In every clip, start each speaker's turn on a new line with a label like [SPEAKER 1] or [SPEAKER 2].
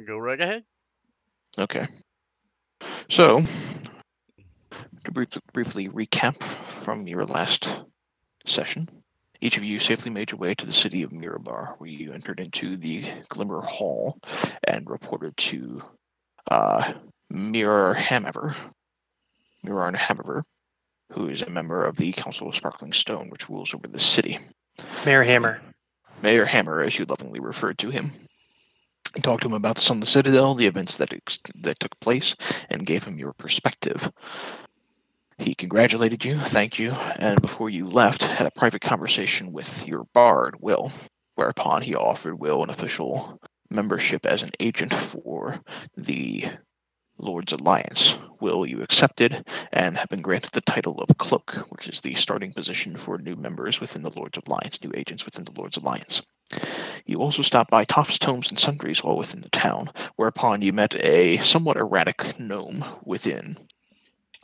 [SPEAKER 1] Go right ahead.
[SPEAKER 2] Okay. So, to briefly recap from your last session, each of you safely made your way to the city of Mirabar, where you entered into the Glimmer Hall and reported to uh, Mirror Hamaver, Mirror Hamaver, who is a member of the Council of Sparkling Stone, which rules over the city.
[SPEAKER 3] Mayor Hammer.
[SPEAKER 2] Mayor Hammer, as you lovingly referred to him. Talked to him about the Sun of the Citadel, the events that took place, and gave him your perspective. He congratulated you, thanked you, and before you left, had a private conversation with your bard, Will, whereupon he offered Will an official membership as an agent for the Lord's Alliance. Will, you accepted and have been granted the title of Cloak, which is the starting position for new members within the Lord's Alliance, new agents within the Lord's Alliance. You also stopped by Toft's Tomes and Sundries while within the town, whereupon you met a somewhat erratic gnome within.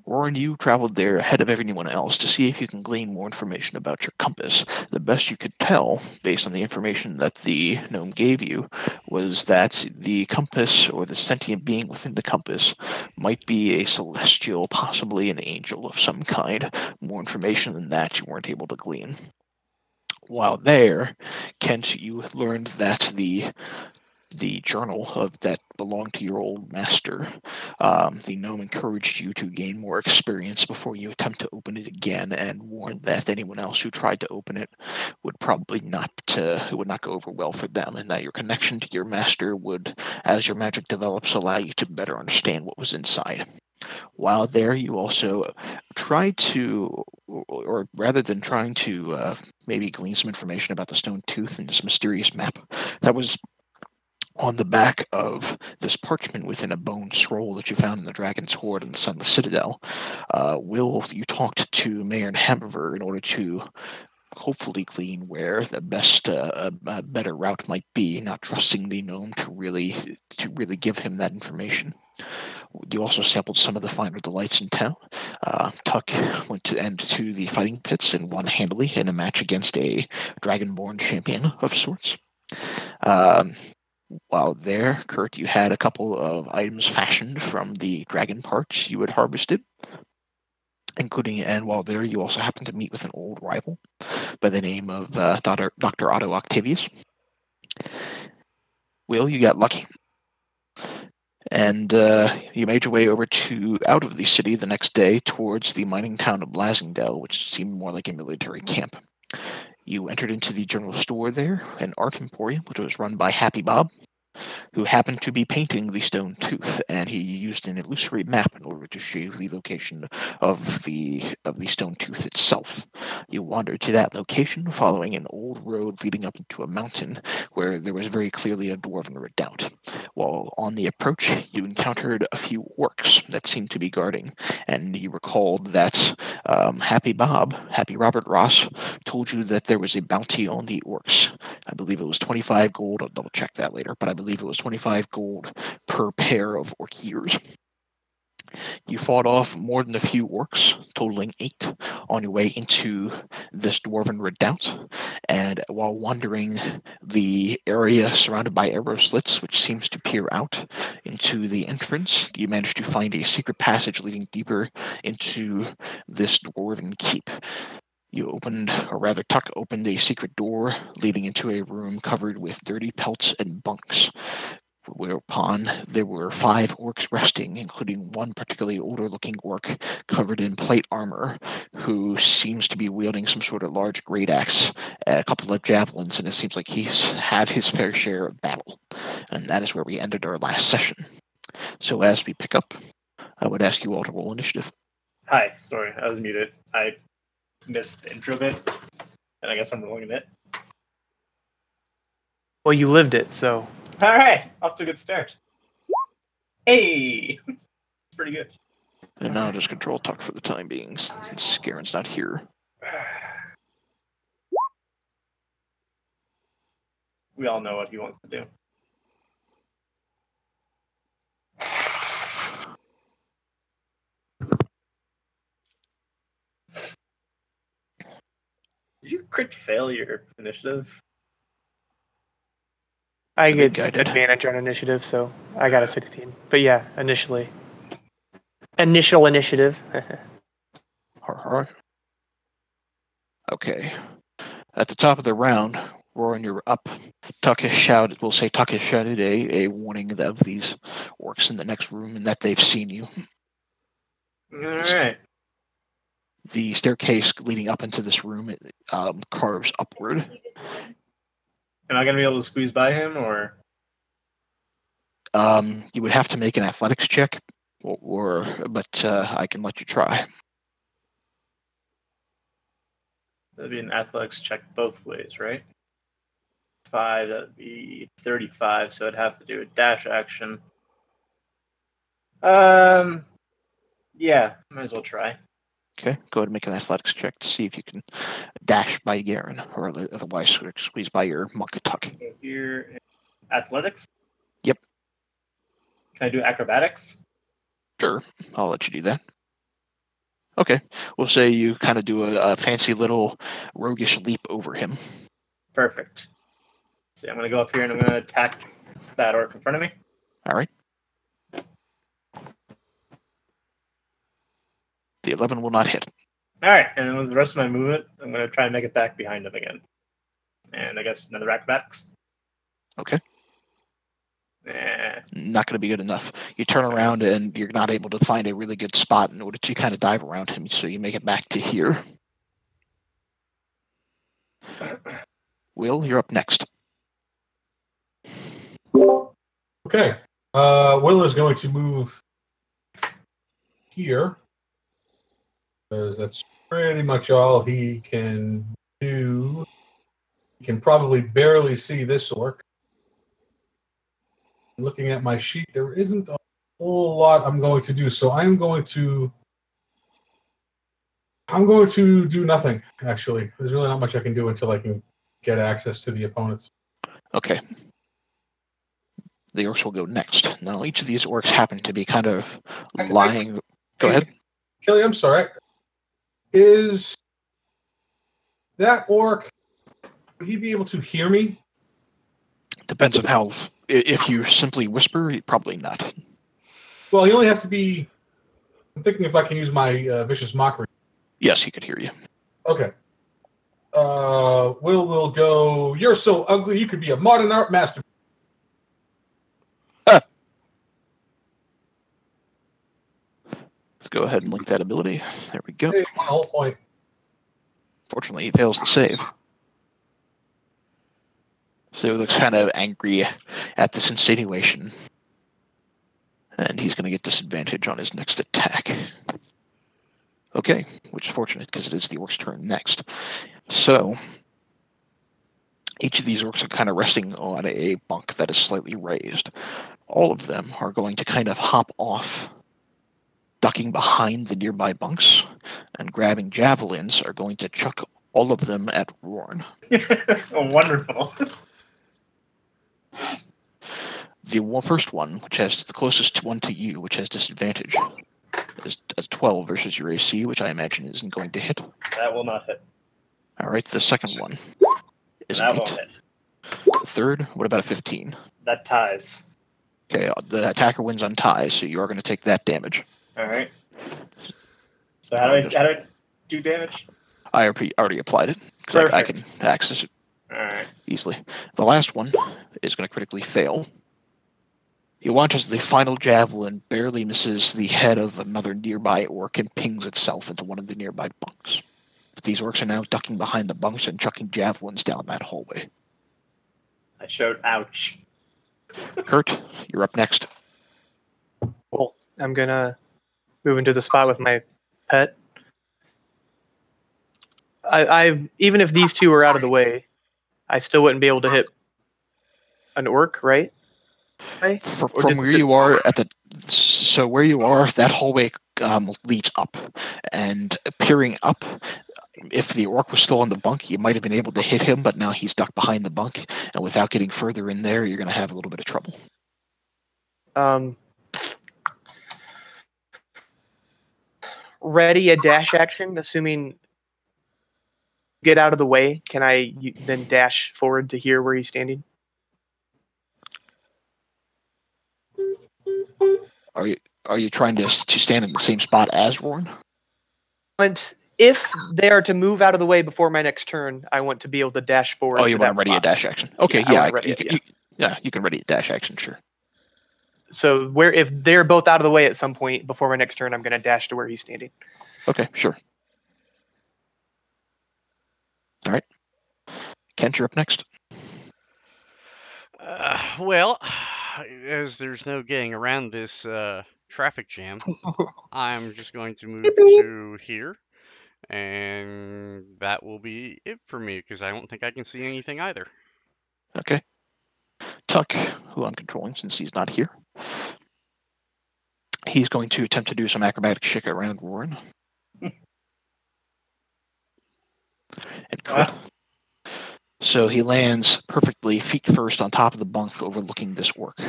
[SPEAKER 2] Warren, you traveled there ahead of everyone else to see if you can glean more information about your compass. The best you could tell, based on the information that the gnome gave you, was that the compass, or the sentient being within the compass, might be a celestial, possibly an angel of some kind. More information than that you weren't able to glean. While there, Kent, you learned that the journal of that belonged to your old master. The gnome encouraged you to gain more experience before you attempt to open it again, and warned that anyone else who tried to open it would probably it would not go over well for them, and that your connection to your master would, as your magic develops, allow you to better understand what was inside. While there, you also tried to, or rather than trying to maybe glean some information about the stone tooth and this mysterious map that was on the back of this parchment within a bone scroll that you found in the Dragon's Hoard in the Sunless Citadel. Will, you talked to Mayor Hammerver in order to hopefully glean where the best, better route might be, not trusting the gnome to really give him that information. You also sampled some of the finer delights in town. Tuck went to the fighting pits and won handily in a match against a dragonborn champion of sorts. While there, Kurt, you had a couple of items fashioned from the dragon parts you had harvested, and while there, you also happened to meet with an old rival by the name of Dr. Otto Octavius. Will, you got lucky, and you made your way out of the city the next day towards the mining town of Blasingdale, which seemed more like a military camp. You entered into the general store there, an art emporium, which was run by Happy Bob, who happened to be painting the stone tooth, and he used an illusory map in order to show you the location of the stone tooth itself. You wandered to that location, following an old road leading up into a mountain where there was very clearly a dwarven redoubt. While on the approach, you encountered a few orcs that seemed to be guarding, and you recalled that Happy Robert Ross, told you that there was a bounty on the orcs. I believe it was 25 gold. I'll double check that later, but I believe it was 25 gold per pair of orc ears. You fought off more than a few orcs, totaling 8, on your way into this dwarven redoubt, and while wandering the area surrounded by arrow slits, which seems to peer out into the entrance, you managed to find a secret passage leading deeper into this dwarven keep. Tuck opened a secret door leading into a room covered with dirty pelts and bunks, whereupon there were 5 orcs resting, including one particularly older-looking orc covered in plate armor, who seems to be wielding some sort of large great axe, a couple of javelins, and it seems like he's had his fair share of battle. And that is where we ended our last session. So as we pick up, I would ask you all to roll initiative.
[SPEAKER 4] Hi, sorry, I was muted. I missed the intro bit, and I guess I'm rolling it.
[SPEAKER 3] Well, you lived it, so.
[SPEAKER 4] All right, off to a good start. Hey, pretty good.
[SPEAKER 2] And now just control Tuck for the time being, since Garen's not here.
[SPEAKER 4] We all know what he wants to do. Did you crit fail your initiative?
[SPEAKER 3] I
[SPEAKER 2] The big
[SPEAKER 3] get
[SPEAKER 2] guy did.
[SPEAKER 3] advantage on initiative, so I got a 16. But yeah, initially. Initial initiative.
[SPEAKER 2] Har har. Okay. At the top of the round, Roran, you're up. Tuck has shouted, we'll say Tuck has shouted a warning of these orcs in the next room and that they've seen you.
[SPEAKER 4] Alright.
[SPEAKER 2] The staircase leading up into this room carves upward.
[SPEAKER 4] Am I going to be able to squeeze by him, or?
[SPEAKER 2] You would have to make an athletics check, but I can let you try.
[SPEAKER 4] That'd be an athletics check both ways, right? 5, that'd be 35, so I'd have to do a dash action. Yeah, might as well try.
[SPEAKER 2] Okay, go ahead and make an athletics check to see if you can dash by Garen, or otherwise squeeze by your monk Tuck.
[SPEAKER 4] So here, athletics?
[SPEAKER 2] Yep.
[SPEAKER 4] Can I do acrobatics?
[SPEAKER 2] Sure, I'll let you do that. Okay, we'll say you kind of do a fancy little roguish leap over him.
[SPEAKER 4] Perfect. So I'm going to go up here and I'm going to attack that orc in front of me.
[SPEAKER 2] All right. The 11 will not hit.
[SPEAKER 4] Alright, and then with the rest of my movement, I'm going to try and make it back behind him again. And I guess another acrobatics.
[SPEAKER 2] Okay.
[SPEAKER 4] Eh.
[SPEAKER 2] Not going to be good enough. You turn around and you're not able to find a really good spot in order to kind of dive around him, so you make it back to here. Will, you're up next.
[SPEAKER 1] Okay. Will is going to move here, because that's pretty much all he can do. He can probably barely see this orc. Looking at my sheet, there isn't a whole lot I'm going to do, so I'm going to do nothing, actually. There's really not much I can do until I can get access to the opponents.
[SPEAKER 2] Okay. The orcs will go next. Now, each of these orcs happen to be kind of lying. Go ahead.
[SPEAKER 1] Kelly, I'm sorry. Is that orc, would he be able to hear me?
[SPEAKER 2] Depends on how. If you simply whisper, probably not.
[SPEAKER 1] Well, he only has to be. I'm thinking if I can use my vicious mockery.
[SPEAKER 2] Yes, he could hear you.
[SPEAKER 1] Okay. Will go. You're so ugly. You could be a modern art master.
[SPEAKER 2] Let's go ahead and link that ability. There we go.
[SPEAKER 1] Hey, one whole point.
[SPEAKER 2] Fortunately, he fails the save. So he looks kind of angry at this insinuation. And he's going to get disadvantage on his next attack. Okay, which is fortunate because it is the orc's turn next. So, each of these orcs are kind of resting on a bunk that is slightly raised. All of them are going to kind of hop off, ducking behind the nearby bunks, and grabbing javelins are going to chuck all of them at Roran.
[SPEAKER 4] Oh, wonderful.
[SPEAKER 2] The first one, which has the closest one to you, which has disadvantage, is a 12 versus your AC, which I imagine isn't going to hit.
[SPEAKER 4] That will not hit.
[SPEAKER 2] All right, the second one is
[SPEAKER 4] That
[SPEAKER 2] an 8.
[SPEAKER 4] won't hit.
[SPEAKER 2] The third, what about a 15?
[SPEAKER 4] That ties.
[SPEAKER 2] Okay, the attacker wins on ties, so you are going to take that damage.
[SPEAKER 4] Alright. So how do I do damage?
[SPEAKER 2] I already applied it, because I can
[SPEAKER 4] Perfect.
[SPEAKER 2] access it
[SPEAKER 4] Alright.
[SPEAKER 2] easily. The last one is going to critically fail. He launches the final javelin, barely misses the head of another nearby orc, and pings itself into one of the nearby bunks. These orcs are now ducking behind the bunks and chucking javelins down that hallway.
[SPEAKER 4] I showed ouch.
[SPEAKER 2] Kurt, you're up next.
[SPEAKER 3] Cool. I'm gonna move into the spot with my pet. I even if these two are out of the way, I still wouldn't be able to hit an orc, right?
[SPEAKER 2] From where you are where you are, that hallway leads up, and peering up, if the orc was still on the bunk, you might have been able to hit him, but now he's stuck behind the bunk, and without getting further in there, you're going to have a little bit of trouble.
[SPEAKER 3] Ready a dash action, assuming get out of the way. Can I then dash forward to here where he's standing?
[SPEAKER 2] Are you trying to stand in the same spot as Roran?
[SPEAKER 3] And if they are to move out of the way before my next turn, I want to be able to dash forward.
[SPEAKER 2] Oh, you
[SPEAKER 3] to
[SPEAKER 2] want to
[SPEAKER 3] that
[SPEAKER 2] ready a
[SPEAKER 3] spot.
[SPEAKER 2] dash action? Okay,
[SPEAKER 3] I
[SPEAKER 2] yeah,
[SPEAKER 3] wanna ready it,
[SPEAKER 2] you can ready a dash action, sure.
[SPEAKER 3] So if they're both out of the way at some point before my next turn, I'm going to dash to where he's standing.
[SPEAKER 2] Okay, sure. All right, Kent, you're up next.
[SPEAKER 5] Well, as there's no getting around this traffic jam, I'm just going to move to here, and that will be it for me, because I don't think I can see anything either.
[SPEAKER 2] Okay. Tuck, who I'm controlling since he's not here, he's going to attempt to do some acrobatic shit around Roran. And crit. So he lands perfectly, feet first, on top of the bunk overlooking this orc.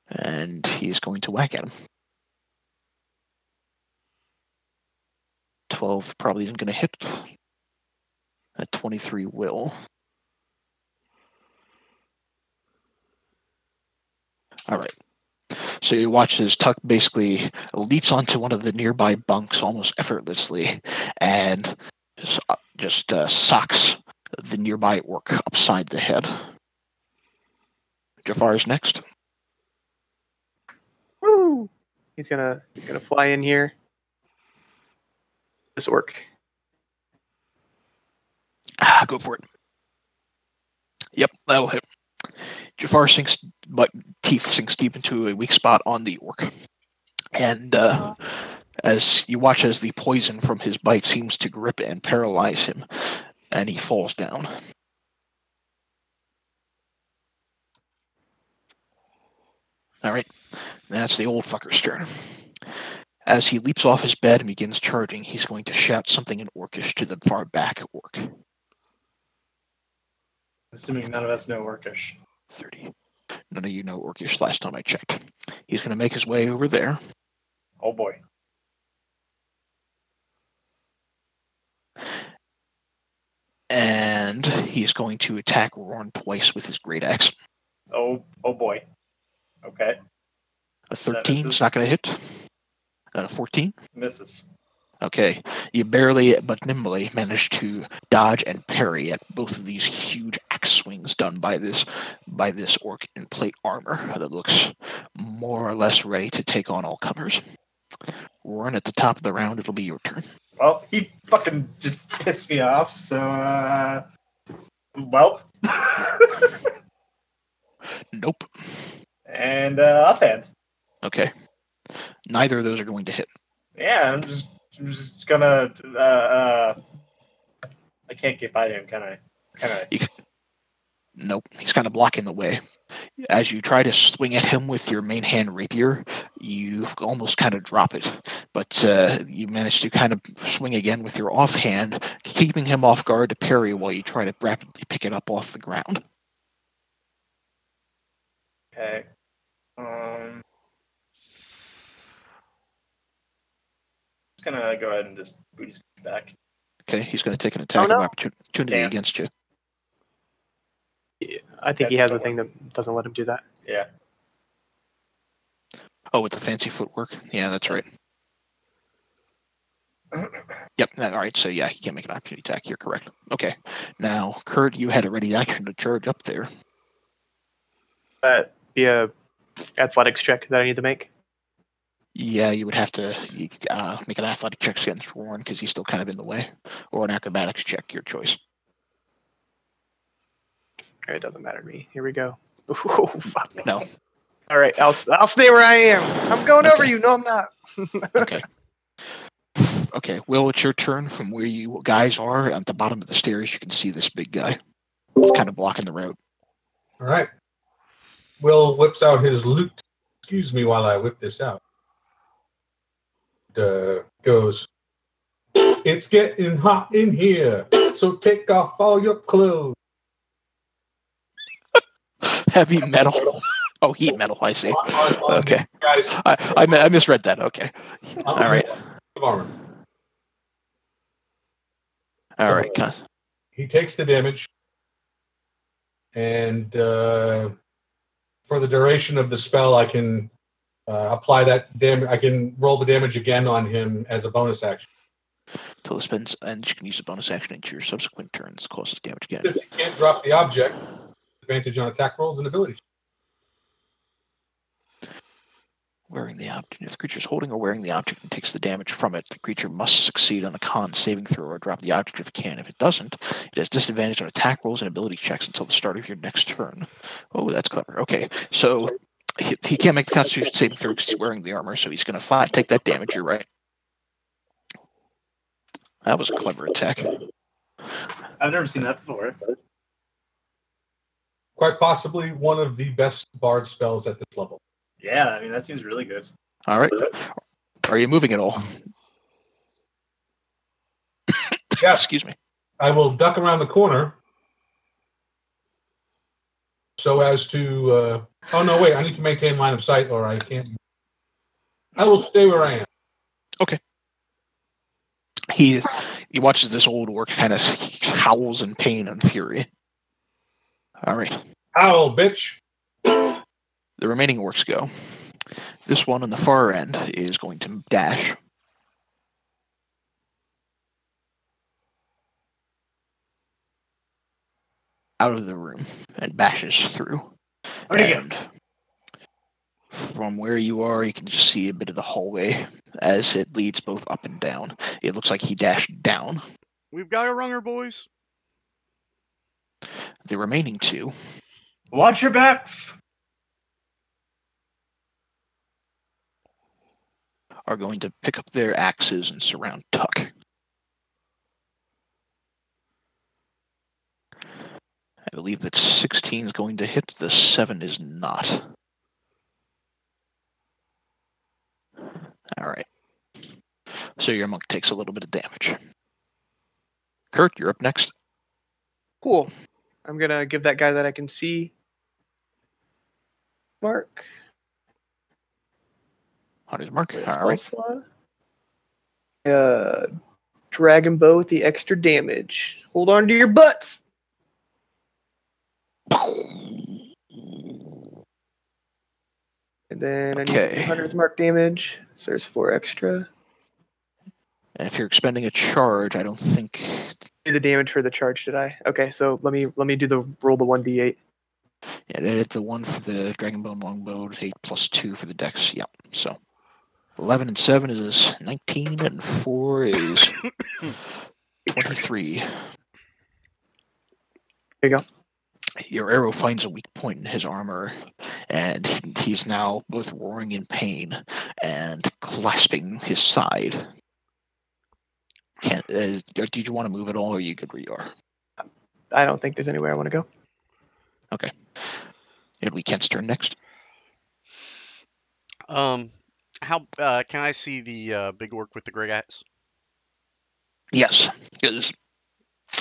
[SPEAKER 2] And he's going to whack at him. 12 probably isn't going to hit. A 23 will. All right. So you watch as Tuck basically leaps onto one of the nearby bunks almost effortlessly and just socks the nearby orc upside the head. Jafar's next.
[SPEAKER 3] Woo! He's gonna fly in here. This orc.
[SPEAKER 2] Go for it. Yep, that'll hit. Jafar sinks, but teeth sinks deep into a weak spot on the orc. And as you watch as the poison from his bite seems to grip and paralyze him, and he falls down. All right, that's the old fucker's turn. As he leaps off his bed and begins charging, he's going to shout something in Orcish to the far back orc.
[SPEAKER 4] Assuming none of us know Orcish.
[SPEAKER 2] 30. None of you know Orcish last time I checked. He's going to make his way over there.
[SPEAKER 4] Oh boy.
[SPEAKER 2] And he's going to attack Roran twice with his great axe.
[SPEAKER 4] Oh boy. Okay.
[SPEAKER 2] A 13 is not going to hit. A 14
[SPEAKER 4] misses.
[SPEAKER 2] Okay, you barely but nimbly manage to dodge and parry at both of these huge axe swings done by this orc in plate armor that looks more or less ready to take on all comers. Roran, at the top of the round, it'll be your turn.
[SPEAKER 4] Well, he fucking just pissed me off, so well.
[SPEAKER 2] Nope.
[SPEAKER 4] And offhand.
[SPEAKER 2] Okay. Neither of those are going to hit.
[SPEAKER 4] Yeah, I'm just gonna I can't get by him, can I?
[SPEAKER 2] Nope. He's kind of blocking the way. As you try to swing at him with your main hand rapier, you almost kind of drop it. But you manage to kind of swing again with your offhand, keeping him off guard to parry while you try to rapidly pick it up off the ground.
[SPEAKER 4] Okay. Just gonna go ahead and just booty scooch back.
[SPEAKER 2] Okay, he's going to take an attack of opportunity against you.
[SPEAKER 3] Yeah, I think he has a thing that doesn't let him do that.
[SPEAKER 4] Yeah.
[SPEAKER 2] Oh, it's a fancy footwork? Yeah, that's right. Yep, all right, so yeah, he can't make an opportunity attack. You're correct. Okay, now, Kurt, you had a ready action to charge up there.
[SPEAKER 3] That be a athletics check that I need to make?
[SPEAKER 2] Yeah, you would have to make an athletic check against Roran because he's still kind of in the way, or an acrobatics check, your choice.
[SPEAKER 3] It doesn't matter to me. Here we go. Oh, fuck me.
[SPEAKER 2] No.
[SPEAKER 3] All right, I'll stay where I am. I'm going over you. No, I'm not.
[SPEAKER 2] Okay. Okay, Will, it's your turn. From where you guys are at the bottom of the stairs, you can see this big guy kind of blocking the road.
[SPEAKER 1] All right. Will whips out his loot. Excuse me while I whip this out. Goes, it's getting hot in here, so take off all your clothes.
[SPEAKER 2] Heavy metal. Oh, heat metal, I see. Okay.
[SPEAKER 1] Guys,
[SPEAKER 2] I misread that. Okay. All right.
[SPEAKER 1] Armor.
[SPEAKER 2] All
[SPEAKER 1] So,
[SPEAKER 2] right.
[SPEAKER 1] he takes the damage. And for the duration of the spell, I can apply that damage. I can roll the damage again on him as a bonus action.
[SPEAKER 2] Till the spends, and you can use a bonus action into your subsequent turns. Causes damage again.
[SPEAKER 1] Since he can't drop the object, advantage on attack rolls and ability.
[SPEAKER 2] Wearing the object. If the creature is holding or wearing the object and takes the damage from it, the creature must succeed on a con saving throw or drop the object if it can. If it doesn't, it has disadvantage on attack rolls and ability checks until the start of your next turn. Oh, that's clever. Okay, so he can't make the Constitution saving throw because he's wearing the armor, so he's going to take that damage. You're right. That was a clever attack.
[SPEAKER 4] I've never seen that before.
[SPEAKER 1] Quite possibly one of the best bard spells at this level.
[SPEAKER 4] Yeah, I mean, that seems really good.
[SPEAKER 2] All right. Are you moving at all?
[SPEAKER 1] Yeah.
[SPEAKER 2] Excuse me.
[SPEAKER 1] I will duck around the corner so as to... oh, no, wait. I need to maintain line of sight or I can't... I will stay where I am.
[SPEAKER 2] Okay. He watches this old orc kind of howls in pain and fury. All right.
[SPEAKER 1] Howl, bitch.
[SPEAKER 2] The remaining orcs go. This one on the far end is going to dash. Out of the room and bashes through. And from where you are, you can just see a bit of the hallway as it leads both up and down. It looks like he dashed down.
[SPEAKER 5] We've got a runger, boys.
[SPEAKER 2] The remaining two.
[SPEAKER 4] Watch your backs!
[SPEAKER 2] Are going to pick up their axes and surround Tuck. I believe that 16 is going to hit. The 7 is not. All right. So your monk takes a little bit of damage. Kurt, you're up next.
[SPEAKER 3] Cool. I'm going to give that guy that I can see mark.
[SPEAKER 2] Hunter's mark.
[SPEAKER 3] Spell
[SPEAKER 2] All right.
[SPEAKER 3] slot. Dragon bow with the extra damage. Hold on to your butts. And then I need 200's mark damage. So there's 4 extra.
[SPEAKER 2] And if you're expending a charge, I don't think...
[SPEAKER 3] Do the damage for the charge, did I? Okay, so let me do the roll the 1d8.
[SPEAKER 2] Yeah, it's the 1 for the Dragonbone Longbow, 8 plus 2 for the dex. Yep, so 11 and 7 is 19, and 4 is 23.
[SPEAKER 3] There you go.
[SPEAKER 2] Your arrow finds a weak point in his armor, and he's now both roaring in pain and clasping his side. Did you want to move at all, or are you good where you are?
[SPEAKER 3] I don't think there's anywhere I want to go.
[SPEAKER 2] Okay. It'll be Kent's turn next.
[SPEAKER 5] How can I see the big orc with the gray eyes?
[SPEAKER 2] Yes. His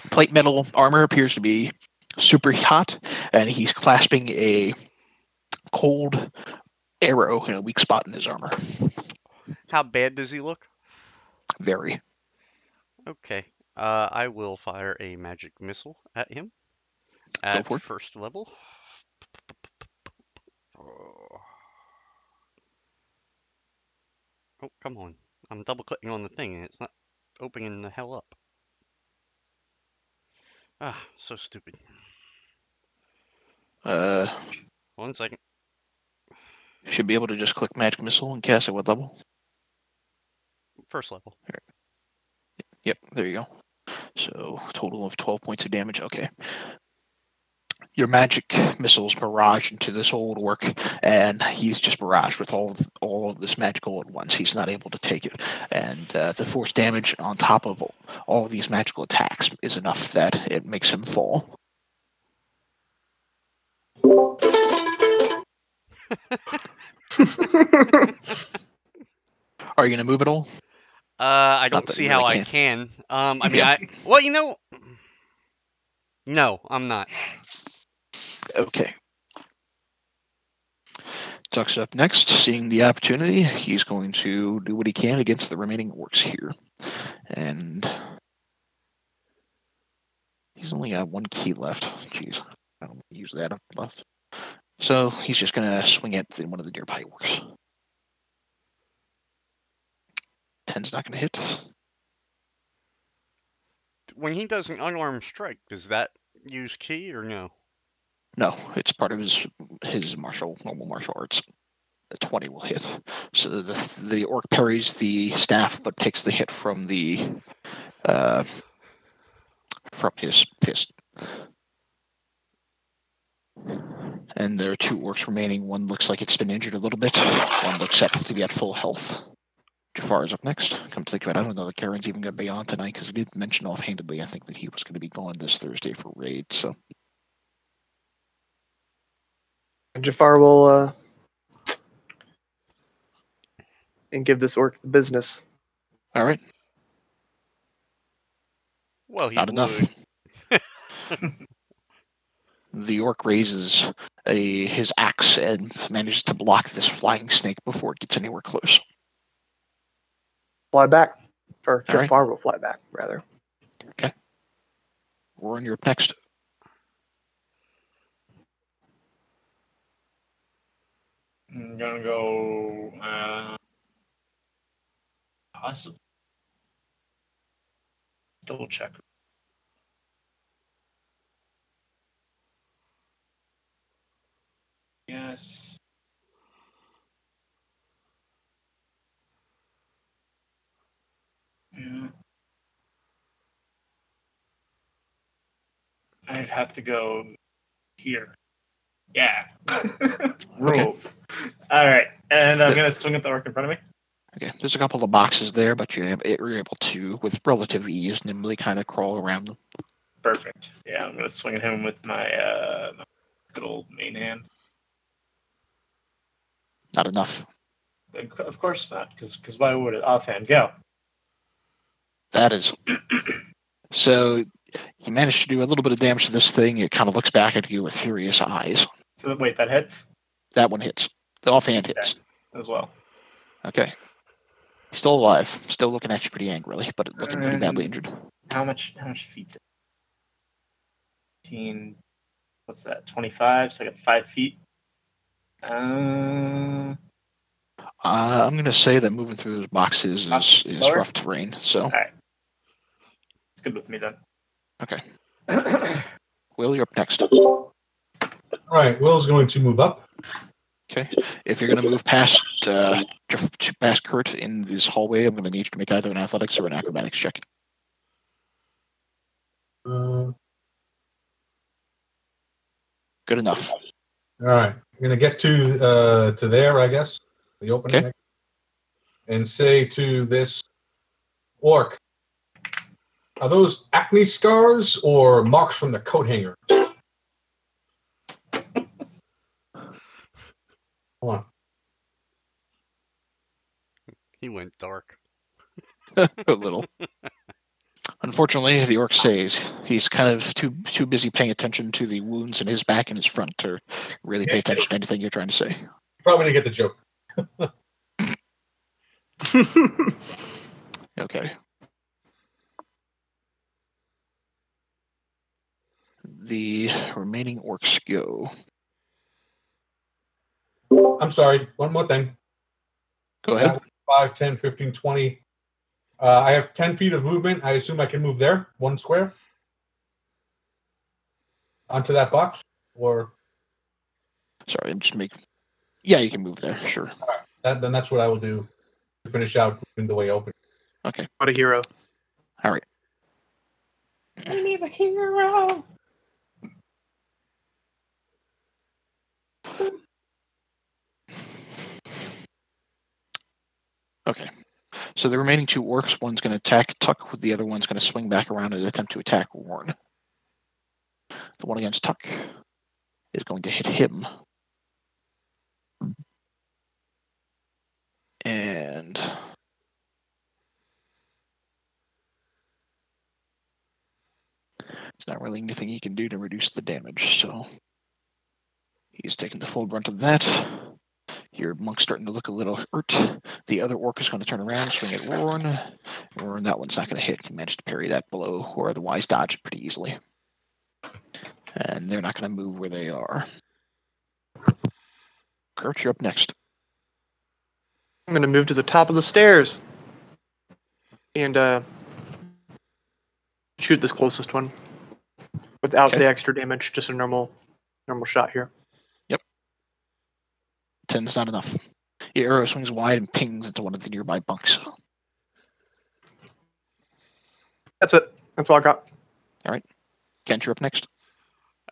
[SPEAKER 2] plate metal armor appears to be super hot, and he's clasping a cold arrow in a weak spot in his armor.
[SPEAKER 5] How bad does he look?
[SPEAKER 2] Very.
[SPEAKER 5] Okay. I will fire a magic missile at him at first level. Oh, come on. I'm double-clicking on the thing, and it's not opening the hell up. Ah, so stupid. 1 second.
[SPEAKER 2] Should be able to just click magic missile and cast at what level?
[SPEAKER 5] First level.
[SPEAKER 2] Yep, there you go. So, total of 12 points of damage. Okay. Your magic missiles barrage into this old orc, and he's just barraged with all of this magical at once. He's not able to take it. And the force damage on top of all of these magical attacks is enough that it makes him fall. Are you going to move at all?
[SPEAKER 5] I don't see how I can. I mean, well, you know, no, I'm not.
[SPEAKER 2] Okay. Tuck's up next. Seeing the opportunity, he's going to do what he can against the remaining orcs here. And he's only got 1 key left. Jeez. I don't know what use that up left. So he's just going to swing at one of the nearby orcs. 10's not going to hit.
[SPEAKER 5] When he does an unarmed strike, does that use key or no?
[SPEAKER 2] No, it's part of his normal martial arts. The 20 will hit. So the orc parries the staff, but takes the hit from his fist. And there are 2 orcs remaining. One looks like it's been injured a little bit. One looks set to be at full health. Jafar is up next. Come to think of it, I don't know that Karen's even going to be on tonight because he did mention offhandedly, I think, that he was going to be going this Thursday for raid. So
[SPEAKER 3] Jafar will and give this orc the business.
[SPEAKER 2] all right,
[SPEAKER 5] Well, he
[SPEAKER 2] not enough. The orc raises his axe and manages to block this flying snake before it gets anywhere close.
[SPEAKER 3] Fly back. Or
[SPEAKER 2] All right.
[SPEAKER 3] Jafar will fly back, rather.
[SPEAKER 2] Okay. Warren, you're up next.
[SPEAKER 4] I'm gonna go possibly double check. Yes. Yeah. I'd have to go here. Yeah. Rules. All right, and I'm gonna swing at the orc in front of me.
[SPEAKER 2] Okay, there's a couple of boxes there, but you're able to, with relative ease, nimbly kind of crawl around them.
[SPEAKER 4] Perfect. Yeah, I'm gonna swing at him with my good old main hand.
[SPEAKER 2] Not enough.
[SPEAKER 4] Of course not, because why would it? Offhand, go.
[SPEAKER 2] That is. So you managed to do a little bit of damage to this thing. It kind of looks back at you with furious eyes.
[SPEAKER 4] So wait, that hits?
[SPEAKER 2] That one hits. The offhand hits.
[SPEAKER 4] As well.
[SPEAKER 2] Okay. Still alive. Still looking at you pretty angrily, but looking pretty badly injured.
[SPEAKER 4] How much feet? 15. What's that? 25. So I got 5 feet.
[SPEAKER 2] I'm going to say that moving through those boxes is rough terrain. So.
[SPEAKER 4] All right. It's good with me then.
[SPEAKER 2] Okay. Will, you're up next.
[SPEAKER 1] All right, Will's going to move up.
[SPEAKER 2] Okay. If you're going to move past Kurt in this hallway, I'm going to need you to make either an athletics or an acrobatics check.
[SPEAKER 1] All
[SPEAKER 2] Good enough.
[SPEAKER 1] right, I'm going to get to there, I guess, the opening,
[SPEAKER 2] Okay.
[SPEAKER 1] and say to this orc, are those acne scars or marks from the coat hanger? Come on.
[SPEAKER 5] He went dark.
[SPEAKER 2] A little. Unfortunately, the orc says he's kind of too busy paying attention to the wounds in his back and his front to really pay attention to anything you're trying to say.
[SPEAKER 1] Probably didn't get the joke.
[SPEAKER 2] Okay. The remaining orcs go.
[SPEAKER 1] I'm sorry, one more thing.
[SPEAKER 2] Go ahead.
[SPEAKER 1] 5, 10, 15, 20. I have 10 feet of movement. I assume I can move there, 1 square? Onto that box? Or
[SPEAKER 2] Sorry, I'm just making... Yeah, you can move there, sure.
[SPEAKER 1] all right, then that's what I will do to finish out moving the way open.
[SPEAKER 2] Okay.
[SPEAKER 3] What a hero.
[SPEAKER 2] All right.
[SPEAKER 4] I need a hero.
[SPEAKER 2] Okay. So the remaining 2 orcs, one's going to attack Tuck, the other one's going to swing back around and attempt to attack Warren. The one against Tuck is going to hit him. And there's not really anything he can do to reduce the damage, so he's taking the full brunt of that. Your monk's starting to look a little hurt. The other orc is going to turn around, swing at Warren. Warren, that one's not going to hit. He managed to parry that blow, or otherwise dodge it pretty easily. And they're not going to move where they are. Kurt, you're up next.
[SPEAKER 3] I'm going to move to the top of the stairs and shoot this closest one without
[SPEAKER 2] Okay.
[SPEAKER 3] the extra damage. Just a normal shot here.
[SPEAKER 2] 10's not enough. Your arrow swings wide and pings into one of the nearby bunks.
[SPEAKER 3] That's it. That's all I got.
[SPEAKER 2] Kent, you're up next.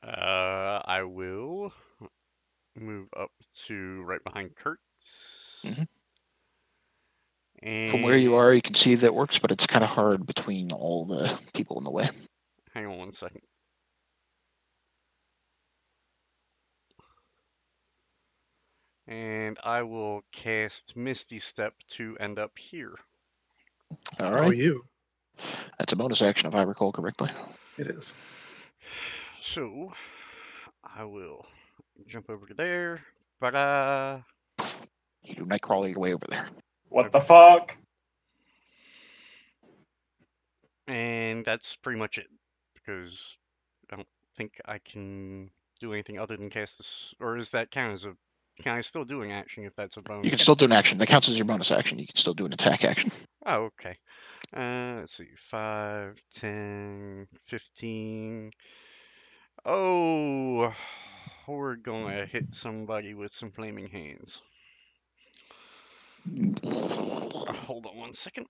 [SPEAKER 5] I will move up to right behind Kurt.
[SPEAKER 2] Mhm.
[SPEAKER 5] And
[SPEAKER 2] From where you are, you can see that works, but it's kind of hard between all the people in the way.
[SPEAKER 5] hang on one second. And I will cast Misty Step to end up here.
[SPEAKER 2] All
[SPEAKER 3] Oh,
[SPEAKER 2] right.
[SPEAKER 3] you.
[SPEAKER 2] That's a bonus action if I recall correctly.
[SPEAKER 3] It is.
[SPEAKER 5] So I will jump over to there. Ba-da!
[SPEAKER 2] You do Nightcrawler your way over there.
[SPEAKER 4] What the fuck?
[SPEAKER 5] And that's pretty much it. Because I don't think I can do anything other than cast this. Or is that count as a... Can I still do an action if that's a bonus?
[SPEAKER 2] You can still do an action. That counts as your bonus action. You can still do an attack action.
[SPEAKER 5] Oh, okay. Let's see. 5, 10, 15. Oh, we're gonna hit somebody with some flaming hands. Hold on one second.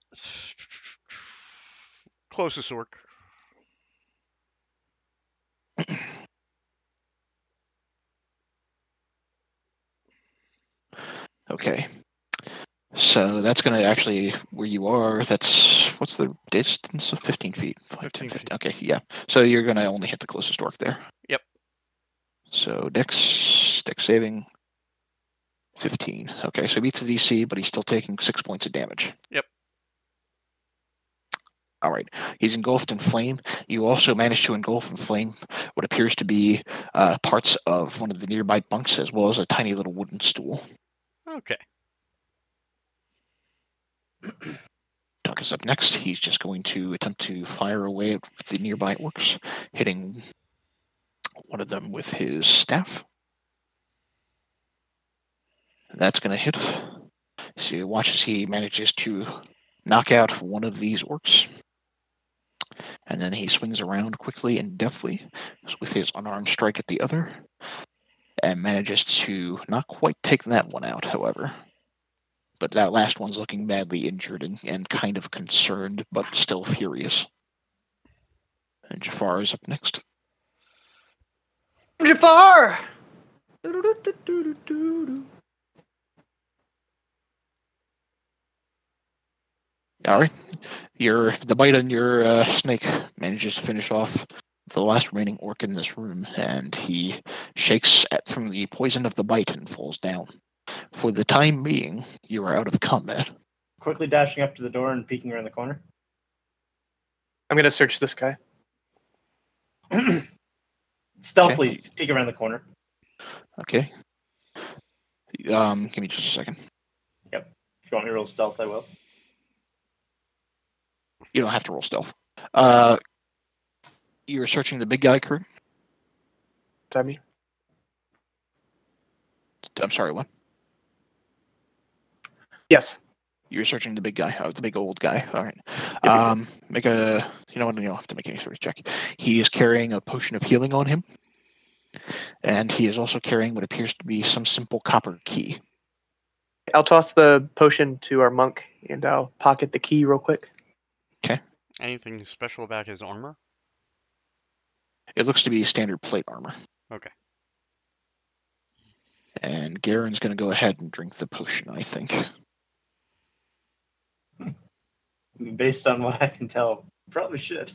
[SPEAKER 5] Closest orc.
[SPEAKER 2] Okay. So that's going to actually, where you are, that's, what's the distance of 15 feet? 5, 10,
[SPEAKER 5] 15 feet.
[SPEAKER 2] 15. Okay, yeah. So you're going to only hit the closest orc there.
[SPEAKER 5] Yep.
[SPEAKER 2] So Dex saving 15. Okay, so he beats the DC, but he's still taking 6 points of damage.
[SPEAKER 5] Yep.
[SPEAKER 2] All right. He's engulfed in flame. You also managed to engulf in flame what appears to be parts of one of the nearby bunks, as well as a tiny little wooden stool.
[SPEAKER 5] Okay.
[SPEAKER 2] Tuck is up next. He's just going to attempt to fire away at the nearby orcs, hitting one of them with his staff. That's going to hit. So you watch as he manages to knock out one of these orcs. And then he swings around quickly and deftly with his unarmed strike at the other. And manages to not quite take that one out, however. But that last one's looking badly injured and kind of concerned, but still furious. And Jafar is up next.
[SPEAKER 3] Jafar!
[SPEAKER 2] All right. The bite on your snake manages to finish off the last remaining orc in this room, and he shakes from the poison of the bite and falls down. For the time being, you are out of combat.
[SPEAKER 4] Quickly dashing up to the door and peeking around the corner.
[SPEAKER 3] I'm going to search this guy.
[SPEAKER 4] Stealthily peek around the corner.
[SPEAKER 2] Okay. Give me just a second.
[SPEAKER 4] Yep. If you want me to roll stealth, I will.
[SPEAKER 2] You don't have to roll stealth. You're searching the big guy, Kurt?
[SPEAKER 3] Timmy.
[SPEAKER 2] I'm sorry, what?
[SPEAKER 3] Yes.
[SPEAKER 2] You're searching the big guy, the big old guy. All right. Make a. You know what? You don't have to make any sort of check. He is carrying a potion of healing on him, and he is also carrying what appears to be some simple copper key.
[SPEAKER 3] I'll toss the potion to our monk, and I'll pocket the key real quick.
[SPEAKER 2] Okay.
[SPEAKER 5] Anything special about his armor?
[SPEAKER 2] It looks to be standard plate armor.
[SPEAKER 5] Okay.
[SPEAKER 2] And Garen's going to go ahead and drink the potion, I think.
[SPEAKER 4] Based on what I can tell, probably should.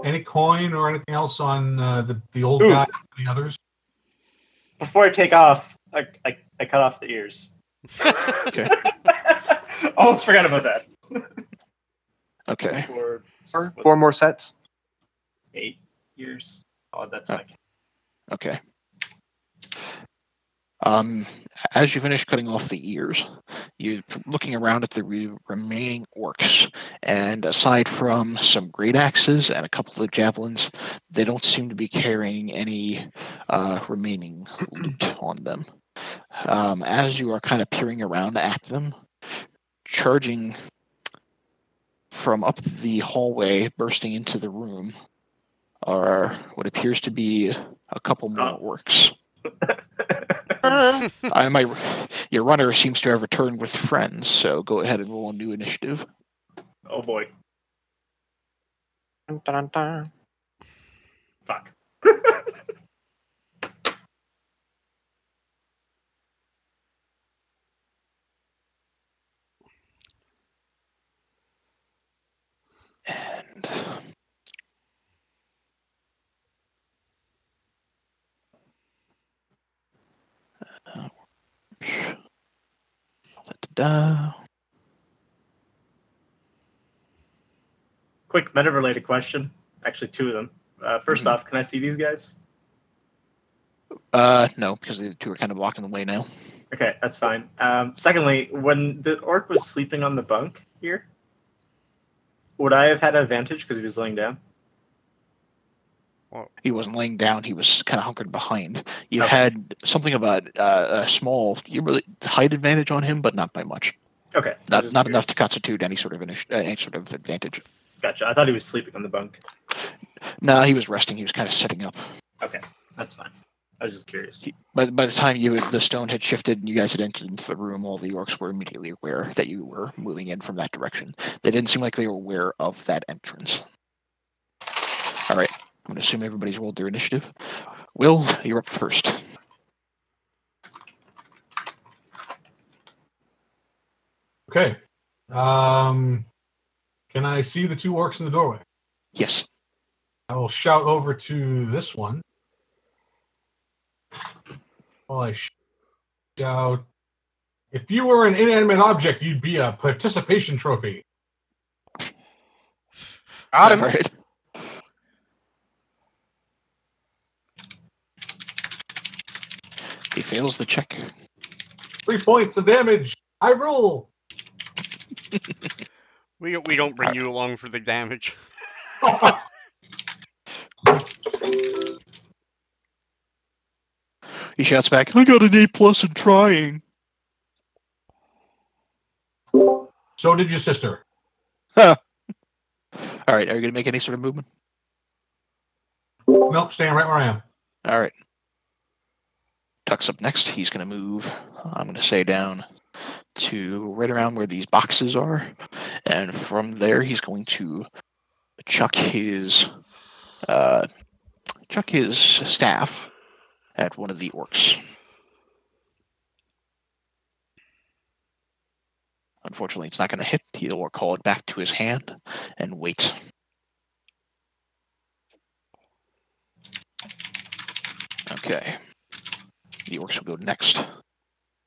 [SPEAKER 1] Any coin or anything else on the old
[SPEAKER 4] Ooh.
[SPEAKER 1] guy and the others?
[SPEAKER 4] Before I take off, I cut off the ears.
[SPEAKER 2] Okay.
[SPEAKER 4] Almost forgot about that.
[SPEAKER 2] Okay.
[SPEAKER 3] Four more sets.
[SPEAKER 4] 8 years. Oh, that's my.
[SPEAKER 2] Okay. As you finish cutting off the ears, you're looking around at the remaining orcs, and aside from some great axes and a couple of javelins, they don't seem to be carrying any remaining loot on them. As you are kind of peering around at them, charging from up the hallway, bursting into the room, are what appears to be a couple more orcs. Your runner seems to have returned with friends, so go ahead and roll a new initiative.
[SPEAKER 4] Oh boy.
[SPEAKER 3] Dun, dun, dun.
[SPEAKER 4] Fuck.
[SPEAKER 2] And da-da-da.
[SPEAKER 4] Quick meta-related question. Actually, two of them. First
[SPEAKER 2] Mhm.
[SPEAKER 4] off, can I see these guys?
[SPEAKER 2] No, because the two are kind of blocking the way now.
[SPEAKER 4] Okay, that's fine. Secondly, when the orc was sleeping on the bunk here, would I have had an advantage because he was laying down?
[SPEAKER 2] He wasn't laying down; he was kind of hunkered behind. You
[SPEAKER 4] Okay.
[SPEAKER 2] had something about a small, height advantage on him, but not by much.
[SPEAKER 4] Okay.
[SPEAKER 2] Not enough to constitute any sort of advantage.
[SPEAKER 4] Gotcha. I thought he was sleeping on the bunk.
[SPEAKER 2] No, he was resting. He was kind of sitting up.
[SPEAKER 4] Okay, that's fine. I was just curious.
[SPEAKER 2] By the time the stone had shifted and you guys had entered into the room, all the orcs were immediately aware that you were moving in from that direction. They didn't seem like they were aware of that entrance. All right, I'm going to assume everybody's rolled their initiative. Will, you're up first.
[SPEAKER 1] Okay. Can I see the two orcs in the doorway?
[SPEAKER 2] Yes.
[SPEAKER 1] I will shout over to this one. While I shout, if you were an inanimate object, you'd be a participation trophy.
[SPEAKER 3] Got him.
[SPEAKER 2] All right. He fails the check.
[SPEAKER 1] 3 points of damage. I roll.
[SPEAKER 5] We don't bring you along for the damage.
[SPEAKER 2] He shouts back, I got an A+ in trying.
[SPEAKER 1] So did your sister.
[SPEAKER 2] Huh. All right, are you going to make any sort of movement?
[SPEAKER 1] Nope, staying right where I am.
[SPEAKER 2] All right. Tuck's up next. He's going to move, I'm going to say, down to right around where these boxes are. And from there, he's going to chuck his staff at one of the orcs. Unfortunately, it's not going to hit. He'll call it back to his hand and wait. Okay. The orcs will go next.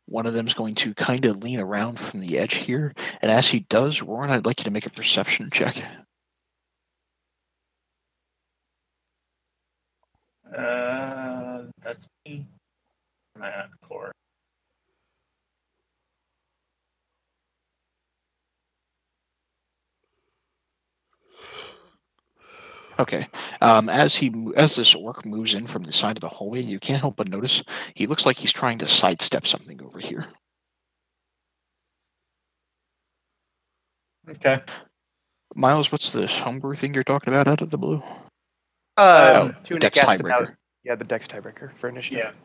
[SPEAKER 2] One of them is going to kind of lean around from the edge here. And as he does, Roran, I'd like you to make a perception check.
[SPEAKER 4] That's me. Am I at 4?
[SPEAKER 2] Okay. As this orc moves in from the side of the hallway, you can't help but notice he looks like he's trying to sidestep something over here.
[SPEAKER 4] Okay.
[SPEAKER 2] Miles, what's the homebrew thing you're talking about out of the blue?
[SPEAKER 3] Tunic
[SPEAKER 2] Dex
[SPEAKER 3] asked
[SPEAKER 2] tiebreaker.
[SPEAKER 3] about the Dex tiebreaker for initiative.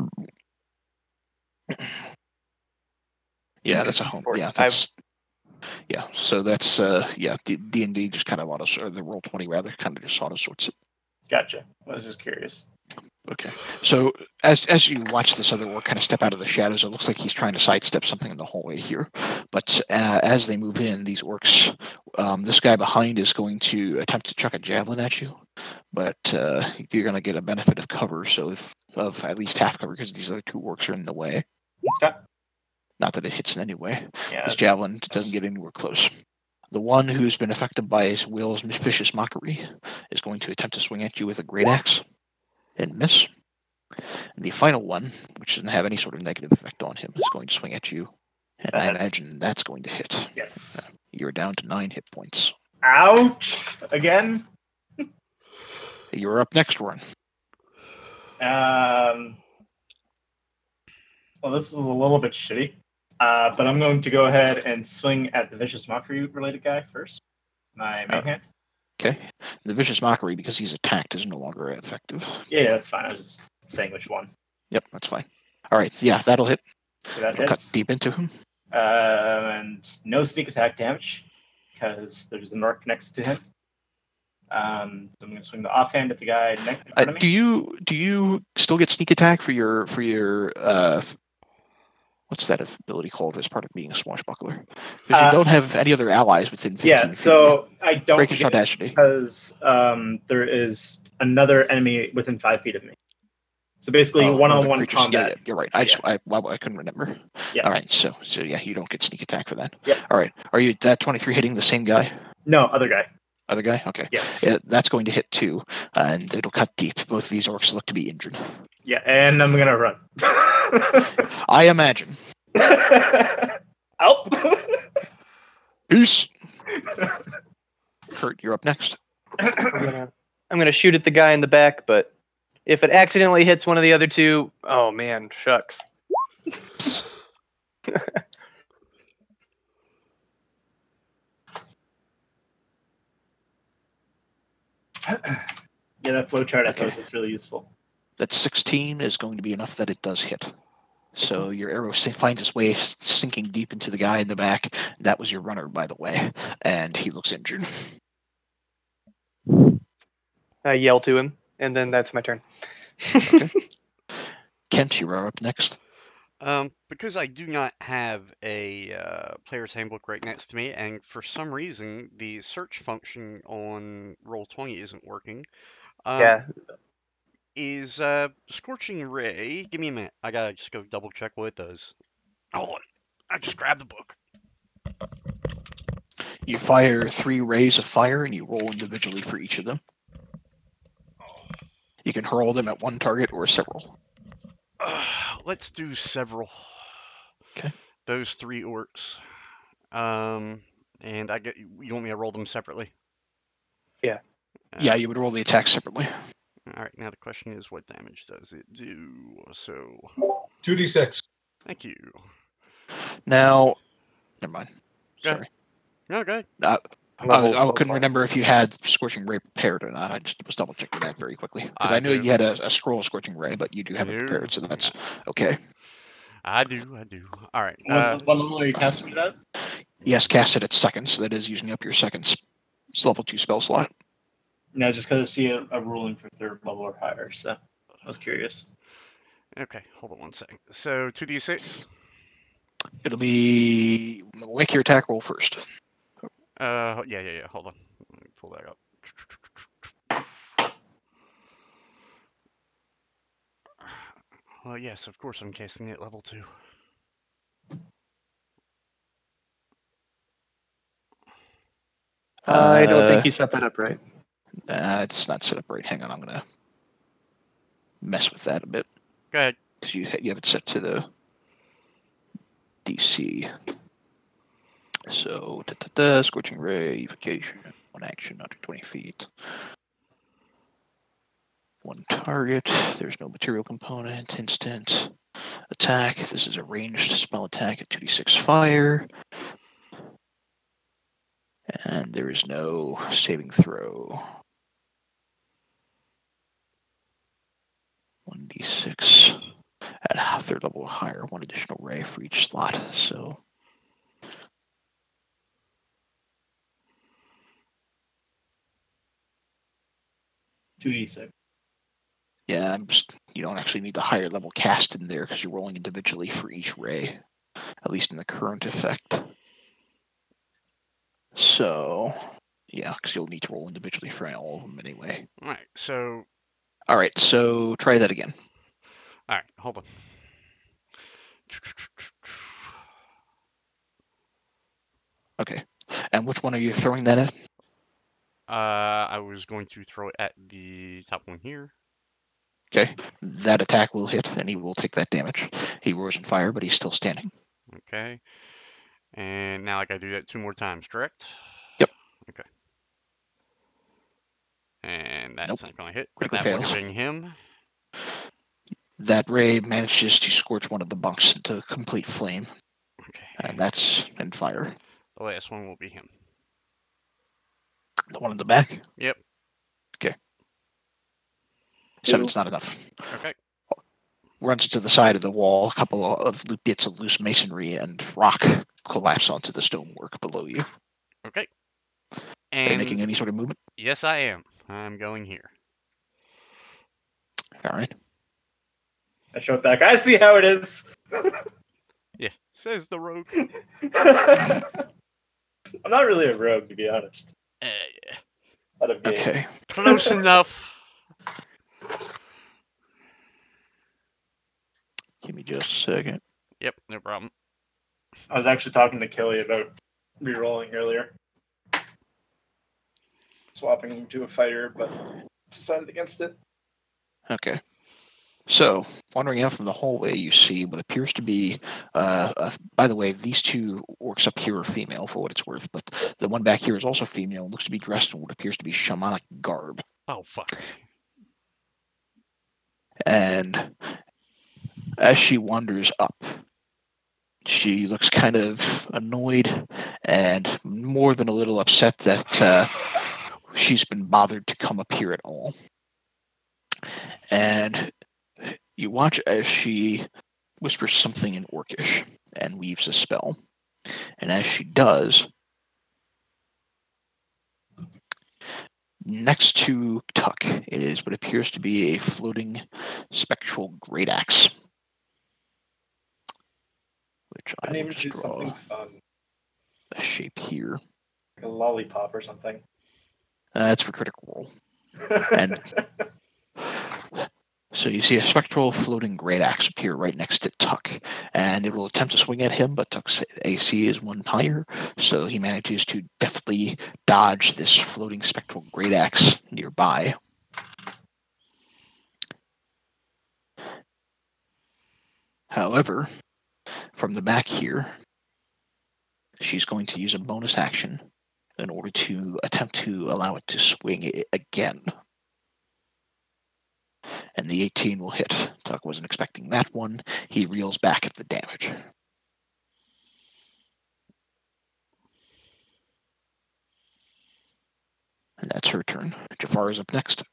[SPEAKER 4] Yeah.
[SPEAKER 2] Yeah, that's a home. Yeah, that's. Yeah, so that's D&D just kind of or the Roll20 rather kind of just auto sorts it.
[SPEAKER 4] Gotcha. I was just curious.
[SPEAKER 2] Okay, so as you watch this other orc kind of step out of the shadows, it looks like he's trying to sidestep something in the hallway here. But as they move in, these orcs, this guy behind is going to attempt to chuck a javelin at you, but you're going to get a benefit of cover, so of at least half cover because these other two orcs are in the way.
[SPEAKER 4] Okay.
[SPEAKER 2] Not that it hits in any way.
[SPEAKER 4] Yeah.
[SPEAKER 2] This javelin doesn't get anywhere close. The one who's been affected by his Will's vicious mockery is going to attempt to swing at you with a great axe and miss. And the final one, which doesn't have any sort of negative effect on him, is going to swing at you. And I imagine that's going to hit.
[SPEAKER 4] Yes.
[SPEAKER 2] You're down to 9 hit points.
[SPEAKER 4] Ouch! Again?
[SPEAKER 2] You're up next, Warren.
[SPEAKER 4] Well, this is a little bit shitty. But I'm going to go ahead and swing at the Vicious Mockery related guy first. My main hand.
[SPEAKER 2] Okay. The Vicious Mockery, because he's attacked, is no longer effective.
[SPEAKER 4] Yeah, that's fine. I was just saying which one.
[SPEAKER 2] Yep, that's fine. All right, yeah, that'll hit.
[SPEAKER 4] So that
[SPEAKER 2] It'll cut
[SPEAKER 4] hits.
[SPEAKER 2] deep into him.
[SPEAKER 4] And no sneak attack damage because there's an orc next to him. So I'm going to swing the offhand at the guy next in front of me.
[SPEAKER 2] Do you still get sneak attack for your what's that ability called as part of being a swashbuckler? Because you don't have any other allies within 15
[SPEAKER 4] Yeah,
[SPEAKER 2] feet.
[SPEAKER 4] so I don't
[SPEAKER 2] Break
[SPEAKER 4] get
[SPEAKER 2] shot
[SPEAKER 4] it
[SPEAKER 2] destiny.
[SPEAKER 4] because there is another enemy within 5 feet of me. So basically, one-on-one combat.
[SPEAKER 2] Yeah, you're right. I couldn't remember.
[SPEAKER 4] Yeah.
[SPEAKER 2] All right, so yeah, you don't get sneak attack for that.
[SPEAKER 4] Yeah.
[SPEAKER 2] All right, are you that 23 hitting the same guy?
[SPEAKER 4] No, other guy.
[SPEAKER 2] Other guy? Okay.
[SPEAKER 4] Yes.
[SPEAKER 2] Yeah, that's going to hit too, and it'll cut deep. Both of these orcs look to be injured.
[SPEAKER 4] Yeah, and I'm gonna run.
[SPEAKER 2] I imagine.
[SPEAKER 4] Out.
[SPEAKER 2] Peace. Kurt, you're up next.
[SPEAKER 3] I'm gonna shoot at the guy in the back, but if it accidentally hits one of the other two, oh man, shucks.
[SPEAKER 4] Yeah, that flowchart I
[SPEAKER 2] Okay.
[SPEAKER 4] thought was really useful.
[SPEAKER 2] That 16 is going to be enough that it does hit. So your arrow finds its way sinking deep into the guy in the back. That was your runner, by the way, and he looks injured.
[SPEAKER 3] I yell to him, and then that's my turn.
[SPEAKER 2] Okay. Kent, you are up next.
[SPEAKER 5] Because I do not have a player's handbook right next to me, and for some reason the search function on Roll20 isn't working.
[SPEAKER 3] Yeah.
[SPEAKER 5] Is Scorching Ray? Give me a minute. I gotta just go double check what it does. Hold on. I just grabbed the book.
[SPEAKER 2] You fire 3 rays of fire, and you roll individually for each of them. You can hurl them at one target or several.
[SPEAKER 5] Let's do several.
[SPEAKER 2] Okay.
[SPEAKER 5] Those 3 orcs. And I get you want me to roll them separately?
[SPEAKER 3] Yeah.
[SPEAKER 2] Yeah, you would roll the attack separately.
[SPEAKER 5] All right. Now the question is, what damage does it do? So
[SPEAKER 1] 2d6.
[SPEAKER 5] thank you.
[SPEAKER 2] Now, never mind.
[SPEAKER 5] Go
[SPEAKER 2] Sorry.
[SPEAKER 5] No, go ahead.
[SPEAKER 2] I couldn't remember if you had Scorching Ray prepared or not. I just was double checking that very quickly. Because I knew you had a scroll of Scorching Ray, but you do have it prepared, so that's okay.
[SPEAKER 5] I do. All right.
[SPEAKER 4] What level are you casting it at?
[SPEAKER 2] Yes, cast it at second, so that is using up your second level 2 spell slot.
[SPEAKER 4] No, just because I see a ruling for 3rd level or higher, so I was curious.
[SPEAKER 5] Okay, hold on one second. So 2d6.
[SPEAKER 2] It'll be make your attack roll first.
[SPEAKER 5] Yeah. Hold on. Let me pull that up. Well, yes, of course I'm casting it at level 2.
[SPEAKER 3] I don't think you set that up right.
[SPEAKER 2] It's not set up right. Hang on, I'm gonna mess with that a bit.
[SPEAKER 5] Go ahead.
[SPEAKER 2] Because you have it set to the DC. So, Scorching Ray, Evocation, 1 action, under 20 feet. 1 target, there's no material component, instant attack. This is a ranged spell attack at 2d6 fire. And there is no saving throw. 1d6 at 3rd level or higher, 1 additional ray for each slot. So
[SPEAKER 4] 2d6.
[SPEAKER 2] yeah, you don't actually need the higher level cast in there because you're rolling individually for each ray, at least in the current effect. So, yeah, because you'll need to roll individually for all of them anyway.
[SPEAKER 5] All right. So.
[SPEAKER 2] All right, so try that again.
[SPEAKER 5] All right. Hold on.
[SPEAKER 2] Okay, and which one are you throwing that at?
[SPEAKER 5] I was going to throw it at the top one here.
[SPEAKER 2] Okay, that attack will hit, and he will take that damage. He roars in fire, but he's still standing.
[SPEAKER 5] Okay. And now I gotta do that 2 more times, correct?
[SPEAKER 2] Yep.
[SPEAKER 5] Okay. And that's
[SPEAKER 2] Nope.
[SPEAKER 5] not gonna hit.
[SPEAKER 2] Critically
[SPEAKER 5] That
[SPEAKER 2] fails.
[SPEAKER 5] would have been him.
[SPEAKER 2] That ray manages to scorch one of the bunks into complete flame,
[SPEAKER 5] Okay.
[SPEAKER 2] and that's in fire.
[SPEAKER 5] The last one will be him.
[SPEAKER 2] The one in the back?
[SPEAKER 5] Yep.
[SPEAKER 2] 7's not enough.
[SPEAKER 5] Okay.
[SPEAKER 2] Runs to the side of the wall. A couple of bits of loose masonry and rock collapse onto the stonework below you.
[SPEAKER 5] Okay.
[SPEAKER 2] Are you
[SPEAKER 5] And
[SPEAKER 2] making any sort of movement?
[SPEAKER 5] yes, I am. I'm going here.
[SPEAKER 2] All right.
[SPEAKER 4] I show it back. I see how it is.
[SPEAKER 5] Yeah, says the rogue.
[SPEAKER 4] I'm not really a rogue, to be honest.
[SPEAKER 5] Yeah.
[SPEAKER 4] Out of game.
[SPEAKER 2] Okay.
[SPEAKER 5] Close enough.
[SPEAKER 2] Give me just a second.
[SPEAKER 5] Yep, no problem.
[SPEAKER 4] I was actually talking to Kelly about rerolling earlier. Swapping him to a fighter, but decided against it.
[SPEAKER 2] Okay. So, wandering out from the hallway, you see what appears to be. By the way, these 2 orcs up here are female, for what it's worth, but the one back here is also female and looks to be dressed in what appears to be shamanic garb.
[SPEAKER 5] Oh, fuck.
[SPEAKER 2] And as she wanders up, she looks kind of annoyed and more than a little upset that she's been bothered to come up here at all. And you watch as she whispers something in Orcish and weaves a spell. And as she does, next to Tuck is what appears to be a floating spectral great axe. Which I
[SPEAKER 4] I
[SPEAKER 2] will
[SPEAKER 4] named
[SPEAKER 2] just
[SPEAKER 4] do
[SPEAKER 2] draw
[SPEAKER 4] something fun.
[SPEAKER 2] a shape here.
[SPEAKER 4] Like a lollipop or something.
[SPEAKER 2] That's for critical roll. And so you see a spectral floating great axe appear right next to Tuck, and it will attempt to swing at him, but Tuck's AC is 1 higher, so he manages to deftly dodge this floating spectral great axe nearby. However, from the back here, she's going to use a bonus action in order to attempt to allow it to swing it again. And the 18 will hit. Tuck wasn't expecting that one. He reels back at the damage. And that's her turn. Jafar is up next.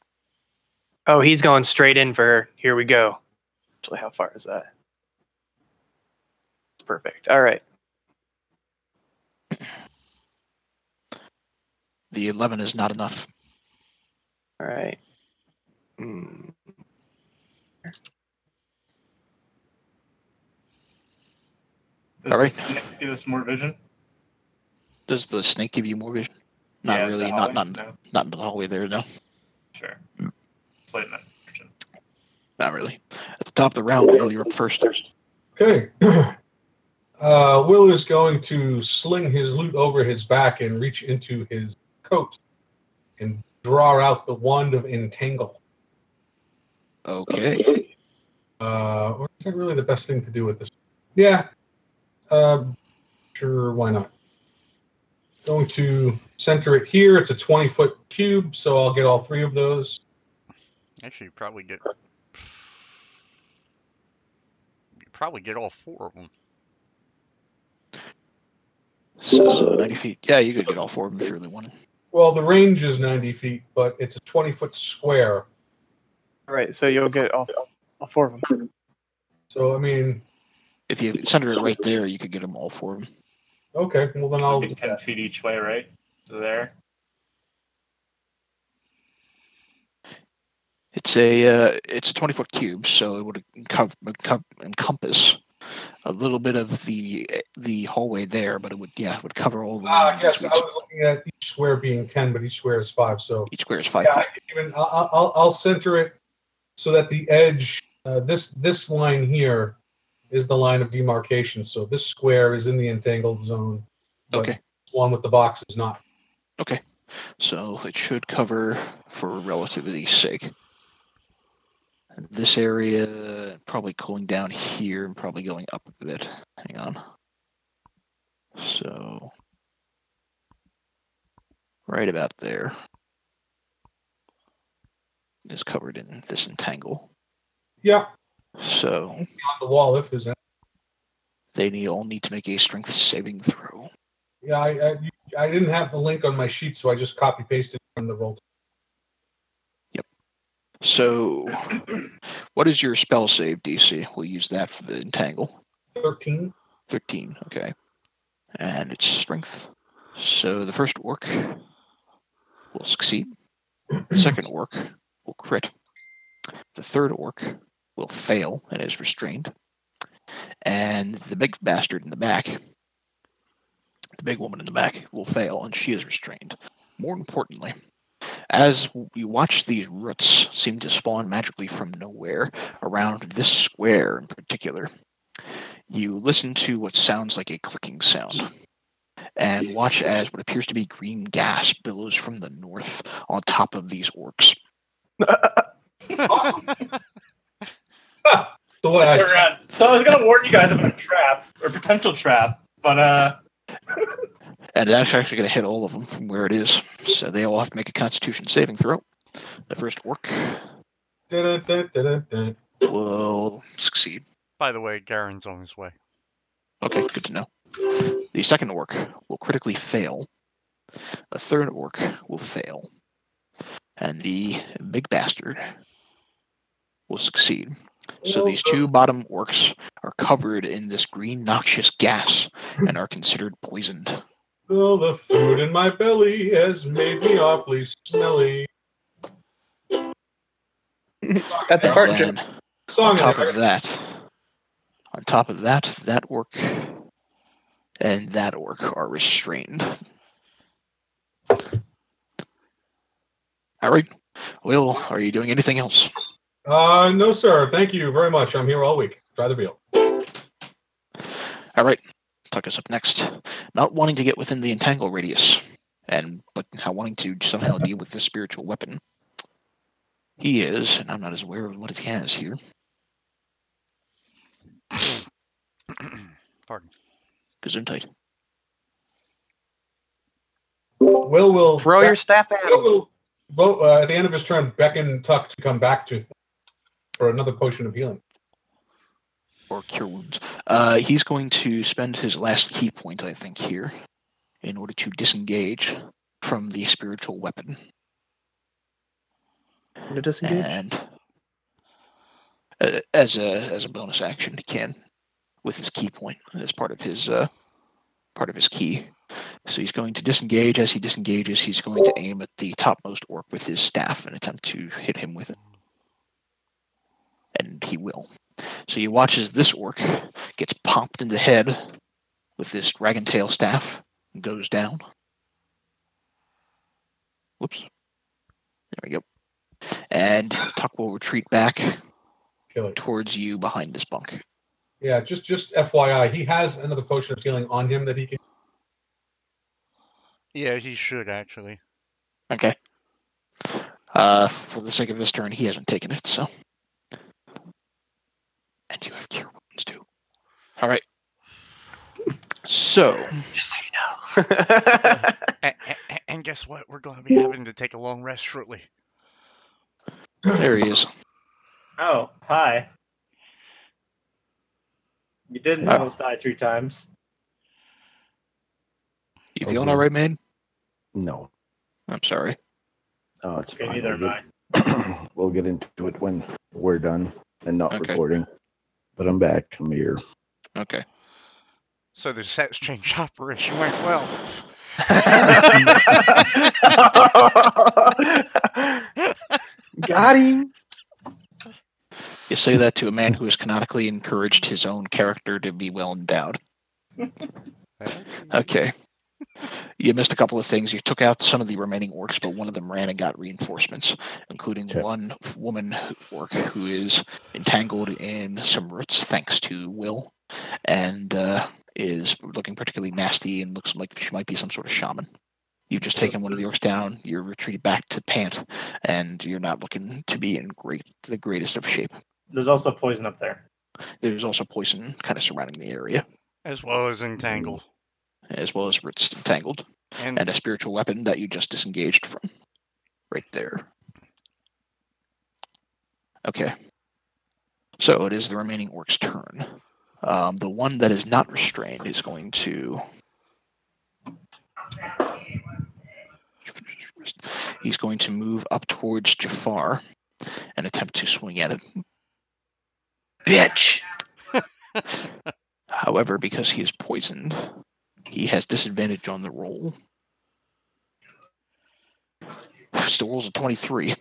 [SPEAKER 3] Oh, he's going straight in for her. Here we go. Actually, how far is that? Perfect. All right.
[SPEAKER 2] The 11 is not enough.
[SPEAKER 3] All right.
[SPEAKER 4] Does
[SPEAKER 2] All right.
[SPEAKER 4] the snake give us more vision?
[SPEAKER 2] Does the snake give you more vision? Not
[SPEAKER 4] Yeah,
[SPEAKER 2] really.
[SPEAKER 4] the
[SPEAKER 2] Not
[SPEAKER 4] hallway? No.
[SPEAKER 2] not in the hallway there. No,
[SPEAKER 4] Sure. Slight mention.
[SPEAKER 2] not really. At the top of the round, Will, you're up first.
[SPEAKER 1] Okay. Will is going to sling his loot over his back and reach into his coat and draw out the wand of entangle.
[SPEAKER 2] Okay.
[SPEAKER 1] Or is that really the best thing to do with this? Yeah. Sure, why not? Going to center it here. It's a 20-foot cube, so I'll get all 3 of those.
[SPEAKER 5] Actually, you probably get all 4 of them.
[SPEAKER 2] So 90 feet. Yeah, you could get all 4 of them if you really wanted.
[SPEAKER 1] Well, the range is 90 feet, but it's a 20-foot square.
[SPEAKER 3] All right. So you'll get all 4 of them.
[SPEAKER 1] So, I mean...
[SPEAKER 2] If you center it right there, you could get them all 4 of them.
[SPEAKER 1] Okay, well then I'll...
[SPEAKER 4] It'll be 10 feet each way, right? So there.
[SPEAKER 2] It's a 20-foot cube, so it would encompass a little bit of the hallway there, but it would cover all the.
[SPEAKER 1] Yes, I was looking at each square being 10, but each square is 5. So
[SPEAKER 2] each square is 5
[SPEAKER 1] yeah,
[SPEAKER 2] feet.
[SPEAKER 1] I'll center it so that the edge, this line here, is the line of demarcation. So this square is in the entangled zone. But
[SPEAKER 2] Okay.
[SPEAKER 1] the one with the box is not.
[SPEAKER 2] Okay, so it should cover for relativity's sake. this area, probably cooling down here and probably going up a bit. Hang on. So, right about there is covered in this entangle.
[SPEAKER 1] Yeah.
[SPEAKER 2] So,
[SPEAKER 1] On the wall, if there's any.
[SPEAKER 2] they all need to make a strength saving throw.
[SPEAKER 1] Yeah, I didn't have the link on my sheet, so I just copy pasted from the roll.
[SPEAKER 2] So, what is your spell save DC? We'll use that for the entangle.
[SPEAKER 1] 13.
[SPEAKER 2] 13, okay. And it's strength. So the first orc will succeed. The second orc will crit. The third orc will fail and is restrained. And the big bastard in the back, the big woman in the back, will fail and she is restrained. More importantly, as you watch these roots seem to spawn magically from nowhere around this square in particular, you listen to what sounds like a clicking sound and watch as what appears to be green gas billows from the north on top of these orcs.
[SPEAKER 1] Awesome. So what
[SPEAKER 4] I turn around. So I was gonna warn you guys about a trap or potential trap, but
[SPEAKER 2] And that's actually going to hit all of them from where it is. So they all have to make a Constitution saving throw. The first orc will succeed.
[SPEAKER 5] By the way, Garen's on his way.
[SPEAKER 2] Okay, good to know. The second orc will critically fail. The third orc will fail. And the big bastard will succeed. So these two bottom orcs are covered in this green noxious gas and are considered poisoned.
[SPEAKER 1] Oh, the food in my belly has made me awfully smelly.
[SPEAKER 3] That's a fart joke.
[SPEAKER 2] And
[SPEAKER 1] Song
[SPEAKER 2] on top
[SPEAKER 1] there.
[SPEAKER 2] of that, that orc and that orc are restrained. All right. Will, are you doing anything else?
[SPEAKER 1] No, sir. Thank you very much. I'm here all week. Try the veal.
[SPEAKER 2] All right. Tuck us up next. Not wanting to get within the entangle radius, but wanting to somehow deal with this spiritual weapon. He is, and I'm not as aware of what it has here.
[SPEAKER 5] Pardon.
[SPEAKER 2] Gesundheit.
[SPEAKER 1] Will
[SPEAKER 3] Throw your staff at him.
[SPEAKER 1] Will at the end of his turn beckon Tuck to come back to for another potion of healing.
[SPEAKER 2] Or cure wounds. He's going to spend his last key point, I think, here in order to disengage from the spiritual weapon.
[SPEAKER 3] To disengage?
[SPEAKER 2] And as a bonus action, he can with his key point as part of his key. So he's going to disengage. As he disengages, he's going to aim at the topmost orc with his staff and attempt to hit him with it. And he will. So you watch as this orc gets popped in the head with this dragon tail staff and goes down. Whoops. There we go. And Tuck will retreat back towards you behind this bunk.
[SPEAKER 1] Yeah, just FYI, he has another potion of healing on him that he can.
[SPEAKER 5] Yeah, he should actually.
[SPEAKER 2] Okay. For the sake of this turn, he hasn't taken it, so. And you have cure wounds too. All right. So.
[SPEAKER 3] Just so you know.
[SPEAKER 5] And guess what? We're going to be having to take a long rest shortly.
[SPEAKER 2] There he is.
[SPEAKER 4] oh, hi. You didn't almost die 3 times.
[SPEAKER 2] You feeling all right, man?
[SPEAKER 6] No.
[SPEAKER 2] I'm sorry.
[SPEAKER 6] Oh, it's fine.
[SPEAKER 4] Neither am I.
[SPEAKER 6] We'll get into it when we're done and not
[SPEAKER 2] Okay.
[SPEAKER 6] recording. But I'm back. I'm here.
[SPEAKER 2] Okay.
[SPEAKER 5] So the sex change operation went well.
[SPEAKER 3] Got him.
[SPEAKER 2] You say that to a man who has canonically encouraged his own character to be well endowed. Okay. You missed a couple of things. You took out some of the remaining orcs, but one of them ran and got reinforcements, including one woman orc who is entangled in some roots thanks to Will, and is looking particularly nasty and looks like she might be some sort of shaman. You've just taken one of the orcs down. You're retreating back to Pant, and you're not looking to be in the greatest of shape.
[SPEAKER 4] There's also poison up there.
[SPEAKER 2] There's also poison kind of surrounding the area,
[SPEAKER 5] As well as entangle.
[SPEAKER 2] as well as roots entangled, and a spiritual weapon that you just disengaged from. Right there. Okay. So it is the remaining orc's turn. The one that is not restrained is going to... He's going to move up towards Jafar and attempt to swing at him.
[SPEAKER 3] Bitch!
[SPEAKER 2] However, because he is poisoned, he has disadvantage on the roll. Still rolls a 23.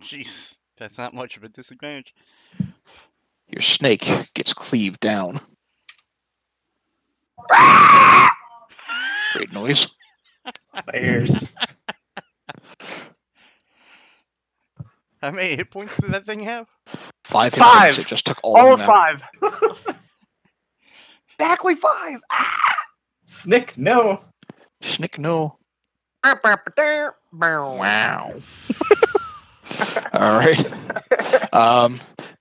[SPEAKER 5] Jeez, that's not much of a disadvantage.
[SPEAKER 2] Your snake gets cleaved down. Great noise.
[SPEAKER 4] My ears.
[SPEAKER 5] How many hit points did that thing have?
[SPEAKER 2] 5 hit
[SPEAKER 3] 5.
[SPEAKER 2] points. It just took all
[SPEAKER 3] All
[SPEAKER 2] of
[SPEAKER 3] of
[SPEAKER 2] them out.
[SPEAKER 3] 5. Exactly 5.
[SPEAKER 4] Snick, no.
[SPEAKER 2] Snick, no. Wow. All right.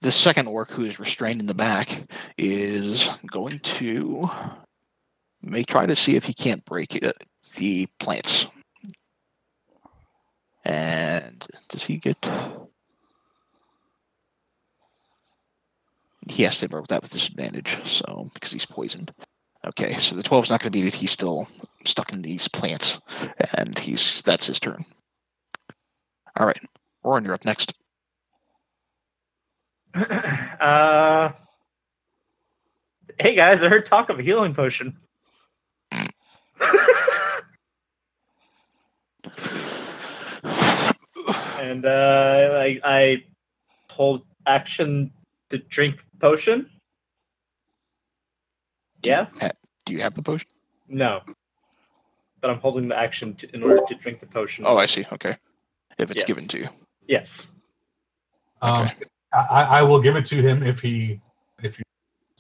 [SPEAKER 2] The second orc, who is restrained in the back, is going to try to see if he can't break the plants. And does he get... He has to break that with disadvantage, so because he's poisoned. Okay, so the 12's not going to beat it. He's still stuck in these plants, and that's his turn. All right, Orin, you're up next.
[SPEAKER 4] Hey guys, I heard talk of a healing potion. And I hold action to drink potion. Yeah?
[SPEAKER 2] Do you have the potion?
[SPEAKER 4] No. But I'm holding the action in order to drink the potion.
[SPEAKER 2] Oh, I see. Okay. If it's
[SPEAKER 4] Yes.
[SPEAKER 2] given to you.
[SPEAKER 4] Yes.
[SPEAKER 2] Okay.
[SPEAKER 1] I will give it to him if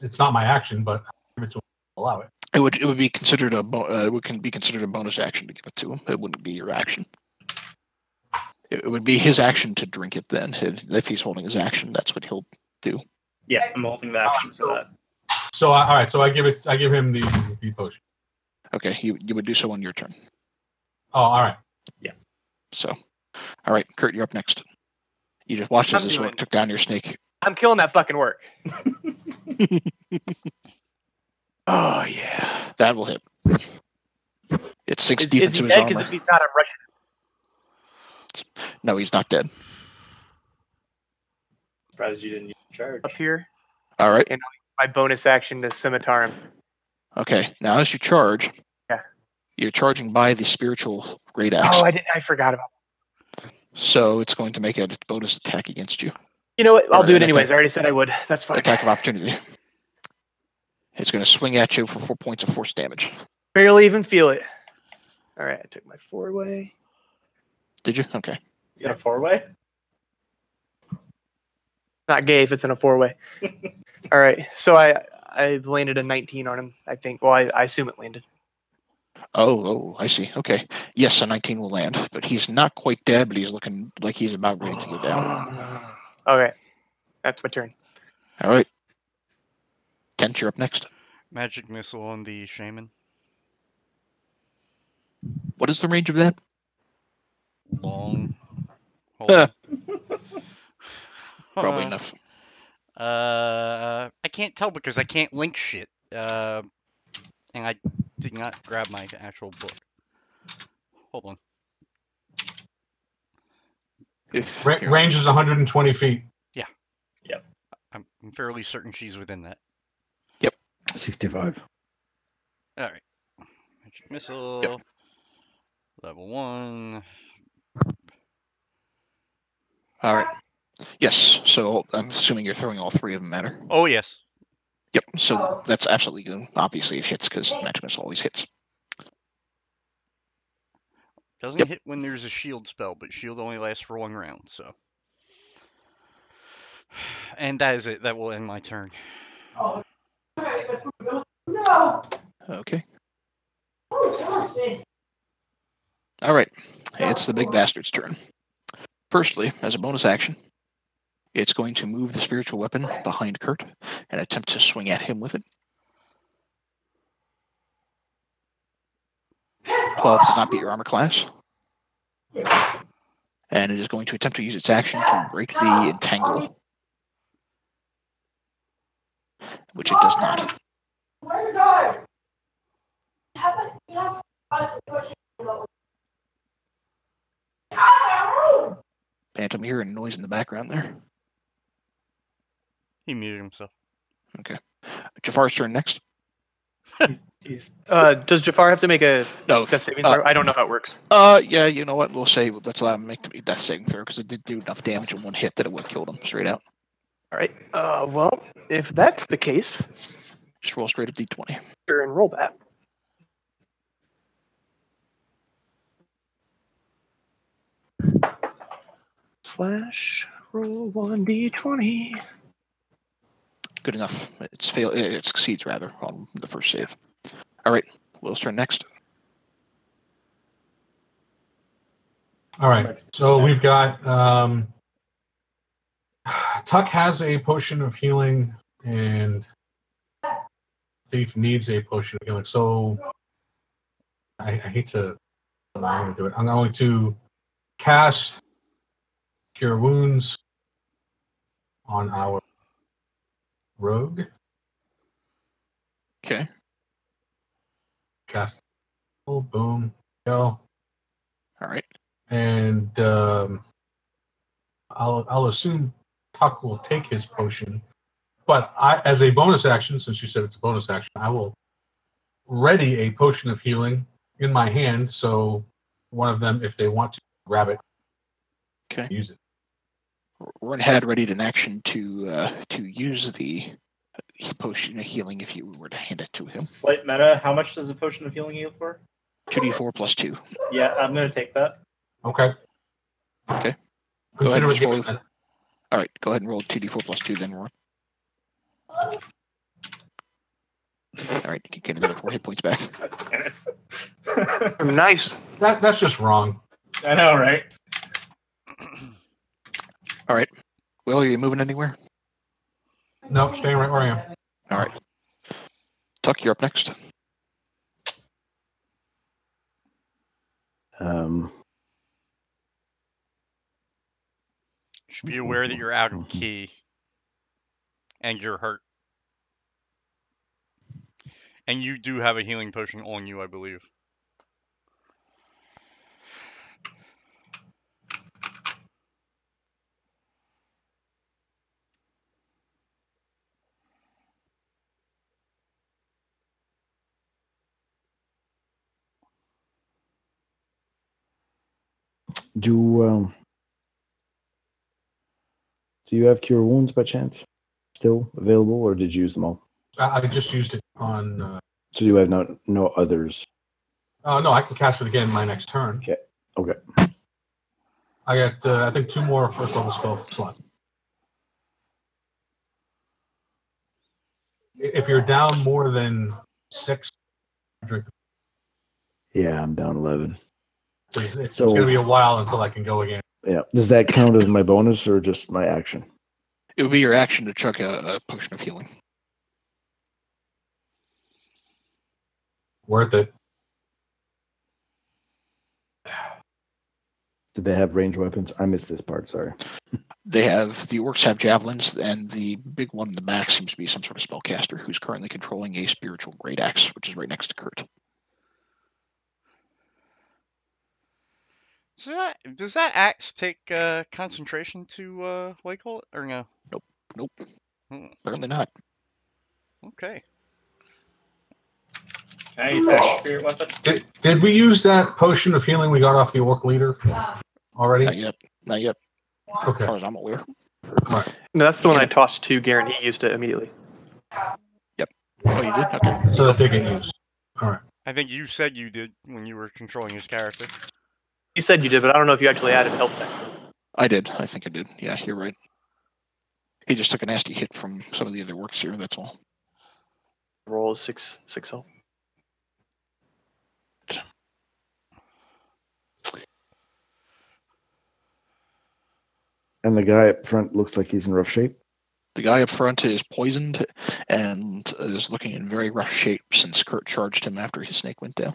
[SPEAKER 1] it's not my action, but I'll give it to him. Allow it.
[SPEAKER 2] It would be considered a be considered a bonus action to give it to him. It wouldn't be your action. It would be his action to drink it. Then, if he's holding his action, that's what he'll do.
[SPEAKER 4] Yeah, I'm holding the action for that.
[SPEAKER 1] So all right. So I give him the potion.
[SPEAKER 2] Okay, you would do so on your turn.
[SPEAKER 1] Oh, all right.
[SPEAKER 4] Yeah.
[SPEAKER 2] So, all right, Kurt, you're up next. You just watched as this orc took down your snake.
[SPEAKER 3] I'm killing that fucking work. Oh, yeah.
[SPEAKER 2] That will hit. It sinks deep
[SPEAKER 3] Is
[SPEAKER 2] into
[SPEAKER 3] he
[SPEAKER 2] his
[SPEAKER 3] dead?
[SPEAKER 2] armor.
[SPEAKER 3] Because if he's not, I'm rushing.
[SPEAKER 2] No, he's not dead.
[SPEAKER 4] Surprised you didn't use charge.
[SPEAKER 3] Up here.
[SPEAKER 2] All right.
[SPEAKER 3] And my bonus action to scimitar him.
[SPEAKER 2] Okay. Now, as you charge,
[SPEAKER 3] Yeah.
[SPEAKER 2] You're charging by the spiritual great axe.
[SPEAKER 3] Oh, I forgot about that.
[SPEAKER 2] So it's going to make a bonus attack against you.
[SPEAKER 3] You know what? I'll
[SPEAKER 2] Or
[SPEAKER 3] do
[SPEAKER 2] an
[SPEAKER 3] it anyways.
[SPEAKER 2] attack.
[SPEAKER 3] I already said I would. That's fine.
[SPEAKER 2] Attack of opportunity. It's going to swing at you for 4 points of force damage.
[SPEAKER 3] Barely even feel it. All right, I took my 4-way.
[SPEAKER 2] Did you? Okay.
[SPEAKER 4] You got a 4-way?
[SPEAKER 3] Not gay if it's in a 4-way. All right, so I landed a 19 on him, I think. Well, I assume it landed.
[SPEAKER 2] Oh, I see. Okay. Yes, a 19 will land, but he's not quite dead, but he's looking like he's about ready to go down.
[SPEAKER 3] Okay, that's my turn.
[SPEAKER 2] All right. Kent, you're up next.
[SPEAKER 5] Magic missile on the shaman.
[SPEAKER 2] What is the range of that?
[SPEAKER 5] Long. Hold on.
[SPEAKER 2] Probably enough.
[SPEAKER 5] I can't tell because I can't link shit. And I did not grab my actual book. Hold on.
[SPEAKER 1] Range is 120 feet.
[SPEAKER 5] Yeah.
[SPEAKER 4] Yep.
[SPEAKER 5] I'm fairly certain she's within that.
[SPEAKER 6] 65.
[SPEAKER 5] All right. Magic missile.
[SPEAKER 2] Yep.
[SPEAKER 5] Level 1.
[SPEAKER 2] All right. Yes. So I'm assuming you're throwing all three of them at her.
[SPEAKER 5] Oh, yes.
[SPEAKER 2] Yep. So that's absolutely good. Obviously, it hits because magic missile always hits.
[SPEAKER 5] Doesn't
[SPEAKER 2] Yep.
[SPEAKER 5] hit when there's a shield spell, but shield only lasts for 1 round, so. And that is it. That will end my turn.
[SPEAKER 2] Okay. All right. It's the big bastard's turn. Firstly, as a bonus action, it's going to move the spiritual weapon behind Kurt and attempt to swing at him with it. 12 does not beat your armor class. And it is going to attempt to use its action to break the entangle, which it does not. Phantom, you hear a noise in the background there.
[SPEAKER 5] He muted himself.
[SPEAKER 2] Okay. Jafar's turn next.
[SPEAKER 4] He's
[SPEAKER 3] Does Jafar have to make a
[SPEAKER 2] No.
[SPEAKER 3] death saving throw? I don't know how it works.
[SPEAKER 2] Yeah, you know what? We'll say let's allow him to make the death saving throw because it did do enough damage in one hit that it would have killed him straight out.
[SPEAKER 3] All right. Well, if that's the case,
[SPEAKER 2] Just roll straight up d20.
[SPEAKER 3] sure, and roll that. / roll 1d20.
[SPEAKER 2] Good enough. It succeeds rather on the first save. All right, Will's turn next.
[SPEAKER 1] All right. So we've got Tuck has a potion of healing, and Thief needs a potion of healing. So I hate to. I'm not going to do it. I'm going to cast Cure Wounds on our rogue.
[SPEAKER 2] Okay.
[SPEAKER 1] Cast. Oh, boom. Go.
[SPEAKER 2] All right.
[SPEAKER 1] And I'll assume Tuck will take his potion, but as a bonus action, since you said it's a bonus action, I will ready a potion of healing in my hand, so one of them, if they want to grab it,
[SPEAKER 2] Okay.
[SPEAKER 1] use it.
[SPEAKER 2] Run had readied an action to use the potion of healing if you were to hand it to him.
[SPEAKER 4] slight meta. How much does a potion of healing heal for?
[SPEAKER 2] 2d4 plus 2.
[SPEAKER 4] Yeah, I'm gonna take that.
[SPEAKER 1] Okay.
[SPEAKER 2] Okay.
[SPEAKER 1] Consider it
[SPEAKER 2] Go ahead and
[SPEAKER 1] given.
[SPEAKER 2] roll. All right, go ahead and roll 2d4 plus 2 then, Roy. All right, you can get another 4 hit points back.
[SPEAKER 4] Damn it.
[SPEAKER 3] Nice.
[SPEAKER 1] That's just wrong.
[SPEAKER 4] I know, right?
[SPEAKER 2] All right. Will, are you moving anywhere?
[SPEAKER 1] Nope, staying right where I am.
[SPEAKER 2] All right. Tuck, you're up next.
[SPEAKER 5] Should be aware that you're out of key. And you're hurt. And you do have a healing potion on you, I believe.
[SPEAKER 6] Do you have Cure Wounds by chance still available, or did you use them all?
[SPEAKER 1] I just used it on.
[SPEAKER 6] So you have no others?
[SPEAKER 1] No, I can cast it again my next turn.
[SPEAKER 6] Okay.
[SPEAKER 1] I got, I think, 2 more first level spell slots. If you're down more than 6, drink.
[SPEAKER 6] Yeah, I'm down 11.
[SPEAKER 1] It's going to be a while until I can go again.
[SPEAKER 6] Yeah. Does that count as my bonus or just my action?
[SPEAKER 2] It would be your action to chuck a potion of healing.
[SPEAKER 1] Worth it.
[SPEAKER 6] Did they have ranged weapons? I missed this part, sorry.
[SPEAKER 2] The orcs have javelins, and the big one in the back seems to be some sort of spellcaster who's currently controlling a spiritual great axe, which is right next to Kurt.
[SPEAKER 5] Does that axe take concentration to Lake Holt, or no?
[SPEAKER 2] Nope. Certainly not.
[SPEAKER 5] Okay.
[SPEAKER 4] Can I use that spirit weapon?
[SPEAKER 1] Did we use that potion of healing we got off the orc leader already?
[SPEAKER 2] Not yet.
[SPEAKER 1] Okay.
[SPEAKER 2] As far as I'm aware.
[SPEAKER 1] All right.
[SPEAKER 3] No, that's the one I tossed to Garen. He used it immediately.
[SPEAKER 2] Yep. Oh, you did? Okay.
[SPEAKER 1] So that they can use. All right.
[SPEAKER 5] I think you said you did when you were controlling his character.
[SPEAKER 3] You said you did, but I don't know if you actually added health back.
[SPEAKER 2] I did. I think I did. Yeah, you're right. He just took a nasty hit from some of the other orcs here, that's all.
[SPEAKER 3] Roll is 6 health.
[SPEAKER 6] And the guy up front looks like he's in rough shape.
[SPEAKER 2] The guy up front is poisoned and is looking in very rough shape since Kurt charged him after his snake went down.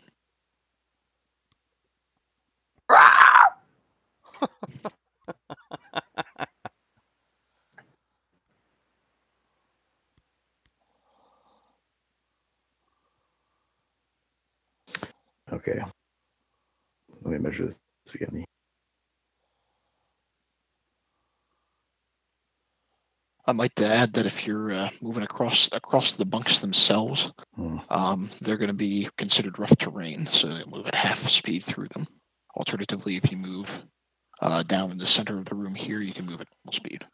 [SPEAKER 6] Okay. Let me measure this again.
[SPEAKER 2] I might add that if you're moving across the bunks themselves, they're going to be considered rough terrain, so you'll move at half speed through them. Alternatively, if you move down in the center of the room here, you can move at full speed.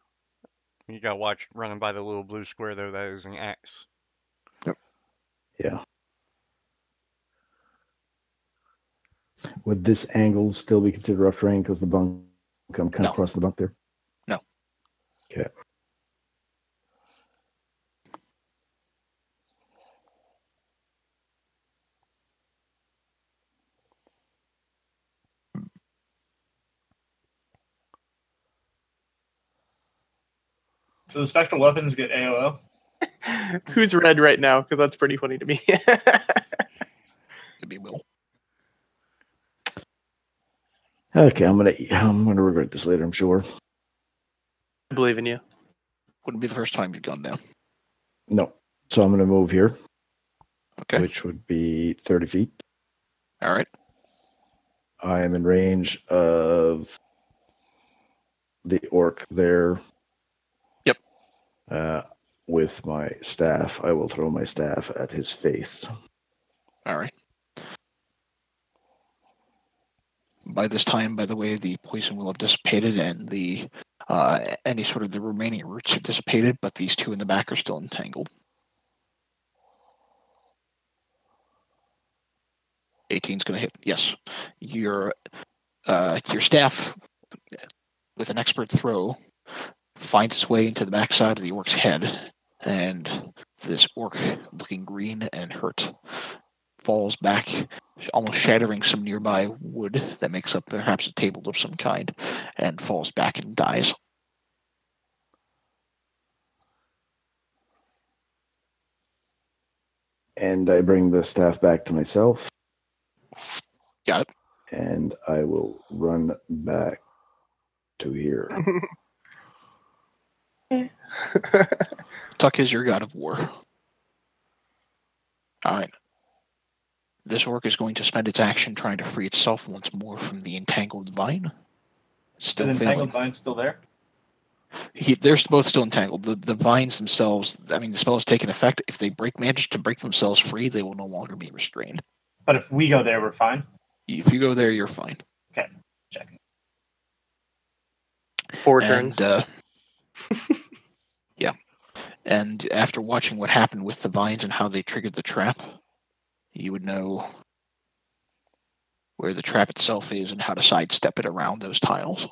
[SPEAKER 5] You got to watch running by the little blue square, though. That is an axe.
[SPEAKER 2] Yep.
[SPEAKER 6] Yeah. Would this angle still be considered rough terrain because the bunk, I'm kind of across the bunk there?
[SPEAKER 2] No.
[SPEAKER 6] Okay.
[SPEAKER 4] So the spectral weapons get AOO.
[SPEAKER 3] Who's red right now? Because that's pretty funny to me.
[SPEAKER 2] It'd be Will.
[SPEAKER 6] Okay, I'm gonna regret this later, I'm sure.
[SPEAKER 3] I believe in you.
[SPEAKER 2] Wouldn't be the first time you've gone down.
[SPEAKER 6] No. So I'm gonna move here.
[SPEAKER 2] Okay.
[SPEAKER 6] Which would be 30 feet.
[SPEAKER 2] All right.
[SPEAKER 6] I am in range of the orc there.
[SPEAKER 2] Yep.
[SPEAKER 6] With my staff, I will throw my staff at his face.
[SPEAKER 2] All right. By this time, by the way, the poison will have dissipated and the any sort of the remaining roots have dissipated, but these two in the back are still entangled. 18's going to hit. Yes. Your staff, with an expert throw, finds its way into the backside of the orc's head, and this orc, looking green and hurt, falls back, almost shattering some nearby wood that makes up perhaps a table of some kind, and falls back and dies.
[SPEAKER 6] And I bring the staff back to myself.
[SPEAKER 2] Got it.
[SPEAKER 6] And I will run back to here.
[SPEAKER 2] Tuck is your god of war. Alright. This orc is going to spend its action trying to free itself once more from the entangled vine. Still
[SPEAKER 4] the
[SPEAKER 2] failing.
[SPEAKER 4] entangled vine's still there?
[SPEAKER 2] They're both still entangled. The vines themselves, I mean, the spell has taken effect. If they manage to break themselves free, they will no longer be restrained.
[SPEAKER 4] But if we go there, we're fine?
[SPEAKER 2] If you go there, you're fine.
[SPEAKER 4] Okay, checking.
[SPEAKER 3] 4 turns.
[SPEAKER 2] Yeah. And after watching what happened with the vines and how they triggered the trap, you would know where the trap itself is and how to sidestep it around those tiles.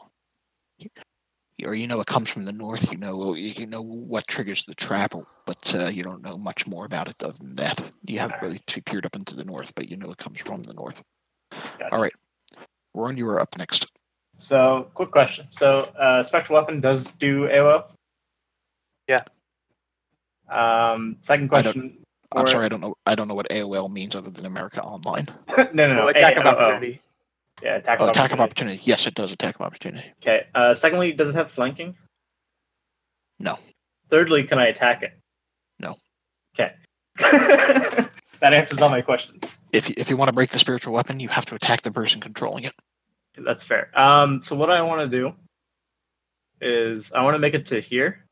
[SPEAKER 2] Or you know it comes from the north. You know what triggers the trap, but you don't know much more about it other than that. You haven't really peered up into the north, but you know it comes from the north.
[SPEAKER 4] Gotcha.
[SPEAKER 2] All right, Warren, you are up next.
[SPEAKER 4] So, quick question. So, spectral weapon does do AOO?
[SPEAKER 3] Yeah.
[SPEAKER 4] Second question.
[SPEAKER 2] I'm sorry, I don't know what AOL means other than America Online.
[SPEAKER 4] No.
[SPEAKER 3] Attack of opportunity.
[SPEAKER 4] Yeah, attack of opportunity.
[SPEAKER 2] Attack of opportunity. Yes, it does attack of opportunity.
[SPEAKER 4] Okay. Secondly, does it have flanking?
[SPEAKER 2] No.
[SPEAKER 4] Thirdly, can I attack it?
[SPEAKER 2] No.
[SPEAKER 4] Okay. That answers all my questions.
[SPEAKER 2] If you want to break the spiritual weapon, you have to attack the person controlling it.
[SPEAKER 4] That's fair. So what I want to do is I want to make it to here,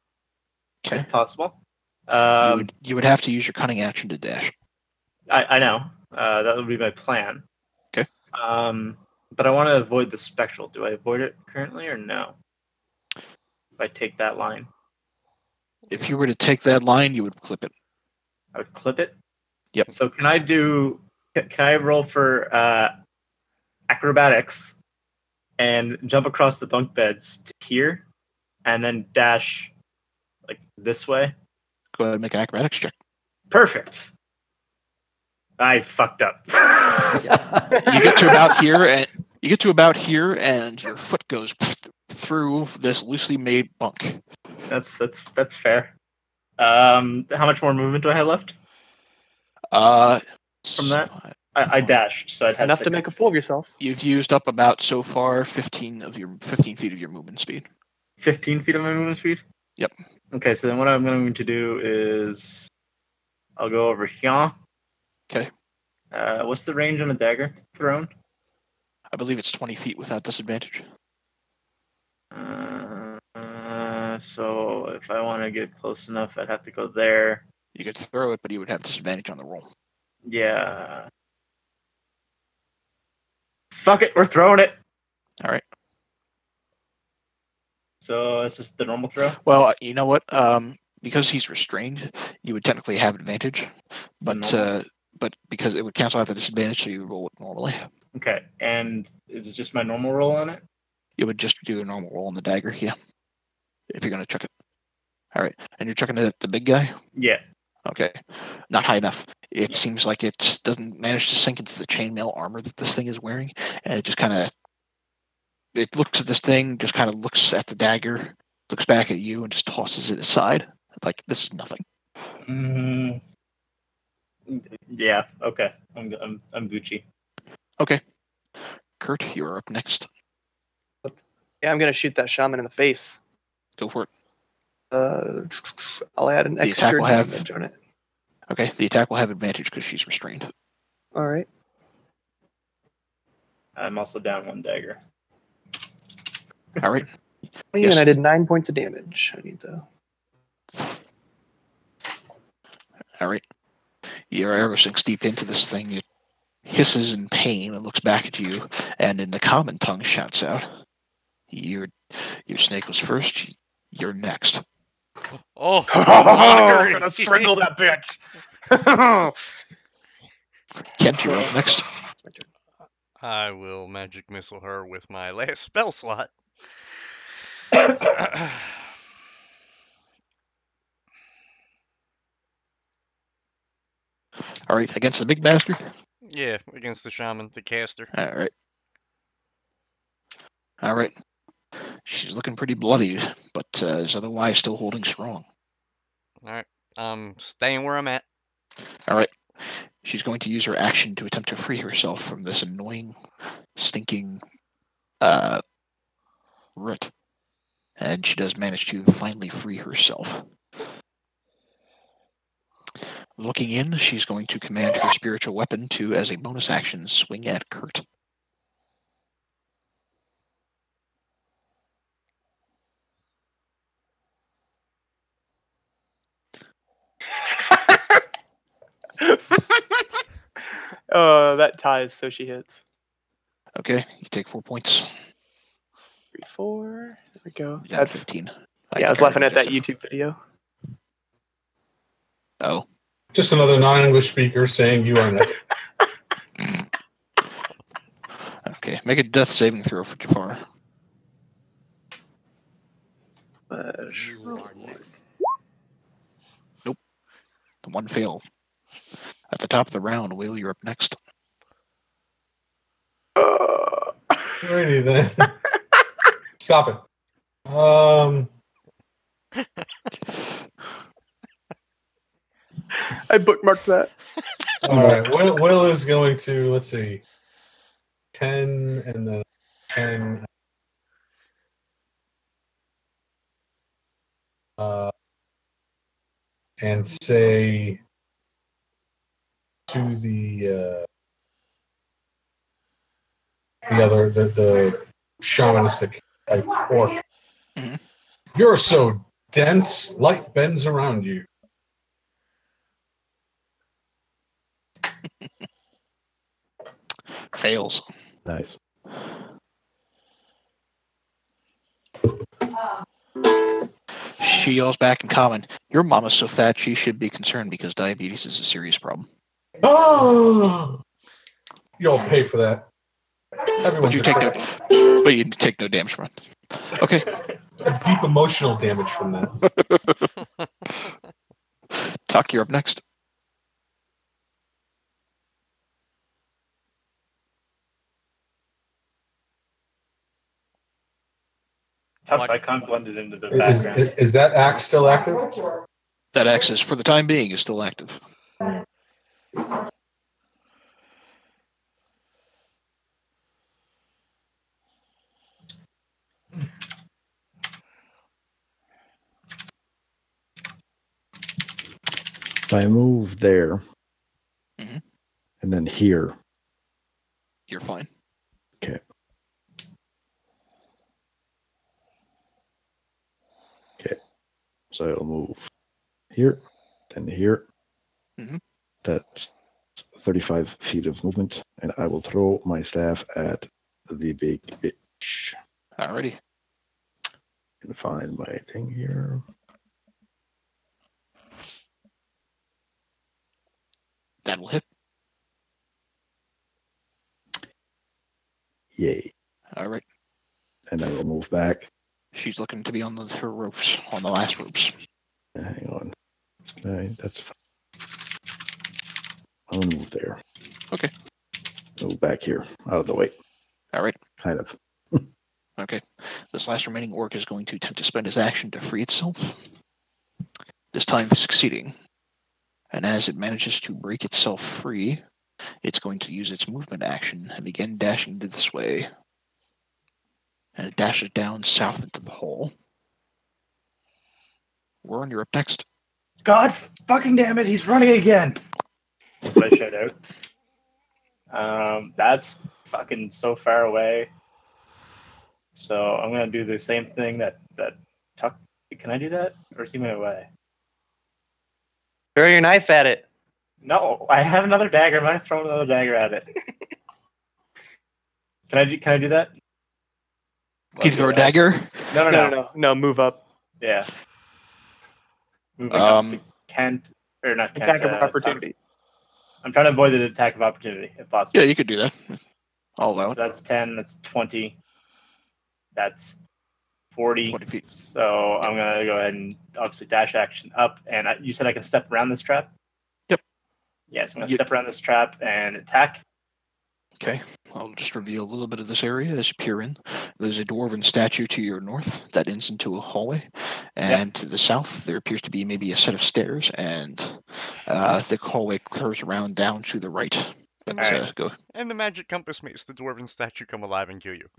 [SPEAKER 2] Okay.
[SPEAKER 4] if possible.
[SPEAKER 2] You would have to use your cunning action to dash.
[SPEAKER 4] I know. That would be my plan.
[SPEAKER 2] Okay.
[SPEAKER 4] But I want to avoid the spectral. Do I avoid it currently or no? If I take that line.
[SPEAKER 2] If you were to take that line, you would clip it.
[SPEAKER 4] I would clip it?
[SPEAKER 2] Yep.
[SPEAKER 4] So can I roll for acrobatics and jump across the bunk beds to here and then dash like this way?
[SPEAKER 2] Go ahead and make an acrobatics check.
[SPEAKER 4] Perfect. I fucked up.
[SPEAKER 2] You get to about here and your foot goes through this loosely made bunk.
[SPEAKER 4] That's fair. How much more movement do I have left from that? I dashed, so I'd have
[SPEAKER 3] Enough to
[SPEAKER 4] 6.
[SPEAKER 3] make a fool of yourself.
[SPEAKER 2] You've used up about so far 15 feet of your movement speed.
[SPEAKER 4] 15 feet of my movement speed?
[SPEAKER 2] Yep.
[SPEAKER 4] Okay, so then what I'm going to do is I'll go over here.
[SPEAKER 2] Okay.
[SPEAKER 4] What's the range on a dagger thrown?
[SPEAKER 2] I believe it's 20 feet without disadvantage.
[SPEAKER 4] So if I want to get close enough, I'd have to go there.
[SPEAKER 2] You could throw it, but you would have disadvantage on the roll.
[SPEAKER 4] Yeah. Fuck it, we're throwing it.
[SPEAKER 2] All right.
[SPEAKER 4] So it's just the normal throw?
[SPEAKER 2] Well, you know what? Because he's restrained, you would technically have advantage, but because it would cancel out the disadvantage, so you would roll it normally.
[SPEAKER 4] Okay, and is it just my normal roll on it?
[SPEAKER 2] You would just do a normal roll on the dagger, yeah. If you're going to chuck it. All right. And you're chucking it at the big guy?
[SPEAKER 4] Yeah.
[SPEAKER 2] Okay. Not high enough. It seems like it just doesn't manage to sink into the chainmail armor that this thing is wearing. And it just kind of... It looks at this thing, just kind of looks at the dagger, looks back at you, and just tosses it aside. Like, this is nothing.
[SPEAKER 4] Mm-hmm. Yeah, okay. I'm Gucci.
[SPEAKER 2] Okay. Kurt, you're up next.
[SPEAKER 3] Yeah, I'm gonna shoot that shaman in the face.
[SPEAKER 2] Go for it.
[SPEAKER 3] I'll add an
[SPEAKER 2] The
[SPEAKER 3] extra
[SPEAKER 2] attack will have-
[SPEAKER 3] damage on it.
[SPEAKER 2] Okay, the attack will have advantage because she's restrained.
[SPEAKER 3] All right.
[SPEAKER 4] I'm also down 1 dagger.
[SPEAKER 2] All right.
[SPEAKER 3] And
[SPEAKER 2] Yes.
[SPEAKER 3] I did 9 points of damage. I need to.
[SPEAKER 2] All right. Your arrow sinks deep into this thing. It hisses in pain and looks back at you, and in the common tongue shouts out, Your snake was first. You're next.
[SPEAKER 5] Oh,
[SPEAKER 3] I'm gonna strangle that bitch.
[SPEAKER 2] Kent, you're up next.
[SPEAKER 5] I will magic missile her with my last spell slot.
[SPEAKER 2] All right, against the big bastard.
[SPEAKER 5] Yeah, against the shaman, the caster.
[SPEAKER 2] All right. All right. She's looking pretty bloodied, but is otherwise still holding strong.
[SPEAKER 5] All right, staying where I'm at.
[SPEAKER 2] All right. She's going to use her action to attempt to free herself from this annoying, stinking root. And she does manage to finally free herself. Looking in, she's going to command her spiritual weapon to, as a bonus action, swing at Kurt.
[SPEAKER 3] That ties, so she hits.
[SPEAKER 2] Okay, you take 4 points.
[SPEAKER 3] 3, 4. There we go.
[SPEAKER 2] You're down to 15.
[SPEAKER 3] Yeah, I was laughing at that YouTube video.
[SPEAKER 2] Oh.
[SPEAKER 1] Just another non-English speaker saying you are next.
[SPEAKER 2] Okay, make a death saving throw for Jafar. Nope. The one failed. At the top of the round, Will, you're up next.
[SPEAKER 1] Alrighty then. Stop it.
[SPEAKER 3] I bookmarked that.
[SPEAKER 1] All right. Will is going to, let's see, 10 and then 10. And say to the other, the shamanistic type orc.
[SPEAKER 2] Mhm.
[SPEAKER 1] You're so dense, light bends around you.
[SPEAKER 2] Fails.
[SPEAKER 6] Nice.
[SPEAKER 2] She yells back in common, Your mama's so fat she should be concerned because diabetes is a serious problem.
[SPEAKER 1] Oh, you'll pay for that.
[SPEAKER 2] But you take no damage from it. Okay.
[SPEAKER 1] A deep emotional damage from that.
[SPEAKER 2] Tuck, you're up next.
[SPEAKER 4] Touch icon blended into the
[SPEAKER 1] Is,
[SPEAKER 4] background.
[SPEAKER 1] is that axe still active?
[SPEAKER 2] That access, for the time being, is still active.
[SPEAKER 6] If I move there,
[SPEAKER 2] Mhm.
[SPEAKER 6] and then here,
[SPEAKER 2] You're fine.
[SPEAKER 6] okay. Okay. So I'll move here, then here.
[SPEAKER 2] Mhm.
[SPEAKER 6] That's 35 feet of movement, and I will throw my staff at the big bitch.
[SPEAKER 2] Alrighty.
[SPEAKER 6] And find my thing here.
[SPEAKER 2] That will hit.
[SPEAKER 6] Yay.
[SPEAKER 2] Alright.
[SPEAKER 6] And I will move back.
[SPEAKER 2] She's looking to be on her ropes, on the last ropes.
[SPEAKER 6] Hang on. Right, that's fine. I'll move there.
[SPEAKER 2] Okay.
[SPEAKER 6] Move back here, out of the way.
[SPEAKER 2] Alright.
[SPEAKER 6] Kind of.
[SPEAKER 2] Okay. This last remaining orc is going to attempt to spend his action to free itself. This time succeeding. And as it manages to break itself free, it's going to use its movement action and begin dashing this way. And it dashes down south into the hole. Warren, you're up next.
[SPEAKER 4] God fucking damn it, he's running again. I shout out. That's fucking so far away. So I'm gonna do the same thing that Tuck. Can I do that, or is he my way?
[SPEAKER 3] Throw your knife at it.
[SPEAKER 4] No, I have another dagger. I'm gonna throw another dagger at it. Can I do that?
[SPEAKER 2] Can you throw a dagger?
[SPEAKER 4] No.
[SPEAKER 3] Move up.
[SPEAKER 4] Yeah. Moving up to Kent, or not Kent.
[SPEAKER 3] Attack of opportunity.
[SPEAKER 4] Tuck. I'm trying to avoid the attack of opportunity if possible.
[SPEAKER 2] Yeah, you could do that. I'll allow
[SPEAKER 4] So
[SPEAKER 2] it.
[SPEAKER 4] that's 10. That's 20. That's 40.
[SPEAKER 2] 20 feet.
[SPEAKER 4] So I'm gonna go ahead and obviously dash action up. And you said I can step around this trap.
[SPEAKER 2] Yep.
[SPEAKER 4] Yeah, so I'm gonna step around this trap and attack.
[SPEAKER 2] Okay, I'll just reveal a little bit of this area as you peer in. There's a dwarven statue to your north that ends into a hallway, and to the south there appears to be maybe a set of stairs, and the hallway curves around down to the right. But
[SPEAKER 4] Alright.
[SPEAKER 2] go.
[SPEAKER 5] And the magic compass makes the dwarven statue come alive and kill you.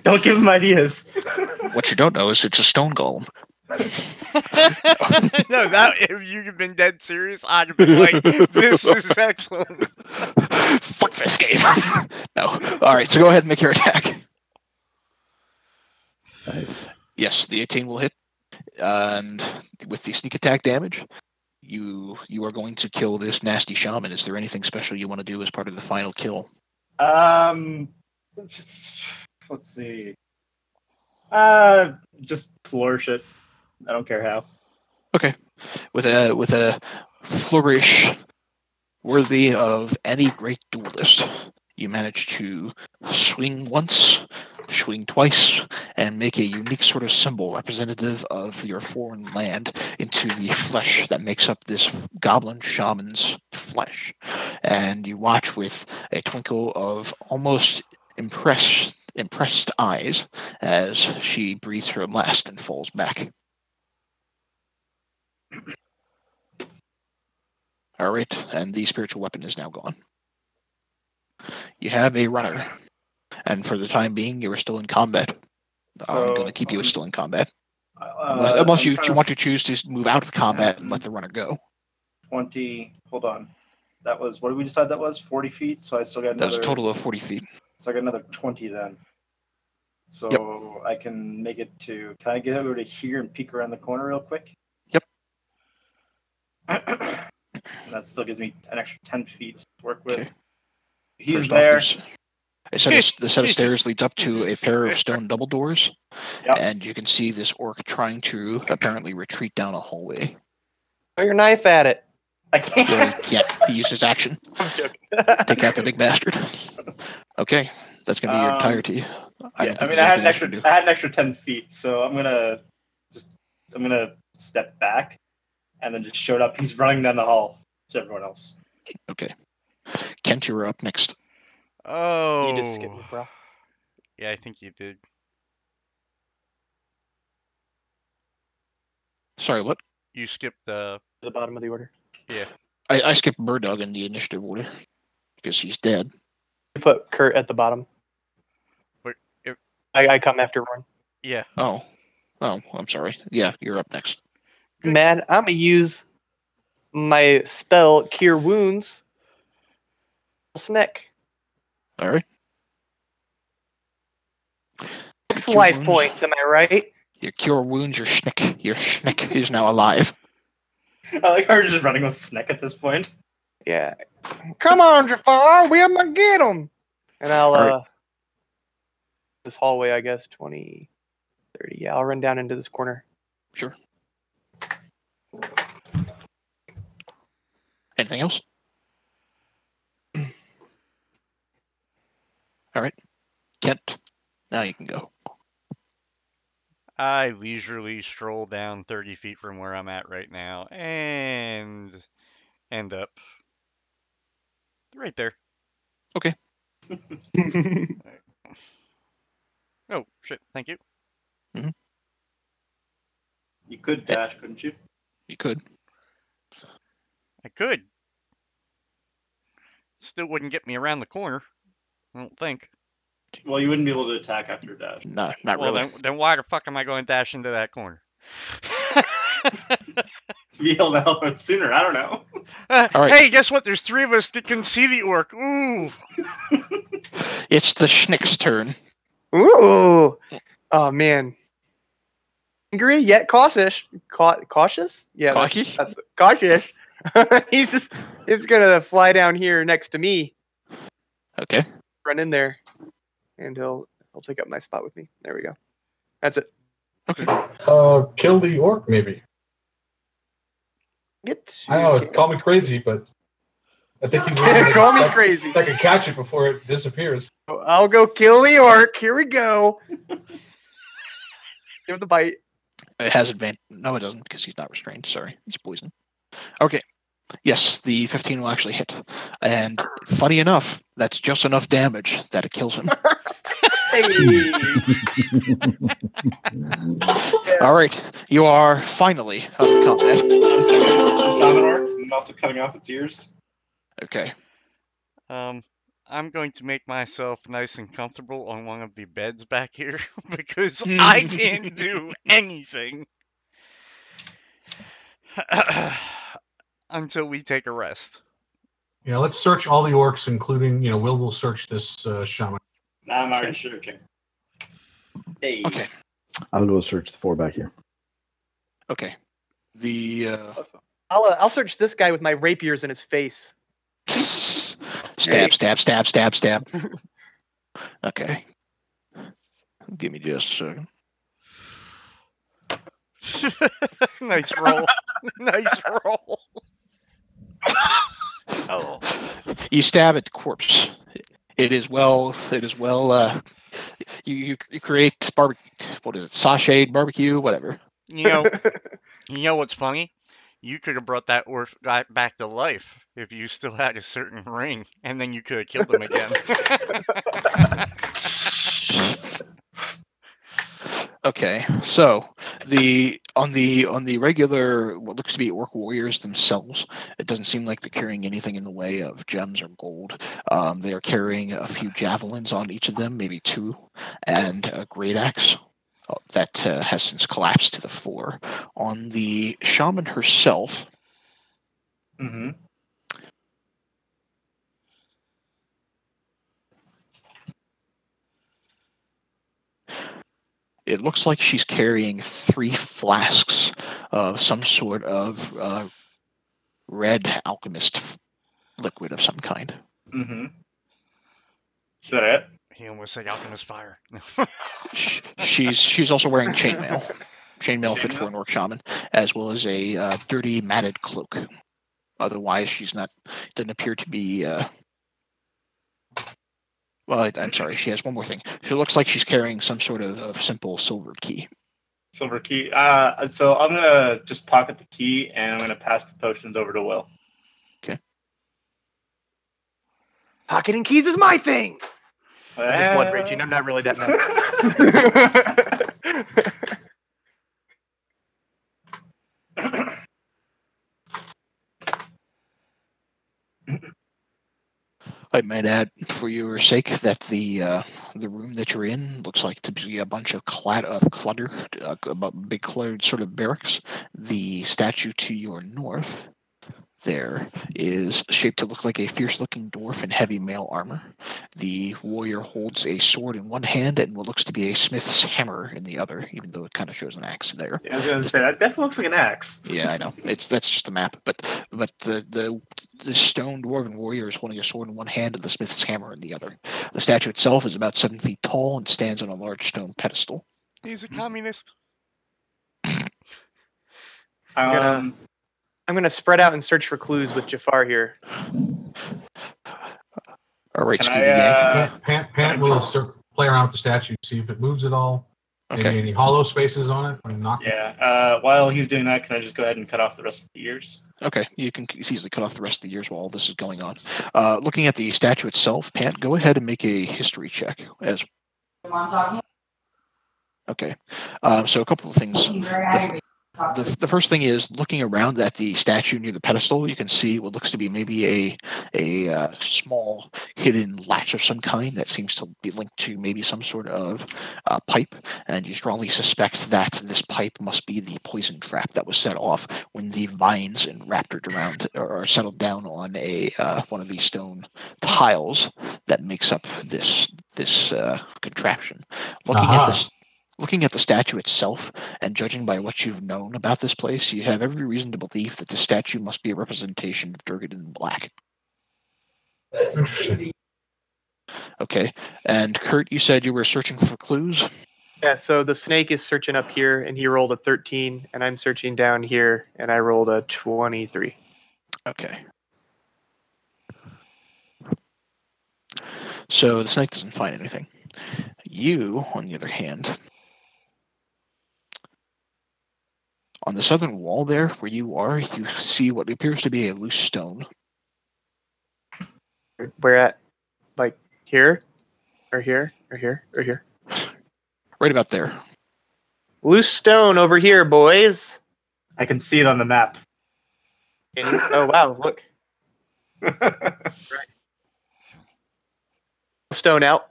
[SPEAKER 4] Don't give him ideas.
[SPEAKER 2] What you don't know is it's a stone golem.
[SPEAKER 5] No, that if you'd been dead serious, I'd have been like, "This is excellent."
[SPEAKER 2] Fuck this game. No. All right, so go ahead and make your attack.
[SPEAKER 6] Nice.
[SPEAKER 2] Yes, the 18 will hit, and with the sneak attack damage, you are going to kill this nasty shaman. Is there anything special you want to do as part of the final kill?
[SPEAKER 4] Let's see. Just flourish it. I don't care how.
[SPEAKER 2] Okay, with a flourish worthy of any great duelist, you manage to swing once, swing twice, and make a unique sort of symbol representative of your foreign land into the flesh that makes up this goblin shaman's flesh. And you watch with a twinkle of almost impressed eyes as she breathes her last and falls back. All right, and the spiritual weapon is now gone. You have a runner, and for the time being, you are still in combat.
[SPEAKER 4] So,
[SPEAKER 2] I'm going to keep you still in combat. Unless you want to choose to move out of combat and let the runner go.
[SPEAKER 4] 20. Hold on. That was, what did we decide that was? 40 feet? So I still got another.
[SPEAKER 2] That was a total of 40 feet.
[SPEAKER 4] So I got another 20 then. So I can make it to. Can I get over to here and peek around the corner real quick?
[SPEAKER 2] Yep.
[SPEAKER 4] And that still gives me an extra 10 feet to work with.
[SPEAKER 2] Okay.
[SPEAKER 4] He's
[SPEAKER 2] First
[SPEAKER 4] there.
[SPEAKER 2] Off, the set of stairs leads up to a pair of stone double doors,
[SPEAKER 4] Yep.
[SPEAKER 2] and you can see this orc trying to apparently retreat down a hallway.
[SPEAKER 3] Throw your knife at it.
[SPEAKER 4] I can't.
[SPEAKER 2] He used his action.
[SPEAKER 3] I'm joking.
[SPEAKER 2] Take out the big bastard. Okay, that's going to be your entirety.
[SPEAKER 4] I had an extra 10 feet, so I'm gonna step back, and then just showed up. He's running down the hall to everyone else.
[SPEAKER 2] Okay, Kent, you're up next.
[SPEAKER 5] Oh,
[SPEAKER 3] You just skipped me, bro.
[SPEAKER 5] Yeah, I think you did.
[SPEAKER 2] Sorry, what?
[SPEAKER 5] You skipped the.
[SPEAKER 3] The bottom of the order.
[SPEAKER 5] Yeah.
[SPEAKER 2] I skipped Bird Dog in the initiative order because he's dead.
[SPEAKER 3] You put Kurt at the bottom.
[SPEAKER 5] But if,
[SPEAKER 3] I come after Ron.
[SPEAKER 5] yeah.
[SPEAKER 2] Oh, I'm sorry. Yeah, you're up next.
[SPEAKER 5] Good.
[SPEAKER 3] Man, I'm gonna use my spell Cure Wounds. Snack.
[SPEAKER 2] All right.
[SPEAKER 3] 6
[SPEAKER 2] Cure
[SPEAKER 3] life
[SPEAKER 2] wounds.
[SPEAKER 3] points. Am I right?
[SPEAKER 2] Your cure wounds. Your schnick. Your schnick is now alive.
[SPEAKER 4] I like how we're just running with Sneck at this point.
[SPEAKER 3] Yeah. Come on, Jafar. We am gonna get him. And I'll
[SPEAKER 2] Alright.
[SPEAKER 3] this hallway, I guess 20, 30. Yeah, I'll run down into this corner.
[SPEAKER 2] Sure. Anything else? All right. Kent, now you can go.
[SPEAKER 5] I leisurely stroll down 30 feet from where I'm at right now and end up right there.
[SPEAKER 2] Okay.
[SPEAKER 5] Oh, shit. Thank you.
[SPEAKER 4] You could dash, couldn't you?
[SPEAKER 2] You could.
[SPEAKER 5] I could. Still wouldn't get me around the corner. I don't think.
[SPEAKER 4] Well, you wouldn't be able to attack after dash.
[SPEAKER 2] No, not
[SPEAKER 5] Well,
[SPEAKER 2] really.
[SPEAKER 5] then why the fuck am I going to dash into that corner?
[SPEAKER 4] To be able to help out sooner, I don't know.
[SPEAKER 2] All right.
[SPEAKER 5] Hey, guess what? There's 3 of us that can see the orc. Ooh.
[SPEAKER 2] It's the schnick's turn.
[SPEAKER 3] Ooh. Oh man. Angry yet cautious. Cautious? Yeah.
[SPEAKER 2] Cautious?
[SPEAKER 3] That's cautious. He's gonna fly down here next to me,
[SPEAKER 2] Okay.
[SPEAKER 3] run in there, and he'll take up my spot with me. There we go. That's it.
[SPEAKER 2] Okay.
[SPEAKER 1] Kill the orc, maybe. I know, call me crazy, but I think he's
[SPEAKER 3] Call me crazy.
[SPEAKER 1] I can catch it before it disappears.
[SPEAKER 3] I'll go kill the orc. Here we go. Give it the bite.
[SPEAKER 2] It has advantage. No, it doesn't because he's not restrained. Sorry, he's poisoned. Okay. Yes, the 15 will actually hit. And funny enough, that's just enough damage that it kills him.
[SPEAKER 3] Hey.
[SPEAKER 2] All right. You are finally out of combat.
[SPEAKER 4] Shaman orc, and also cutting off its ears.
[SPEAKER 2] Okay.
[SPEAKER 5] I'm going to make myself nice and comfortable on one of the beds back here because I can't do anything until we take a rest.
[SPEAKER 1] Yeah, let's search all the orcs, including, will search this shaman.
[SPEAKER 4] I'm already searching. Hey.
[SPEAKER 2] Okay.
[SPEAKER 6] I'll go search the 4 back here.
[SPEAKER 2] Okay. The
[SPEAKER 3] I'll search this guy with my rapiers in his face.
[SPEAKER 2] stab. Okay. Give me just a second.
[SPEAKER 5] Nice roll. Nice roll. Oh.
[SPEAKER 2] You stab at the corpse. It is well. You create what is it? Sashayed barbecue, whatever.
[SPEAKER 5] You know what's funny? You could have brought that orc guy back to life if you still had a certain ring, and then you could have killed him again.
[SPEAKER 2] Okay, so on the regular what looks to be orc warriors themselves, it doesn't seem like they're carrying anything in the way of gems or gold. They are carrying a few javelins on each of them, maybe 2, and a great axe that has since collapsed to the floor. On the shaman herself,
[SPEAKER 4] Mm-hmm.
[SPEAKER 2] it looks like she's carrying 3 flasks of some sort of red alchemist liquid of some kind.
[SPEAKER 4] Mm-hmm. Is that it?
[SPEAKER 5] He almost said alchemist fire.
[SPEAKER 2] She's also wearing chainmail. Chainmail fit for an orc shaman, as well as a dirty matted cloak. Otherwise, she's not. Doesn't appear to be. Well, I'm sorry. She has one more thing. She looks like she's carrying some sort of simple silver key.
[SPEAKER 4] Silver key. So I'm gonna just pocket the key, and I'm gonna pass the potions over to Will.
[SPEAKER 2] Okay.
[SPEAKER 3] Pocketing keys is my thing. I'm just blood raging. I'm not really that mad.
[SPEAKER 2] I might add, for your sake, that the room that you're in looks like to be a bunch of clutter, big cluttered sort of barracks. The statue to your north there is shaped to look like a fierce-looking dwarf in heavy mail armor. The warrior holds a sword in one hand and what looks to be a smith's hammer in the other, even though it kind of shows an axe there.
[SPEAKER 4] Yeah, I was going to say that definitely looks like an axe.
[SPEAKER 2] Yeah, I know. That's just a map, but the stone dwarven warrior is holding a sword in one hand and the smith's hammer in the other. The statue itself is about 7 feet tall and stands on a large stone pedestal.
[SPEAKER 5] He's a communist.
[SPEAKER 3] I'm gonna spread out and search for clues with Jafar here.
[SPEAKER 2] All right,
[SPEAKER 4] Can
[SPEAKER 2] Scooby Gang.
[SPEAKER 1] Pant will play around with the statue, see if it moves at all.
[SPEAKER 2] Okay.
[SPEAKER 1] Maybe any hollow spaces on it.
[SPEAKER 4] While he's doing that, can I just go ahead and cut off the rest of the ears?
[SPEAKER 2] Okay, you can easily cut off the rest of the ears while all this is going on. Looking at the statue itself, Pant, go ahead and make a history check. Okay, so a couple of things. The first thing is looking around at the statue near the pedestal. You can see what looks to be maybe a small hidden latch of some kind that seems to be linked to maybe some sort of pipe, and you strongly suspect that this pipe must be the poison trap that was set off when the vines wrapped around or settled down on one of these stone tiles that makes up this contraption. Looking at the statue itself, and judging by what you've known about this place, you have every reason to believe that the statue must be a representation of Durgan in black. Okay, and Kurt, you said you were searching for clues?
[SPEAKER 3] Yeah, so the snake is searching up here, and he rolled a 13, and I'm searching down here, and I rolled a 23.
[SPEAKER 2] Okay. So the snake doesn't find anything. You, on the other hand, on the southern wall there, where you are, you see what appears to be a loose stone.
[SPEAKER 3] Where at? Like here? Or here? Or here? Or here?
[SPEAKER 2] Right about there.
[SPEAKER 3] Loose stone over here, boys.
[SPEAKER 4] I can see it on the map.
[SPEAKER 3] Oh, wow, look. Right. Stone out.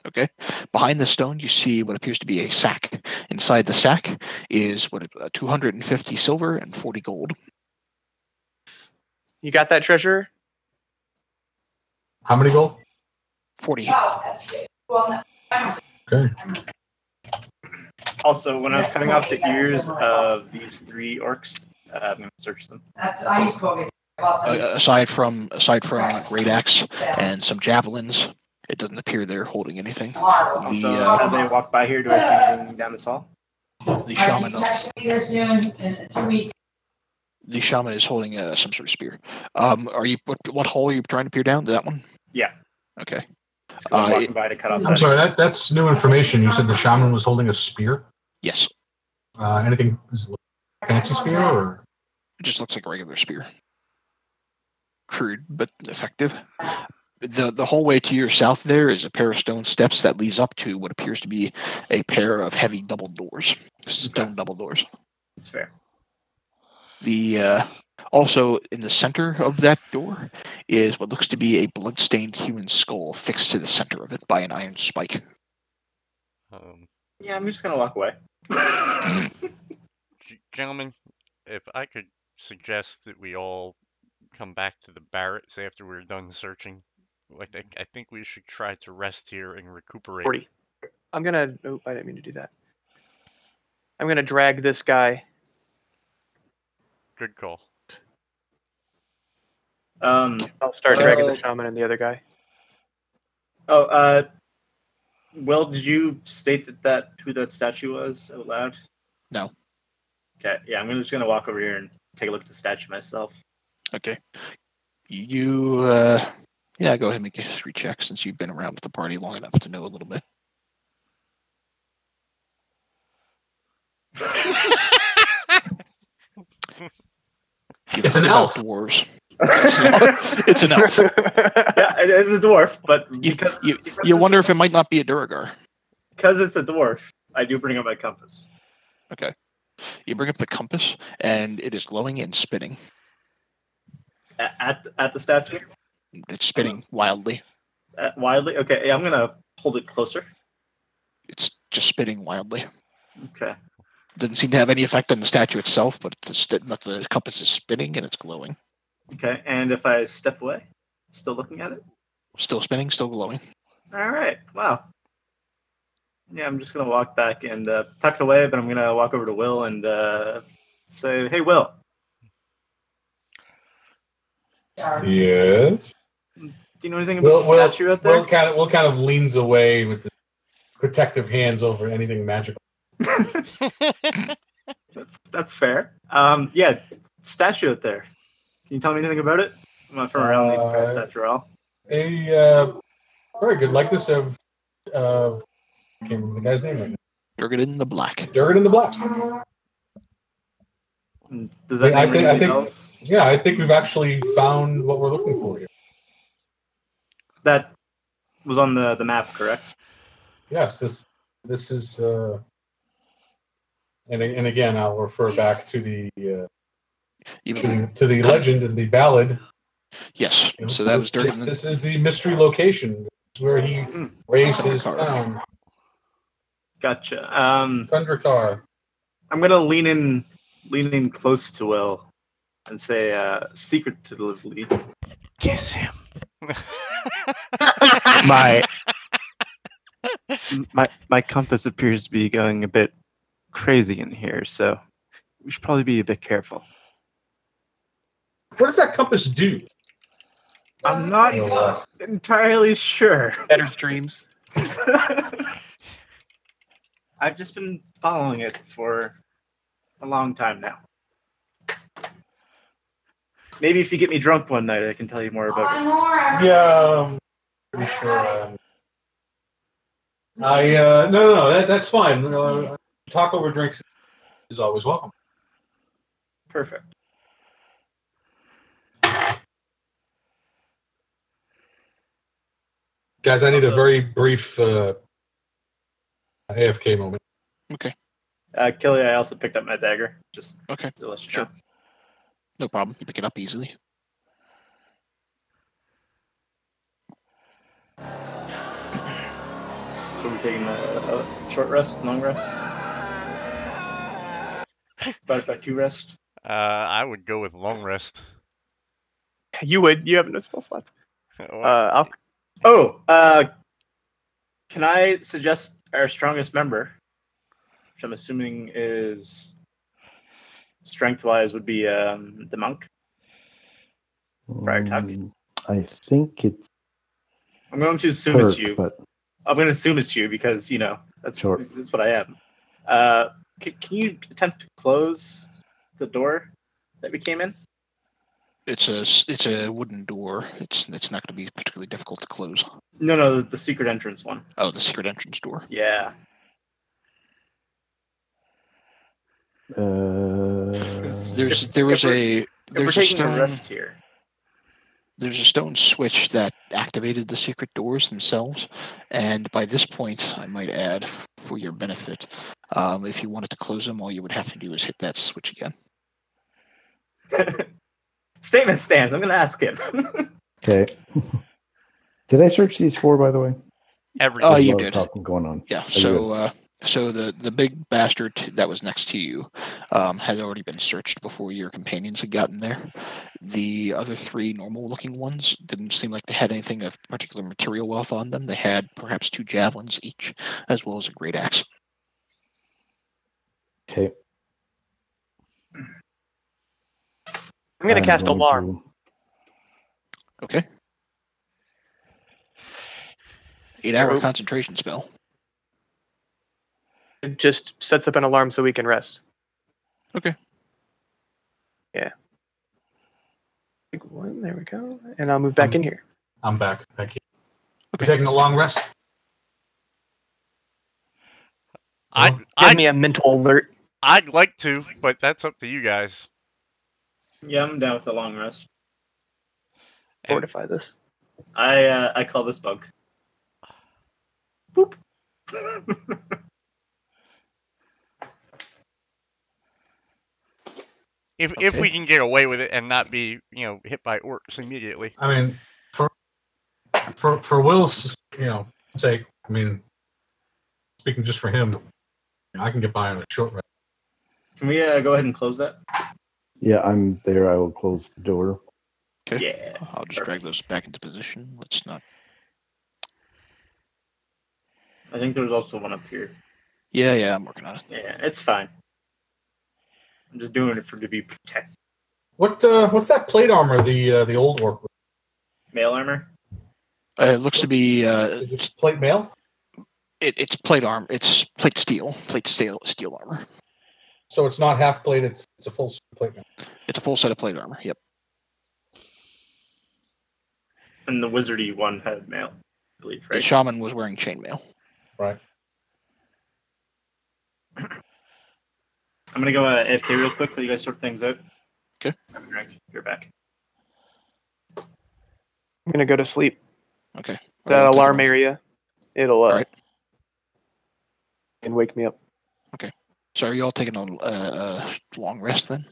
[SPEAKER 2] Okay. Behind the stone, you see what appears to be a sack. Inside the sack is 250 silver and 40 gold.
[SPEAKER 3] You got that treasure?
[SPEAKER 1] How many gold?
[SPEAKER 2] 40.
[SPEAKER 1] Okay.
[SPEAKER 4] Also, when I was cutting off the ears of these 3 orcs, I'm going to search them.
[SPEAKER 2] Aside from great axe and some javelins, it doesn't appear they're holding anything.
[SPEAKER 4] Also, as I walk by here, do I see anything down this hall?
[SPEAKER 2] The shaman. The shaman is holding some sort of spear. What hole are you trying to peer down? That one?
[SPEAKER 4] Yeah.
[SPEAKER 2] Okay.
[SPEAKER 4] I'm walking by to cut off.
[SPEAKER 1] I'm sorry, that's new information. You said the shaman was holding a spear?
[SPEAKER 2] Yes.
[SPEAKER 1] Anything fancy spear, or?
[SPEAKER 2] It just looks like a regular spear. Crude, but effective. The hallway to your south there is a pair of stone steps that leads up to what appears to be a pair of heavy double doors. Stone double doors.
[SPEAKER 4] That's fair.
[SPEAKER 2] Also in the center of that door is what looks to be a blood-stained human skull fixed to the center of it by an iron spike.
[SPEAKER 4] Yeah, I'm just going to walk away.
[SPEAKER 5] Gentlemen, if I could suggest that we all come back to the barracks after we're done searching. I think we should try to rest here and recuperate.
[SPEAKER 3] 40. I'm gonna. Oh, I didn't mean to do that. I'm gonna drag this guy.
[SPEAKER 5] Good call.
[SPEAKER 3] I'll start dragging the shaman and the other guy.
[SPEAKER 4] Will, did you state who that statue was out loud?
[SPEAKER 2] No.
[SPEAKER 4] Okay, yeah, I'm just gonna walk over here and take a look at the statue myself.
[SPEAKER 2] Okay. You, yeah, go ahead and make a history check since you've been around with the party long enough to know a little bit.
[SPEAKER 1] It's an elf.
[SPEAKER 2] Dwarves. It's an elf.
[SPEAKER 4] Yeah, it is a dwarf, but
[SPEAKER 2] You wonder if it might not be a Duragar.
[SPEAKER 4] because it's a dwarf, I do bring up my compass.
[SPEAKER 2] Okay. You bring up the compass, and it is glowing and spinning.
[SPEAKER 4] At the statue?
[SPEAKER 2] It's spinning wildly.
[SPEAKER 4] Wildly? Okay, I'm gonna hold it closer.
[SPEAKER 2] It's just spinning wildly.
[SPEAKER 4] Okay.
[SPEAKER 2] Doesn't seem to have any effect on the statue itself, but the compass is spinning and it's glowing.
[SPEAKER 4] Okay, and if I step away, still looking at it?
[SPEAKER 2] Still spinning, still glowing.
[SPEAKER 4] All right. Wow. Yeah, I'm just gonna walk back and tuck it away, but I'm gonna walk over to Will and say, "Hey, Will,
[SPEAKER 1] Yes.
[SPEAKER 4] do you know anything about the statue out there?"
[SPEAKER 1] Will kind of leans away with the protective hands over anything magical.
[SPEAKER 4] That's fair. Yeah, statue out there. Can you tell me anything about it? I'm not from around these parts, after all.
[SPEAKER 1] A very good likeness of I can't remember the guy's name right now.
[SPEAKER 2] Durgan the Black.
[SPEAKER 1] Durgan in the Black.
[SPEAKER 4] Does that
[SPEAKER 1] I
[SPEAKER 4] mean
[SPEAKER 1] think
[SPEAKER 4] anything else?
[SPEAKER 1] yeah, I think we've actually found what we're looking for here.
[SPEAKER 4] That was on the map, correct?
[SPEAKER 1] Yes, this is and again I'll refer back to the to the legend and the ballad.
[SPEAKER 2] Yes.
[SPEAKER 1] You know,
[SPEAKER 2] So that was Durgan.
[SPEAKER 1] This is the mystery location. It's where he raised his
[SPEAKER 2] Thundercar.
[SPEAKER 1] town.
[SPEAKER 4] Gotcha.
[SPEAKER 1] Thundercar.
[SPEAKER 4] I'm gonna lean in close to Will and say secretively,
[SPEAKER 5] Kiss him.
[SPEAKER 7] My compass appears to be going a bit crazy in here, so we should probably be a bit careful.
[SPEAKER 1] What does that compass do?
[SPEAKER 4] I'm not entirely sure.
[SPEAKER 3] Better streams.
[SPEAKER 4] I've just been following it for a long time now. Maybe if you get me drunk one night, I can tell you more about it.
[SPEAKER 1] Yeah, I'm pretty sure. No, that's fine. Talk over drinks is always welcome.
[SPEAKER 4] Perfect.
[SPEAKER 1] Guys, I need a very brief AFK moment.
[SPEAKER 2] Okay.
[SPEAKER 4] Kelly, I also picked up my dagger. Just
[SPEAKER 2] Okay.
[SPEAKER 4] to let you
[SPEAKER 2] Sure.
[SPEAKER 4] know.
[SPEAKER 2] No problem. You pick it up easily.
[SPEAKER 4] So we're taking a short rest, long rest? About 2 rest?
[SPEAKER 5] I would go with long rest.
[SPEAKER 3] You would. You have no spell slot.
[SPEAKER 5] Well,
[SPEAKER 4] Can I suggest our strongest member, which I'm assuming is strength-wise would be the monk? Friar Tuck?
[SPEAKER 6] I think it's
[SPEAKER 4] I'm going to assume it's
[SPEAKER 6] Turk,
[SPEAKER 4] you.
[SPEAKER 6] but
[SPEAKER 4] I'm going to assume it's you because that's
[SPEAKER 6] Sure.
[SPEAKER 4] that's what I am. Can you attempt to close the door that we came in?
[SPEAKER 2] It's a wooden door. It's not going to be particularly difficult to close.
[SPEAKER 4] No, the secret entrance one.
[SPEAKER 2] Oh, the secret entrance door.
[SPEAKER 4] Yeah.
[SPEAKER 2] There's a
[SPEAKER 4] We're taking a rest here.
[SPEAKER 2] There's a stone switch that activated the secret doors themselves, and by this point, I might add, for your benefit, if you wanted to close them, all you would have to do is hit that switch again.
[SPEAKER 4] Statement stands. I'm going to ask him.
[SPEAKER 6] okay. Did I search these 4, by the way?
[SPEAKER 5] everything.
[SPEAKER 2] Oh,
[SPEAKER 6] There's a
[SPEAKER 2] you
[SPEAKER 6] lot of
[SPEAKER 2] did.
[SPEAKER 6] talking going on.
[SPEAKER 2] Yeah.
[SPEAKER 6] Oh,
[SPEAKER 2] So the big bastard that was next to you had already been searched before your companions had gotten there. The other 3 normal-looking ones didn't seem like they had anything of particular material wealth on them. They had perhaps 2 javelins each, as well as a great axe.
[SPEAKER 6] Okay.
[SPEAKER 3] I'm going to cast Alarm.
[SPEAKER 2] Okay. 8-hour concentration spell.
[SPEAKER 3] It just sets up an alarm so we can rest.
[SPEAKER 2] Okay.
[SPEAKER 3] Yeah. Big one, there we go. And I'll move back in here.
[SPEAKER 1] I'm back. Thank you. We're taking a long rest.
[SPEAKER 3] Give me a mental alert.
[SPEAKER 5] I'd like to, but that's up to you guys.
[SPEAKER 4] Yeah, I'm down with a long rest.
[SPEAKER 3] fortify this.
[SPEAKER 4] I call this bug. Boop.
[SPEAKER 5] If we can get away with it and not be, hit by orcs immediately.
[SPEAKER 1] I mean, for Will's, sake, I mean, speaking just for him, I can get by on a short rest.
[SPEAKER 4] Can we go ahead and close that?
[SPEAKER 6] Yeah, I'm there. I will close the door.
[SPEAKER 2] Okay.
[SPEAKER 4] Yeah.
[SPEAKER 2] I'll just drag those back into position. Let's not.
[SPEAKER 4] I think there's also one up here.
[SPEAKER 2] Yeah, I'm working on it.
[SPEAKER 4] Yeah, it's fine. I'm just doing it to be protected.
[SPEAKER 1] What's that plate armor? The old orc.
[SPEAKER 4] Mail armor.
[SPEAKER 2] It looks to be.
[SPEAKER 1] Is it plate mail?
[SPEAKER 2] It's plate armor. It's plate steel armor.
[SPEAKER 1] So it's not half plate. It's a full set of plate mail.
[SPEAKER 2] It's a full set of plate armor. Yep.
[SPEAKER 4] And the wizardy one had mail, I believe, right?
[SPEAKER 2] The shaman was wearing chainmail.
[SPEAKER 1] Right.
[SPEAKER 4] I'm gonna go AFK real quick while you guys sort things out.
[SPEAKER 2] Okay.
[SPEAKER 4] Have a drink. You're back.
[SPEAKER 3] I'm gonna go to sleep.
[SPEAKER 2] Okay.
[SPEAKER 3] That alarm area, it'll
[SPEAKER 2] Alright.
[SPEAKER 3] and wake me up.
[SPEAKER 2] So are you all taking a long rest then?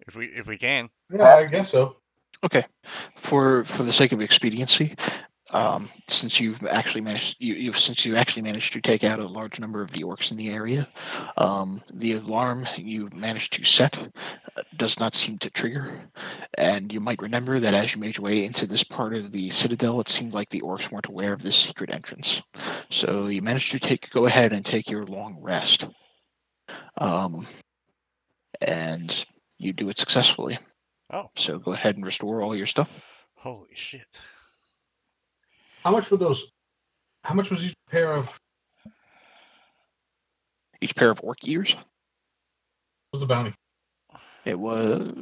[SPEAKER 5] If we can.
[SPEAKER 1] Yeah, I guess so.
[SPEAKER 2] Okay. For the sake of expediency, since you've actually managed to take out a large number of the orcs in the area, the alarm you managed to set does not seem to trigger. And you might remember that as you made your way into this part of the citadel, it seemed like the orcs weren't aware of this secret entrance. So you managed to go ahead and take your long rest. And you do it successfully.
[SPEAKER 5] Oh.
[SPEAKER 2] So go ahead and restore all your stuff.
[SPEAKER 5] Holy shit.
[SPEAKER 1] How much was each pair of?
[SPEAKER 2] Each pair of orc ears?
[SPEAKER 1] What was the bounty?
[SPEAKER 2] It was.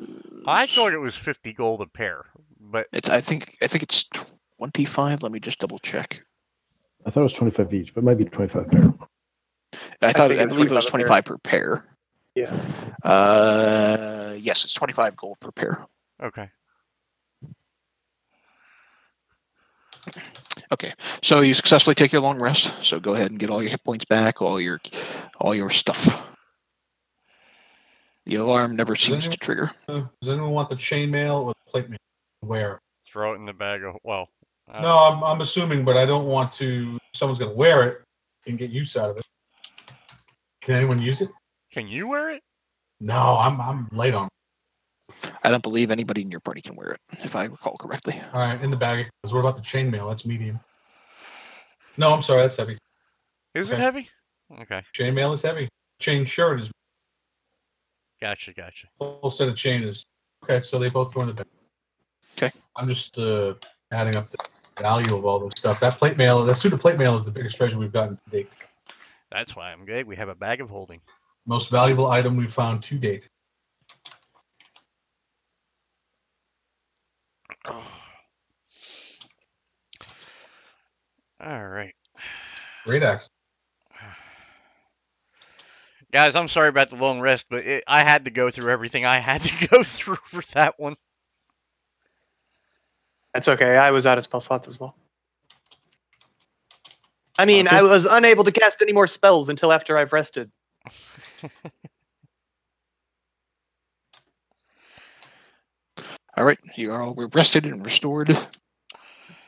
[SPEAKER 5] I thought it was 50 gold a pair, but
[SPEAKER 2] I think it's 25. Let me just double check.
[SPEAKER 6] I thought it was 25 each, but it might be 25 pair.
[SPEAKER 2] I
[SPEAKER 3] think
[SPEAKER 2] believe it was 25 per pair.
[SPEAKER 3] Yeah.
[SPEAKER 2] Yes, it's 25 gold per pair.
[SPEAKER 5] okay.
[SPEAKER 2] Okay, so you successfully take your long rest. So go ahead and get all your hit points back, all your stuff. The alarm never seems to trigger.
[SPEAKER 1] Does anyone want the chainmail or the plate mail? Where?
[SPEAKER 5] Throw it in the bag of
[SPEAKER 1] No, I'm assuming, but I don't want to. Someone's going to wear it and get use out of it. Can anyone use it?
[SPEAKER 5] Can you wear it?
[SPEAKER 1] No, I'm late on.
[SPEAKER 2] I don't believe anybody in your party can wear it, if I recall correctly.
[SPEAKER 1] All right, in the bag. What about the chainmail? That's medium. No, I'm sorry, that's heavy.
[SPEAKER 5] Is it
[SPEAKER 1] Okay.
[SPEAKER 5] heavy? Okay.
[SPEAKER 1] Chainmail is heavy. Chain shirt is
[SPEAKER 5] Gotcha.
[SPEAKER 1] full set of chain is okay. So they both go in the bag.
[SPEAKER 2] Okay.
[SPEAKER 1] I'm just adding up the value of all this stuff. That plate mail, that suit of plate mail is the biggest treasure we've gotten to date.
[SPEAKER 5] That's why I'm good. We have a bag of holding.
[SPEAKER 1] Most valuable item we've found to date.
[SPEAKER 5] Oh. All right.
[SPEAKER 1] Great axe.
[SPEAKER 5] Guys, I'm sorry about the long rest, but I had to go through everything I had to go through for that one.
[SPEAKER 3] That's okay. I was out of spell slots as well. I mean,
[SPEAKER 2] Okay.
[SPEAKER 3] I was unable to cast any more spells until after I've rested.
[SPEAKER 2] All right, we're rested and restored.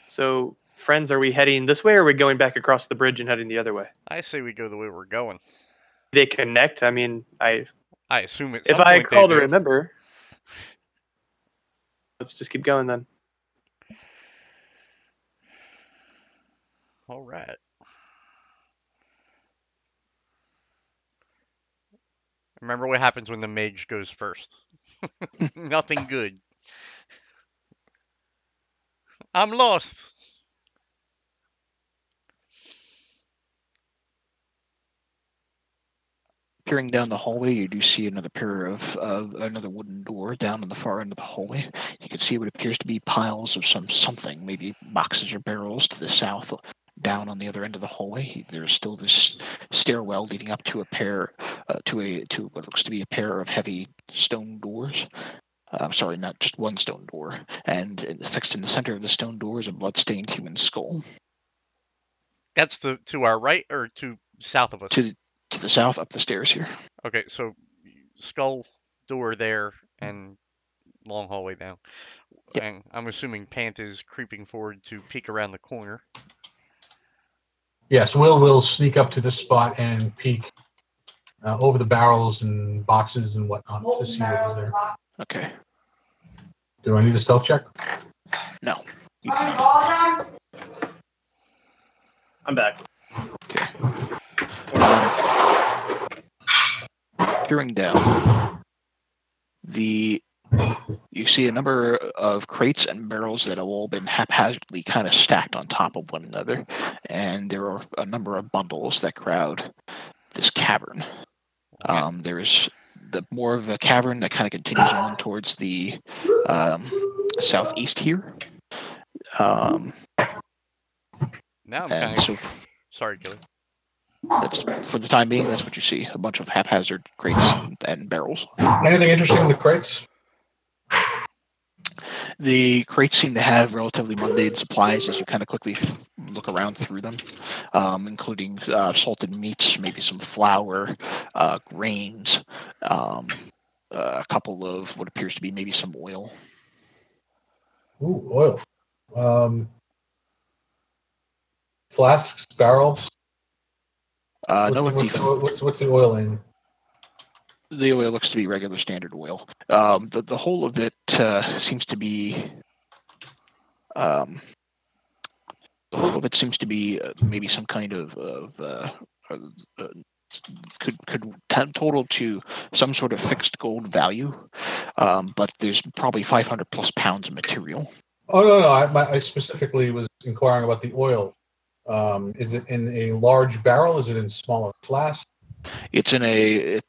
[SPEAKER 3] So, friends, are we heading this way or are we going back across the bridge and heading the other way?
[SPEAKER 5] I say we go the way we're going.
[SPEAKER 3] They connect? I mean,
[SPEAKER 5] I assume at
[SPEAKER 3] if
[SPEAKER 5] some
[SPEAKER 3] I
[SPEAKER 5] point
[SPEAKER 3] call
[SPEAKER 5] they
[SPEAKER 3] to
[SPEAKER 5] do.
[SPEAKER 3] remember, let's just keep going then.
[SPEAKER 5] All right. Remember what happens when the mage goes first. Nothing good. I'm lost.
[SPEAKER 2] Peering down the hallway, you do see another pair of another wooden door down in the far end of the hallway. You can see what appears to be piles of something, maybe boxes or barrels to the south. Down on the other end of the hallway, there's still this stairwell leading up to a pair, to what looks to be a pair of heavy stone doors. Sorry, not just one stone door. And fixed in the center of the stone door is a blood-stained human skull.
[SPEAKER 5] That's to our right or to south of us?
[SPEAKER 2] To the south, up the stairs here.
[SPEAKER 5] Okay, so skull door there and long hallway down.
[SPEAKER 2] Yep.
[SPEAKER 5] And I'm assuming Pant is creeping forward to peek around the corner.
[SPEAKER 1] Yes, will sneak up to this spot and peek over the barrels and boxes and whatnot to see what is there.
[SPEAKER 2] Okay.
[SPEAKER 1] Do I need a stealth check?
[SPEAKER 2] No.
[SPEAKER 4] I'm back.
[SPEAKER 2] Okay. Peering down, you see a number of crates and barrels that have all been haphazardly kind of stacked on top of one another, and there are a number of bundles that crowd this cavern. There's more of a cavern that kind of continues on towards the southeast here.
[SPEAKER 5] Now I'm kind of...
[SPEAKER 2] So,
[SPEAKER 5] sorry, Gilly.
[SPEAKER 2] that's, for the time being, that's what you see. A bunch of haphazard crates and barrels.
[SPEAKER 1] Anything interesting in the crates?
[SPEAKER 2] The crates seem to have relatively mundane supplies as you kind of quickly look around through them, including salted meats, maybe some flour, grains, a couple of what appears to be maybe some oil.
[SPEAKER 1] Ooh, oil. Flasks, barrels. What's the oil in?
[SPEAKER 2] The oil looks to be regular standard oil. The whole of it seems to be. The whole of it seems to be maybe some kind of could total to some sort of fixed gold value, but there's probably 500 plus pounds of material.
[SPEAKER 1] Oh no! I specifically was inquiring about the oil. Is it in a large barrel? Is it in smaller flasks?
[SPEAKER 2] It's in the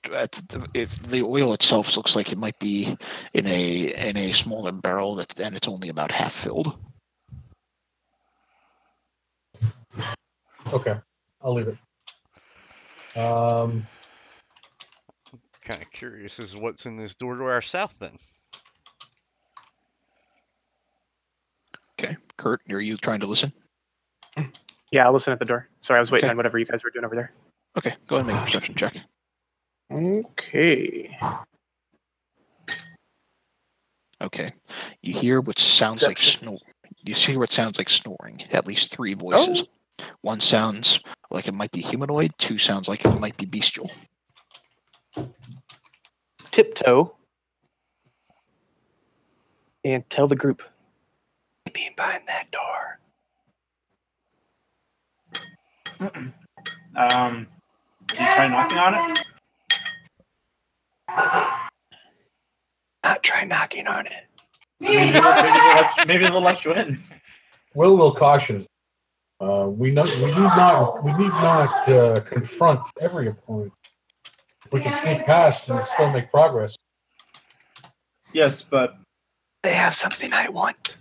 [SPEAKER 2] oil itself looks like it might be in a smaller barrel and it's only about half filled.
[SPEAKER 1] Okay, I'll leave it.
[SPEAKER 5] Kind of curious as to what's in this door to our south then.
[SPEAKER 2] Okay, Kurt, are you trying to listen?
[SPEAKER 3] Yeah, I'll listen at the door. Sorry, I was waiting
[SPEAKER 2] Okay.
[SPEAKER 3] on whatever you guys were doing over there.
[SPEAKER 2] Okay, go ahead and make a perception check.
[SPEAKER 3] Okay.
[SPEAKER 2] Okay, you hear what sounds like You see what sounds like snoring. At least 3 voices.
[SPEAKER 3] Oh.
[SPEAKER 2] One sounds like it might be humanoid. 2 sounds like it might be bestial.
[SPEAKER 3] Tiptoe. And tell the group. Being behind that door.
[SPEAKER 4] Did you try knocking on it?
[SPEAKER 3] Not try knocking on it.
[SPEAKER 4] Maybe they'll let you in.
[SPEAKER 1] Will caution. We need not confront every opponent. We can sneak past and still make progress.
[SPEAKER 4] Yes, but
[SPEAKER 3] They have something I want.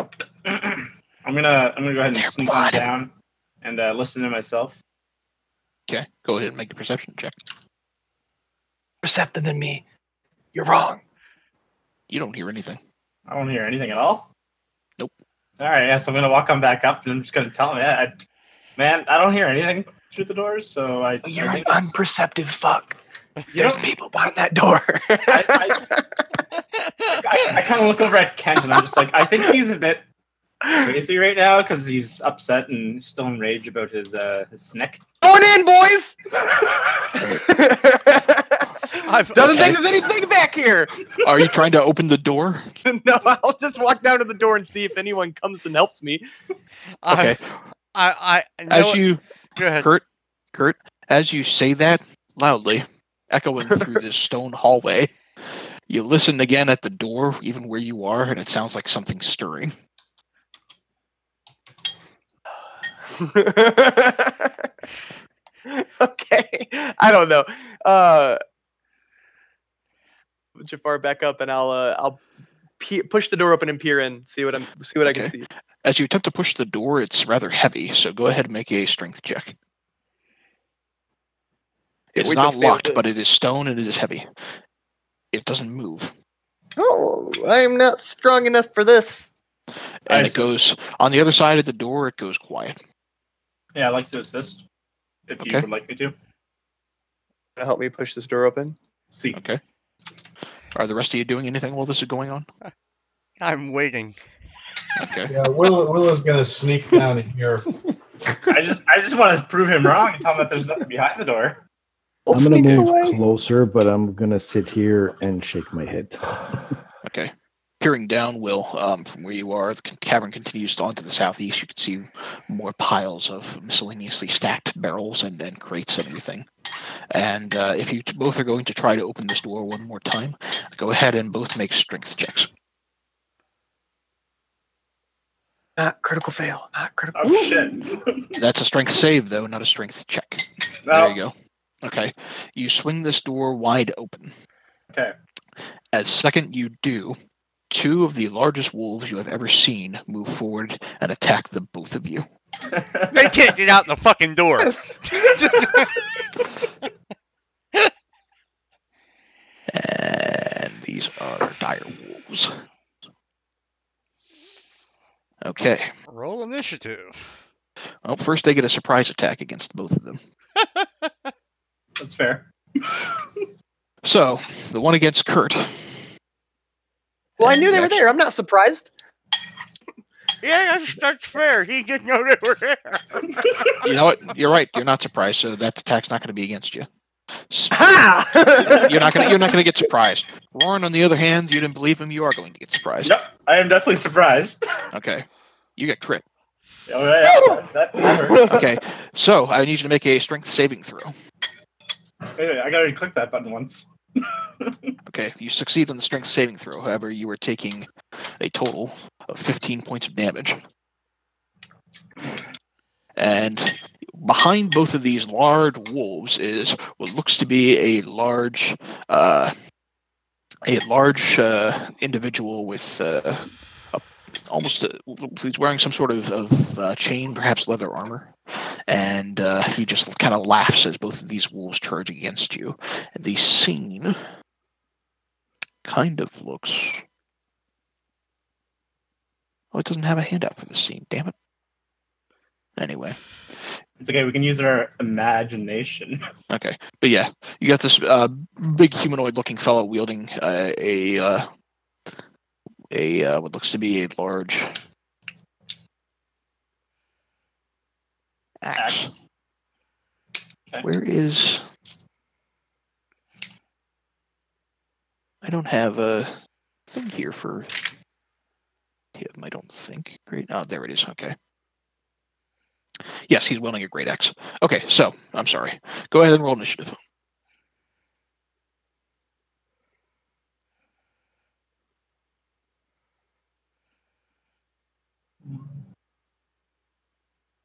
[SPEAKER 4] I'm gonna go ahead and
[SPEAKER 2] Their
[SPEAKER 4] sneak
[SPEAKER 2] blood.
[SPEAKER 4] on down and listen to myself.
[SPEAKER 2] Okay, go ahead and make a perception check.
[SPEAKER 3] Receptive than me. You're wrong.
[SPEAKER 2] You don't hear anything.
[SPEAKER 4] I don't hear anything at all.
[SPEAKER 2] Nope.
[SPEAKER 4] All right, yeah, so I'm gonna walk on back up and I'm just gonna tell him, man, I don't hear anything through the doors, so
[SPEAKER 3] You're
[SPEAKER 4] I
[SPEAKER 3] an
[SPEAKER 4] think it's-
[SPEAKER 3] unperceptive fuck.
[SPEAKER 4] You
[SPEAKER 3] There's
[SPEAKER 4] know,
[SPEAKER 3] people behind that door.
[SPEAKER 4] I kind of look over at Kent and I'm just like, I think he's a bit crazy right now because he's upset and still enraged about his snick.
[SPEAKER 3] Going in, boys! Doesn't
[SPEAKER 2] Okay.
[SPEAKER 3] think there's anything back here.
[SPEAKER 2] Are you trying to open the door?
[SPEAKER 3] No, I'll just walk down to the door and see if anyone comes and helps me.
[SPEAKER 2] Okay.
[SPEAKER 5] I know
[SPEAKER 2] As
[SPEAKER 5] what-
[SPEAKER 2] you,
[SPEAKER 5] Go ahead.
[SPEAKER 2] Kurt, as you say that loudly, echoing through this stone hallway, you listen again at the door, even where you are, and it sounds like something stirring.
[SPEAKER 3] Okay, I don't know. Jafar, back up, and I'll push the door open and peer in, see what I can
[SPEAKER 2] Okay.
[SPEAKER 3] see.
[SPEAKER 2] As you attempt to push the door, it's rather heavy, so go ahead and make a strength check. It's
[SPEAKER 3] wait
[SPEAKER 2] not
[SPEAKER 3] till fail
[SPEAKER 2] locked, but
[SPEAKER 3] this.
[SPEAKER 2] it is stone and it is heavy. It doesn't move.
[SPEAKER 3] Oh, I'm not strong enough for this.
[SPEAKER 2] And
[SPEAKER 4] I
[SPEAKER 2] it goes on the other side of the door. It goes quiet.
[SPEAKER 4] Yeah, I'd like to assist. If you
[SPEAKER 2] Okay.
[SPEAKER 4] would like me to.
[SPEAKER 3] Help me push this door open.
[SPEAKER 4] See.
[SPEAKER 2] Okay. Are the rest of you doing anything while this is going on?
[SPEAKER 5] I'm waiting.
[SPEAKER 2] Okay.
[SPEAKER 1] Yeah, Willow's gonna sneak down here.
[SPEAKER 4] I just want to prove him wrong and tell him that there's nothing behind the door.
[SPEAKER 6] I'm gonna
[SPEAKER 3] Sneaks
[SPEAKER 6] move
[SPEAKER 3] away.
[SPEAKER 6] closer, but I'm gonna sit here and shake my head.
[SPEAKER 2] Okay. Peering down, Will, from where you are, the cavern continues on to the southeast. You can see more piles of miscellaneously stacked barrels and crates and everything. And if you both are going to try to open this door one more time, go ahead and both make strength checks.
[SPEAKER 3] Not critical fail. Not critical.
[SPEAKER 4] Oh shit.
[SPEAKER 2] That's a strength save, though, not a strength check.
[SPEAKER 4] No.
[SPEAKER 2] There you go. Okay. You swing this door wide open.
[SPEAKER 4] Okay.
[SPEAKER 2] As second you do, two of the largest wolves you have ever seen move forward and attack the both of you.
[SPEAKER 5] They can't get out the fucking door.
[SPEAKER 2] And these are dire wolves. Okay.
[SPEAKER 5] Roll initiative.
[SPEAKER 2] Well, first they get a surprise attack against both of them.
[SPEAKER 4] That's fair.
[SPEAKER 2] So, the one against Kurt.
[SPEAKER 3] Well, I knew they were there. I'm not surprised.
[SPEAKER 5] Yeah, that's fair. He didn't know they were there.
[SPEAKER 2] You know what? You're right. You're not surprised. So that attack's not going to be against you.
[SPEAKER 3] Ha!
[SPEAKER 2] You're not gonna get surprised. Roran, on the other hand, you didn't believe him. You are going to get surprised.
[SPEAKER 4] Yep, I am definitely surprised.
[SPEAKER 2] Okay. You get crit.
[SPEAKER 4] Oh, yeah, that hurts.
[SPEAKER 2] Okay. So I need you to make a strength saving throw.
[SPEAKER 4] Wait, I gotta click that button once.
[SPEAKER 2] Okay. You succeed on the strength saving throw. However, you are taking a total of 15 points of damage. And behind both of these large wolves is what looks to be a large individual with he's wearing some sort of chain, perhaps leather armor, and he just kind of laughs as both of these wolves charge against you. And the scene kind of looks. Oh, it doesn't have a handout for the scene. Damn it. Anyway.
[SPEAKER 4] It's okay, we can use our imagination.
[SPEAKER 2] Okay, but yeah, you got this big humanoid-looking fellow wielding a what looks to be a large axe.
[SPEAKER 4] Okay.
[SPEAKER 2] Where is? I don't have a thing here for him. I don't think. Great. Oh, there it is. Okay. Yes, he's wielding a great axe. Okay, so I'm sorry. Go ahead and roll initiative.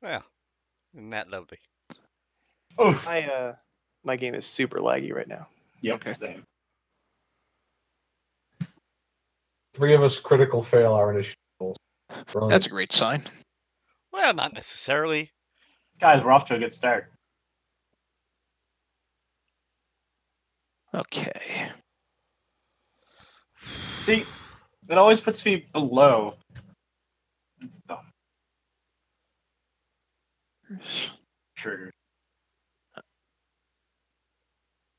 [SPEAKER 5] Well, isn't that lovely?
[SPEAKER 4] Oh,
[SPEAKER 3] My game is super laggy right now.
[SPEAKER 4] yep,
[SPEAKER 2] Okay.
[SPEAKER 4] same.
[SPEAKER 1] 3 of us critical fail our initiative rolls. Brilliant.
[SPEAKER 2] That's a great sign.
[SPEAKER 5] Well, not necessarily.
[SPEAKER 4] Guys, we're off to a good start.
[SPEAKER 2] Okay.
[SPEAKER 4] See, it always puts me below. It's dumb. Trigger.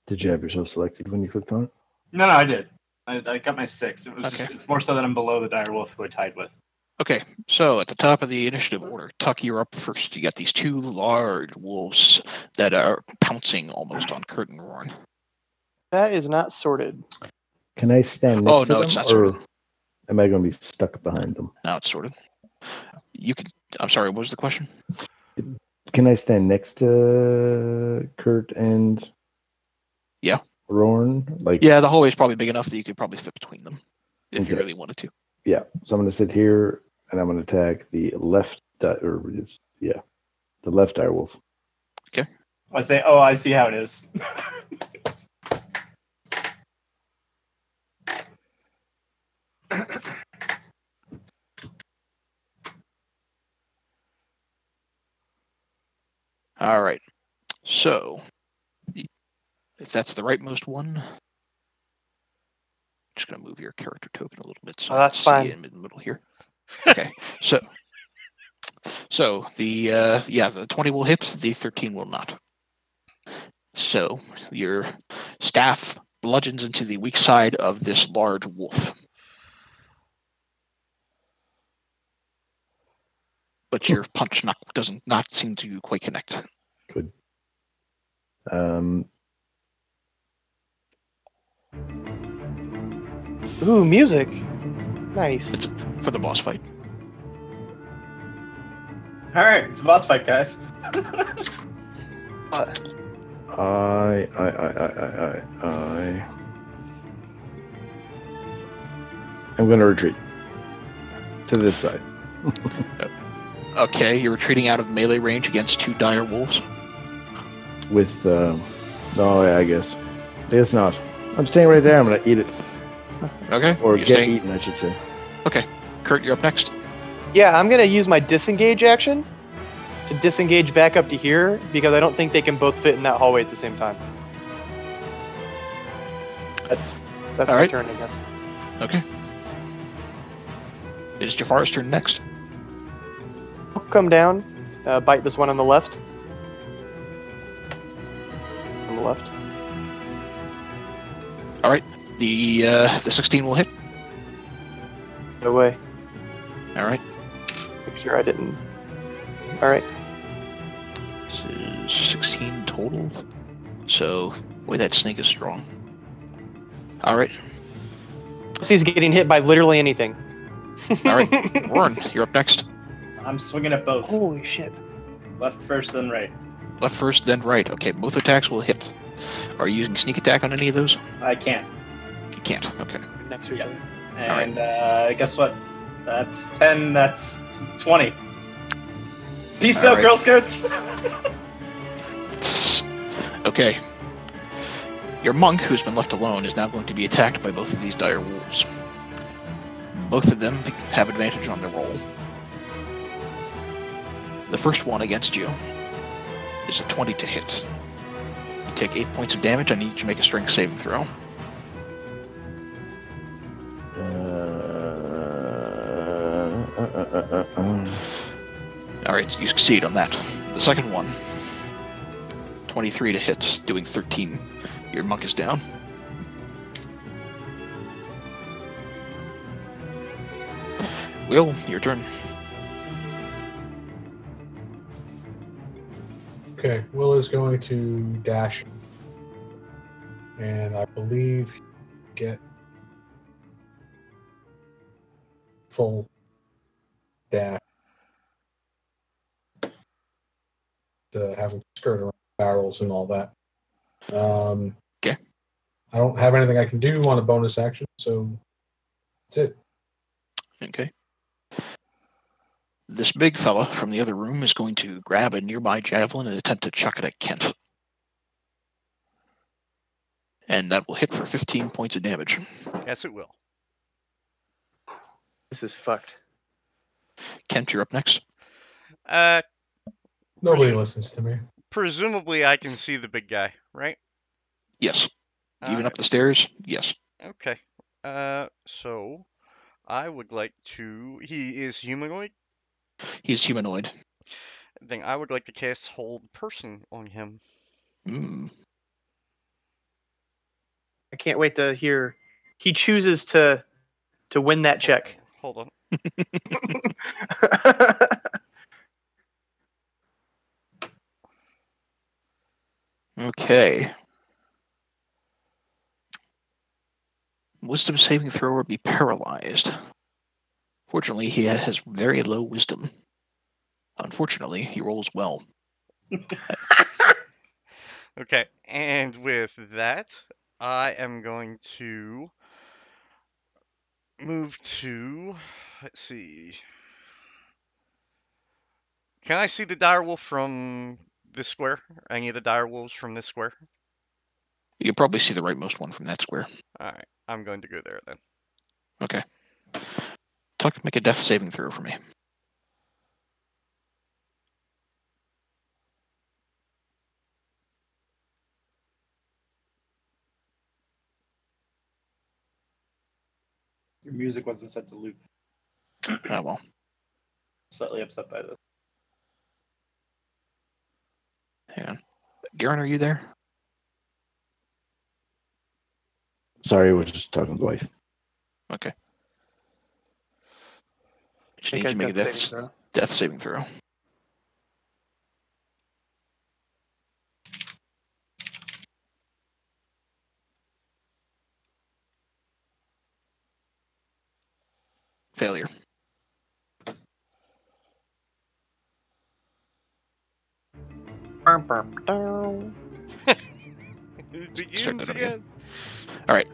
[SPEAKER 6] Did you have yourself selected when you clicked on it?
[SPEAKER 4] No, I did. I got my 6. It was
[SPEAKER 2] Okay.
[SPEAKER 4] it's more so that I'm below the dire wolf who I tied with.
[SPEAKER 2] Okay, so at the top of the initiative order, Tuck, you're up first. You got these 2 large wolves that are pouncing almost on Kurt and Roran.
[SPEAKER 3] That is not sorted.
[SPEAKER 6] Can I stand next
[SPEAKER 2] Oh,
[SPEAKER 6] to
[SPEAKER 2] no,
[SPEAKER 6] them,
[SPEAKER 2] it's not
[SPEAKER 6] or
[SPEAKER 2] sorted.
[SPEAKER 6] am I going to be stuck behind them?
[SPEAKER 2] Now it's sorted. You can. I'm sorry. What was the question?
[SPEAKER 6] Can I stand next to Kurt and
[SPEAKER 2] Yeah.
[SPEAKER 6] Roran? Like,
[SPEAKER 2] Yeah, the hallway is probably big enough that you could probably fit between them if you
[SPEAKER 6] Okay.
[SPEAKER 2] really wanted to.
[SPEAKER 6] yeah. So I'm going to sit here and I'm going to attack the left, the left dire wolf.
[SPEAKER 4] I say, oh, I see how it is.
[SPEAKER 2] All right. So, if that's the rightmost one, just going to move your character token a little bit so
[SPEAKER 3] Oh,
[SPEAKER 2] I can
[SPEAKER 3] that's
[SPEAKER 2] see
[SPEAKER 3] fine.
[SPEAKER 2] it in the middle here. Okay, so the 20 will hit, the 13 will not. So your staff bludgeons into the weak side of this large wolf. But your punch does not seem to quite connect.
[SPEAKER 6] Good.
[SPEAKER 3] Ooh, music. Nice.
[SPEAKER 2] It's for the boss fight.
[SPEAKER 4] All right, it's a boss fight, guys.
[SPEAKER 6] I'm going to retreat to this side.
[SPEAKER 2] Okay, you're retreating out of melee range against 2 dire wolves.
[SPEAKER 6] With, I guess not. I'm staying right there. I'm going to eat it.
[SPEAKER 2] Okay.
[SPEAKER 6] Or
[SPEAKER 2] you're
[SPEAKER 6] get
[SPEAKER 2] staying...
[SPEAKER 6] eaten, I should say.
[SPEAKER 2] Okay. Kurt, you're up next.
[SPEAKER 3] Yeah, I'm gonna use my disengage action to disengage back up to here because I don't think they can both fit in that hallway at the same time. That's
[SPEAKER 2] All
[SPEAKER 3] my
[SPEAKER 2] right.
[SPEAKER 3] turn, I guess.
[SPEAKER 2] Okay. It's Jafar's turn next.
[SPEAKER 3] I'll come down, bite this one on the left. On the left.
[SPEAKER 2] All right. The 16 will hit.
[SPEAKER 3] No way.
[SPEAKER 2] All right.
[SPEAKER 3] Make sure I didn't. All right.
[SPEAKER 2] This is 16 total. So, boy, that snake is strong. All right.
[SPEAKER 3] He's getting hit by literally anything.
[SPEAKER 2] All right. Warren, you're up next.
[SPEAKER 4] I'm swinging at both.
[SPEAKER 3] Holy shit.
[SPEAKER 4] Left first, then right.
[SPEAKER 2] Left first, then right. Okay, both attacks will hit. Are you using sneak attack on any of those?
[SPEAKER 4] I can't.
[SPEAKER 2] You can't. Okay.
[SPEAKER 3] Next to each other.
[SPEAKER 4] And guess what? That's 10. That's 20. Peace out,
[SPEAKER 2] right.
[SPEAKER 4] Girl Scouts.
[SPEAKER 2] Okay. Your monk, who's been left alone, is now going to be attacked by both of these dire wolves. Both of them have advantage on their roll. The first one against you is a 20 to hit. You take 8 points of damage. I need you to make a strength saving throw. Alright, you succeed on that. The second one, 23 to hit, doing 13. Your monk is down. Will, your turn.
[SPEAKER 1] Okay, Will is going to dash. And I believe get full dash to have him skirt around barrels and all that.
[SPEAKER 2] Okay.
[SPEAKER 1] I don't have anything I can do on a bonus action, so that's it.
[SPEAKER 2] Okay. This big fella from the other room is going to grab a nearby javelin and attempt to chuck it at Kent. And that will hit for 15 points of damage.
[SPEAKER 5] Yes, it will.
[SPEAKER 3] This is fucked.
[SPEAKER 2] Kent, you're up next.
[SPEAKER 1] Nobody listens to me.
[SPEAKER 5] Presumably, I can see the big guy, right?
[SPEAKER 2] Yes. Even
[SPEAKER 5] Alright.
[SPEAKER 2] up the stairs? Yes.
[SPEAKER 5] Okay. So I would like to. He is humanoid.
[SPEAKER 2] He's humanoid.
[SPEAKER 5] Then I would like to cast Hold Person on him.
[SPEAKER 2] Mm.
[SPEAKER 3] I can't wait to hear. He chooses to win that check.
[SPEAKER 5] Hold on.
[SPEAKER 2] Okay. Wisdom saving throw or be paralyzed. Fortunately, he has very low wisdom. Unfortunately, he rolls well.
[SPEAKER 5] Okay, and with that, I am going to move to. Let's see. Can I see the direwolf from this square? Any of the direwolves from this square?
[SPEAKER 2] You can probably see the rightmost one from that square.
[SPEAKER 5] Alright, I'm going to go there then.
[SPEAKER 2] Okay. Tuck, make a death saving throw for me.
[SPEAKER 4] Your music wasn't set to loop.
[SPEAKER 2] Oh, well.
[SPEAKER 4] Slightly upset by this.
[SPEAKER 2] Hang on. Garen, are you there?
[SPEAKER 6] Sorry, we're just talking to the wife.
[SPEAKER 2] Okay. Just
[SPEAKER 3] think
[SPEAKER 2] need
[SPEAKER 3] I
[SPEAKER 2] you to make a
[SPEAKER 3] got saving throw.
[SPEAKER 2] death saving throw. Failure.
[SPEAKER 5] It
[SPEAKER 2] Start
[SPEAKER 5] begins
[SPEAKER 2] that again.
[SPEAKER 5] again.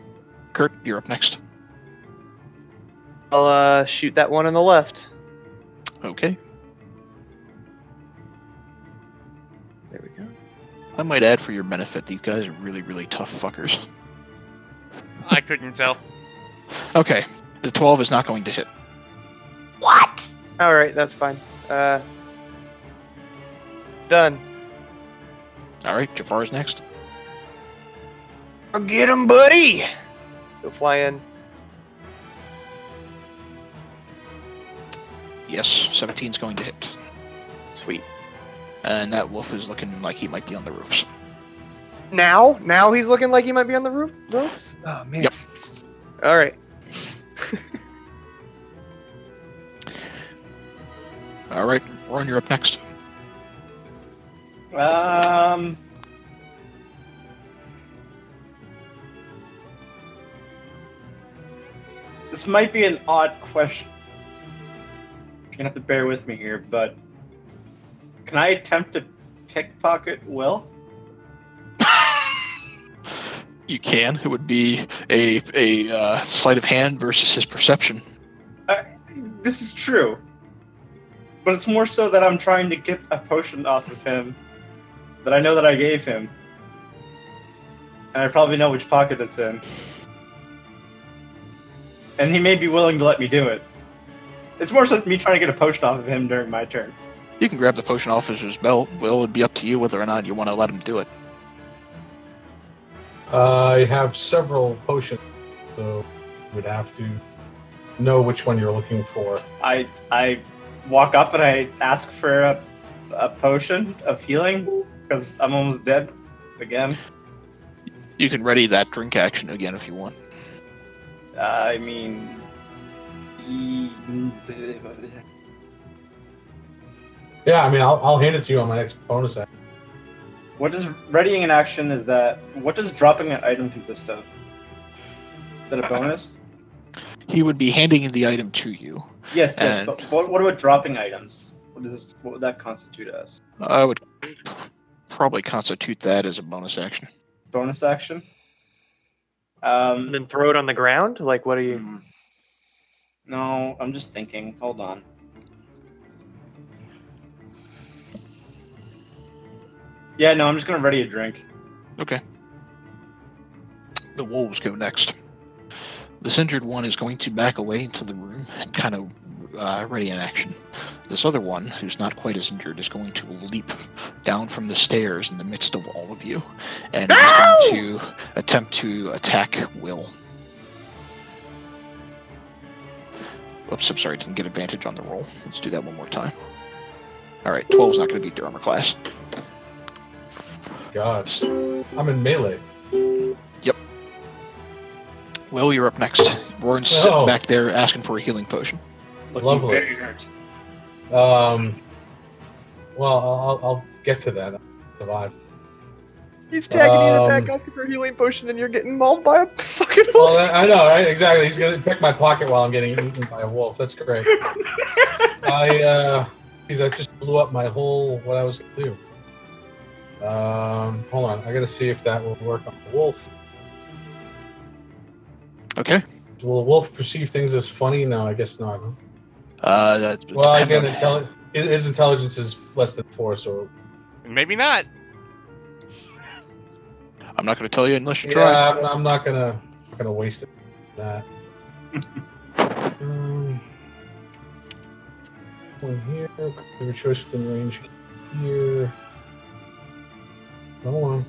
[SPEAKER 2] Kurt, you're up next.
[SPEAKER 3] I'll shoot that one on the left.
[SPEAKER 2] Okay.
[SPEAKER 3] There we go.
[SPEAKER 2] I might add for your benefit, these guys are really, really tough fuckers.
[SPEAKER 5] I couldn't tell.
[SPEAKER 2] Okay. The 12 is not going to hit.
[SPEAKER 3] What? All right, that's fine. Done.
[SPEAKER 2] All right, Jafar's next.
[SPEAKER 3] I'll get him, buddy. Go fly in.
[SPEAKER 2] Yes, 17 is going to hit.
[SPEAKER 3] Sweet.
[SPEAKER 2] And that wolf is looking like he might be on the roofs.
[SPEAKER 3] Now he's looking like he might be on the roofs. Oh man.
[SPEAKER 2] Yep.
[SPEAKER 3] All right.
[SPEAKER 2] All right, Ron, you're up next.
[SPEAKER 4] This might be an odd question. You're gonna have to bear with me here, but can I attempt to pickpocket Will?
[SPEAKER 2] You can. It would be a sleight of hand versus his perception.
[SPEAKER 4] This is true, but it's more so that I'm trying to get a potion off of him that I know that I gave him, and I probably know which pocket it's in. And he may be willing to let me do it. It's more so me trying to get a potion off of him during my turn.
[SPEAKER 2] You can grab the potion off his belt. Well, it'd be up to you whether or not you want to let him do it.
[SPEAKER 1] I have several potions, so you would have to know which one you're looking for.
[SPEAKER 4] I walk up and I ask for a potion of healing because I'm almost dead again.
[SPEAKER 2] You can ready that drink action again if you want.
[SPEAKER 4] I mean,
[SPEAKER 1] Yeah, I mean, I'll hand it to you on my next bonus action.
[SPEAKER 4] what does readying an action is that? What does dropping an item consist of? Is that a bonus?
[SPEAKER 2] He would be handing the item to you.
[SPEAKER 4] Yes,
[SPEAKER 2] And-
[SPEAKER 4] but what about dropping items? What would that constitute as?
[SPEAKER 2] I would probably constitute that as a bonus action.
[SPEAKER 4] Bonus action?
[SPEAKER 3] And then throw it on the ground. Like, what are you?
[SPEAKER 4] No, I'm just thinking. Hold on. Yeah, no, I'm just gonna ready a drink.
[SPEAKER 2] Okay. The wolves go next. This injured one is going to back away into the room and kind of ready in action. This other one, who's not quite as injured, is going to leap down from the stairs in the midst of all of you, and is going to attempt to attack Will. Oops, I'm sorry, didn't get advantage on the roll. Let's do that one more time. Alright, 12 is not going to beat their armor class.
[SPEAKER 1] God, I'm in melee.
[SPEAKER 2] Yep. Will, you're up next. Roran's sitting back there asking for a healing potion.
[SPEAKER 4] Looking
[SPEAKER 1] Lovely.
[SPEAKER 4] very hurt.
[SPEAKER 1] Well, I'll get to that. I'll survive.
[SPEAKER 3] He's tagging you in the back asking for a healing potion, and you're getting mauled by a fucking wolf.
[SPEAKER 1] Well, I know, right? Exactly. He's gonna pick my pocket while I'm getting eaten by a wolf. That's great. I just blew up my whole what I was gonna do. Hold on. I gotta see if that will work on the wolf.
[SPEAKER 2] Okay.
[SPEAKER 1] Will the wolf perceive things as funny? No, I guess not.
[SPEAKER 2] That
[SPEAKER 1] Well, he's
[SPEAKER 2] depends
[SPEAKER 1] gonna
[SPEAKER 2] on-
[SPEAKER 1] his intelligence is less than 4, so
[SPEAKER 5] Maybe not.
[SPEAKER 2] I'm not going to tell you unless you try.
[SPEAKER 1] yeah, I'm not gonna waste it. That. One here. Give a choice within range here. Hold on.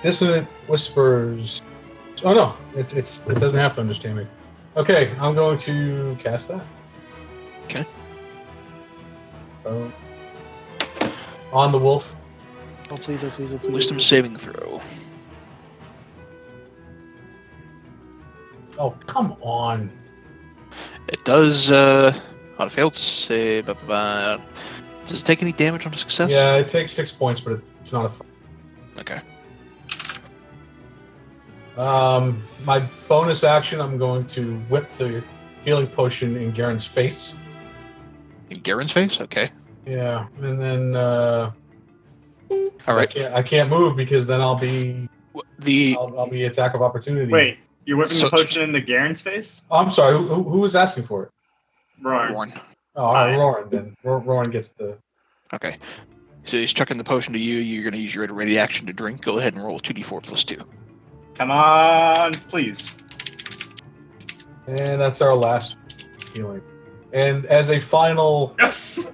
[SPEAKER 1] Dissonant whispers. Oh no, it doesn't have to understand me. Okay, I'm going to cast that.
[SPEAKER 2] Okay.
[SPEAKER 1] On the wolf.
[SPEAKER 3] Oh please, oh please, oh please.
[SPEAKER 2] Wisdom saving throw.
[SPEAKER 1] Oh, come on.
[SPEAKER 2] It does, on a failed save, does it take any damage on a success?
[SPEAKER 1] Yeah, it takes 6 points, but it's not a...
[SPEAKER 2] Okay.
[SPEAKER 1] My bonus action, I'm going to whip the healing potion in Garen's face.
[SPEAKER 2] In Garen's face? Okay.
[SPEAKER 1] Yeah, and then
[SPEAKER 2] All right.
[SPEAKER 1] I can't move because then I'll be
[SPEAKER 2] The
[SPEAKER 1] I'll be attack of opportunity.
[SPEAKER 4] Wait, you're whipping
[SPEAKER 2] So-
[SPEAKER 4] the potion into Garen's face?
[SPEAKER 1] Oh, I'm sorry. Who was asking for it?
[SPEAKER 4] Roar.
[SPEAKER 2] Warren.
[SPEAKER 1] Oh, all right,
[SPEAKER 4] Fine.
[SPEAKER 1] Roran then. Roran gets the.
[SPEAKER 2] Okay. So he's chucking the potion to you. You're going to use your ready action to drink. Go ahead and roll 2d4 plus 2.
[SPEAKER 4] Come on, please.
[SPEAKER 1] And that's our last healing. And as a final
[SPEAKER 4] Yes!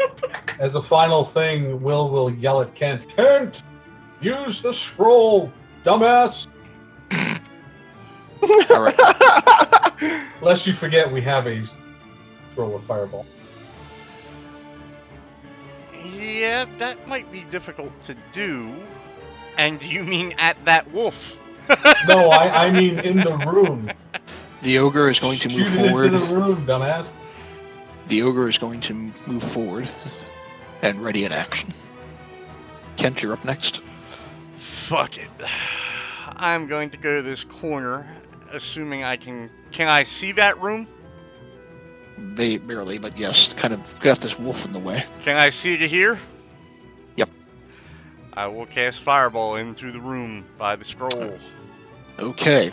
[SPEAKER 1] thing, will yell at Kent. Kent, use the scroll, dumbass.
[SPEAKER 2] All right.
[SPEAKER 1] Lest you forget, we have a scroll of fireball.
[SPEAKER 5] Yeah, that might be difficult to do. And you mean at that wolf?
[SPEAKER 1] No, I mean in the room.
[SPEAKER 2] The ogre is going to move
[SPEAKER 1] Shoot it
[SPEAKER 2] forward.
[SPEAKER 1] into the room, dumbass.
[SPEAKER 2] The ogre is going to move forward and ready in action. Kent, you're up next.
[SPEAKER 5] Fuck it. I'm going to go to this corner, assuming I can... Can I see that room?
[SPEAKER 2] Barely, but yes, kind of got this wolf in the way.
[SPEAKER 5] Can I see to here?
[SPEAKER 2] Yep.
[SPEAKER 5] I will cast Fireball into the room by the scroll.
[SPEAKER 2] Okay.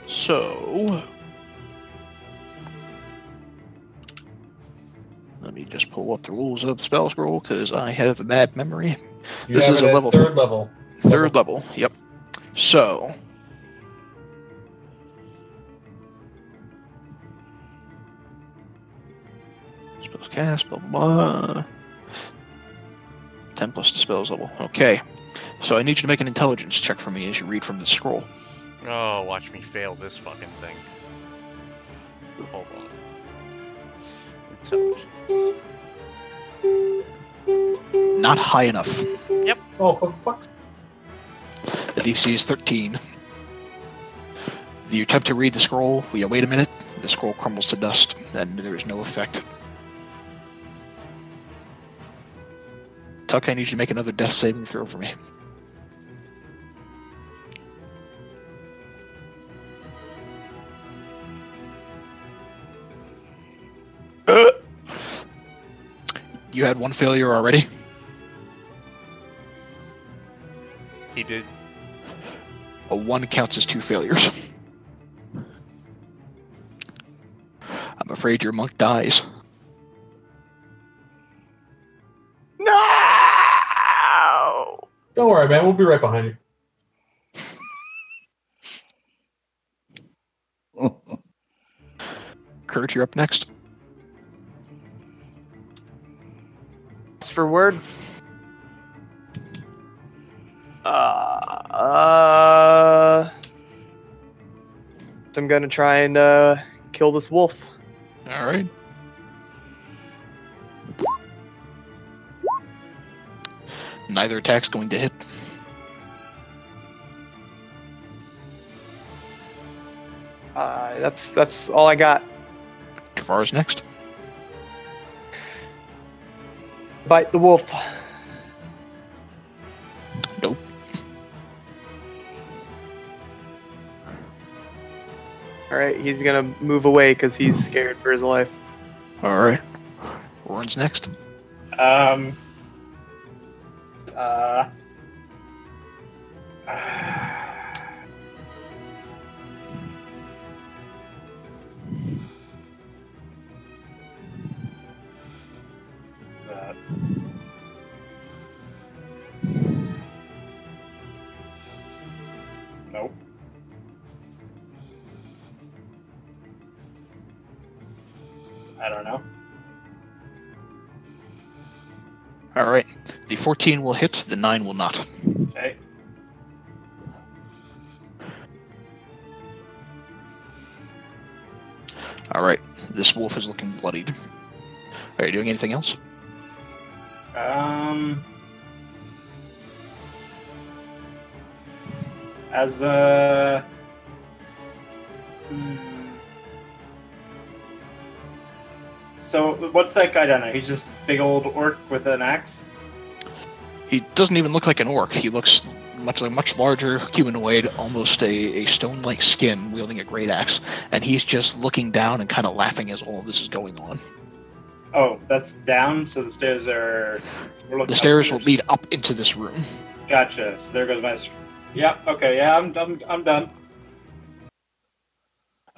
[SPEAKER 2] So... let me just pull up the rules of the spell scroll, because I have a bad memory.
[SPEAKER 1] You
[SPEAKER 2] This
[SPEAKER 1] have
[SPEAKER 2] is
[SPEAKER 1] it
[SPEAKER 2] a
[SPEAKER 1] at
[SPEAKER 2] level
[SPEAKER 1] third level.
[SPEAKER 2] Third level, yep. So... spells cast, blah, blah, blah. 10 plus the spells level. Okay. So I need you to make an intelligence check for me as you read from the scroll.
[SPEAKER 5] Oh, watch me fail this fucking thing. Hold on. Intelligence.
[SPEAKER 2] Not high enough.
[SPEAKER 1] Oh, for fuck's
[SPEAKER 2] The DC is 13. You attempt to read the scroll. You wait a minute. The scroll crumbles to dust, and there is no effect. Tuck, I need you to make another death saving throw for me. You had one failure already.
[SPEAKER 5] He did.
[SPEAKER 2] A 1 counts as 2 failures. I'm afraid your monk dies.
[SPEAKER 3] No!
[SPEAKER 1] Don't worry, man. We'll be right behind you.
[SPEAKER 2] Kurt, you're up next.
[SPEAKER 3] It's for words. So I'm gonna try and kill this wolf.
[SPEAKER 2] All right. Neither attack's going to hit.
[SPEAKER 3] That's all I got.
[SPEAKER 2] Tavara's next.
[SPEAKER 3] Bite the wolf.
[SPEAKER 2] Nope.
[SPEAKER 3] All right, he's gonna move away because he's scared for his life.
[SPEAKER 2] All right. Warren's next.
[SPEAKER 4] Nope. I don't know.
[SPEAKER 2] All right. The 14 will hit. The 9 will not.
[SPEAKER 4] Okay.
[SPEAKER 2] All right. This wolf is looking bloodied. Are you doing anything else?
[SPEAKER 4] As a so what's that guy down there? He's just a big old orc with an axe.
[SPEAKER 2] He doesn't even look like an orc. He looks much larger, humanoid, almost a stone-like skin, wielding a great axe, and he's just looking down and kind of laughing as all of this is going on.
[SPEAKER 4] Oh, that's down. So the stairs are.
[SPEAKER 2] The stairs will lead up into this room.
[SPEAKER 4] Gotcha. So there goes my. Yeah. Okay. Yeah. I'm done.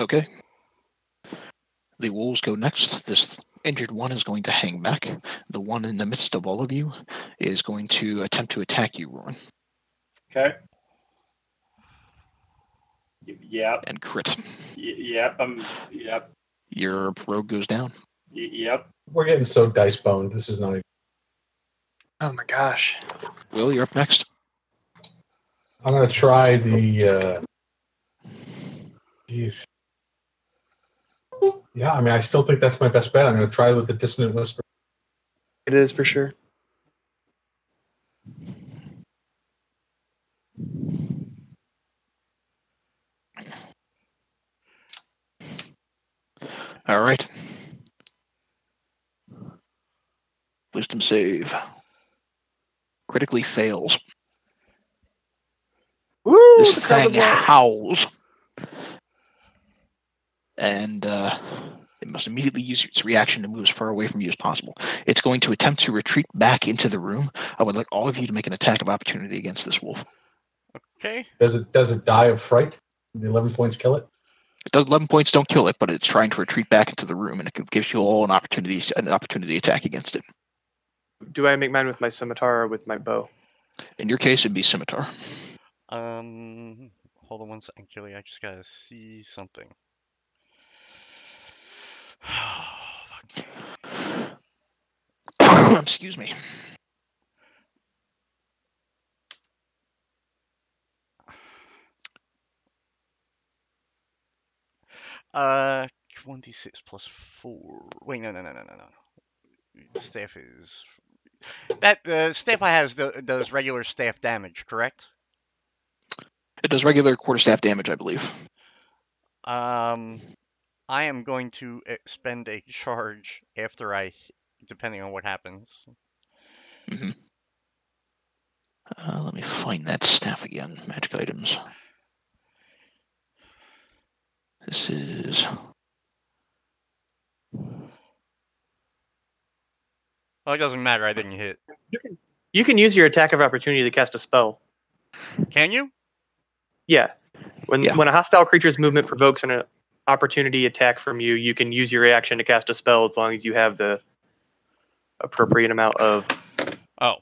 [SPEAKER 2] Okay. The wolves go next. This injured one is going to hang back. The one in the midst of all of you is going to attempt to attack you, Rowan.
[SPEAKER 4] Okay. Yep.
[SPEAKER 2] And crit.
[SPEAKER 4] Yep. Yep.
[SPEAKER 2] Your rogue goes down.
[SPEAKER 4] Yep.
[SPEAKER 1] We're getting so dice boned. This is not even...
[SPEAKER 3] Oh my gosh.
[SPEAKER 2] Will, you're up next.
[SPEAKER 1] I'm going to try the... Jeez. Yeah, I mean, I still think that's my best bet. I'm going to try with the Dissonant Whisper.
[SPEAKER 3] It is for sure.
[SPEAKER 2] All right. Wisdom save. Critically fails.
[SPEAKER 3] Woo!
[SPEAKER 2] This
[SPEAKER 3] the crowd
[SPEAKER 2] thing
[SPEAKER 3] is loud.
[SPEAKER 2] howls. And it must immediately use its reaction to move as far away from you as possible. It's going to attempt to retreat back into the room. I would like all of you to make an attack of opportunity against this wolf.
[SPEAKER 5] Okay.
[SPEAKER 1] Does it die of fright? The 11 points kill it?
[SPEAKER 2] It does 11 points don't kill it, but it's trying to retreat back into the room, and it gives you all an opportunity to attack against it.
[SPEAKER 3] Do I make mine with my scimitar or with my bow?
[SPEAKER 2] In your case, it'd be scimitar.
[SPEAKER 5] Hold on one second, Kelly. I just gotta see something.
[SPEAKER 2] Excuse me.
[SPEAKER 5] Uh, 1d6 plus 4. Wait, no. Staff is that the staff I have does regular staff damage, correct?
[SPEAKER 2] It does regular quarterstaff damage, I believe.
[SPEAKER 5] I am going to expend a charge after depending on what happens.
[SPEAKER 2] Mm-hmm. Let me find that staff again. Magic items. This is...
[SPEAKER 5] Well, it doesn't matter. I didn't hit.
[SPEAKER 3] You can use your attack of opportunity to cast a spell.
[SPEAKER 5] Can you?
[SPEAKER 3] Yeah. When a hostile creature's movement provokes an opportunity attack from you, you can use your reaction to cast a spell as long as you have the appropriate amount of.
[SPEAKER 5] Oh.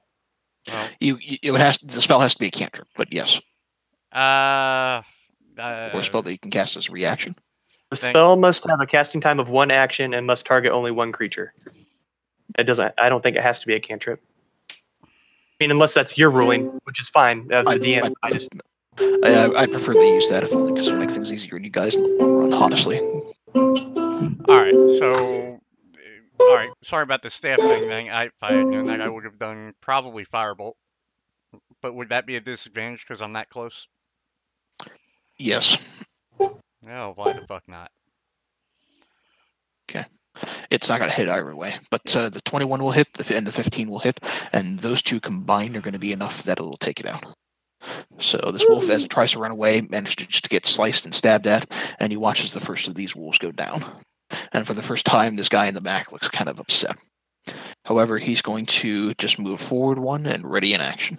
[SPEAKER 5] Well.
[SPEAKER 2] The spell has to be a cantrip, but yes.
[SPEAKER 5] Or
[SPEAKER 2] a spell that you can cast as a reaction.
[SPEAKER 3] The spell must have a casting time of 1 action and must target only 1 creature. It doesn't. I don't think it has to be a cantrip. I mean, unless that's your ruling, which is fine as the DM.
[SPEAKER 2] I prefer they use that if only because it would make things easier on you guys in the long run, honestly.
[SPEAKER 5] All right. Sorry about the staff thing. If I had known that, I would have done probably Firebolt. But would that be a disadvantage because I'm that close?
[SPEAKER 2] Yes.
[SPEAKER 5] No, why the fuck not?
[SPEAKER 2] Okay. It's not going to hit either way, but the 21 will hit, and the 15 will hit, and those two combined are going to be enough that it'll take it out. So this wolf, as it tries to run away, managed to just get sliced and stabbed at, and you watch as the first of these wolves go down. And for the first time, this guy in the back looks kind of upset. However, he's going to just move forward 1 and ready in action.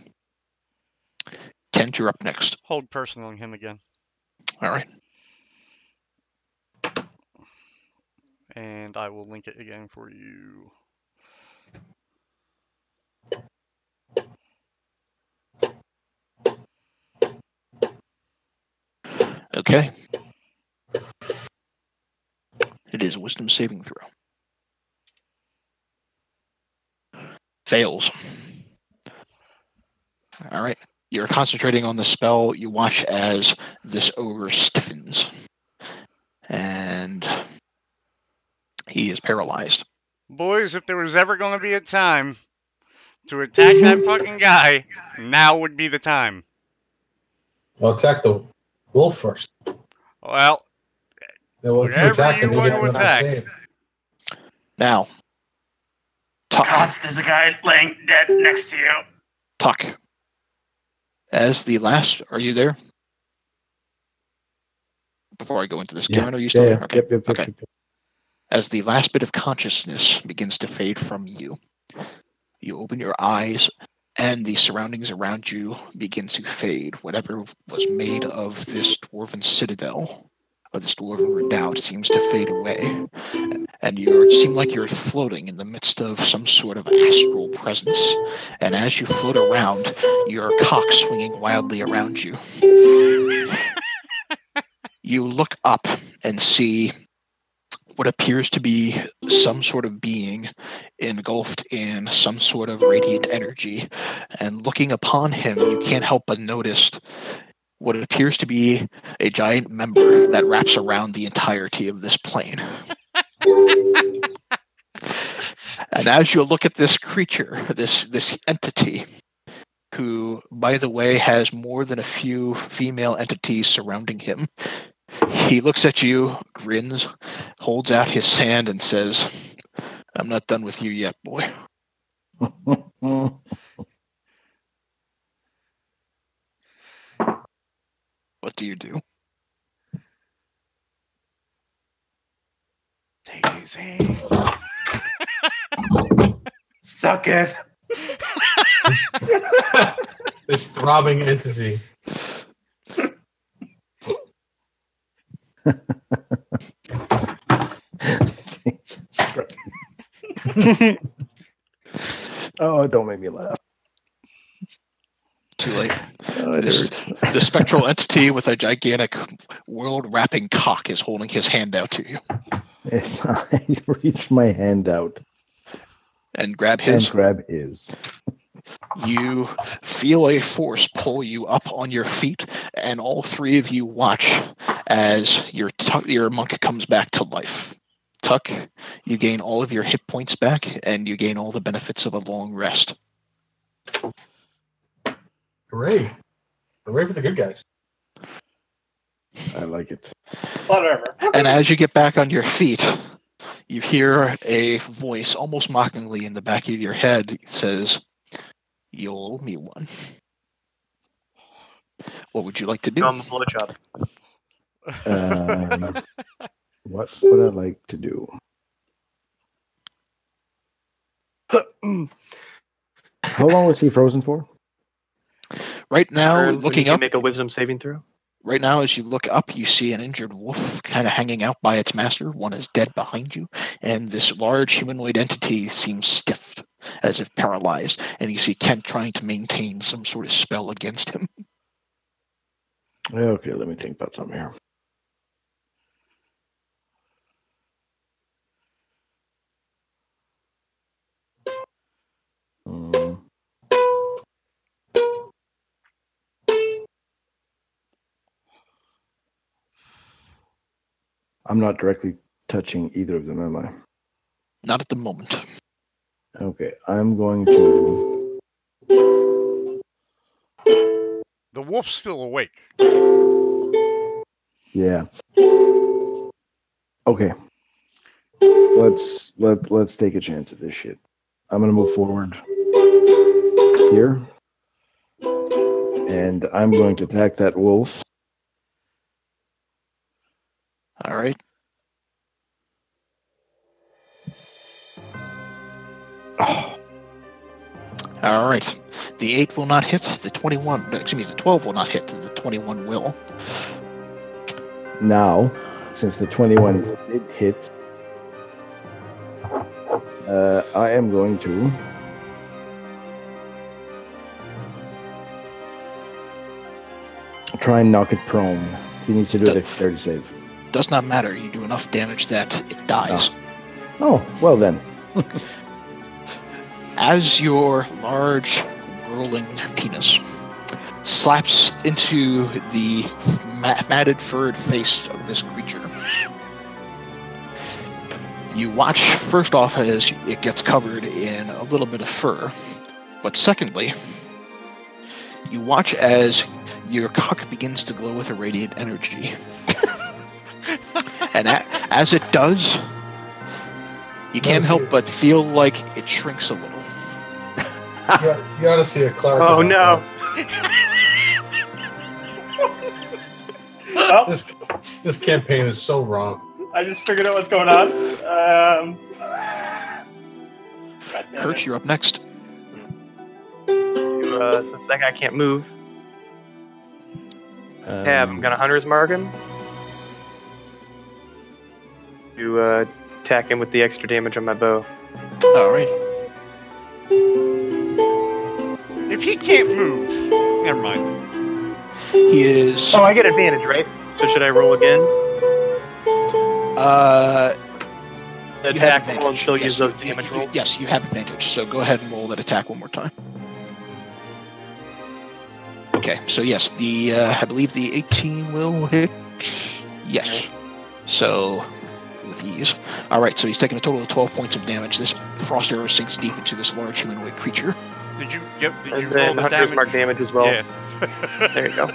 [SPEAKER 2] Kent, you're up next.
[SPEAKER 5] Hold personal on him again.
[SPEAKER 2] All right.
[SPEAKER 5] And I will link it again for you.
[SPEAKER 2] Okay. It is a wisdom saving throw. Fails. All right. You're concentrating on the spell. You watch as this ogre stiffens. And He is paralyzed.
[SPEAKER 5] Boys, if there was ever going to be a time to attack that fucking guy, now would be the time.
[SPEAKER 1] Well, attack the wolf first.
[SPEAKER 5] Well,
[SPEAKER 1] Well, if you
[SPEAKER 5] whatever
[SPEAKER 1] attack him,
[SPEAKER 5] you
[SPEAKER 1] he
[SPEAKER 5] want
[SPEAKER 1] gets
[SPEAKER 5] to
[SPEAKER 1] another
[SPEAKER 5] attack.
[SPEAKER 1] save.
[SPEAKER 2] Now, Tuck.
[SPEAKER 8] Koth, there's a guy laying dead next to you.
[SPEAKER 2] Tuck. As the last... Are you there? Before I go into this, Karen, are you still there? Okay.
[SPEAKER 6] Yep.
[SPEAKER 2] Okay. As the last bit of consciousness begins to fade from you, you open your eyes and the surroundings around you begin to fade. Whatever was made of this dwarven citadel, or this dwarven redoubt, seems to fade away. And you seem like you're floating in the midst of some sort of astral presence. And as you float around, your cock swinging wildly around you. You look up and see what appears to be some sort of being engulfed in some sort of radiant energy. And looking upon him, you can't help but notice what appears to be a giant member that wraps around the entirety of this plane. And as you look at this creature, this entity, who, by the way, has more than a few female entities surrounding him, he looks at you, grins, holds out his hand, and says, "I'm not done with you yet, boy." What do you do?
[SPEAKER 5] Take his hand.
[SPEAKER 8] Suck it.
[SPEAKER 1] This throbbing entity.
[SPEAKER 6] Jesus Christ. Oh, don't make me laugh.
[SPEAKER 2] Too late.
[SPEAKER 6] Oh, it hurts.
[SPEAKER 2] The spectral entity with a gigantic world-wrapping cock is holding his hand out to you.
[SPEAKER 6] Yes, I reach my hand out
[SPEAKER 2] And grab his.
[SPEAKER 6] and grab his.
[SPEAKER 2] You feel a force pull you up on your feet, and all three of you watch as your monk comes back to life. Tuck, you gain all of your hit points back, and you gain all the benefits of a long rest.
[SPEAKER 1] Hooray. Hooray for the good guys.
[SPEAKER 6] I like it.
[SPEAKER 4] Whatever.
[SPEAKER 2] And as you get back on your feet, you hear a voice almost mockingly in the back of your head. It says, "You'll owe me one." What would you like to do?
[SPEAKER 3] Give him a blowjob.
[SPEAKER 6] What would I like to do? How long was he frozen for?
[SPEAKER 2] Right now,
[SPEAKER 3] Or when
[SPEAKER 2] looking
[SPEAKER 3] you
[SPEAKER 2] up,
[SPEAKER 3] make a wisdom saving throw.
[SPEAKER 2] right now, as you look up, you see an injured wolf kind of hanging out by its master. One is dead behind you, and this large humanoid entity seems stiff, as if paralyzed. And you see Kent trying to maintain some sort of spell against him.
[SPEAKER 6] Okay, let me think about something here. I'm not directly touching either of them, am I?
[SPEAKER 2] Not at the moment.
[SPEAKER 6] Okay, I'm going to...
[SPEAKER 5] The wolf's still awake.
[SPEAKER 6] Yeah. Okay. Let's take a chance at this shit. I'm gonna move forward here. And I'm going to attack that wolf.
[SPEAKER 2] All right.
[SPEAKER 6] Oh,
[SPEAKER 2] All right. The 8 will not hit. The 21, excuse me, the 12 will not hit. The 21 will.
[SPEAKER 6] now, since the 21 did hit, I am going to try and knock it prone. He needs to do a dexterity save.
[SPEAKER 2] Does not matter. You do enough damage that it dies.
[SPEAKER 6] Oh, well then.
[SPEAKER 2] As your large, whirling penis slaps into the matted, furred face of this creature, You watch first off as it gets covered in a little bit of fur, but secondly, you watch as your cock begins to glow with a radiant energy. And as it does, you can't help but feel like it shrinks a little.
[SPEAKER 1] You ought to see a cleric.
[SPEAKER 3] Oh no!
[SPEAKER 4] Oh,
[SPEAKER 1] This campaign is so wrong.
[SPEAKER 4] I just figured out what's going on. God damn
[SPEAKER 2] Kurt,
[SPEAKER 4] it.
[SPEAKER 2] you're up next.
[SPEAKER 3] Since that guy can't move, I'm gonna hunter's mark him. To attack him with the extra damage on my bow.
[SPEAKER 2] Alright.
[SPEAKER 5] If he can't move, never mind.
[SPEAKER 2] He is...
[SPEAKER 3] Oh, I get advantage, right? So should I roll again?
[SPEAKER 2] You have
[SPEAKER 3] Attack
[SPEAKER 2] advantage.
[SPEAKER 3] roll and still
[SPEAKER 2] Yes,
[SPEAKER 3] use those
[SPEAKER 2] you-
[SPEAKER 3] damage
[SPEAKER 2] you-
[SPEAKER 3] rolls?
[SPEAKER 2] Yes, you have advantage, so go ahead and roll that attack one more time. Okay, so yes, the I believe the 18 will hit. Yes. So, with ease. Alright, so he's taking a total of 12 points of damage. This frost arrow sinks deep into this large humanoid creature.
[SPEAKER 5] Did you
[SPEAKER 3] And
[SPEAKER 5] roll
[SPEAKER 3] then
[SPEAKER 5] the
[SPEAKER 3] hunter's
[SPEAKER 5] damage?
[SPEAKER 3] mark damage as well.
[SPEAKER 5] Yeah.
[SPEAKER 3] There you go.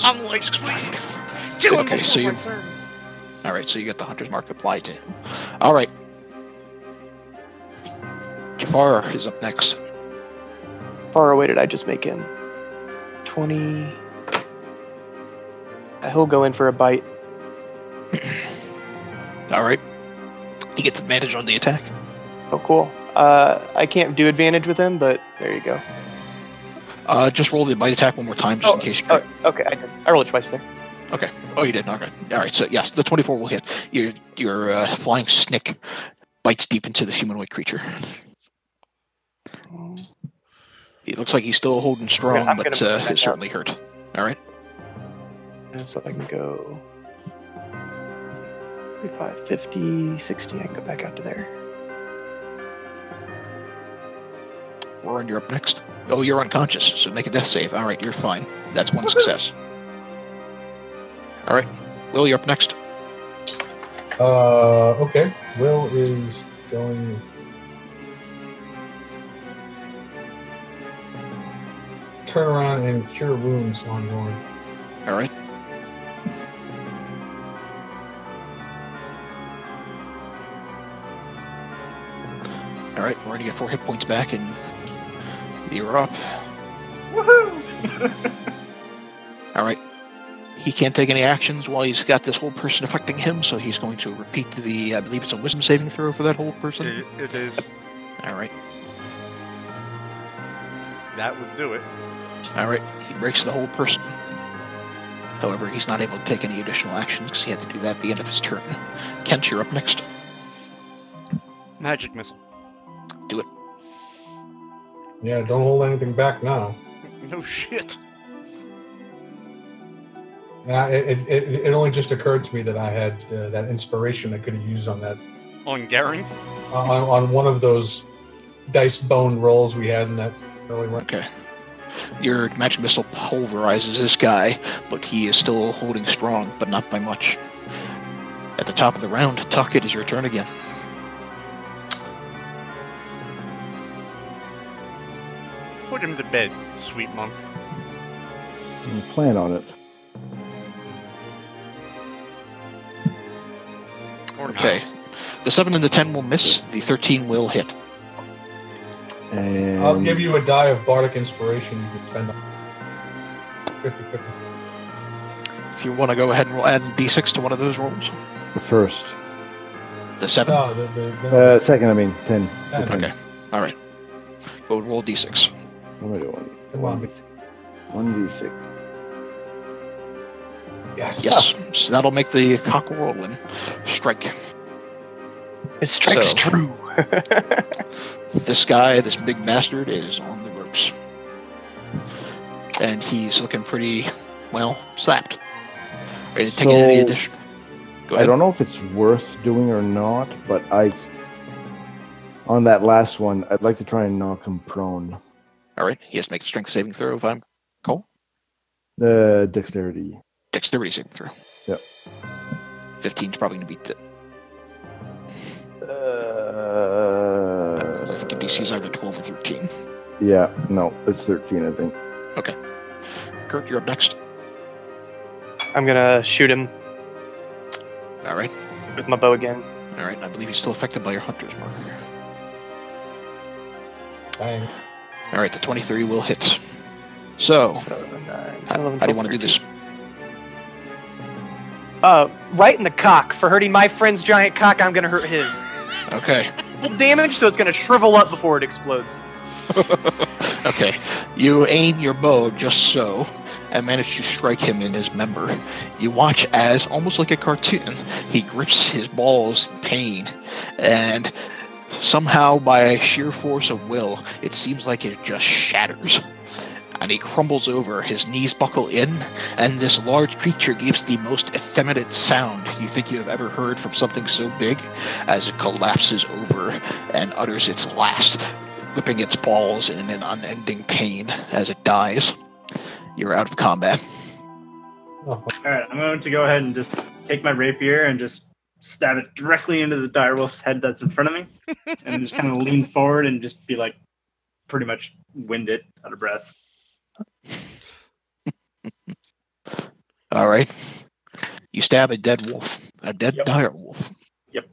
[SPEAKER 5] I'm like, please, kill him
[SPEAKER 2] Okay, so
[SPEAKER 5] before
[SPEAKER 2] you-
[SPEAKER 5] my turn.
[SPEAKER 2] Alright, so you got the hunter's mark applied to him. Alright. Jafar is up next.
[SPEAKER 3] How far away did I just make him? 20. He'll go in for a bite.
[SPEAKER 2] Alright. He gets advantage on the attack.
[SPEAKER 3] Oh, cool. I can't do advantage with him, but there you go.
[SPEAKER 2] Just roll the bite attack one more time, just in case you crit.
[SPEAKER 3] Okay, I did. I rolled it twice there.
[SPEAKER 2] Okay. Oh, you did? Okay. Alright, so yes, the 24 will hit. Your flying snick bites deep into this humanoid creature. It looks like he's still holding strong,
[SPEAKER 3] I'm
[SPEAKER 2] but
[SPEAKER 3] gonna move back
[SPEAKER 2] it's certainly hurt. Alright.
[SPEAKER 3] And so I can go 35, 50, 60. I can go back out to there.
[SPEAKER 2] Warren, you're up next. Oh, you're unconscious, so make a death save. Alright, you're fine. That's one success. Alright. Will, you're up next.
[SPEAKER 1] Okay. Will is going. Turn around and cure wounds on Warren.
[SPEAKER 2] Alright. Alright, we're gonna get 4 hit points back, and you're up.
[SPEAKER 4] Woohoo!
[SPEAKER 2] Alright. He can't take any actions while he's got this whole person affecting him, so he's going to repeat the, I believe it's a wisdom saving throw for that whole person.
[SPEAKER 5] It is.
[SPEAKER 2] Alright.
[SPEAKER 5] That would do it.
[SPEAKER 2] Alright, he breaks the whole person. However, he's not able to take any additional actions because he had to do that at the end of his turn. Kent, you're up next.
[SPEAKER 5] Magic missile.
[SPEAKER 2] Do it.
[SPEAKER 1] Yeah, don't hold anything back now.
[SPEAKER 5] No shit.
[SPEAKER 1] It only just occurred to me that I had that inspiration I could have used on that
[SPEAKER 5] On Gary?
[SPEAKER 1] on one of those dice bone rolls we had in that early run.
[SPEAKER 2] Okay. Your magic missile pulverizes this guy, but he is still holding strong, but not by much. At the top of the round, Tuck, it is your turn again.
[SPEAKER 5] Put him to bed, sweet monk.
[SPEAKER 6] Plan on it.
[SPEAKER 5] Or
[SPEAKER 2] Okay.
[SPEAKER 5] not.
[SPEAKER 2] The 7 and the 10 will miss, the 13 will hit.
[SPEAKER 6] And
[SPEAKER 1] I'll give you a die of bardic inspiration you can spend on 50-50.
[SPEAKER 2] If you want to go ahead and roll, add d6 to one of those rolls.
[SPEAKER 6] the first.
[SPEAKER 2] The 7?
[SPEAKER 1] No, the
[SPEAKER 6] Second, I mean, 10. The
[SPEAKER 1] 10.
[SPEAKER 6] 10.
[SPEAKER 2] Okay. Alright. Go and roll d6.
[SPEAKER 6] What am I doing?
[SPEAKER 1] Come on.
[SPEAKER 6] 1d6.
[SPEAKER 1] Yes.
[SPEAKER 2] Yes. So that'll make the cock roll and strike.
[SPEAKER 3] His strike's
[SPEAKER 2] So-
[SPEAKER 3] true.
[SPEAKER 2] This guy, this big bastard, is on the ropes. And he's looking pretty, well, slapped. Ready to take any
[SPEAKER 6] So-
[SPEAKER 2] addition? Go
[SPEAKER 6] I
[SPEAKER 2] ahead.
[SPEAKER 6] don't know if it's worth doing or not, but on that last one, I'd like to try and knock him prone.
[SPEAKER 2] Alright, he has to make a strength saving throw if I'm Cole.
[SPEAKER 6] The dexterity.
[SPEAKER 2] Dexterity saving throw.
[SPEAKER 6] Yep.
[SPEAKER 2] 15's probably going to beat it. I think your DC is either 12 or 13.
[SPEAKER 6] Yeah, no, it's 13, I think.
[SPEAKER 2] Okay. Kurt, you're up next.
[SPEAKER 3] I'm gonna shoot him
[SPEAKER 2] All right.
[SPEAKER 3] with my bow again.
[SPEAKER 2] All right. I believe he's still affected by your hunter's mark.
[SPEAKER 1] Dang.
[SPEAKER 2] All right. The 23 will hit. So,
[SPEAKER 3] 7, 9,
[SPEAKER 2] how
[SPEAKER 3] 11,
[SPEAKER 2] do you
[SPEAKER 3] 12,
[SPEAKER 2] want to do this?
[SPEAKER 3] 13. Right in the cock. For hurting my friend's giant cock, I'm gonna hurt his.
[SPEAKER 2] Okay.
[SPEAKER 3] Full damage, so it's gonna shrivel up before it explodes.
[SPEAKER 2] Okay. You aim your bow just so and manage to strike him in his member. You watch as, almost like a cartoon, he grips his balls in pain, and somehow, by sheer force of will, it seems like it just shatters. And he crumbles over, his knees buckle in, and this large creature gives the most effeminate sound you think you have ever heard from something so big, as it collapses over and utters its last, gripping its balls in an unending pain as it dies. You're out of combat.
[SPEAKER 1] Oh,
[SPEAKER 4] All right, I'm going to go ahead and just take my rapier and just stab it directly into the direwolf's head that's in front of me, and just kind of lean forward and just be like, pretty much winded, out of breath.
[SPEAKER 2] All right. You stab a dead wolf, a dead
[SPEAKER 4] Yep.
[SPEAKER 2] dire wolf.
[SPEAKER 4] Yep.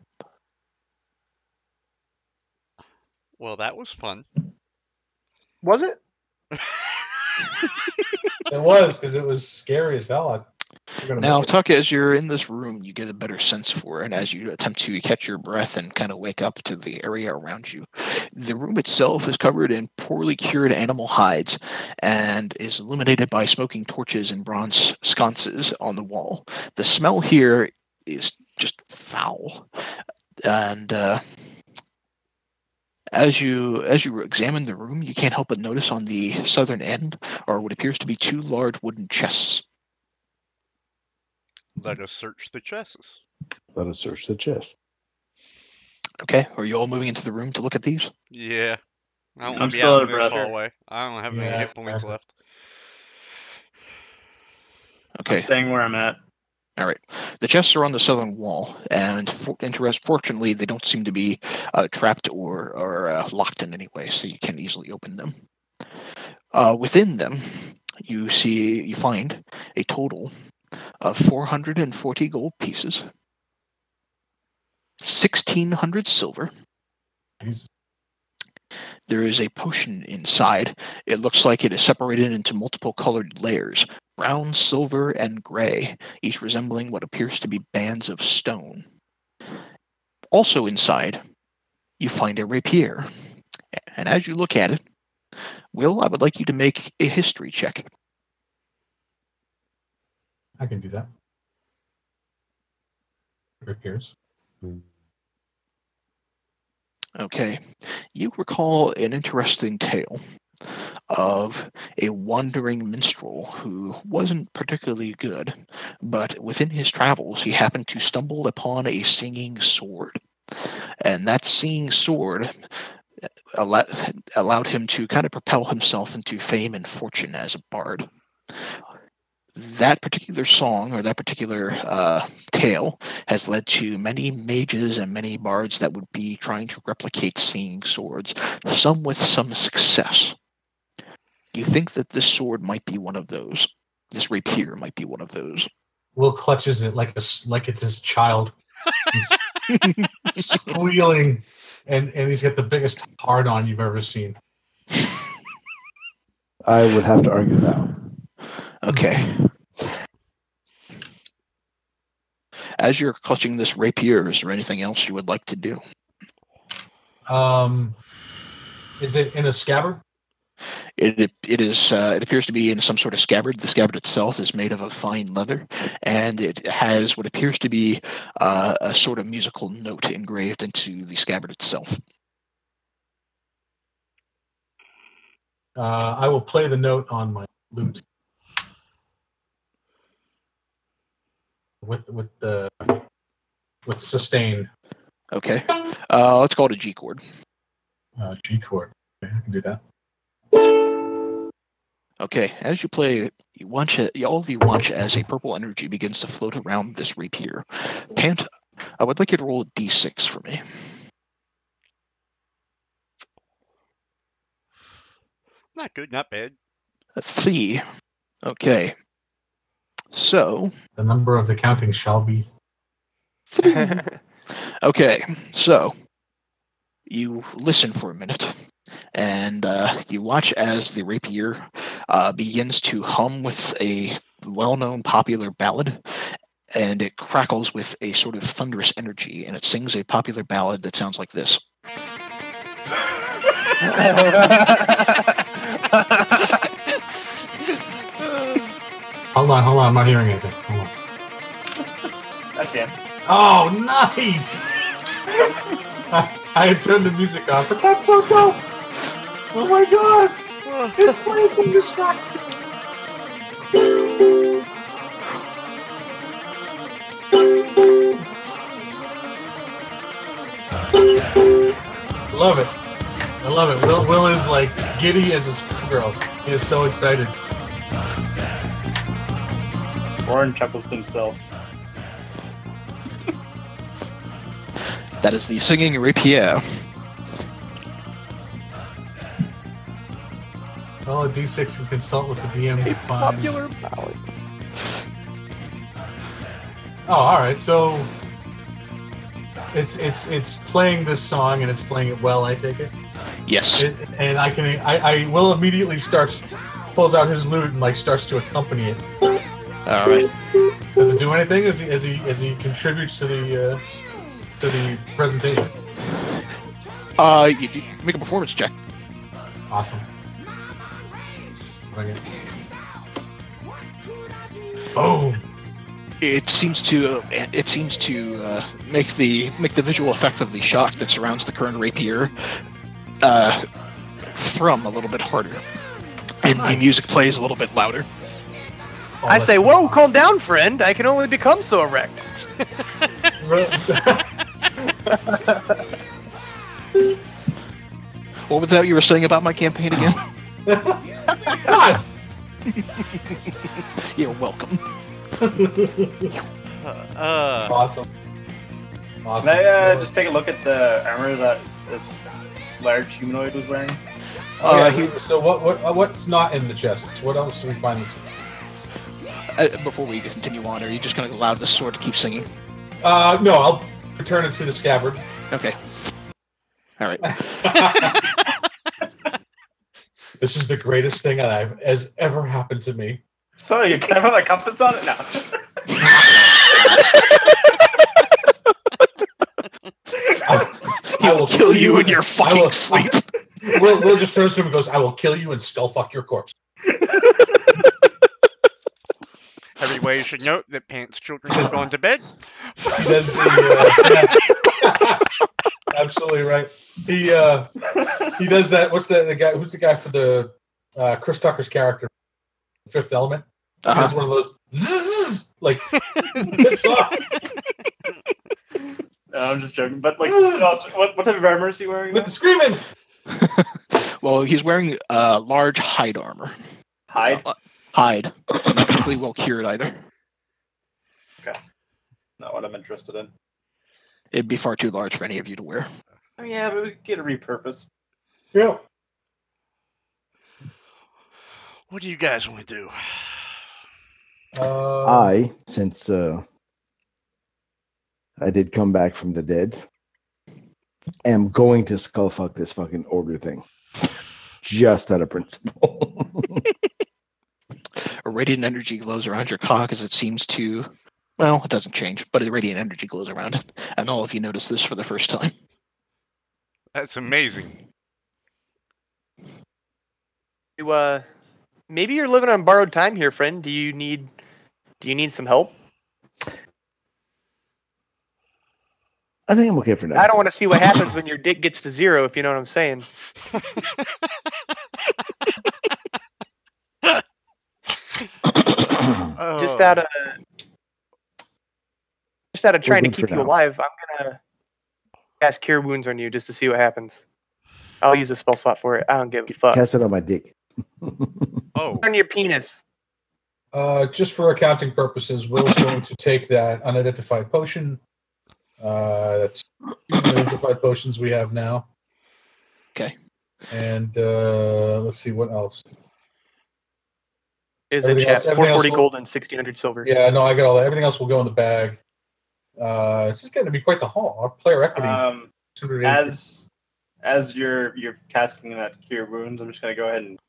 [SPEAKER 5] Well, that was fun.
[SPEAKER 3] Was it?
[SPEAKER 1] it was, because it was scary as hell.
[SPEAKER 2] Now, Tuck, as you're in this room, you get a better sense for it, and as you attempt to catch your breath and kind of wake up to the area around you. The room itself is covered in poorly cured animal hides and is illuminated by smoking torches and bronze sconces on the wall. The smell here is just foul. And as you examine the room, you can't help but notice on the southern end are what appears to be 2 large wooden chests.
[SPEAKER 5] Let us search the chests.
[SPEAKER 6] Let us search the chest.
[SPEAKER 2] Okay, are you all moving into the room to look at these?
[SPEAKER 5] Yeah. I don't
[SPEAKER 4] I'm
[SPEAKER 5] want to be
[SPEAKER 4] still
[SPEAKER 5] out
[SPEAKER 4] out
[SPEAKER 5] in
[SPEAKER 4] of
[SPEAKER 5] this
[SPEAKER 4] breath.
[SPEAKER 5] hallway. I don't have any
[SPEAKER 1] Yeah,
[SPEAKER 5] hit points
[SPEAKER 1] exactly.
[SPEAKER 5] left.
[SPEAKER 4] I'm
[SPEAKER 2] Okay,
[SPEAKER 4] staying where I'm at.
[SPEAKER 2] all right. The chests are on the southern wall, and fortunately, they don't seem to be trapped or locked in any way, so you can easily open them. Within them, you find a total of 440 gold pieces, 1,600 silver.
[SPEAKER 1] Jesus.
[SPEAKER 2] There is a potion inside. It looks like it is separated into multiple colored layers, brown, silver, and gray, each resembling what appears to be bands of stone. Also inside, you find a rapier. And as you look at it, Will, I would like you to make a history check.
[SPEAKER 1] I can do that. It appears.
[SPEAKER 2] Okay. You recall an interesting tale of a wandering minstrel who wasn't particularly good, but within his travels he happened to stumble upon a singing sword. And that singing sword allowed him to kind of propel himself into fame and fortune as a bard. That particular song, or that particular tale, has led to many mages and many bards that would be trying to replicate singing swords, some with some success. You think that this sword might be one of those. This rapier might be one of those.
[SPEAKER 1] Will clutches it like it's his child. He's squealing, and he's got the biggest hard on you've ever seen.
[SPEAKER 6] I would have to argue that one.
[SPEAKER 2] Okay. As you're clutching this rapier, is there anything else you would like to do?
[SPEAKER 1] Is it in a scabbard?
[SPEAKER 2] It is. It appears to be in some sort of scabbard. The scabbard itself is made of a fine leather, and it has what appears to be a sort of musical note engraved into the scabbard itself.
[SPEAKER 1] I will play the note on my lute with sustain.
[SPEAKER 2] Okay. Let's call it a G chord.
[SPEAKER 1] G chord. Okay, I can do that.
[SPEAKER 2] Okay. As you play it, you watch it. All of you watch as a purple energy begins to float around this rapier. Pant, I would like you to roll a D6 for me.
[SPEAKER 5] Not good, not bad.
[SPEAKER 2] A 3. Okay. So,
[SPEAKER 1] The number of the counting shall be.
[SPEAKER 2] okay. So, you listen for a minute, and you watch as the rapier begins to hum with a well-known popular ballad, and it crackles with a sort of thunderous energy, and it sings a popular ballad that sounds like this.
[SPEAKER 1] Hold on, I'm not hearing anything. Hold on.
[SPEAKER 4] Okay.
[SPEAKER 1] Oh, nice! I had turned the music off, but that's so dope! Oh my god! It's playing from this track! Love it. I love it. Will is like giddy as a schoolgirl. He is so excited.
[SPEAKER 4] Warren chuckles to himself.
[SPEAKER 2] That is the singing rapier.
[SPEAKER 1] Roll a d6 and consult with the DM to find.
[SPEAKER 2] Popular ballad.
[SPEAKER 1] Oh, all right. So it's playing this song and it's playing it well. I take it.
[SPEAKER 2] Yes.
[SPEAKER 1] And I will immediately pulls out his lute and like starts to accompany it.
[SPEAKER 2] All right.
[SPEAKER 1] Does it do anything as he contributes to the presentation?
[SPEAKER 2] You make a performance check.
[SPEAKER 1] Awesome. Okay. Boom.
[SPEAKER 2] It seems to make the visual effect of the shock that surrounds the current rapier thrum a little bit harder, and the music plays a little bit louder.
[SPEAKER 1] Oh,
[SPEAKER 3] I say, whoa, calm down, friend. I can only become so erect.
[SPEAKER 2] What was that you were saying about my campaign again?
[SPEAKER 1] God.
[SPEAKER 2] You're welcome.
[SPEAKER 1] Awesome.
[SPEAKER 4] Can I just take a look at the armor that this large humanoid was wearing?
[SPEAKER 1] So what's not in the chest? What else do we find this?
[SPEAKER 2] Before we continue on, are you just going to allow the sword to keep singing?
[SPEAKER 1] No, I'll return it to the scabbard.
[SPEAKER 2] Okay. All right.
[SPEAKER 1] This is the greatest thing that has ever happened to me.
[SPEAKER 4] So you can have a compass on it now.
[SPEAKER 2] I will kill you in your fucking sleep.
[SPEAKER 1] Will just turns to him and goes, "I will kill you and skull fuck your corpse."
[SPEAKER 5] Everybody should note that Pants children are going to bed.
[SPEAKER 1] He does the. Absolutely right. He does that. What's the guy? Who's the guy for the Chris Tucker's character, Fifth Element? He does one of those zzz, like it's off.
[SPEAKER 4] No, I'm just joking. But like, what type of armor is he wearing?
[SPEAKER 1] With the screaming.
[SPEAKER 2] Well, he's wearing large hide armor.
[SPEAKER 4] Hide.
[SPEAKER 2] Hide. Not particularly well cured either.
[SPEAKER 4] Okay. Not what I'm interested in.
[SPEAKER 2] It'd be far too large for any of you to wear.
[SPEAKER 4] Oh, yeah, but we could get it repurposed.
[SPEAKER 1] Yeah.
[SPEAKER 5] What do you guys want to do?
[SPEAKER 6] Since I did come back from the dead, am going to skullfuck this fucking order thing. Just out of principle.
[SPEAKER 2] A radiant energy glows around your cock as it seems to... Well, it doesn't change, but a radiant energy glows around it. And all of you notice this for the first time.
[SPEAKER 5] That's amazing.
[SPEAKER 3] Maybe you're living on borrowed time here, friend. Do you need some help?
[SPEAKER 6] I think I'm okay for now.
[SPEAKER 3] I don't want to see what happens when your dick gets to 0, if you know what I'm saying. Just out of trying to keep you alive, I'm gonna cast Cure Wounds on you just to see what happens. I'll use a spell slot for it. I don't give a fuck.
[SPEAKER 6] Cast it on my dick.
[SPEAKER 5] Oh.
[SPEAKER 3] On your penis.
[SPEAKER 1] Just for accounting purposes, Will's going to take that unidentified potion. That's 2 unidentified potions we have now.
[SPEAKER 2] Okay.
[SPEAKER 1] And let's see what else.
[SPEAKER 3] Is in
[SPEAKER 1] Everything
[SPEAKER 3] chat.
[SPEAKER 1] else- everything
[SPEAKER 3] 440
[SPEAKER 1] else will-
[SPEAKER 3] gold and 1600 silver.
[SPEAKER 1] Yeah, no, I got all that. Everything else will go in the bag. It's just going to be quite the haul. Our player equity is 280.
[SPEAKER 4] As you're casting that cure wounds, I'm just gonna go ahead and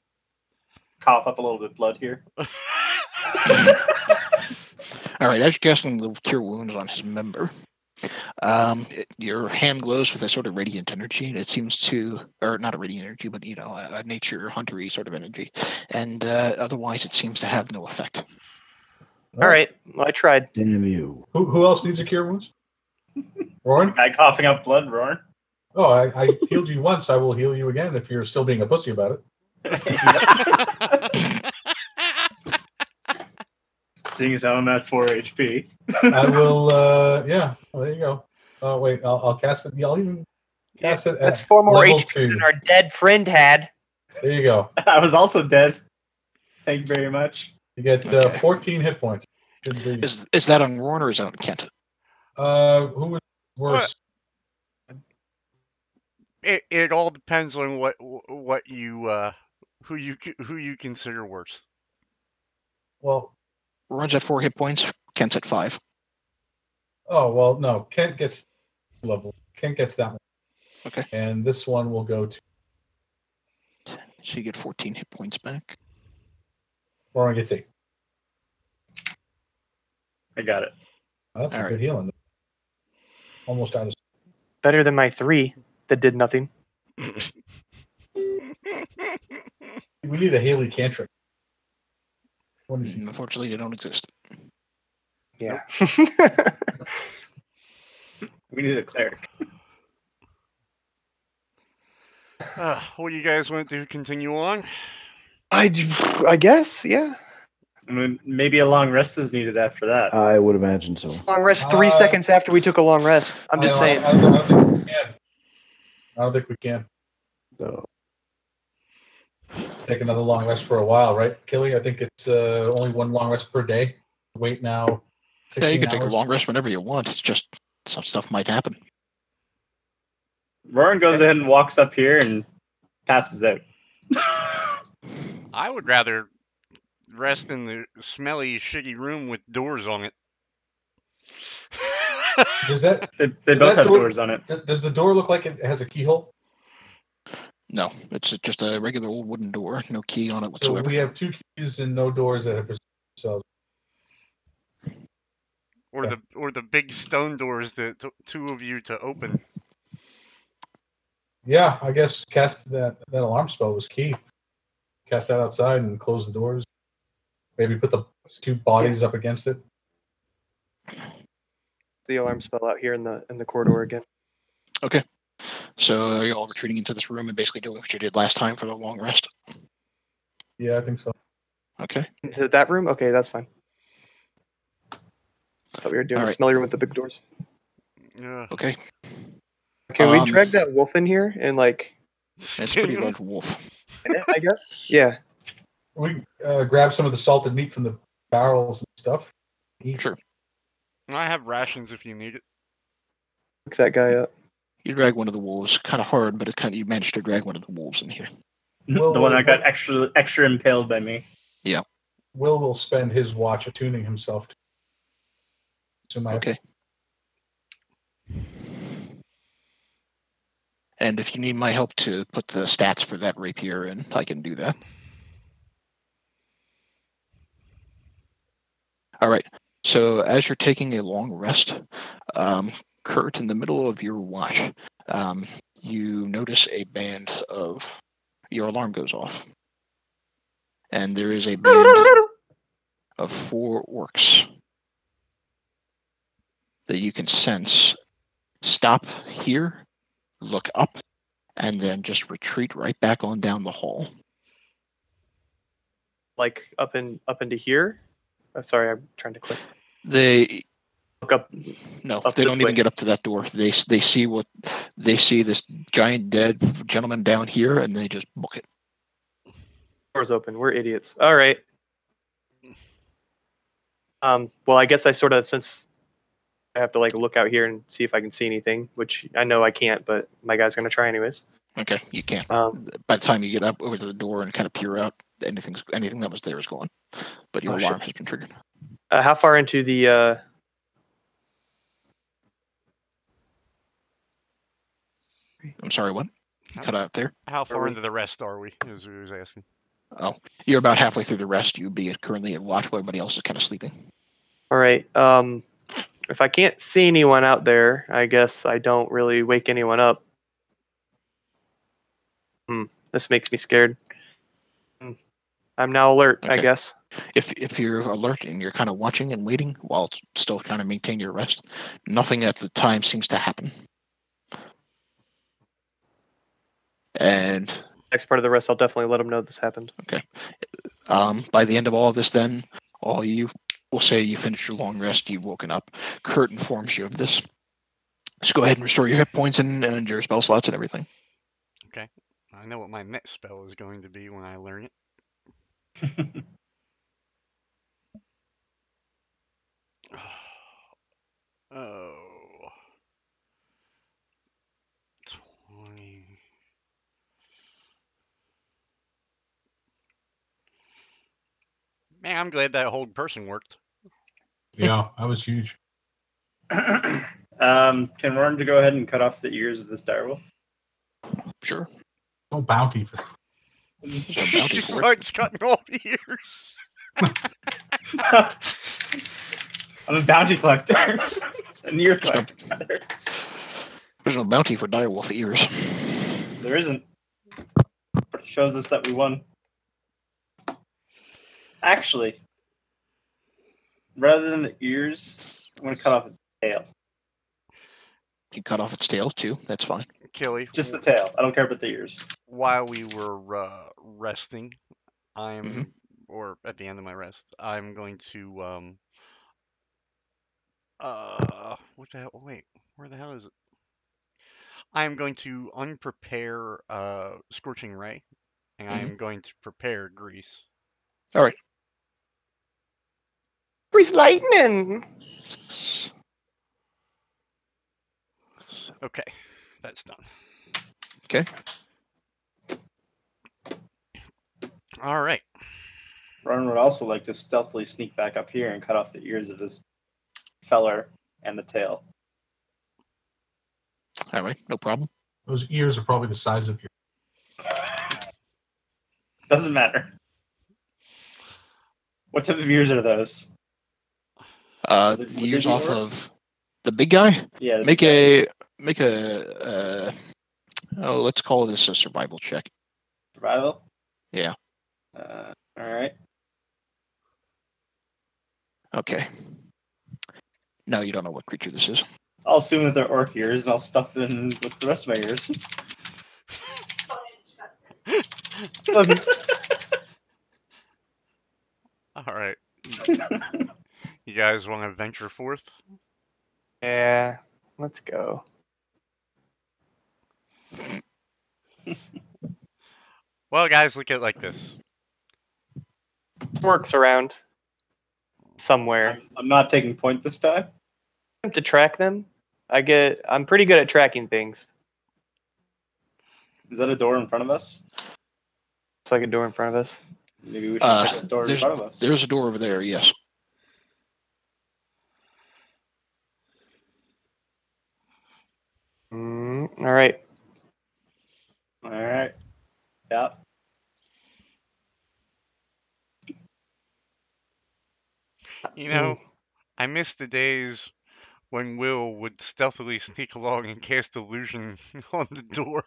[SPEAKER 4] cough up a little bit of blood here.
[SPEAKER 2] All right, as you're casting the cure wounds on his member, your hand glows with a sort of radiant energy, and it seems to, or not a radiant energy, but a nature huntery sort of energy, and otherwise it seems to have no effect.
[SPEAKER 3] All right. Well, I tried.
[SPEAKER 6] Damn you.
[SPEAKER 1] Who else needs a cure wounds? Roran?
[SPEAKER 4] Guy coughing up blood, Roran.
[SPEAKER 1] Oh, I healed you once. I will heal you again if you're still being a pussy about it.
[SPEAKER 4] Seeing as how I'm at 4 HP.
[SPEAKER 1] I will. Yeah. Well, there you go. Oh wait, I'll cast it. I'll even cast it.
[SPEAKER 3] That's
[SPEAKER 1] At
[SPEAKER 3] 4 more
[SPEAKER 1] level
[SPEAKER 3] HP
[SPEAKER 1] 2.
[SPEAKER 3] than our dead friend had.
[SPEAKER 1] There you go.
[SPEAKER 4] I was also dead. Thank you very much.
[SPEAKER 1] You get
[SPEAKER 2] Okay.
[SPEAKER 1] 14 hit points. Should be.
[SPEAKER 2] Is that on Roran or is that on Kent?
[SPEAKER 1] Who was worse?
[SPEAKER 5] It all depends on what you who you consider worse.
[SPEAKER 1] Well,
[SPEAKER 2] Roran's at 4 hit points. Kent's at 5.
[SPEAKER 1] oh well, no. Kent gets level. Kent gets that one.
[SPEAKER 2] Okay.
[SPEAKER 1] And this one will go to.
[SPEAKER 2] So you get 14 hit points back.
[SPEAKER 1] Roran gets 8.
[SPEAKER 4] I got it.
[SPEAKER 1] Oh, that's
[SPEAKER 2] All
[SPEAKER 1] a
[SPEAKER 2] right.
[SPEAKER 1] good healing. Almost out of.
[SPEAKER 3] Better than my 3 that did nothing.
[SPEAKER 1] We need a Haley cantrip. What is he?
[SPEAKER 2] Unfortunately, they don't exist.
[SPEAKER 3] Yeah.
[SPEAKER 4] We need a cleric.
[SPEAKER 5] What do you guys want to continue on?
[SPEAKER 3] I guess, yeah.
[SPEAKER 4] I mean, maybe a long rest is needed after that.
[SPEAKER 6] I would imagine so.
[SPEAKER 3] Long rest 3 seconds after we took a long rest. I'm just saying.
[SPEAKER 1] I don't think we can. I don't think we can
[SPEAKER 6] So,
[SPEAKER 1] take another long rest for a while, right, Killy? I think it's only one long rest per day. Wait now. 16
[SPEAKER 2] Yeah, you can take a
[SPEAKER 1] hours.
[SPEAKER 2] long rest whenever you want. It's just some stuff might happen.
[SPEAKER 4] Roran goes ahead and walks up here and passes out.
[SPEAKER 5] I would rather rest in the smelly, shitty room with doors on it.
[SPEAKER 1] Does that
[SPEAKER 4] They
[SPEAKER 1] Does
[SPEAKER 4] both
[SPEAKER 1] that
[SPEAKER 4] have
[SPEAKER 1] door-
[SPEAKER 4] doors on it.
[SPEAKER 1] does the door look like it has a keyhole?
[SPEAKER 2] No, it's just a regular old wooden door. No key on it
[SPEAKER 1] So
[SPEAKER 2] whatsoever.
[SPEAKER 1] we have 2 keys and no doors that have preserved themselves.
[SPEAKER 5] Or the big stone doors that two of you to open.
[SPEAKER 1] Yeah, I guess cast that alarm spell was key. Cast that outside and close the doors. Maybe put the 2 bodies up against it.
[SPEAKER 3] The alarm spell out here in the corridor again.
[SPEAKER 2] Okay. So are you all retreating into this room and basically doing what you did last time for the long rest?
[SPEAKER 1] Yeah, I think so.
[SPEAKER 2] Okay.
[SPEAKER 3] Into that room? Okay, that's fine. Thought we were doing
[SPEAKER 2] All
[SPEAKER 3] the
[SPEAKER 2] right.
[SPEAKER 3] smelly room with the big doors.
[SPEAKER 5] Yeah.
[SPEAKER 2] Okay.
[SPEAKER 3] Can we
[SPEAKER 2] Um,
[SPEAKER 3] drag that wolf in here and like
[SPEAKER 2] It's a pretty large wolf.
[SPEAKER 3] in it, I guess? Yeah.
[SPEAKER 1] We grab some of the salted meat from the barrels and stuff. Eat.
[SPEAKER 2] Sure.
[SPEAKER 5] I have rations if you need it.
[SPEAKER 3] Look that guy up.
[SPEAKER 2] You drag one of the wolves. Kind of hard, but you managed to drag one of the wolves in here.
[SPEAKER 1] Well,
[SPEAKER 4] The one that got extra impaled by me.
[SPEAKER 1] Will spend his watch attuning himself to my
[SPEAKER 2] Okay. And if you need my help to put the stats for that rapier in, I can do that. All right. So as you're taking a long rest, Kurt, in the middle of your watch, you notice a band of your alarm goes off, and there is a band of 4 orcs that you can sense stop here, look up, and then just retreat right back on down the hall.
[SPEAKER 3] Like up into here. Sorry, I'm trying to click.
[SPEAKER 2] They
[SPEAKER 3] Look up.
[SPEAKER 2] no,
[SPEAKER 3] Up
[SPEAKER 2] they
[SPEAKER 3] this
[SPEAKER 2] don't even
[SPEAKER 3] way.
[SPEAKER 2] get up to that door. They see this giant dead gentleman down here, and they just book it.
[SPEAKER 3] Doors open. We're idiots. All right. Well, I guess I sort of, since I have to like look out here and see if I can see anything, which I know I can't, but my guy's gonna try anyways.
[SPEAKER 2] Okay, you can't.
[SPEAKER 3] Um,
[SPEAKER 2] By the time you get up over to the door and kind of peer out, anything that was there is gone. But your
[SPEAKER 3] Oh,
[SPEAKER 2] alarm
[SPEAKER 3] shit.
[SPEAKER 2] has been triggered.
[SPEAKER 3] how far into the?
[SPEAKER 2] I'm sorry, what? You cut out there?
[SPEAKER 5] How far
[SPEAKER 3] we-
[SPEAKER 5] into the rest are we? Is who was asking.
[SPEAKER 2] Oh, you're about halfway through the rest. You'd be currently at watch while everybody else is kind of sleeping.
[SPEAKER 3] All right. If I can't see anyone out there, I guess I don't really wake anyone up. This makes me scared. I'm now alert, I
[SPEAKER 2] Okay.
[SPEAKER 3] guess.
[SPEAKER 2] If you're alert and you're kind of watching and waiting while still trying to maintain your rest, nothing at the time seems to happen. And
[SPEAKER 3] Next part of the rest, I'll definitely let them know this happened.
[SPEAKER 2] by the end of all of this, then all you will say you finished your long rest. You've woken up. Kurt informs you of this. Just go ahead and restore your hit points and your spell slots and everything.
[SPEAKER 5] Okay. I know what my next spell is going to be when I learn it. Oh. 20. Man, I'm glad that hold person worked.
[SPEAKER 1] Yeah, that was huge.
[SPEAKER 4] Can Roran go ahead and cut off the ears of this direwolf?
[SPEAKER 2] Sure.
[SPEAKER 1] No bounty for
[SPEAKER 2] There's no bounty
[SPEAKER 5] He
[SPEAKER 2] for it.
[SPEAKER 5] starts cutting off ears.
[SPEAKER 4] I'm a bounty collector. A ear collector. rather.
[SPEAKER 2] There's no bounty for direwolf ears.
[SPEAKER 4] There isn't. It shows us that we won. Actually, rather than the ears, I'm going to cut off its tail.
[SPEAKER 2] You cut off its tail too. That's fine.
[SPEAKER 5] Killy,
[SPEAKER 4] Just the tail. I don't care about the ears.
[SPEAKER 5] while we were resting, I'm,
[SPEAKER 2] Mhm.
[SPEAKER 5] or at the end of my rest, I'm going to, what the hell? Wait, where the hell is it? I'm going to unprepare Scorching Ray, and
[SPEAKER 2] Mhm.
[SPEAKER 5] I'm going to prepare Grease.
[SPEAKER 3] Freeze lightning!
[SPEAKER 5] Okay, that's done.
[SPEAKER 2] Okay.
[SPEAKER 5] All right.
[SPEAKER 4] Ronan would also like to stealthily sneak back up here and cut off the ears of this feller and the tail.
[SPEAKER 2] All right. No problem.
[SPEAKER 1] those ears are probably the size of your.
[SPEAKER 4] Doesn't matter. What type of ears are those? Would
[SPEAKER 2] The
[SPEAKER 4] they
[SPEAKER 2] ears
[SPEAKER 4] be
[SPEAKER 2] off
[SPEAKER 4] orc?
[SPEAKER 2] of the big guy.
[SPEAKER 4] Yeah. the
[SPEAKER 2] Make
[SPEAKER 4] big
[SPEAKER 2] a let's call this a survival check.
[SPEAKER 4] survival.
[SPEAKER 2] Yeah.
[SPEAKER 4] All right.
[SPEAKER 2] Okay. No, you don't know what creature this is.
[SPEAKER 4] I'll assume that they're orc ears, and I'll stuff them with the rest of my ears.
[SPEAKER 5] All right. You guys want to venture forth?
[SPEAKER 3] Yeah, let's go.
[SPEAKER 5] Well, guys, look at it like this.
[SPEAKER 3] Works around somewhere.
[SPEAKER 4] I'm not taking point this time.
[SPEAKER 3] To track them, I'm pretty good at tracking things.
[SPEAKER 4] Is that a door in front of us?
[SPEAKER 3] It's like a door in front of us.
[SPEAKER 4] Maybe we should check the door in front of us.
[SPEAKER 2] There's a door over there. Yes.
[SPEAKER 3] All right.
[SPEAKER 4] All right. Yeah.
[SPEAKER 5] You know, I miss the days when Will would stealthily sneak along and cast illusion on the door.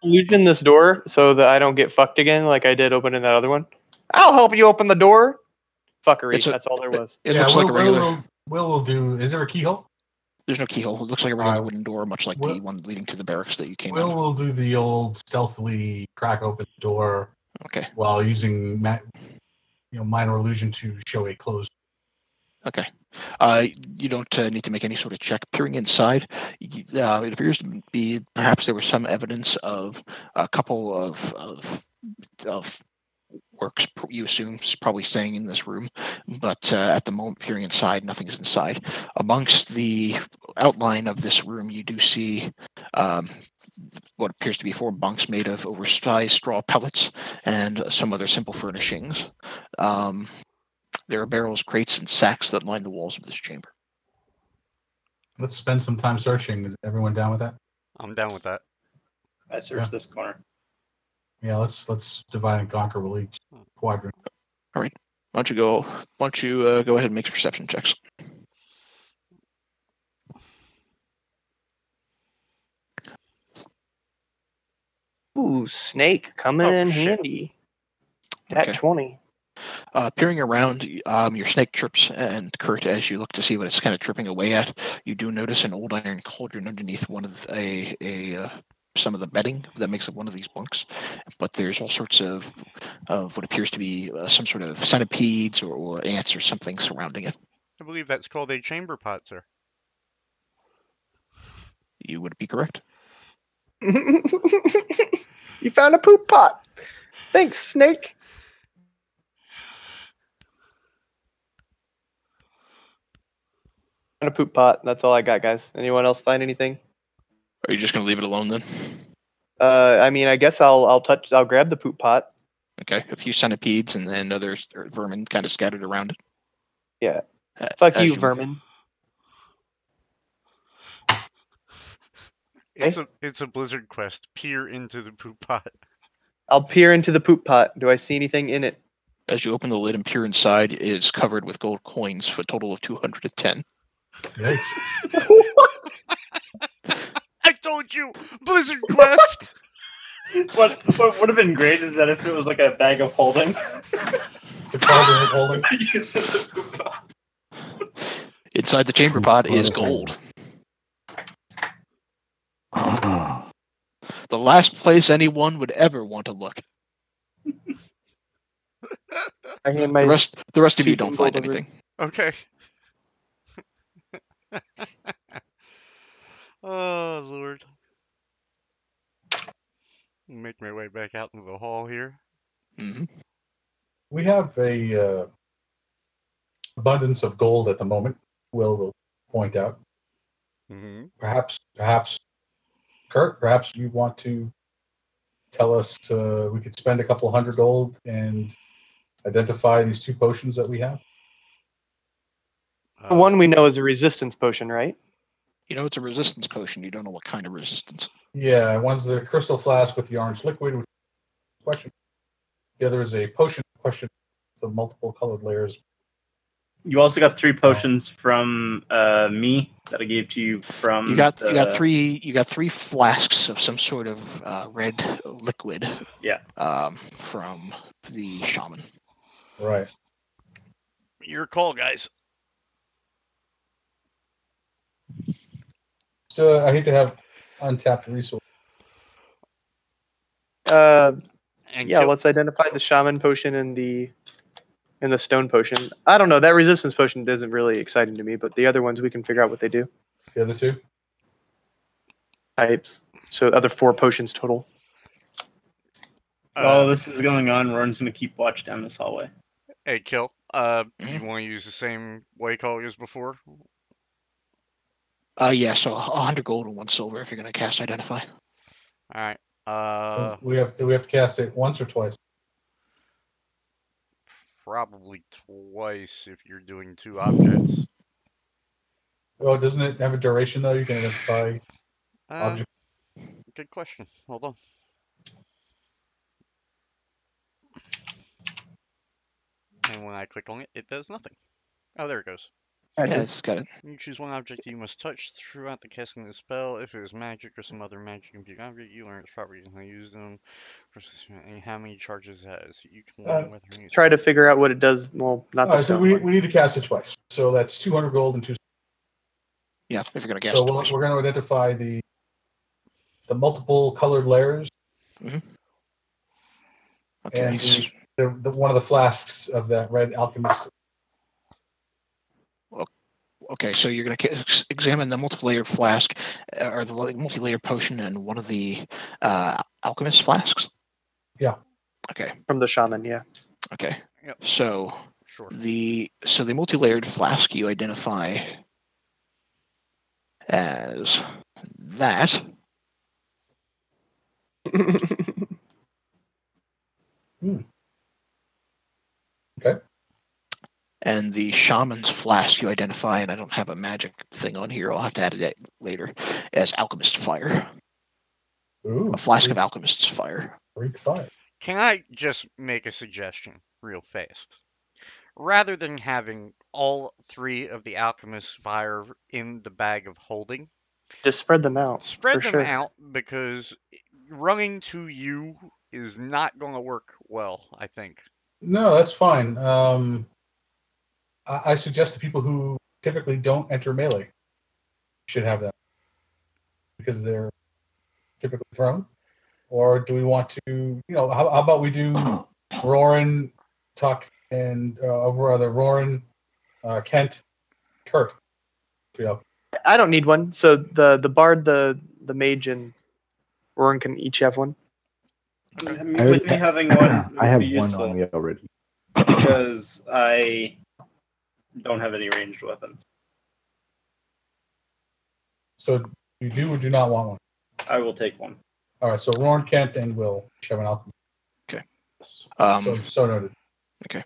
[SPEAKER 3] Illusion this door so that I don't get fucked again, like I did opening that other one. I'll help you open the door. Fuckery. That's all there was.
[SPEAKER 2] It looks like a regular.
[SPEAKER 1] Will do. Is there a keyhole?
[SPEAKER 2] There's no keyhole. It looks like a regular wooden door, much like the one leading to the barracks that you came
[SPEAKER 1] Will
[SPEAKER 2] out.
[SPEAKER 1] will do the old stealthily crack open the door.
[SPEAKER 2] Okay.
[SPEAKER 1] While using minor illusion to show a closed.
[SPEAKER 2] Okay. You don't need to make any sort of check. Peering inside, it appears to be perhaps there was some evidence of a couple of orcs, you assume, probably staying in this room. But at the moment, peering inside, nothing's inside. Amongst the outline of this room, you do see what appears to be 4 bunks made of oversized straw pellets and some other simple furnishings. There are barrels, crates, and sacks that line the walls of this chamber.
[SPEAKER 1] Let's spend some time searching. Is everyone down with that?
[SPEAKER 5] I'm down with that.
[SPEAKER 4] I searched this corner.
[SPEAKER 1] Yeah, let's divide and conquer. We'll each quadrant.
[SPEAKER 2] All right. Why don't you go ahead and make perception checks?
[SPEAKER 3] Ooh, snake coming in handy. At 20.
[SPEAKER 2] Peering around, your snake chirps, and Kurt, as you look to see what it's kind of tripping away at, you do notice an old iron cauldron underneath one of some of the bedding that makes up one of these bunks. But there's all sorts of what appears to be some sort of centipedes or ants or something surrounding it.
[SPEAKER 5] I believe that's called a chamber pot, sir.
[SPEAKER 2] You would be correct.
[SPEAKER 3] You found a poop pot. Thanks, snake. A poop pot. That's all I got, guys. Anyone else find anything?
[SPEAKER 2] Are you just going to leave it alone then?
[SPEAKER 3] I mean, I guess I'll grab the poop pot.
[SPEAKER 2] Okay, a few centipedes and then other vermin kind of scattered around it.
[SPEAKER 3] Yeah. Fuck you, vermin.
[SPEAKER 5] It's a blizzard quest. Peer into the poop pot.
[SPEAKER 3] I'll peer into the poop pot. Do I see anything in it?
[SPEAKER 2] As you open the lid and peer inside, it is covered with gold coins for a total of 210.
[SPEAKER 1] Yikes.
[SPEAKER 5] I told you! Blizzard quest!
[SPEAKER 4] What would have been great is that if it was like a bag of holding.
[SPEAKER 1] It's a cauldron of holding.
[SPEAKER 4] Used as a poop pot.
[SPEAKER 2] Inside the chamber pot is gold. The last place anyone would ever want to look.
[SPEAKER 3] I hand my
[SPEAKER 2] The rest of you don't find anything.
[SPEAKER 5] Okay. Oh, Lord. Make my way back out into the hall here.
[SPEAKER 2] Mm-hmm.
[SPEAKER 1] We have a abundance of gold at the moment. Will point out.
[SPEAKER 5] Mm-hmm.
[SPEAKER 1] Perhaps, Kurt, perhaps you want to tell us we could spend a couple $100 gold and identify these 2 potions that we have?
[SPEAKER 3] The one we know is a resistance potion, right?
[SPEAKER 2] You know it's a resistance potion. You don't know what kind of resistance.
[SPEAKER 1] Yeah, one's the crystal flask with the orange liquid. Which question. The other is a potion. Question. The multiple colored layers.
[SPEAKER 4] You also got 3 potions from me that I gave to you from.
[SPEAKER 2] You got 3 flasks of some sort of red liquid.
[SPEAKER 4] Yeah.
[SPEAKER 2] From the shaman.
[SPEAKER 1] Right.
[SPEAKER 5] Your call, guys.
[SPEAKER 1] So I hate to have untapped resources.
[SPEAKER 3] Let's identify the shaman potion and the stone potion. I don't know. That resistance potion isn't really exciting to me, but the other ones we can figure out what they do.
[SPEAKER 1] The other 2
[SPEAKER 3] types. So other 4 potions total.
[SPEAKER 4] While this is going on, Roran's going to keep watch down this hallway.
[SPEAKER 5] Hey, Kill. Do you want to use the same way call as before?
[SPEAKER 2] Yeah, so 100 gold and 1 silver if you're going to cast Identify.
[SPEAKER 5] Alright.
[SPEAKER 1] Do we have to cast it once or twice?
[SPEAKER 5] Probably twice if you're doing 2 objects.
[SPEAKER 1] Oh, doesn't it have a duration though? You can identify objects.
[SPEAKER 5] Good question. Hold on. And when I click on it, it does nothing. Oh, there it goes.
[SPEAKER 2] Yeah, it's got it.
[SPEAKER 5] You choose one object you must touch throughout the casting of the spell. If it is magic or some other magic imbued object, you learn its properties and use them. And how many charges it has. You can learn whether you
[SPEAKER 3] try to figure out what it does. Well, not the
[SPEAKER 1] so we need to cast it twice. So that's 200 gold and 2.
[SPEAKER 2] Yeah, if you're going to cast
[SPEAKER 1] it.
[SPEAKER 2] So
[SPEAKER 1] we're going to identify the multiple colored layers.
[SPEAKER 2] Mm-hmm. Okay.
[SPEAKER 1] And the one of the flasks of that red alchemist.
[SPEAKER 2] Okay, so you're going to examine the multi-layered flask, or the multi-layered potion, and one of the alchemist flasks?
[SPEAKER 1] Yeah.
[SPEAKER 2] Okay.
[SPEAKER 3] From the shaman, yeah.
[SPEAKER 2] Okay.
[SPEAKER 5] Yep.
[SPEAKER 2] So
[SPEAKER 5] sure.
[SPEAKER 2] the multi-layered flask you identify as that.
[SPEAKER 1] Okay.
[SPEAKER 2] And the shaman's flask you identify, and I don't have a magic thing on here, I'll have to add it later, as alchemist fire.
[SPEAKER 1] Ooh,
[SPEAKER 2] A flask
[SPEAKER 1] Greek,
[SPEAKER 2] of alchemist's fire.
[SPEAKER 1] Greek fire.
[SPEAKER 5] Can I just make a suggestion real fast? Rather than having all 3 of the alchemist's fire in the bag of holding,
[SPEAKER 3] Just spread them out.
[SPEAKER 5] spread
[SPEAKER 3] for
[SPEAKER 5] them
[SPEAKER 3] sure.
[SPEAKER 5] out, because running to you is not going to work well, I think.
[SPEAKER 1] No, that's fine. I suggest the people who typically don't enter melee should have that because they're typically thrown. Or do we want to, how about we do Roran, Tuck, and over other Roran, Kent, Kurt.
[SPEAKER 3] I don't need one. So the bard, the mage, and Roran can each have one.
[SPEAKER 4] With me having one,
[SPEAKER 6] I have
[SPEAKER 4] would be
[SPEAKER 6] one
[SPEAKER 4] useful
[SPEAKER 6] on me already.
[SPEAKER 4] because I don't have any ranged weapons.
[SPEAKER 1] So you do or do not want one?
[SPEAKER 4] I will take one.
[SPEAKER 1] All right. So Roran, Kent, and Will each have an alchemy.
[SPEAKER 2] Okay.
[SPEAKER 1] So noted.
[SPEAKER 2] Okay.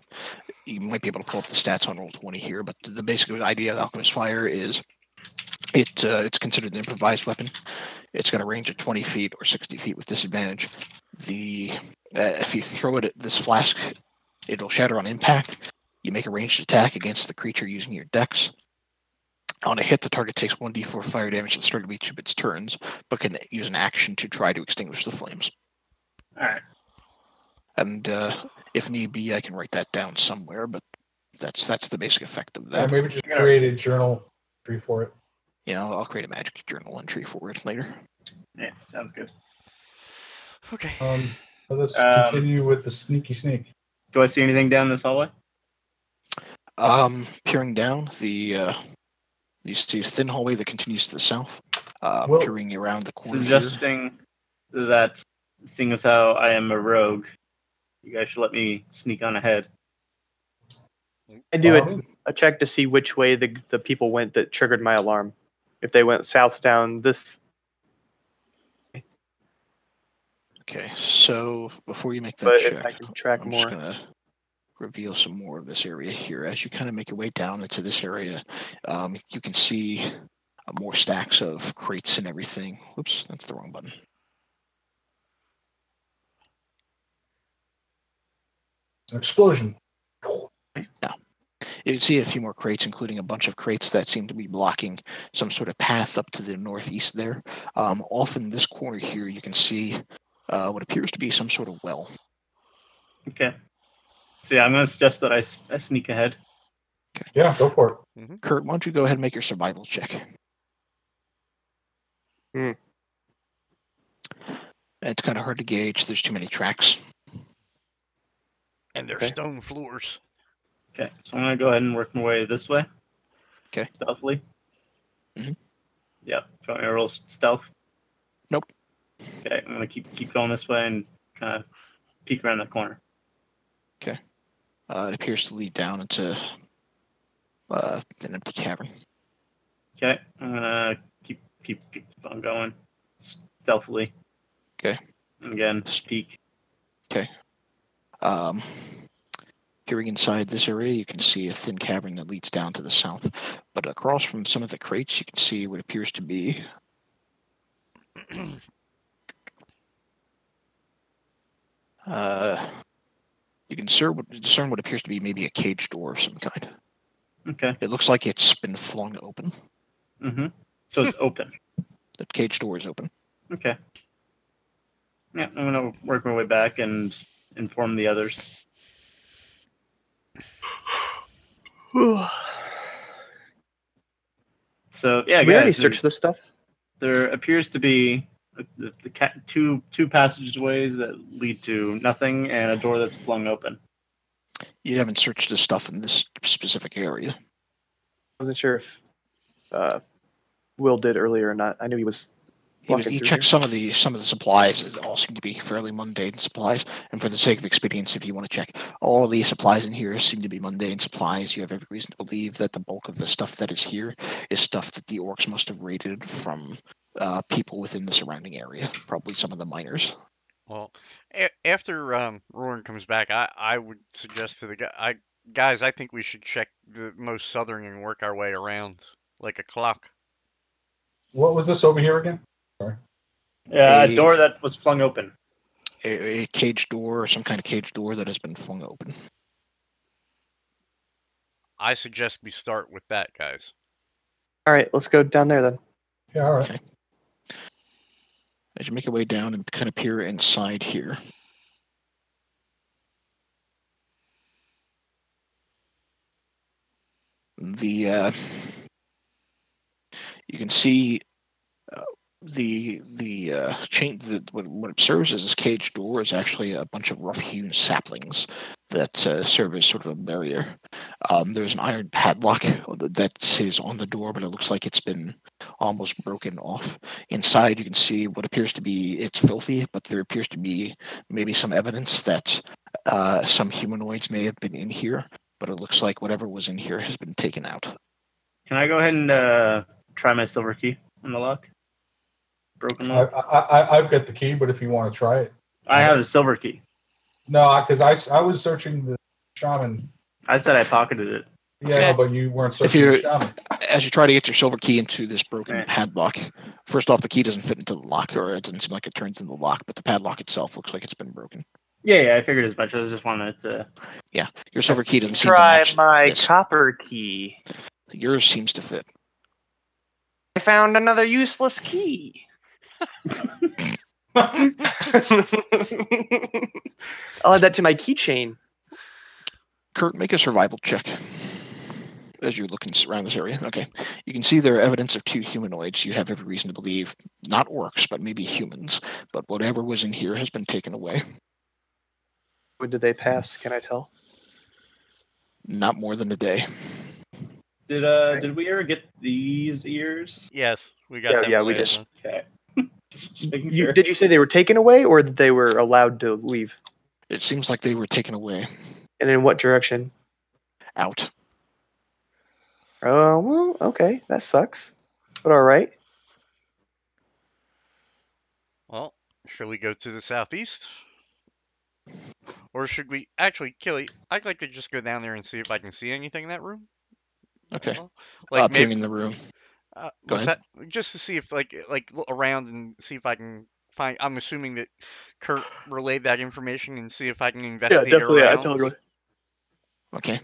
[SPEAKER 2] You might be able to pull up the stats on Roll20 here, but the basic idea of alchemist fire is it's considered an improvised weapon. It's got a range of 20 feet or 60 feet with disadvantage. If you throw it at this flask, it'll shatter on impact. You make a ranged attack against the creature using your dex. On a hit, the target takes 1d4 fire damage at the start of each of its turns, but can use an action to try to extinguish the flames.
[SPEAKER 4] All right.
[SPEAKER 2] And if need be, I can write that down somewhere, but that's the basic effect of
[SPEAKER 1] Or
[SPEAKER 2] that.
[SPEAKER 1] maybe just create a journal entry for it.
[SPEAKER 2] I'll create a magic journal entry for it later.
[SPEAKER 4] Yeah, sounds good.
[SPEAKER 5] Okay.
[SPEAKER 1] Let's continue with the sneaky sneak.
[SPEAKER 4] Do I see anything down this hallway?
[SPEAKER 2] Peering down, you see a thin hallway that continues to the south.
[SPEAKER 1] Well,
[SPEAKER 2] peering around the corner
[SPEAKER 4] Suggesting that, seeing as how I am a rogue, you guys should let me sneak on ahead.
[SPEAKER 3] I do a check to see which way the people went that triggered my alarm. If they went south down this.
[SPEAKER 2] Okay, so before you make that
[SPEAKER 3] But
[SPEAKER 2] check,
[SPEAKER 3] if I can track
[SPEAKER 2] I'm
[SPEAKER 3] more.
[SPEAKER 2] just going to reveal some more of this area here. As you kind of make your way down into this area, you can see more stacks of crates and everything. Whoops, that's the wrong button.
[SPEAKER 1] An explosion.
[SPEAKER 2] Now, you can see a few more crates, including a bunch of crates that seem to be blocking some sort of path up to the northeast there. Off in this corner here, you can see what appears to be some sort of well.
[SPEAKER 4] Okay. So yeah, I'm going to suggest that I sneak ahead.
[SPEAKER 2] Okay.
[SPEAKER 1] Yeah, go for it.
[SPEAKER 5] Mm-hmm.
[SPEAKER 2] Kurt, why don't you go ahead and make your survival check? It's kind of hard to gauge. There's too many tracks.
[SPEAKER 5] And they're
[SPEAKER 3] Okay.
[SPEAKER 5] stone floors.
[SPEAKER 4] Okay, so I'm going to go ahead and work my way this way.
[SPEAKER 2] Okay.
[SPEAKER 4] Stealthily.
[SPEAKER 2] Mhm.
[SPEAKER 4] Yeah. Do you want me to roll stealth?
[SPEAKER 2] Nope.
[SPEAKER 4] Okay, I'm going to keep going this way and kind of peek around that corner.
[SPEAKER 2] Okay. It appears to lead down into an empty cavern.
[SPEAKER 4] Okay, I'm going to keep on going stealthily.
[SPEAKER 2] Okay.
[SPEAKER 4] And again, peek.
[SPEAKER 2] Okay. Peering inside this area, you can see a thin cavern that leads down to the south. But across from some of the crates, you can see what appears to be you can discern what appears to be maybe a cage door of some kind.
[SPEAKER 4] Okay.
[SPEAKER 2] It looks like it's been flung open.
[SPEAKER 4] Mm-hmm. So it's open.
[SPEAKER 2] The cage door is open.
[SPEAKER 4] Okay. Yeah, I'm going to work my way back and inform the others. So yeah,
[SPEAKER 3] We already
[SPEAKER 4] guys,
[SPEAKER 3] searched this stuff.
[SPEAKER 4] there appears to be two passageways that lead to nothing and a door that's flung open.
[SPEAKER 2] You haven't searched the stuff in this specific area.
[SPEAKER 3] I wasn't sure if Will did earlier or not. I knew he was walking
[SPEAKER 2] You
[SPEAKER 3] through
[SPEAKER 2] check
[SPEAKER 3] here.
[SPEAKER 2] some of the supplies. It all seem to be fairly mundane supplies. And for the sake of expediency, if you want to check, all of the supplies in here seem to be mundane supplies. You have every reason to believe that the bulk of the stuff that is here is stuff that the orcs must have raided from people within the surrounding area. Probably some of the miners.
[SPEAKER 5] Well, after Roran comes back, I would suggest to the guys, I think we should check the most southern and work our way around like a clock.
[SPEAKER 1] What was this over here again? Sorry.
[SPEAKER 4] Yeah, a door that was flung open.
[SPEAKER 2] A cage door or some kind of cage door that has been flung open.
[SPEAKER 5] I suggest we start with that, guys.
[SPEAKER 3] All right, let's go down there then.
[SPEAKER 1] Yeah, all right.
[SPEAKER 2] Okay. As you make your way down and kind of peer inside here, you can see the chain. What it serves as this cage door is actually a bunch of rough-hewn saplings that serve as sort of a barrier. There's an iron padlock that is on the door, but it looks like it's been almost broken off. Inside, you can see what appears to be, it's filthy, but there appears to be maybe some evidence that some humanoids may have been in here, but it looks like whatever was in here has been taken out.
[SPEAKER 4] Can I go ahead and try my silver key on the lock? Broken lock?
[SPEAKER 1] I've got the key, but if you want to try it.
[SPEAKER 4] I have a silver key.
[SPEAKER 1] No, because I was searching the shaman.
[SPEAKER 4] I said I pocketed it.
[SPEAKER 1] Yeah,
[SPEAKER 2] Okay.
[SPEAKER 1] no, but you weren't searching the shaman.
[SPEAKER 2] As you try to get your silver key into this broken padlock, first off, the key doesn't fit into the lock, or it doesn't seem like it turns into the lock, but the padlock itself looks like it's been broken.
[SPEAKER 4] Yeah, I figured as much. I just wanted to...
[SPEAKER 2] Yeah, your silver key doesn't seem to
[SPEAKER 3] Try
[SPEAKER 2] match
[SPEAKER 3] my
[SPEAKER 2] this.
[SPEAKER 3] copper key.
[SPEAKER 2] Yours seems to fit.
[SPEAKER 3] I found another useless key. I'll add that to my keychain.
[SPEAKER 2] Kurt, make a survival check as you're looking around this area. Okay. You can see there are evidence of two humanoids. You have every reason to believe, not orcs, but maybe humans. But whatever was in here has been taken away.
[SPEAKER 3] When did they pass? Can I tell?
[SPEAKER 2] Not more than a day.
[SPEAKER 4] Did we ever get these ears?
[SPEAKER 5] Yes, we got them.
[SPEAKER 3] Yeah, we
[SPEAKER 5] later.
[SPEAKER 3] did.
[SPEAKER 4] Okay. just making sure.
[SPEAKER 3] Did you say they were taken away or that they were allowed to leave?
[SPEAKER 2] It seems like they were taken away.
[SPEAKER 3] And in what direction?
[SPEAKER 2] Out.
[SPEAKER 3] Oh, well, okay. That sucks. But all right.
[SPEAKER 5] Well, should we go to the southeast? Or should we... Actually, Killy, I'd like to just go down there and see if I can see anything in that room.
[SPEAKER 2] Okay.
[SPEAKER 5] Like
[SPEAKER 2] Peering
[SPEAKER 5] maybe...
[SPEAKER 2] in the room. Go
[SPEAKER 5] what's
[SPEAKER 2] ahead.
[SPEAKER 5] that? Just to see if, like look around and see if I can find... I'm assuming that Kurt relayed that information and see if I can investigate around.
[SPEAKER 3] totally.
[SPEAKER 2] Okay.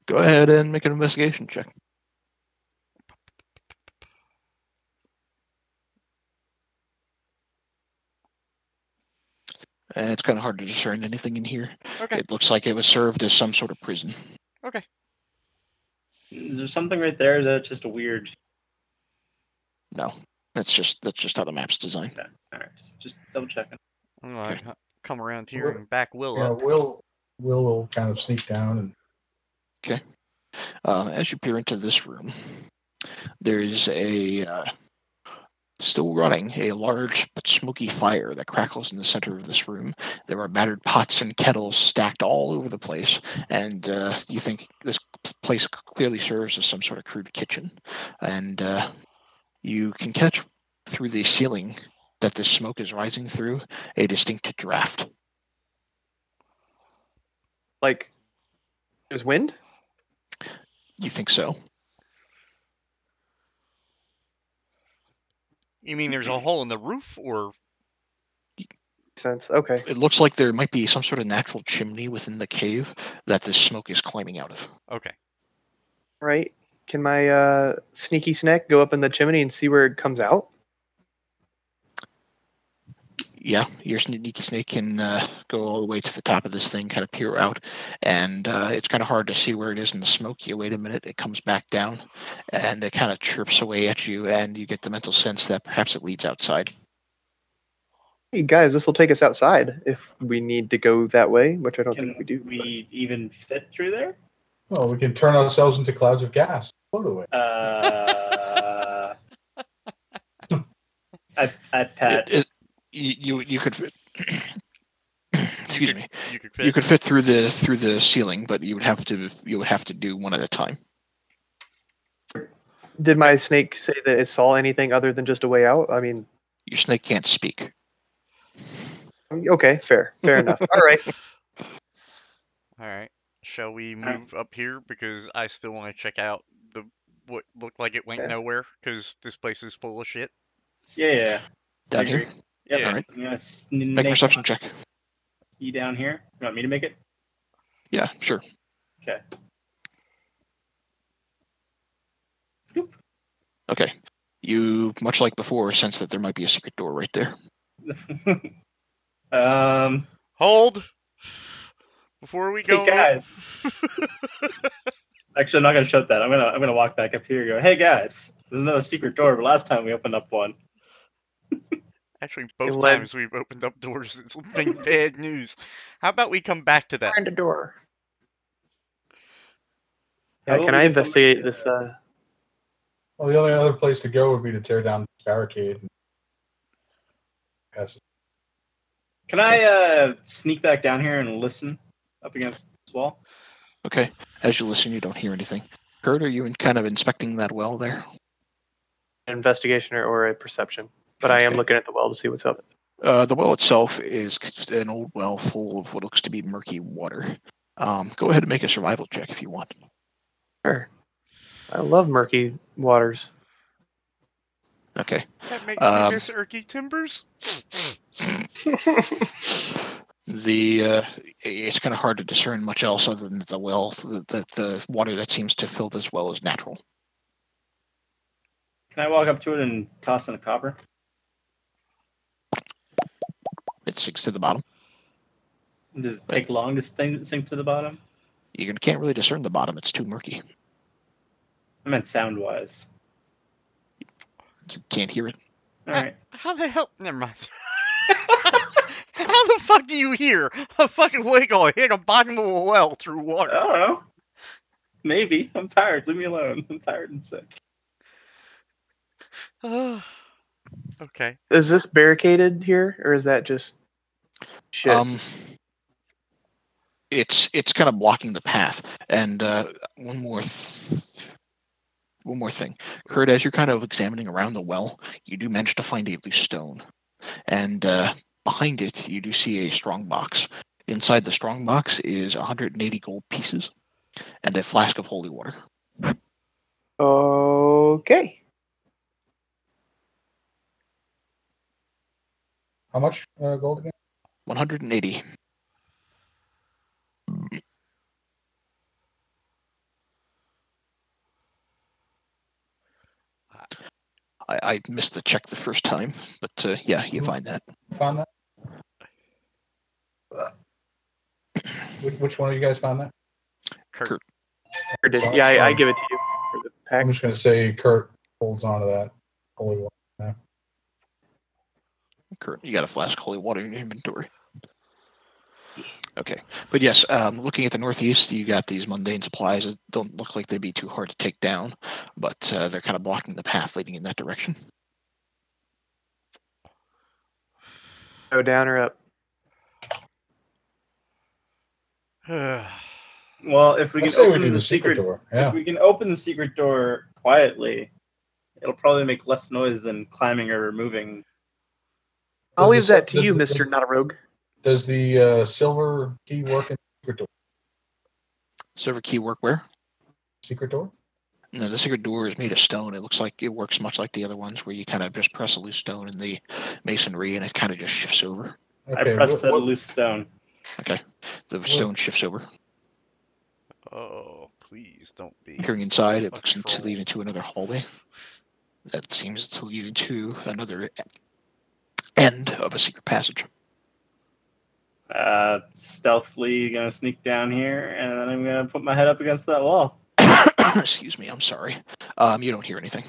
[SPEAKER 2] Go ahead and make an investigation check. It's kind of hard to discern anything in here.
[SPEAKER 5] Okay.
[SPEAKER 2] It looks like it was served as some sort of prison.
[SPEAKER 5] Okay.
[SPEAKER 4] Is there something right there? Is that just a weird...
[SPEAKER 2] No, that's just how the map's designed.
[SPEAKER 4] Okay. All right. Just double checking.
[SPEAKER 5] I'm gonna come around here and back Will
[SPEAKER 1] Yeah,
[SPEAKER 5] up.
[SPEAKER 1] Will will kind of sneak down and.
[SPEAKER 2] Okay. As you peer into this room, there's a still running a large but smoky fire that crackles in the center of this room. There are battered pots and kettles stacked all over the place, and you think this place clearly serves as some sort of crude kitchen. And you can catch through the ceiling that this smoke is rising through a distinct draft.
[SPEAKER 3] Like, there's wind?
[SPEAKER 2] You think so?
[SPEAKER 5] You mean there's a hole in the roof, or?
[SPEAKER 3] Sense. Okay.
[SPEAKER 2] It looks like there might be some sort of natural chimney within the cave that this smoke is climbing out of.
[SPEAKER 5] Okay.
[SPEAKER 3] Right. Can my sneaky snack go up in the chimney and see where it comes out?
[SPEAKER 2] Yeah, your sneaky snake can go all the way to the top of this thing, kind of peer out, and it's kind of hard to see where it is in the smoke. You wait a minute, it comes back down, and it kind of chirps away at you, and you get the mental sense that perhaps it leads outside.
[SPEAKER 3] Hey guys, this will take us outside if we need to go that way, which I don't think we do.
[SPEAKER 4] Can we even fit through there?
[SPEAKER 1] Well, we can turn ourselves into clouds of gas. Float away.
[SPEAKER 4] I pat.
[SPEAKER 2] You could fit. Excuse me.
[SPEAKER 5] You could fit.
[SPEAKER 2] You could fit through the ceiling, but you would have to do one at a time.
[SPEAKER 3] Did my snake say that it saw anything other than just a way out? I mean,
[SPEAKER 2] Your snake can't speak.
[SPEAKER 3] okay, fair enough. All right.
[SPEAKER 5] All right. Shall we move up here because I still want to check out what looked like it went
[SPEAKER 3] Yeah.
[SPEAKER 5] nowhere because this place is full of shit.
[SPEAKER 4] Yeah.
[SPEAKER 2] Down
[SPEAKER 4] I
[SPEAKER 2] here?
[SPEAKER 4] agree. Yep.
[SPEAKER 5] Yeah.
[SPEAKER 2] Alright.
[SPEAKER 4] I'm gonna
[SPEAKER 2] Make a
[SPEAKER 4] snake
[SPEAKER 2] perception check.
[SPEAKER 4] you down here. You want me to make it?
[SPEAKER 2] Yeah, sure.
[SPEAKER 4] Okay.
[SPEAKER 2] Okay. You, much like before, sense that there might be a secret door right there.
[SPEAKER 5] Hold! Before we go.
[SPEAKER 4] Hey guys. Actually, I'm not gonna shut that. I'm gonna walk back up here and go, hey guys, there's another secret door, but last time we opened up one.
[SPEAKER 5] Actually, both
[SPEAKER 3] led-
[SPEAKER 5] times we've opened up doors, it's been bad news. How about we come back to that?
[SPEAKER 3] Find a door.
[SPEAKER 4] How
[SPEAKER 3] Yeah,
[SPEAKER 4] about
[SPEAKER 3] can
[SPEAKER 4] we
[SPEAKER 3] I
[SPEAKER 4] get somebody
[SPEAKER 3] investigate this?
[SPEAKER 1] Well, the only other place to go would be to tear down the barricade. Yes.
[SPEAKER 4] Can I sneak back down here and listen up against this wall?
[SPEAKER 2] Okay. As you listen, you don't hear anything. Kurt, are you kind of inspecting that well there?
[SPEAKER 3] An investigation or a perception, but I am
[SPEAKER 2] Okay.
[SPEAKER 3] looking at the well to see what's up.
[SPEAKER 2] The well itself is an old well full of what looks to be murky water. Go ahead and make a survival check if you want.
[SPEAKER 3] Sure. I love murky waters.
[SPEAKER 2] Okay.
[SPEAKER 5] That makes me miss Erky Timbers.
[SPEAKER 2] It's kind of hard to discern much else other than the well. The water that seems to fill this well is natural.
[SPEAKER 4] Can I walk up to it and toss in a copper?
[SPEAKER 2] It sinks to the bottom.
[SPEAKER 4] Does it take long to sink to the bottom?
[SPEAKER 2] You can't really discern the bottom. It's too murky.
[SPEAKER 4] I meant sound-wise.
[SPEAKER 2] You can't hear it.
[SPEAKER 4] All right.
[SPEAKER 5] How the hell? Never mind. How the fuck do you hear a fucking wiggle hit a bottom of a well through
[SPEAKER 4] I
[SPEAKER 5] water?
[SPEAKER 4] don't know. Maybe. I'm tired. Leave me alone. I'm tired and sick.
[SPEAKER 5] Okay.
[SPEAKER 3] Is this barricaded here, or is that just shit?
[SPEAKER 2] It's kind of blocking the path. And one more thing, Kurt. As you're kind of examining around the well, you do manage to find a loose stone, and behind it, you do see a strong box. Inside the strong box is 180 gold pieces and a flask of holy water.
[SPEAKER 3] Okay.
[SPEAKER 1] How much gold again?
[SPEAKER 2] 180. I missed the check the first time, but yeah, you find that.
[SPEAKER 1] Found that? Which one of you guys found that?
[SPEAKER 2] Kurt.
[SPEAKER 3] Yeah, I give it to you for the pack.
[SPEAKER 1] I'm just going to say Kurt holds on to that holy water now.
[SPEAKER 2] Kurt, you got a flask of holy water in your inventory. Okay, but yes, looking at the northeast, you got these mundane supplies that don't look like they'd be too hard to take down, but they're kind of blocking the path leading in that direction.
[SPEAKER 3] Go down or up.
[SPEAKER 4] Well, if we
[SPEAKER 1] I'd
[SPEAKER 4] can
[SPEAKER 1] say we
[SPEAKER 4] open
[SPEAKER 1] do
[SPEAKER 4] the secret
[SPEAKER 1] door. Yeah.
[SPEAKER 4] if we can open the secret door quietly, it'll probably make less noise than climbing or moving.
[SPEAKER 3] I'll
[SPEAKER 1] Does
[SPEAKER 3] leave
[SPEAKER 1] the-
[SPEAKER 3] that to
[SPEAKER 1] does
[SPEAKER 3] you,
[SPEAKER 1] the-
[SPEAKER 3] Mister Not a Rogue.
[SPEAKER 1] Does the silver key work in the secret door?
[SPEAKER 2] Silver key work where?
[SPEAKER 1] Secret door?
[SPEAKER 2] No, the secret door is made of stone. It looks like it works much like the other ones, where you kind of just press a loose stone in the masonry, and it kind of just shifts over.
[SPEAKER 4] I pressed a loose stone.
[SPEAKER 2] Okay, the stone shifts over.
[SPEAKER 5] Oh, please don't be.
[SPEAKER 2] Peering inside, it
[SPEAKER 5] a
[SPEAKER 2] looks to
[SPEAKER 5] troll.
[SPEAKER 2] lead into another hallway. That seems to lead into another end of a secret passage.
[SPEAKER 4] Stealthily gonna sneak down here, and then I'm gonna put my head up against that wall.
[SPEAKER 2] Excuse me, I'm sorry. You don't hear anything.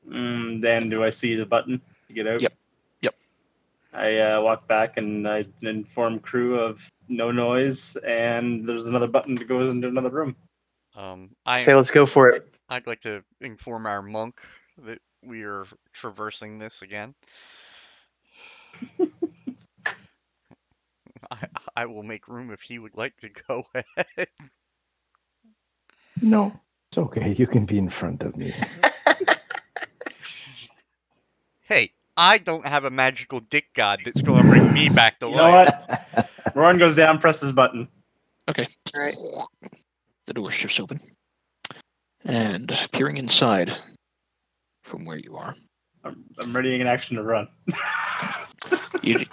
[SPEAKER 4] Then do I see the button to get out?
[SPEAKER 2] Yep.
[SPEAKER 4] I walk back and I inform crew of no noise, and there's another button that goes into another room.
[SPEAKER 3] Say, let's go for it.
[SPEAKER 5] I'd like to inform our monk that we are traversing this again. I will make room if he would like to go ahead.
[SPEAKER 6] No, it's okay. You can be in front of me.
[SPEAKER 5] Hey, I don't have a magical dick god that's going to bring me back to
[SPEAKER 4] You know
[SPEAKER 5] life.
[SPEAKER 4] what? Roran goes down, presses button.
[SPEAKER 2] Okay.
[SPEAKER 3] All right.
[SPEAKER 2] The door shifts open. And peering inside from where you are.
[SPEAKER 4] I'm readying an action to run.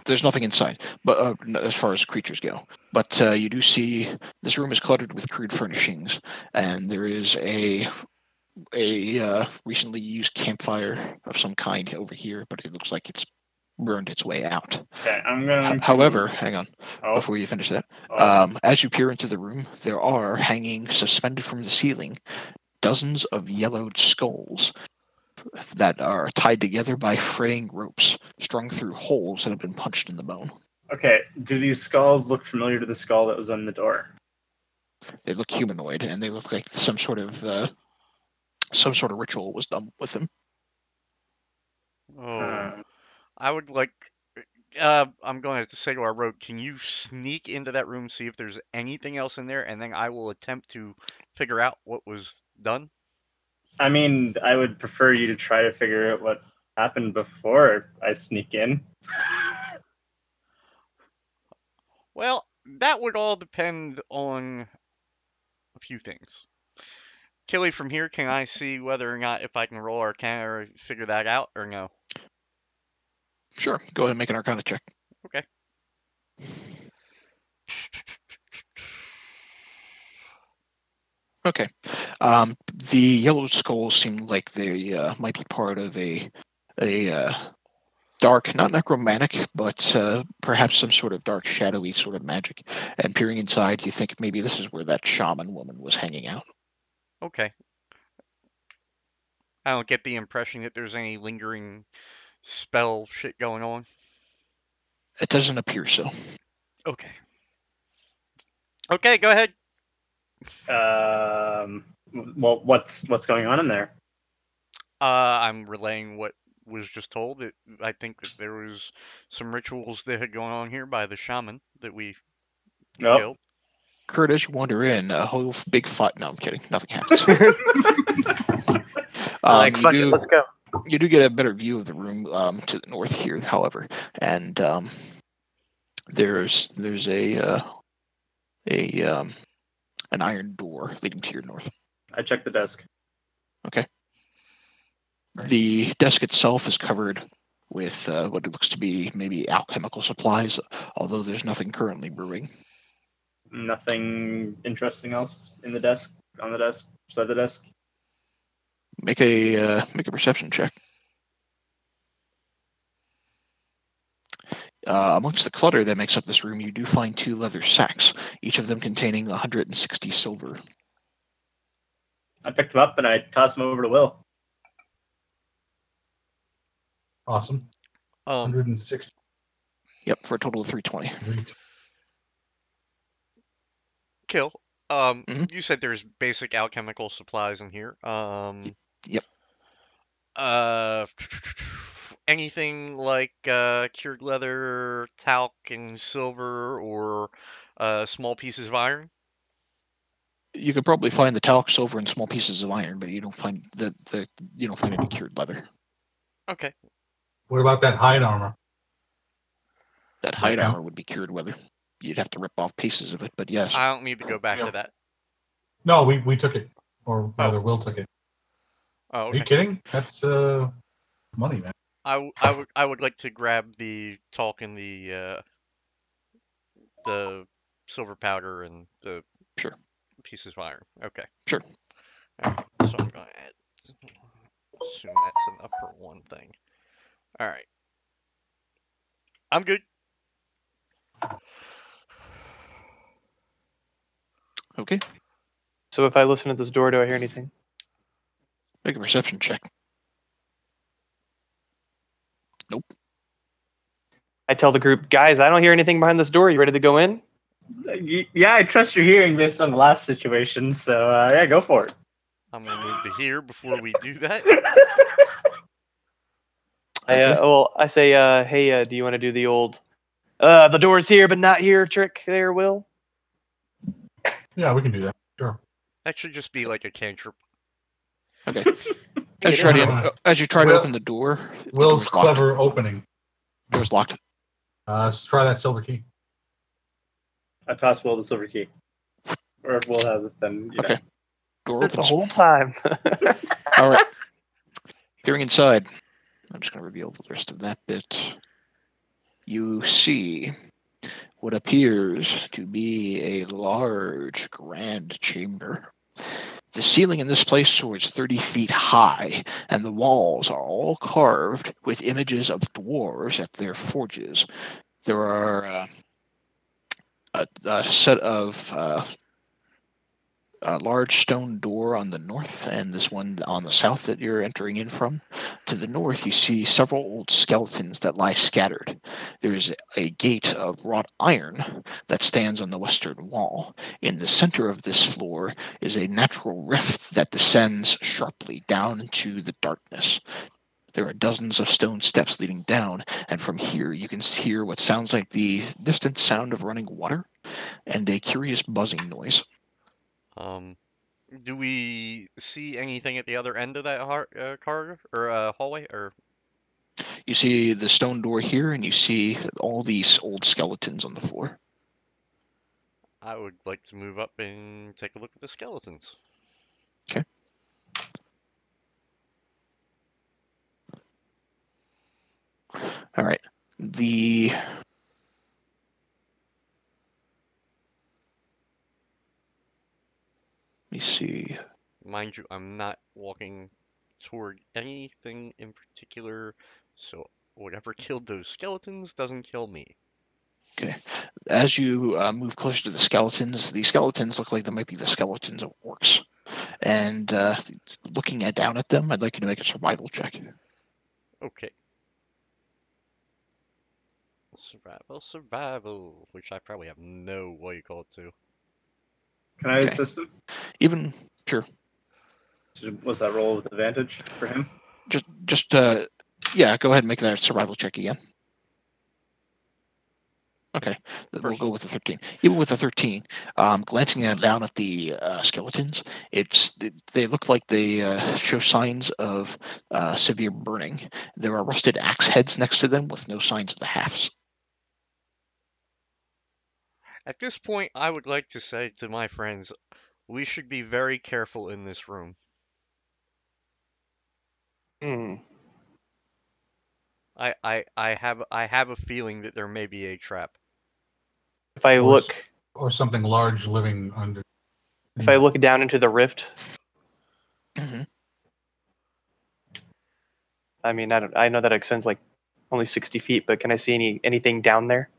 [SPEAKER 2] There's nothing inside, but as far as creatures go. But you do see this room is cluttered with crude furnishings, and there is a recently used campfire of some kind over here, but it looks like it's burned its way out.
[SPEAKER 4] Okay, I'm going to...
[SPEAKER 2] However, hang on,
[SPEAKER 4] Oh.
[SPEAKER 2] before you finish that.
[SPEAKER 4] Oh.
[SPEAKER 2] As you peer into the room, there are hanging, suspended from the ceiling, dozens of yellowed skulls that are tied together by fraying ropes, strung through holes that have been punched in the bone.
[SPEAKER 4] Okay, do these skulls look familiar to the skull that was on the door?
[SPEAKER 2] They look humanoid, and they look like some sort of ritual was done with them.
[SPEAKER 5] Oh, I would like. I'm going to have to say to our rogue, can you sneak into that room, see if there's anything else in there, and then I will attempt to figure out what was done?
[SPEAKER 4] I mean, I would prefer you to try to figure out what happened before I sneak in.
[SPEAKER 5] Well, that would all depend on a few things. Killy, from here, can I see whether or not if I can roll Arcana or figure that out, or no?
[SPEAKER 2] Sure, go ahead and make an Arcana check.
[SPEAKER 5] Okay.
[SPEAKER 2] Okay. The yellow skulls seem like they might be part of a dark, not necromantic, but perhaps some sort of dark, shadowy sort of magic. And peering inside, you think maybe this is where that shaman woman was hanging out.
[SPEAKER 5] Okay. I don't get the impression that there's any lingering spell shit going on.
[SPEAKER 2] It doesn't appear so.
[SPEAKER 5] Okay. Okay, go ahead.
[SPEAKER 4] Well, what's going on in there?
[SPEAKER 5] I'm relaying what was just told. I think that there was some rituals that had gone on here by the shaman that we killed.
[SPEAKER 2] Kurt, as you wander in, a whole big fight. No, I'm kidding. Nothing happens.
[SPEAKER 3] Fuck it, let's go.
[SPEAKER 2] You do get a better view of the room to the north here, however, and there's an iron door leading to your north.
[SPEAKER 4] I checked the desk.
[SPEAKER 2] Okay. The desk itself is covered with what it looks to be maybe alchemical supplies, although there's nothing currently brewing.
[SPEAKER 4] Nothing interesting else in the desk, on the desk, beside the desk?
[SPEAKER 2] Make a perception check. Amongst the clutter that makes up this room, you do find 2 leather sacks, each of them containing 160 silver.
[SPEAKER 4] I picked them up and I tossed them over to Will.
[SPEAKER 1] Awesome. 160.
[SPEAKER 2] Yep, for a total of 320.
[SPEAKER 5] Kill. You said there's basic alchemical supplies in here.
[SPEAKER 2] Yep.
[SPEAKER 5] Anything like cured leather, talc, and silver, or small pieces of iron?
[SPEAKER 2] You could probably find the talc, silver, and small pieces of iron, but you don't find you don't find any cured leather.
[SPEAKER 5] Okay.
[SPEAKER 1] What about that hide armor?
[SPEAKER 2] That hide armor would be cured leather. You'd have to rip off pieces of it, but yes.
[SPEAKER 5] I don't need to go back to that.
[SPEAKER 1] No, we took it, or rather, Will took it.
[SPEAKER 5] Oh, okay.
[SPEAKER 1] Are you kidding? That's money, man.
[SPEAKER 5] I would like to grab the talc and the silver powder and the pieces of iron. Okay.
[SPEAKER 2] Sure.
[SPEAKER 5] All right. So I'm going to assume that's an upper one thing. All right. I'm good.
[SPEAKER 2] Okay.
[SPEAKER 3] So if I listen at this door, do I hear anything?
[SPEAKER 2] Make a perception check. Nope.
[SPEAKER 3] I tell the group, guys, I don't hear anything behind this door. You ready to go in?
[SPEAKER 4] Yeah, I trust your hearing based on the last situation, so yeah, go for it.
[SPEAKER 5] I'm going to move to here before we do that.
[SPEAKER 2] Okay.
[SPEAKER 3] I say, hey, do you want to do the old, the door's here but not here trick there, Will?
[SPEAKER 1] Yeah, we can do that. Sure.
[SPEAKER 5] That should just be like a cantrip.
[SPEAKER 2] Okay.
[SPEAKER 3] Hey,
[SPEAKER 2] As you try to
[SPEAKER 1] Will-
[SPEAKER 2] open the door, the
[SPEAKER 1] Will's
[SPEAKER 2] door's locked.
[SPEAKER 1] clever opening.
[SPEAKER 2] Door's locked.
[SPEAKER 1] Let's try that silver key.
[SPEAKER 4] I toss Will the silver key. Or if Will has it, then you know.
[SPEAKER 2] Okay. Door
[SPEAKER 3] the
[SPEAKER 2] opens.
[SPEAKER 3] whole time.
[SPEAKER 2] All right. Peering inside, I'm just going to reveal the rest of that bit. You see what appears to be a large, grand chamber. The ceiling in this place soars 30 feet high, and the walls are all carved with images of dwarves at their forges. There are a set of a large stone door on the north and this one on the south that you're entering in from. To the north, you see several old skeletons that lie scattered. There's a gate of wrought iron that stands on the western wall. In the center of this floor is a natural rift that descends sharply down into the darkness. There are dozens of stone steps leading down, and from here you can hear what sounds like the distant sound of running water and a curious buzzing noise.
[SPEAKER 5] Do we see anything at the other end of that corridor or hallway? Or
[SPEAKER 2] You see the stone door here, and you see all these old skeletons on the floor.
[SPEAKER 5] I would like to move up and take a look at the skeletons.
[SPEAKER 2] Okay. All right. Let me see.
[SPEAKER 5] Mind you, I'm not walking toward anything in particular, so whatever killed those skeletons doesn't kill me.
[SPEAKER 2] Okay. As you move closer to the skeletons look like they might be the skeletons of orcs. And looking down at them, I'd like you to make a survival check.
[SPEAKER 5] Okay. Survival, which I probably have no what you call it to.
[SPEAKER 4] Can I
[SPEAKER 2] Okay.
[SPEAKER 4] assist him?
[SPEAKER 2] Even sure.
[SPEAKER 4] Was that roll with advantage for him?
[SPEAKER 2] Just yeah, go ahead and make that survival check again. Okay, we'll go with the 13. Even with the 13, glancing down at the skeletons, they look like they show signs of severe burning. There are rusted axe heads next to them with no signs of the hafts.
[SPEAKER 5] At this point, I would like to say to my friends, we should be very careful in this room. I have a feeling that there may be a trap.
[SPEAKER 3] If I look,
[SPEAKER 1] or something large living under.
[SPEAKER 3] if I look down into the rift,
[SPEAKER 2] Mm-hmm.
[SPEAKER 3] I mean, I know that extends like only 60 feet, but can I see anything down there?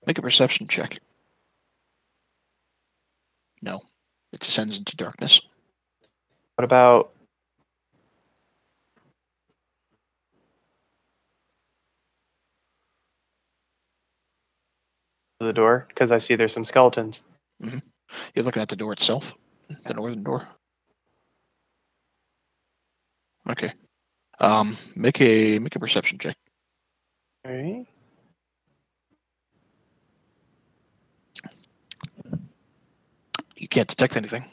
[SPEAKER 2] Make a perception check. No, it descends into darkness.
[SPEAKER 3] What about the door? Because I see there's some skeletons.
[SPEAKER 2] Mm-hmm. You're looking at the door itself, the northern door. Okay. Make a perception check.
[SPEAKER 3] All right.
[SPEAKER 2] You can't detect anything.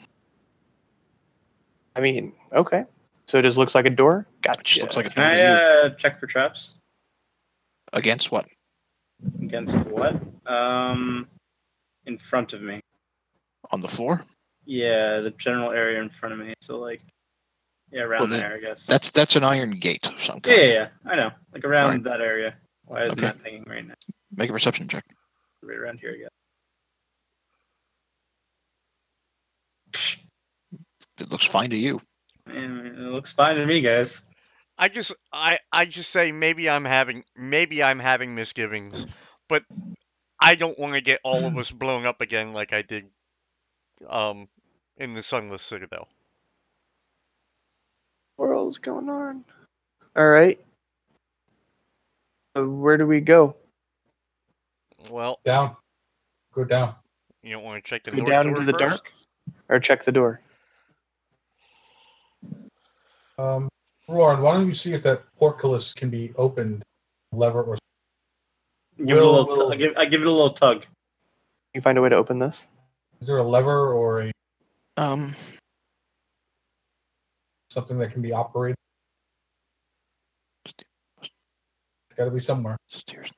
[SPEAKER 3] I mean, okay. So it just looks like a door? Gotcha.
[SPEAKER 2] Just looks like a
[SPEAKER 4] Can
[SPEAKER 2] door to you.
[SPEAKER 4] I check for traps?
[SPEAKER 2] Against what?
[SPEAKER 4] Against what? In front of me.
[SPEAKER 2] On the floor?
[SPEAKER 4] Yeah, the general area in front of me. So like, yeah, around there, I guess.
[SPEAKER 2] That's an iron gate of some kind.
[SPEAKER 4] Yeah, I know. Like around
[SPEAKER 2] Right.
[SPEAKER 4] that area. Why isn't
[SPEAKER 2] Okay.
[SPEAKER 4] that pinging right now?
[SPEAKER 2] Make a perception check.
[SPEAKER 4] Right around here again.
[SPEAKER 2] It looks fine to you.
[SPEAKER 4] It looks fine to me, guys.
[SPEAKER 5] I just say maybe I'm having misgivings, but I don't want to get all of us blown up again like I did in the Sunless Citadel.
[SPEAKER 3] What else is going on? All right. Where do we go?
[SPEAKER 5] Well,
[SPEAKER 1] Down. Go down.
[SPEAKER 5] you don't want to check the
[SPEAKER 3] Go
[SPEAKER 5] north
[SPEAKER 3] down
[SPEAKER 5] door
[SPEAKER 3] into the
[SPEAKER 5] first?
[SPEAKER 3] dark? Or check the door?
[SPEAKER 1] Roran, why don't you see if that portcullis can be opened lever or
[SPEAKER 4] Give it a little. I give it a little tug.
[SPEAKER 3] You find a way to open this?
[SPEAKER 1] is there a lever or a
[SPEAKER 2] Um,
[SPEAKER 1] something that can be operated? It's got to be somewhere.
[SPEAKER 2] stairs.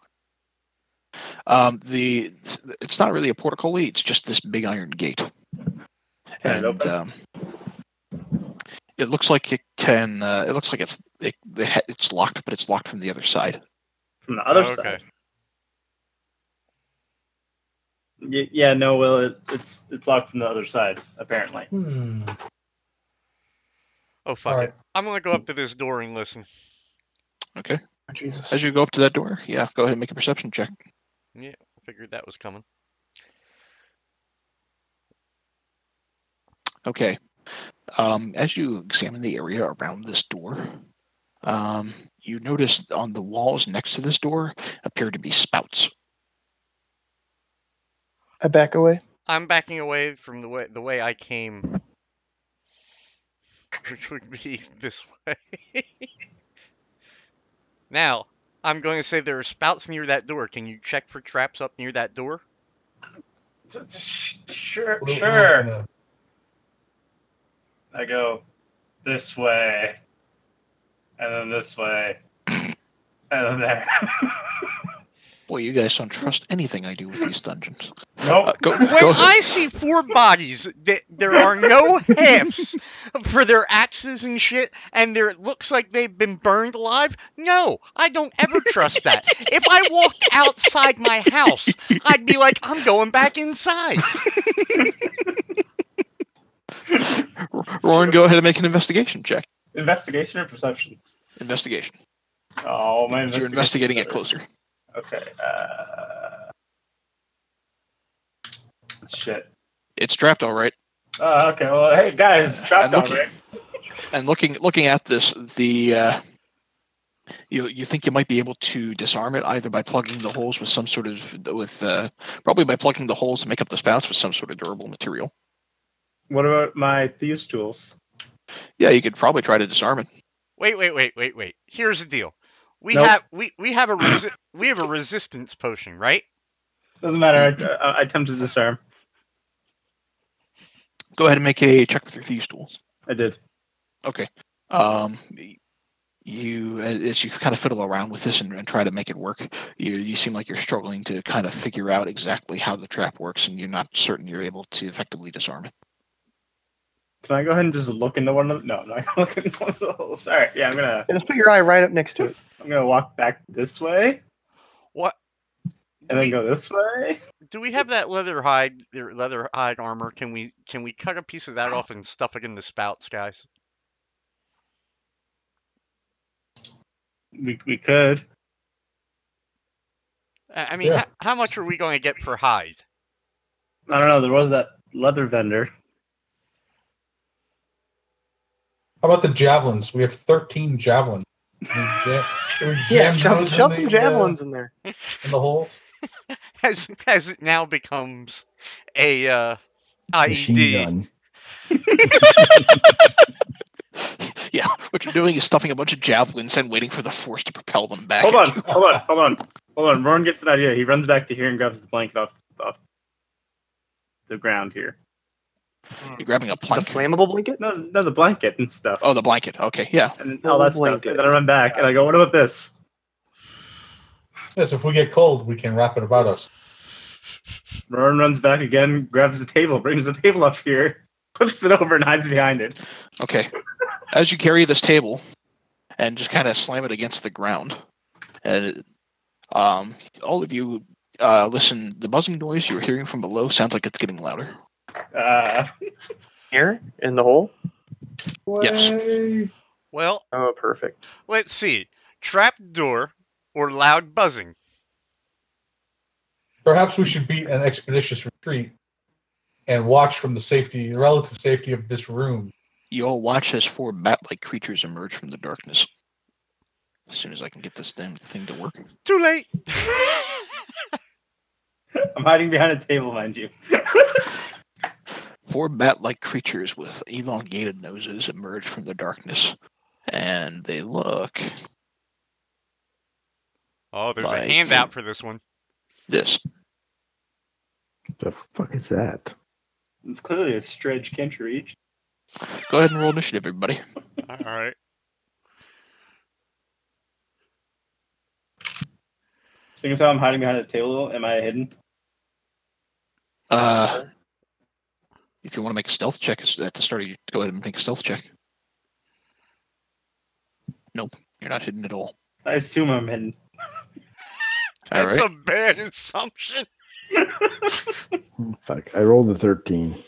[SPEAKER 2] It's not really a portcullis. It's just this big iron gate.
[SPEAKER 4] Can it
[SPEAKER 2] And
[SPEAKER 4] open?
[SPEAKER 2] it looks like it can. It looks like it's locked, but it's locked from the other side.
[SPEAKER 4] From the other
[SPEAKER 5] Okay.
[SPEAKER 4] side. Yeah, no, Will, it's locked from the other side, apparently.
[SPEAKER 5] Oh, fuck
[SPEAKER 1] Alright.
[SPEAKER 5] it. I'm gonna go up to this door and listen.
[SPEAKER 2] Okay.
[SPEAKER 3] Oh, Jesus.
[SPEAKER 2] As you go up to that door, yeah, go ahead and make a perception check.
[SPEAKER 5] Yeah, figured that was coming.
[SPEAKER 2] Okay. As you examine the area around this door, you notice on the walls next to this door appear to be spouts.
[SPEAKER 3] I back away.
[SPEAKER 5] I'm backing away from the way I came, which would be this way. Now, I'm going to say there are spouts near that door. Can you check for traps up near that door?
[SPEAKER 8] Sure.
[SPEAKER 1] Will's
[SPEAKER 8] Sure.
[SPEAKER 1] gonna-
[SPEAKER 8] I go this way, and then this way, and then there.
[SPEAKER 2] Boy, you guys don't trust anything I do with these dungeons.
[SPEAKER 8] Nope.
[SPEAKER 2] Go
[SPEAKER 5] When
[SPEAKER 2] ahead.
[SPEAKER 5] I see 4 bodies, there are no hefts for their axes and shit, and it looks like they've been burned alive. No, I don't ever trust that. If I walked outside my house, I'd be like, I'm going back inside.
[SPEAKER 2] Roran, go ahead and make an investigation check.
[SPEAKER 4] Investigation or perception?
[SPEAKER 2] Investigation.
[SPEAKER 4] Oh, my
[SPEAKER 2] You're investigating it closer.
[SPEAKER 4] Okay. Shit.
[SPEAKER 2] It's trapped, all right.
[SPEAKER 4] Oh, okay. Well, hey guys, trapped
[SPEAKER 2] And
[SPEAKER 4] already.
[SPEAKER 2] And looking at this, you think you might be able to disarm it either by plugging the holes with some sort of probably by plugging the holes to make up the spouts with some sort of durable material.
[SPEAKER 4] What about my thieves' tools?
[SPEAKER 2] Yeah, you could probably try to disarm it.
[SPEAKER 5] Wait. Here's the deal. We
[SPEAKER 4] Nope.
[SPEAKER 5] have a resistance potion, right?
[SPEAKER 4] Doesn't matter. I attempt to disarm.
[SPEAKER 2] Go ahead and make a check with your thieves' tools.
[SPEAKER 4] I did.
[SPEAKER 2] Okay. You as you kind of fiddle around with this and try to make it work, you seem like you're struggling to kind of figure out exactly how the trap works, and you're not certain you're able to effectively disarm it.
[SPEAKER 4] Can I go ahead and just look into one of them? No, I'm not gonna look into one of the holes. All right, yeah, I'm gonna
[SPEAKER 3] And just put your eye right up next to it.
[SPEAKER 4] walk back this way
[SPEAKER 5] What?
[SPEAKER 4] and then go this way.
[SPEAKER 5] Do we have that leather hide armor? Can we cut a piece of that off and stuff it in the spouts, guys?
[SPEAKER 4] We could.
[SPEAKER 5] I mean,
[SPEAKER 1] Yeah.
[SPEAKER 5] how much are we going to get for hide?
[SPEAKER 4] I don't know. There was that leather vendor.
[SPEAKER 1] How about the javelins? We have 13 javelins. Can we jam
[SPEAKER 3] Shove
[SPEAKER 1] those
[SPEAKER 3] some
[SPEAKER 1] in the,
[SPEAKER 3] javelins in there.
[SPEAKER 1] in the holes?
[SPEAKER 5] As it now becomes a
[SPEAKER 6] Machine
[SPEAKER 5] IED.
[SPEAKER 6] gun.
[SPEAKER 2] Yeah, what you're doing is stuffing a bunch of javelins and waiting for the force to propel them back.
[SPEAKER 4] Hold
[SPEAKER 2] at you.
[SPEAKER 4] on. Roran gets an idea. He runs back to here and grabs the blanket off the ground here.
[SPEAKER 2] You're grabbing a
[SPEAKER 3] The
[SPEAKER 2] plank.
[SPEAKER 3] flammable blanket?
[SPEAKER 4] No, the blanket and stuff.
[SPEAKER 2] Oh, the blanket. Okay, yeah.
[SPEAKER 4] And all that stuff.
[SPEAKER 3] Blanket.
[SPEAKER 4] And then I run back and I go, what about this?
[SPEAKER 1] Yes, if we get cold, we can wrap it about us.
[SPEAKER 4] Roran runs back again, grabs the table, brings the table up here, flips it over and hides behind it.
[SPEAKER 2] Okay. As you carry this table and just kind of slam it against the ground, and all of you listen. The buzzing noise you're hearing from below sounds like it's getting louder.
[SPEAKER 3] Here? In the hole?
[SPEAKER 2] Yes.
[SPEAKER 5] Well,
[SPEAKER 3] Oh, perfect.
[SPEAKER 5] let's see. Trap door or loud buzzing?
[SPEAKER 1] Perhaps we should beat an expeditious retreat and watch from the relative safety of this room.
[SPEAKER 2] You all watch as 4 bat-like creatures emerge from the darkness. As soon as I can get this damn thing to work.
[SPEAKER 5] Too late.
[SPEAKER 4] I'm hiding behind a table, mind you.
[SPEAKER 2] 4 bat-like creatures with elongated noses emerge from the darkness, and they look
[SPEAKER 5] Oh, there's
[SPEAKER 2] Like-
[SPEAKER 5] a handout for this one.
[SPEAKER 2] this.
[SPEAKER 6] The fuck is that?
[SPEAKER 4] It's clearly a stretch can't reach.
[SPEAKER 2] Go ahead and roll initiative, everybody.
[SPEAKER 5] All right.
[SPEAKER 4] Seeing as how I'm hiding behind a table, am I hidden?
[SPEAKER 2] If you want to make a stealth check at the start, you go ahead and make a stealth check. Nope, you're not hidden at all.
[SPEAKER 4] I assume I'm hidden.
[SPEAKER 2] All
[SPEAKER 5] That's
[SPEAKER 2] right.
[SPEAKER 5] a bad assumption.
[SPEAKER 6] Fuck. I rolled a 13.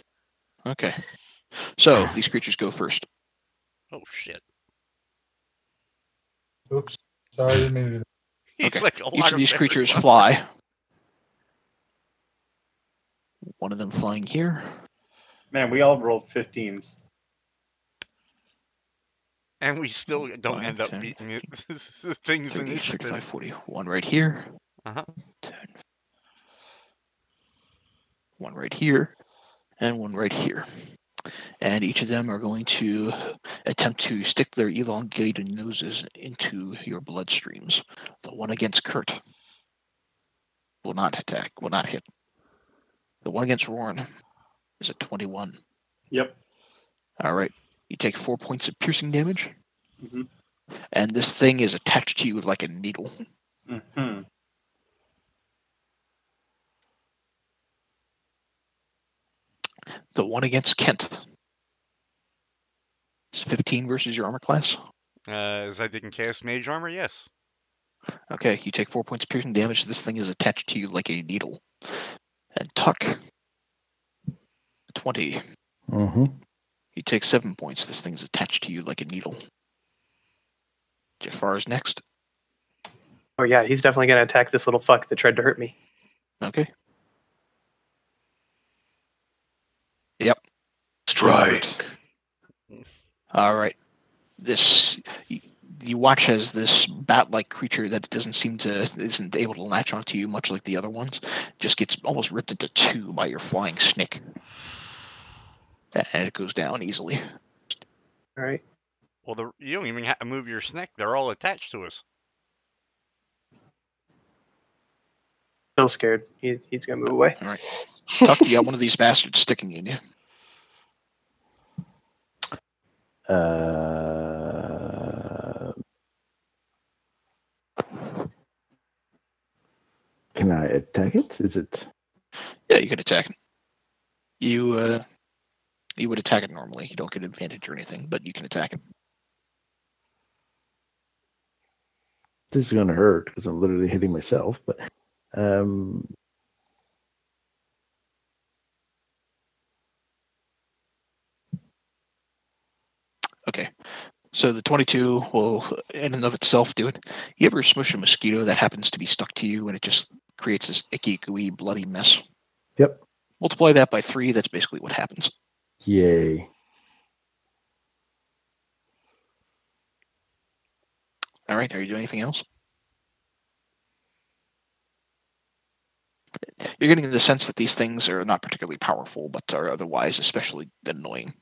[SPEAKER 2] Okay. So these creatures go first.
[SPEAKER 5] Oh shit.
[SPEAKER 1] Oops. Sorry, I didn't mean to do that.
[SPEAKER 5] He's
[SPEAKER 2] Okay.
[SPEAKER 5] like a lot
[SPEAKER 2] Each of these
[SPEAKER 5] better
[SPEAKER 2] creatures
[SPEAKER 5] luck.
[SPEAKER 2] fly. One of them flying here.
[SPEAKER 4] Man, we all rolled 15s.
[SPEAKER 5] And we still don't
[SPEAKER 2] 5,
[SPEAKER 5] end up
[SPEAKER 2] 10,
[SPEAKER 5] beating it. The thing's
[SPEAKER 2] 30,
[SPEAKER 5] initiative.
[SPEAKER 2] 35, 40. One right here.
[SPEAKER 5] Uh-huh.
[SPEAKER 2] 10. One right here. And one right here. And each of them are going to attempt to stick their elongated noses into your bloodstreams. The one against Kurt will not attack, will not hit. The one against Roran is a 21.
[SPEAKER 4] Yep.
[SPEAKER 2] All right. You take 4 points of piercing damage,
[SPEAKER 4] Mm-hmm.
[SPEAKER 2] and this thing is attached to you like a needle.
[SPEAKER 4] Mm-hmm.
[SPEAKER 2] The one against Kent is 15 versus your armor class.
[SPEAKER 5] As I didn't cast mage armor, yes.
[SPEAKER 2] Okay, you take 4 points of piercing damage. This thing is attached to you like a needle. And Tuck, 20.
[SPEAKER 6] Mm-hmm.
[SPEAKER 2] You take 7 points. This thing's attached to you like a needle. Jafar is next.
[SPEAKER 3] Oh yeah, he's definitely gonna attack this little fuck that tried to hurt me.
[SPEAKER 2] Okay. Yep.
[SPEAKER 3] Strike.
[SPEAKER 2] All right. This you watch as this bat-like creature that isn't able to latch onto you, much like the other ones, just gets almost ripped into two by your flying snake, and it goes down easily.
[SPEAKER 3] All right.
[SPEAKER 5] Well, you don't even have to move your snake. They're all attached to us.
[SPEAKER 3] Still scared. He's gonna move away.
[SPEAKER 2] All right. Tuck, you got one of these bastards sticking in you.
[SPEAKER 6] Can I attack it? Is it?
[SPEAKER 2] Yeah, you can attack it. You would attack it normally. You don't get advantage or anything, but you can attack it.
[SPEAKER 6] This is gonna hurt because I'm literally hitting myself. But
[SPEAKER 2] Okay. So the 22 will, in and of itself, do it. You ever smush a mosquito that happens to be stuck to you and it just creates this icky, gooey, bloody mess?
[SPEAKER 6] Yep.
[SPEAKER 2] Multiply that by 3, that's basically what happens.
[SPEAKER 6] Yay.
[SPEAKER 2] All right, are you doing anything else? You're getting the sense that these things are not particularly powerful, but are otherwise especially annoying.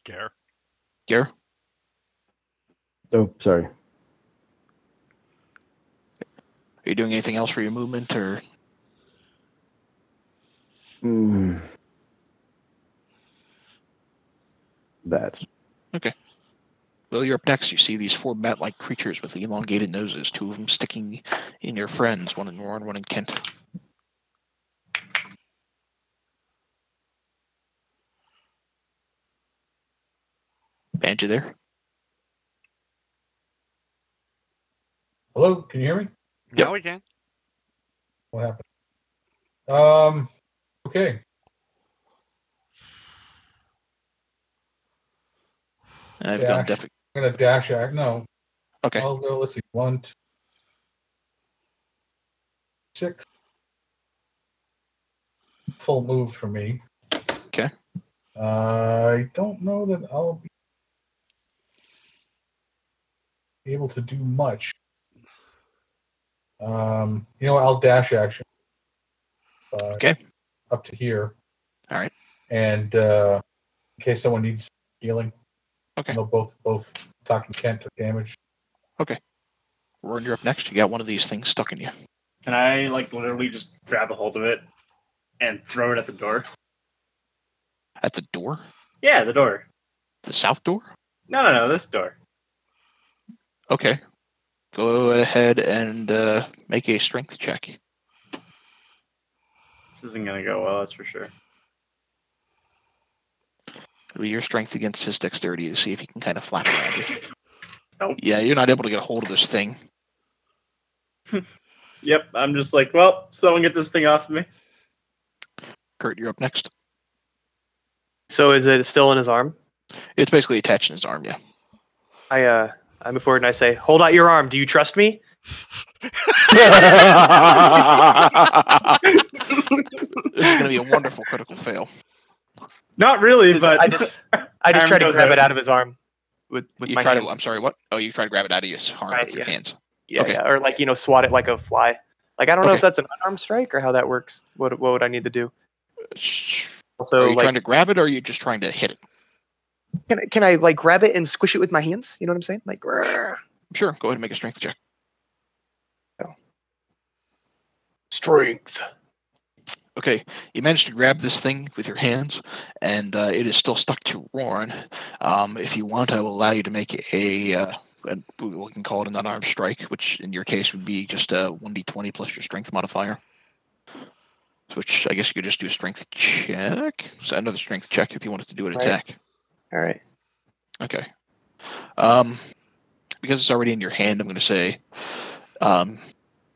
[SPEAKER 5] Gare.
[SPEAKER 2] Gare?
[SPEAKER 6] Oh, sorry.
[SPEAKER 2] Are you doing anything else for your movement, or?
[SPEAKER 6] That.
[SPEAKER 2] Okay. Well, you're up next. You see these 4 bat-like creatures with elongated noses, 2 of them sticking in your friends, one in Warren, one in Kent. Band, you there?
[SPEAKER 1] Hello, can you hear me?
[SPEAKER 5] Now we can.
[SPEAKER 1] What happened? Okay.
[SPEAKER 2] I've gone
[SPEAKER 1] Dash. I'm gonna dash act. No.
[SPEAKER 2] Okay.
[SPEAKER 1] I'll go. Let's see. 1, 2, 6. Full move for me.
[SPEAKER 2] Okay.
[SPEAKER 1] I don't know that I'll be able to do much. I'll dash action.
[SPEAKER 2] Okay.
[SPEAKER 1] Up to here.
[SPEAKER 2] All right.
[SPEAKER 1] And in case someone needs healing.
[SPEAKER 2] Okay.
[SPEAKER 1] No, both Talking Kent took damage.
[SPEAKER 2] Roran, you're up next. You got one of these things stuck in you.
[SPEAKER 8] Can I like literally just grab a hold of it and throw it at the door?
[SPEAKER 2] At the door?
[SPEAKER 8] Yeah, the door.
[SPEAKER 2] The south door?
[SPEAKER 8] No, this door.
[SPEAKER 2] Okay. Go ahead and make a strength check.
[SPEAKER 8] This isn't gonna go well, that's for sure.
[SPEAKER 2] It'll be your strength against his dexterity to see if he can kind of flap around it.
[SPEAKER 8] Nope.
[SPEAKER 2] Yeah, you're not able to get a hold of this thing.
[SPEAKER 8] Yep, I'm just like, well, someone get this thing off of me.
[SPEAKER 2] Kurt, you're up next.
[SPEAKER 3] So is it still in his arm?
[SPEAKER 2] It's basically attached in his arm, yeah.
[SPEAKER 3] I move forward and I say, "Hold out your arm. Do you trust me?"
[SPEAKER 2] This is going to be a wonderful critical fail.
[SPEAKER 8] Not really, but
[SPEAKER 3] I just
[SPEAKER 8] Arm
[SPEAKER 3] try to
[SPEAKER 8] goes
[SPEAKER 3] grab
[SPEAKER 8] out.
[SPEAKER 3] it out of his arm with
[SPEAKER 2] You
[SPEAKER 3] my
[SPEAKER 2] try
[SPEAKER 3] hands.
[SPEAKER 2] to, I'm sorry, what? Oh, you try to grab it out of his arm
[SPEAKER 3] Right,
[SPEAKER 2] with your
[SPEAKER 3] yeah.
[SPEAKER 2] hands.
[SPEAKER 3] Yeah,
[SPEAKER 2] Okay.
[SPEAKER 3] yeah, or like swat it like a fly. Like I don't know
[SPEAKER 2] Okay.
[SPEAKER 3] if that's an unarmed strike or how that works. What would I need to do?
[SPEAKER 2] Are
[SPEAKER 3] Also,
[SPEAKER 2] you
[SPEAKER 3] like,
[SPEAKER 2] trying to grab it or are you just trying to hit it?
[SPEAKER 3] can I like grab it and squish it with my hands? You know what I'm saying? Like, grrr.
[SPEAKER 2] Sure, go ahead and make a strength check.
[SPEAKER 3] Strength.
[SPEAKER 2] Okay, you managed to grab this thing with your hands, and it is still stuck to Roran. If you want, I will allow you to make we can call it an unarmed strike, which in your case would be just a 1d20 plus your strength modifier. Which I guess you could just do a strength check. So another strength check if you wanted to do an
[SPEAKER 3] Right.
[SPEAKER 2] attack.
[SPEAKER 3] All right.
[SPEAKER 2] Okay. Because it's already in your hand, I'm going to say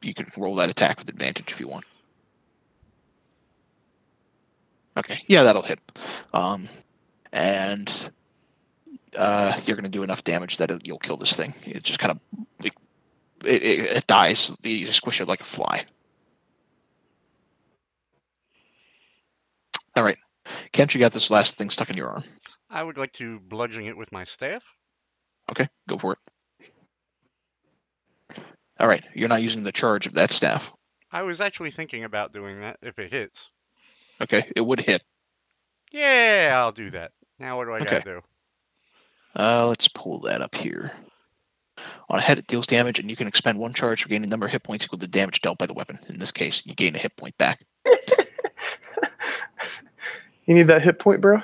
[SPEAKER 2] you can roll that attack with advantage if you want. Okay, yeah, that'll hit. And you're going to do enough damage that you'll kill this thing. It just kind of it dies. You squish it like a fly. All right, Kent, you got this last thing stuck in your arm.
[SPEAKER 5] I would like to bludgeon it with my staff.
[SPEAKER 2] Okay, go for it. All right, you're not using the charge of that staff.
[SPEAKER 5] I was actually thinking about doing that if it hits.
[SPEAKER 2] Okay, it would hit.
[SPEAKER 5] Yeah, I'll do that. Now what do I gotta do?
[SPEAKER 2] Let's pull that up here. On a hit, it deals damage, and you can expend one charge for gaining a number of hit points equal to the damage dealt by the weapon. In this case, you gain a hit point back.
[SPEAKER 3] You need that hit point, bro?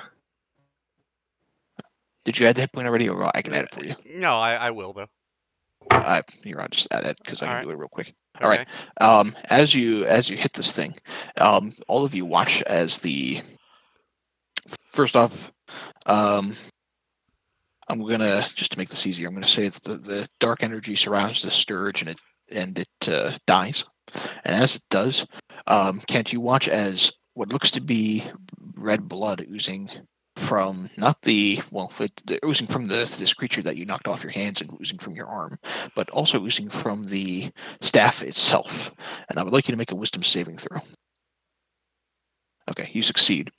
[SPEAKER 2] Did you add the hit point already, or I can add it for you?
[SPEAKER 5] No, I will though.
[SPEAKER 2] Here, I'll just add it because I can do it real quick.
[SPEAKER 5] Okay.
[SPEAKER 2] All right. As you hit this thing, all of you watch as the. First off, I'm gonna just to make this easier. I'm gonna say that the dark energy surrounds the scourge and it dies. And as it does, Kent, you watch as what looks to be red blood oozing from oozing from this creature that you knocked off your hands and oozing from your arm, but also oozing from the staff itself. And I would like you to make a wisdom saving throw. Okay, you succeed.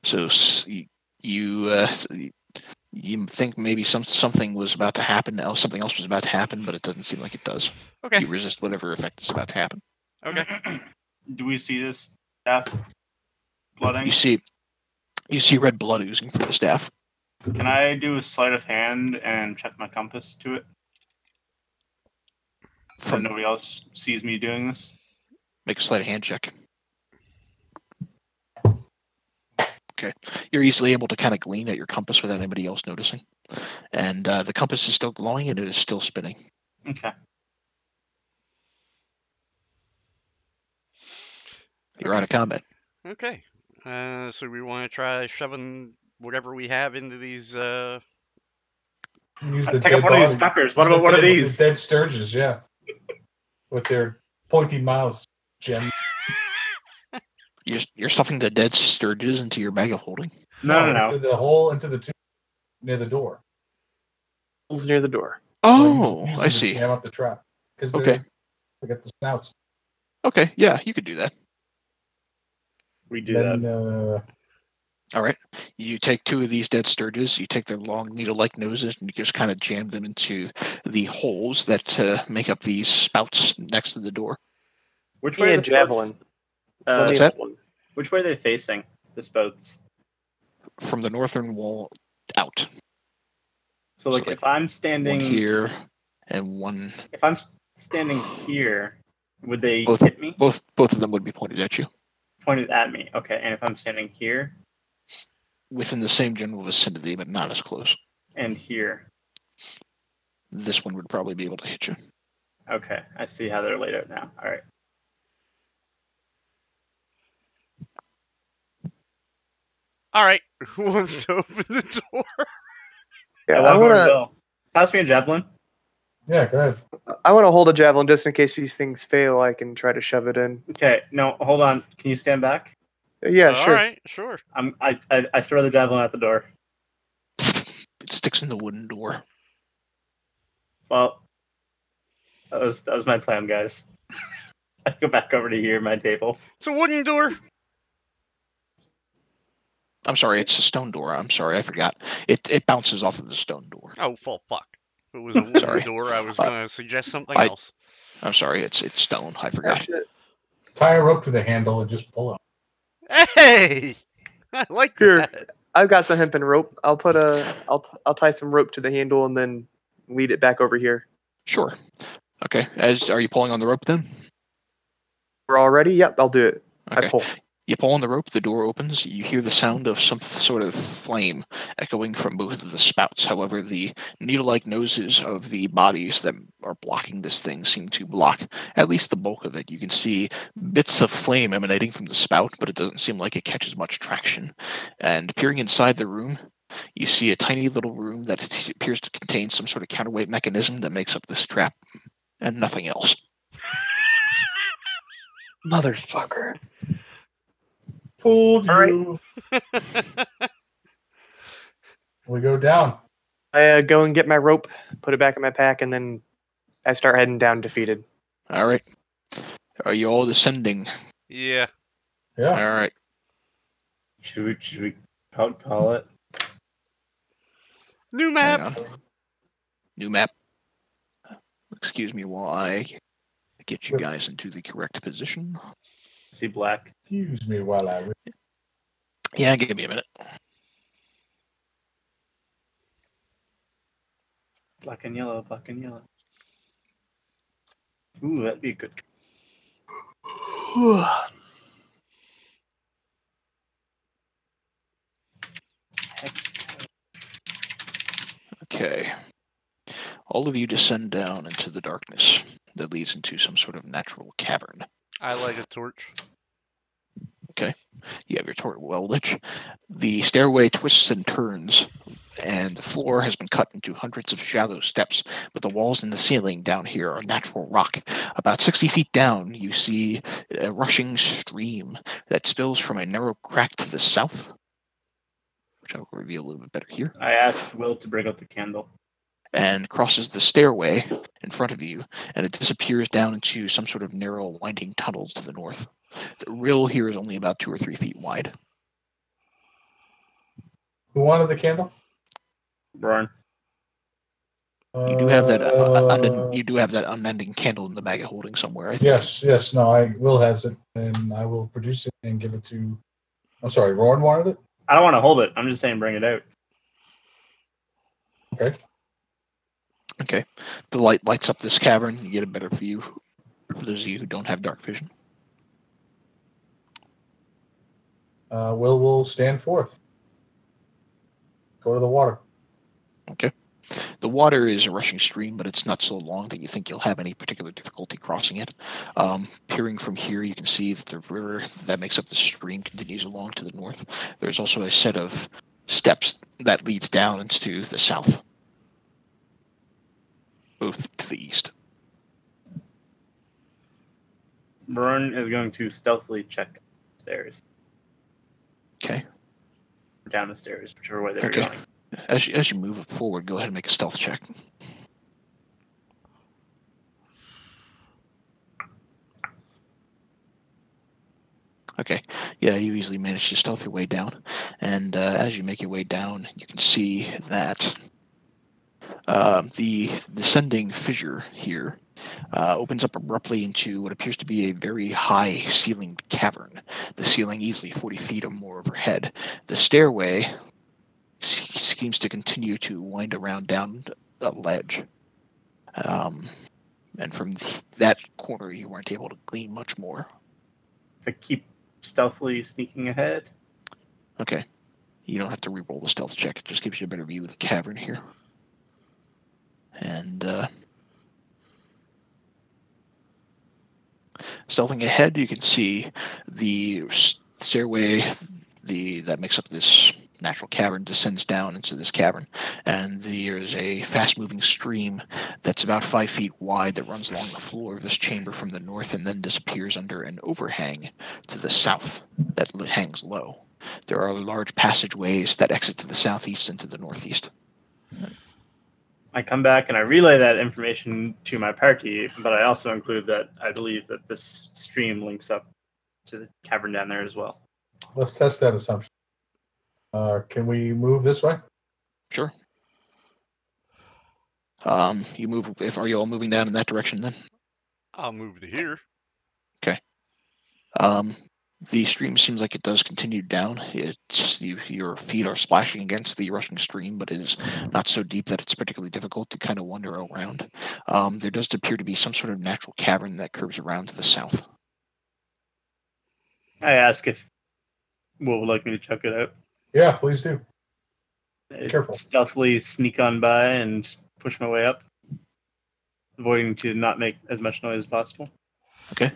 [SPEAKER 2] So you think maybe something was about to happen, something else was about to happen, but it doesn't seem like it does.
[SPEAKER 5] Okay.
[SPEAKER 2] You resist whatever effect is about to happen.
[SPEAKER 5] Okay.
[SPEAKER 8] Do we see this staff blooding?
[SPEAKER 2] You see red blood oozing from the staff.
[SPEAKER 8] Can I do a sleight of hand and check my compass to it? So nobody else sees me doing this?
[SPEAKER 2] Make a sleight of hand check. Okay. You're easily able to kind of glean at your compass without anybody else noticing. And the compass is still glowing and it is still spinning.
[SPEAKER 8] Okay.
[SPEAKER 2] You're out of combat.
[SPEAKER 5] Okay. So we want to try shoving whatever we have into these.
[SPEAKER 1] Use
[SPEAKER 8] Take up one of these fuckers. What about one of these?
[SPEAKER 1] The dead sturges, yeah. With their pointy mouths, Jim.
[SPEAKER 2] You're stuffing the dead sturges into your bag of holding?
[SPEAKER 8] No.
[SPEAKER 1] Into the hole, into the tube near the door.
[SPEAKER 3] Holes near the door.
[SPEAKER 2] Oh,
[SPEAKER 1] Use
[SPEAKER 2] I
[SPEAKER 1] them to
[SPEAKER 2] see.
[SPEAKER 1] jam up the trap. Because
[SPEAKER 2] Okay.
[SPEAKER 1] they got the snouts.
[SPEAKER 2] Okay, yeah, you could do that.
[SPEAKER 8] We do
[SPEAKER 1] Then,
[SPEAKER 8] that.
[SPEAKER 2] All right. You take two of these dead sturges, you take their long needle-like noses, and you just kind of jam them into the holes that make up these spouts next to the door.
[SPEAKER 8] Which way are the
[SPEAKER 3] javelin.
[SPEAKER 8] spouts?
[SPEAKER 2] What's that?
[SPEAKER 8] Which way are they facing? The spouts.
[SPEAKER 2] From the northern wall out.
[SPEAKER 4] So like,
[SPEAKER 2] like,
[SPEAKER 4] if I'm standing
[SPEAKER 2] one here and one.
[SPEAKER 4] if I'm standing here, would they
[SPEAKER 2] Both
[SPEAKER 4] hit me?
[SPEAKER 2] both of them would be pointed at you
[SPEAKER 4] Pointed at me. Okay. And if I'm standing here
[SPEAKER 2] within the same general vicinity, but not as close.
[SPEAKER 4] and here.
[SPEAKER 2] This one would probably be able to hit you.
[SPEAKER 4] Okay. I see how they're laid out now. All right.
[SPEAKER 5] All right, who wants to open the door?
[SPEAKER 3] Yeah,
[SPEAKER 4] I
[SPEAKER 3] I
[SPEAKER 4] want to
[SPEAKER 3] want
[SPEAKER 4] go. Pass me a javelin.
[SPEAKER 1] Yeah, go ahead.
[SPEAKER 3] to hold a javelin just in case these things fail. I can try to shove it in.
[SPEAKER 4] Okay. No, hold on. Can you stand back?
[SPEAKER 3] Yeah,
[SPEAKER 5] All
[SPEAKER 3] sure.
[SPEAKER 5] right, sure.
[SPEAKER 4] I throw the javelin at the door.
[SPEAKER 2] It sticks in the wooden door.
[SPEAKER 4] Well, that was my plan, guys. I go back over to here, my table.
[SPEAKER 5] It's a wooden door.
[SPEAKER 2] I'm sorry, it's a stone door. I'm sorry, I forgot. It bounces off of the stone door.
[SPEAKER 5] Oh, well, fuck. If it was a wooden
[SPEAKER 2] Sorry.
[SPEAKER 5] door, I was going to suggest something
[SPEAKER 2] I-
[SPEAKER 5] else.
[SPEAKER 2] I'm sorry, it's stone. I
[SPEAKER 3] Oh,
[SPEAKER 2] forgot.
[SPEAKER 3] shit.
[SPEAKER 1] Tie a rope to the handle and just pull it.
[SPEAKER 5] Hey! I like
[SPEAKER 3] Here.
[SPEAKER 5] that.
[SPEAKER 3] I've got some hempen rope. I'll tie some rope to the handle and then lead it back over here.
[SPEAKER 2] Sure. Okay. Are you pulling on the rope then?
[SPEAKER 3] We're all ready? Yep, I'll do it.
[SPEAKER 2] Okay.
[SPEAKER 3] I pull.
[SPEAKER 2] You pull on the rope, the door opens, you hear the sound of some sort of flame echoing from both of the spouts. However, the needle-like noses of the bodies that are blocking this thing seem to block at least the bulk of it. You can see bits of flame emanating from the spout, but it doesn't seem like it catches much traction. And peering inside the room, you see a tiny little room that appears to contain some sort of counterweight mechanism that makes up this trap, and nothing else.
[SPEAKER 3] Motherfucker.
[SPEAKER 1] Fooled
[SPEAKER 3] All right.
[SPEAKER 1] you. We go down.
[SPEAKER 3] I go and get my rope, put it back in my pack, and then I start heading down defeated.
[SPEAKER 2] All right. Are you all descending?
[SPEAKER 5] Yeah.
[SPEAKER 1] Yeah.
[SPEAKER 2] All right.
[SPEAKER 4] Should we call it?
[SPEAKER 5] New
[SPEAKER 2] Hang
[SPEAKER 5] map.
[SPEAKER 2] on. New map. Excuse me while I get you guys into the correct position.
[SPEAKER 4] See black.
[SPEAKER 1] Excuse me while I.
[SPEAKER 2] Yeah, give me a minute.
[SPEAKER 4] Black and yellow. Black and yellow. Ooh, that'd be a good. Hex.
[SPEAKER 2] Okay. All of you descend down into the darkness that leads into some sort of natural cavern.
[SPEAKER 5] I light a torch.
[SPEAKER 2] You have your torch well lit. The stairway twists and turns, and the floor has been cut into hundreds of shallow steps, but the walls and the ceiling down here are natural rock. About 60 feet down, you see a rushing stream that spills from a narrow crack to the south, which I'll reveal a little bit better here,
[SPEAKER 4] I asked Will to bring up the candle.
[SPEAKER 2] and crosses the stairway in front of you, and it disappears down into some sort of narrow, winding tunnels to the north. The rill here is only about 2 or 3 feet wide.
[SPEAKER 1] Who wanted the candle?
[SPEAKER 4] Burn.
[SPEAKER 2] You do have that unending candle in the bag of holding somewhere, I think.
[SPEAKER 1] Yes. No, Will has it, and I will produce it and give it to. I'm sorry, Rowan wanted it.
[SPEAKER 4] I don't want to hold it. I'm just saying bring it out.
[SPEAKER 2] Okay. The light lights up this cavern. You get a better view for those of you who don't have dark vision.
[SPEAKER 1] Will stand forth. Go to the water.
[SPEAKER 2] Okay. The water is a rushing stream, but it's not so long that you think you'll have any particular difficulty crossing it. Peering from here, you can see that the river that makes up the stream continues along to the north. There's also a set of steps that leads down into the south, both to the east.
[SPEAKER 4] Burn is going to stealthily check the stairs.
[SPEAKER 2] Okay.
[SPEAKER 4] Or down the stairs, whichever way they're
[SPEAKER 2] Okay.
[SPEAKER 4] going.
[SPEAKER 2] As you move forward, go ahead and make a stealth check. Okay, yeah, you easily manage to stealth your way down, and as you make your way down, you can see that the descending fissure here opens up abruptly into what appears to be a very high-ceilinged cavern. The ceiling easily 40 feet or more overhead. The stairway seems to continue to wind around down a ledge. And from that corner, you weren't able to glean much more.
[SPEAKER 4] If I keep stealthily sneaking ahead.
[SPEAKER 2] Okay. You don't have to re-roll the stealth check. It just gives you a better view of the cavern here. And stealthing ahead, you can see the stairway that makes up this natural cavern descends down into this cavern, and there's a fast-moving stream that's about 5 feet wide that runs along the floor of this chamber from the north and then disappears under an overhang to the south that hangs low. There are large passageways that exit to the southeast and to the northeast.
[SPEAKER 4] I come back and I relay that information to my party, but I also include that I believe that this stream links up to the cavern down there as well.
[SPEAKER 1] Let's test that assumption. Can we move this way?
[SPEAKER 2] Sure. You move. Are you all moving down in that direction then?
[SPEAKER 5] I'll move to here.
[SPEAKER 2] Okay. The stream seems like it does continue down. Your feet are splashing against the rushing stream, but it is not so deep that it's particularly difficult to kind of wander around. There does appear to be some sort of natural cavern that curves around to the south.
[SPEAKER 4] I ask if Will would like me to check it out.
[SPEAKER 1] Yeah, please do. Careful.
[SPEAKER 4] Stealthily sneak on by and push my way up, avoiding to not make as much noise as possible.
[SPEAKER 2] Okay.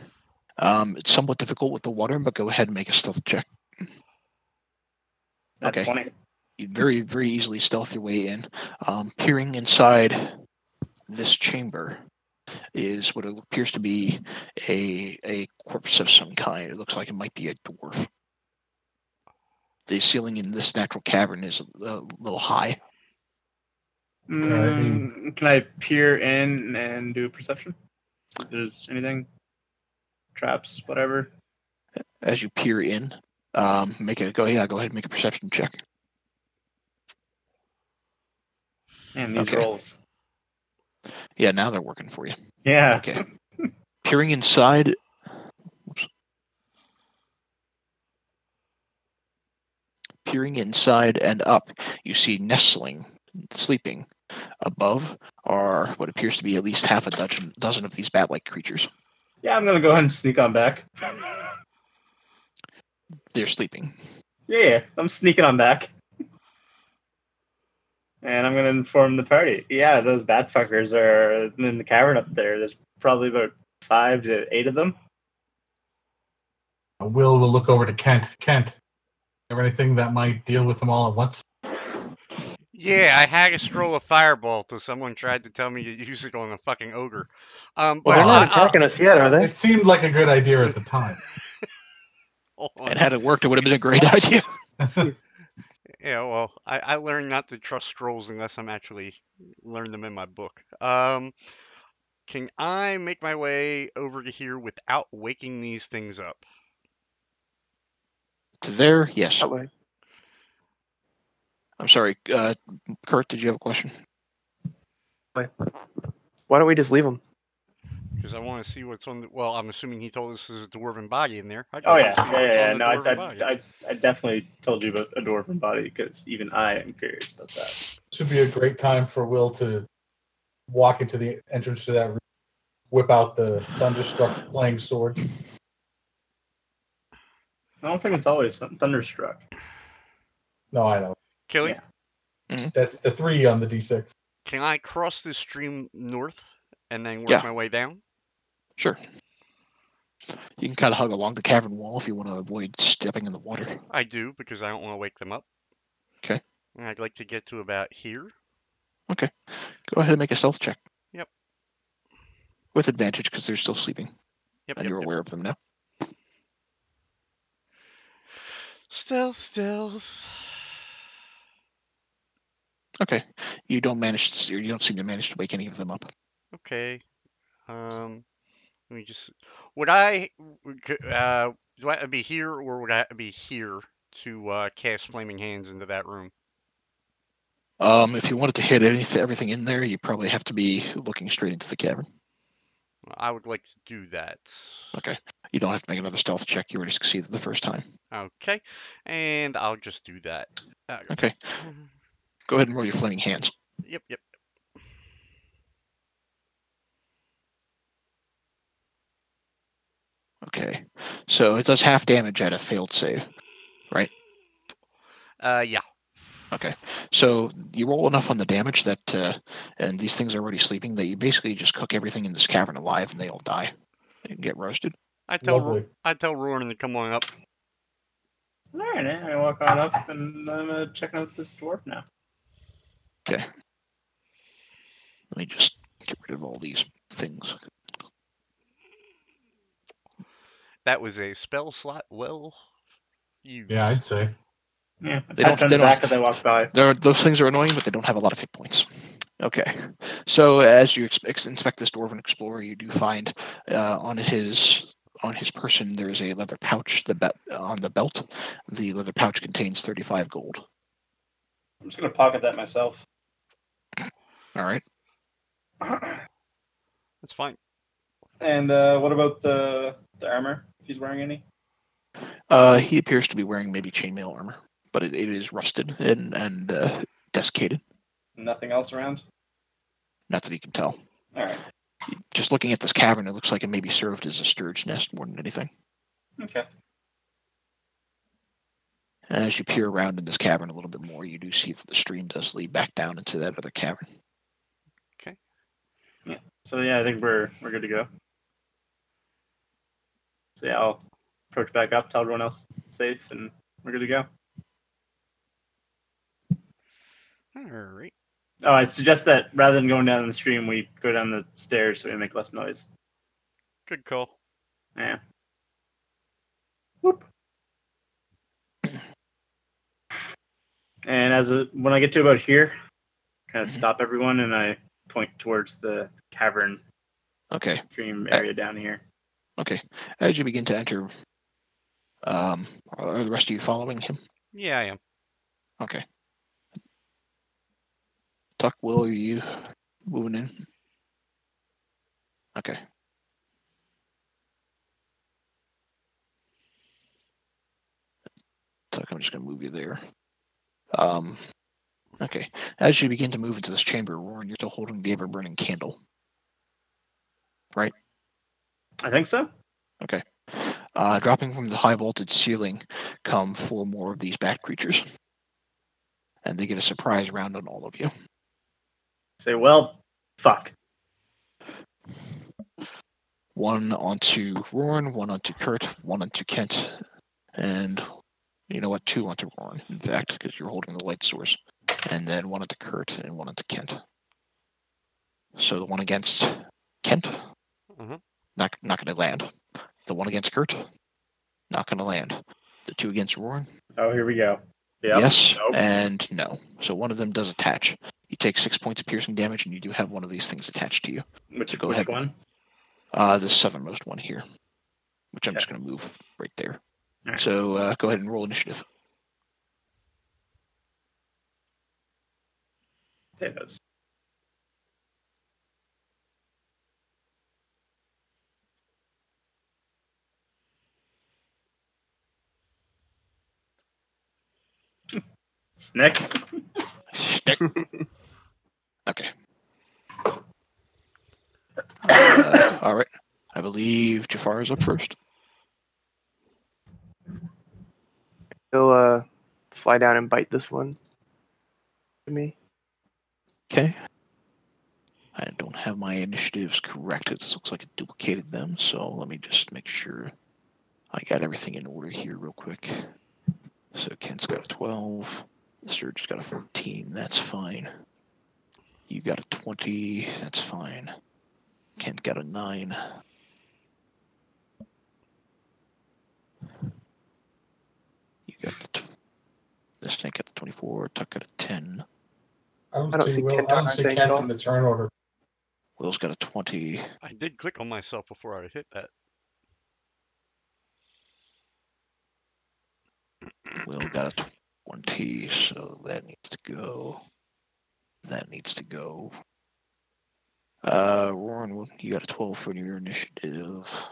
[SPEAKER 2] It's somewhat difficult with the water, but go ahead and make a stealth check.
[SPEAKER 4] At
[SPEAKER 2] Okay.
[SPEAKER 4] 20.
[SPEAKER 2] You very, very easily stealth your way in. Peering inside this chamber is what appears to be a corpse of some kind. It looks like it might be a dwarf. The ceiling in this natural cavern is a little high.
[SPEAKER 4] Can I peer in and do a perception? If there's anything? Traps, whatever.
[SPEAKER 2] As you peer in, go ahead and make a perception check.
[SPEAKER 4] And these
[SPEAKER 2] Okay.
[SPEAKER 4] rolls.
[SPEAKER 2] Yeah, now they're working for you.
[SPEAKER 4] Yeah.
[SPEAKER 2] Okay. Peering inside. Oops. Peering inside and up, you see sleeping above are what appears to be at least half a dozen of these bat-like creatures.
[SPEAKER 4] Yeah, I'm gonna go ahead and sneak on back.
[SPEAKER 2] They're sleeping.
[SPEAKER 4] Yeah, I'm sneaking on back. And I'm gonna inform the party. Yeah, those bat fuckers are in the cavern up there. There's probably about 5 to 8 of them.
[SPEAKER 1] Will look over to Kent. Kent, have anything that might deal with them all at once?
[SPEAKER 5] Yeah, I had a stroll of fireball till someone tried to tell me to use it on a fucking ogre.
[SPEAKER 3] Well, they're not attacking us yet, are they?
[SPEAKER 1] It seemed like a good idea at the time.
[SPEAKER 2] And had it worked, it would have been a great idea.
[SPEAKER 5] Yeah, well, I learned not to trust scrolls unless I'm actually learn them in my book. Can I make my way over to here without waking these things up?
[SPEAKER 2] To there, yes.
[SPEAKER 3] That way.
[SPEAKER 2] I'm sorry, Kurt, did you have a question?
[SPEAKER 3] Why don't we just leave them?
[SPEAKER 5] Because I want to see what's on the... Well, I'm assuming he told us there's a dwarven body in there.
[SPEAKER 4] Oh, yeah. Yeah. No, I definitely told you about a dwarven body because even I am curious about that.
[SPEAKER 1] This would be a great time for Will to walk into the entrance to that room, whip out the Thunderstruck playing sword.
[SPEAKER 4] I don't think it's always Thunderstruck.
[SPEAKER 1] No, I know.
[SPEAKER 5] Kelly,
[SPEAKER 4] Yeah.
[SPEAKER 1] That's the 3 on the D6.
[SPEAKER 5] can I cross this stream north and then work
[SPEAKER 2] Yeah.
[SPEAKER 5] my way down?
[SPEAKER 2] Sure. You can kind of hug along the cavern wall if you want to avoid stepping in the water.
[SPEAKER 5] I do, because I don't want to wake them up.
[SPEAKER 2] Okay.
[SPEAKER 5] And I'd like to get to about here.
[SPEAKER 2] Okay. Go ahead and make a stealth check.
[SPEAKER 5] Yep.
[SPEAKER 2] With advantage because they're still sleeping.
[SPEAKER 5] Yep.
[SPEAKER 2] And you're aware of them now.
[SPEAKER 5] Stealth.
[SPEAKER 2] Okay. You don't seem to manage to wake any of them up.
[SPEAKER 5] Okay. Let me just... do I have to be here, or would I have to be here to cast Flaming Hands into that room?
[SPEAKER 2] If you wanted to hit everything in there, you probably have to be looking straight into the cavern.
[SPEAKER 5] I would like to do that.
[SPEAKER 2] Okay. You don't have to make another stealth check. You already succeeded the first time.
[SPEAKER 5] Okay. And I'll just do that.
[SPEAKER 2] Okay. Go ahead and roll your flaming hands.
[SPEAKER 5] Yep.
[SPEAKER 2] Okay. So it does half damage at a failed save, right?
[SPEAKER 5] Yeah.
[SPEAKER 2] Okay. So you roll enough on the damage that, and these things are already sleeping, that you basically just cook everything in this cavern alive and they all die and get roasted.
[SPEAKER 5] I tell
[SPEAKER 1] Lovely.
[SPEAKER 5] Roran to come on up.
[SPEAKER 4] All right, I walk on up and I'm checking out this dwarf now.
[SPEAKER 2] Okay. Let me just get rid of all these things.
[SPEAKER 5] That was a spell slot well used.
[SPEAKER 1] Yeah, I'd say.
[SPEAKER 4] Yeah, I
[SPEAKER 2] They
[SPEAKER 4] pat
[SPEAKER 2] don't-
[SPEAKER 4] on
[SPEAKER 2] they
[SPEAKER 4] the
[SPEAKER 2] don't-
[SPEAKER 4] back as I walk by.
[SPEAKER 2] Those things are annoying, but they don't have a lot of hit points. Okay. So as you inspect this dwarven explorer, you do find on his person there is a leather pouch. On the belt, the leather pouch contains 35 gold.
[SPEAKER 4] I'm just gonna pocket that myself.
[SPEAKER 2] All right.
[SPEAKER 5] That's fine.
[SPEAKER 4] And what about the armor? If he's wearing any?
[SPEAKER 2] He appears to be wearing maybe chainmail armor, but it is rusted and desiccated.
[SPEAKER 4] Nothing else around?
[SPEAKER 2] Not that he can tell.
[SPEAKER 4] All right.
[SPEAKER 2] Just looking at this cavern, it looks like it maybe served as a sturge nest more than anything.
[SPEAKER 4] Okay.
[SPEAKER 2] And as you peer around in this cavern a little bit more, you do see that the stream does lead back down into that other cavern.
[SPEAKER 5] Okay.
[SPEAKER 4] Yeah. So yeah, I think we're good to go. So yeah, I'll approach back up, tell everyone else safe, and we're good to go.
[SPEAKER 5] All right.
[SPEAKER 4] Oh, I suggest that rather than going down the stream, we go down the stairs so we make less noise.
[SPEAKER 5] Good call.
[SPEAKER 4] Yeah. Whoop. And when I get to about here, kind of stop everyone and I point towards the cavern
[SPEAKER 2] Okay.
[SPEAKER 4] stream area down here.
[SPEAKER 2] Okay. As you begin to enter, are the rest of you following him?
[SPEAKER 5] Yeah, I am.
[SPEAKER 2] Okay. Tuck, Will, are you moving in? Okay. Tuck, I'm just going to move you there. Okay. As you begin to move into this chamber, Roran, you're still holding the ever-burning candle. Right?
[SPEAKER 4] I think so.
[SPEAKER 2] Okay. Dropping from the high-voltage ceiling come 4 more of these bat creatures. And they get a surprise round on all of you.
[SPEAKER 4] Say, well, fuck.
[SPEAKER 2] 1 onto Roran, 1 onto Kurt, 1 onto Kent, and you know what? 2 onto Roran, in fact, because you're holding the light source. And then 1 onto Kurt and 1 onto Kent. So the 1 against Kent, not going to land. The 1 against Kurt, not going to land. The 2 against Roran,
[SPEAKER 4] Oh, here we go. Yep.
[SPEAKER 2] yes,
[SPEAKER 4] Nope.
[SPEAKER 2] and no. So one of them does attach. You take 6 points of piercing damage, and you do have one of these things attached to you.
[SPEAKER 4] Which
[SPEAKER 2] go ahead.
[SPEAKER 4] one?
[SPEAKER 2] The southernmost one here, which I'm
[SPEAKER 4] Okay.
[SPEAKER 2] just going to move right there.
[SPEAKER 4] All right.
[SPEAKER 2] So go ahead and roll initiative.
[SPEAKER 4] Potatoes. Snick.
[SPEAKER 2] Stick. Okay. All right. I believe Jafar is up first.
[SPEAKER 3] He'll fly down and bite this one. To me.
[SPEAKER 2] Okay. I don't have my initiatives correct. It looks like it duplicated them, so let me just make sure I got everything in order here real quick. So Kent's got a 12. Serge's got a 14. That's fine. You got a 20. That's fine. Kent got a 9. You got the snake got the 24. Tuck got a 10.
[SPEAKER 1] I don't,
[SPEAKER 3] I don't
[SPEAKER 1] see
[SPEAKER 3] see
[SPEAKER 1] Will.
[SPEAKER 3] Kent
[SPEAKER 1] I
[SPEAKER 3] on
[SPEAKER 1] don't
[SPEAKER 3] our
[SPEAKER 1] see
[SPEAKER 3] thing at
[SPEAKER 1] Kent
[SPEAKER 3] all.
[SPEAKER 1] in the turn order.
[SPEAKER 2] Will's got a 20.
[SPEAKER 5] I did click on myself before I hit that.
[SPEAKER 2] Will got a 20, so that needs to go. That needs to go. Roran, you got a 12 for your initiative.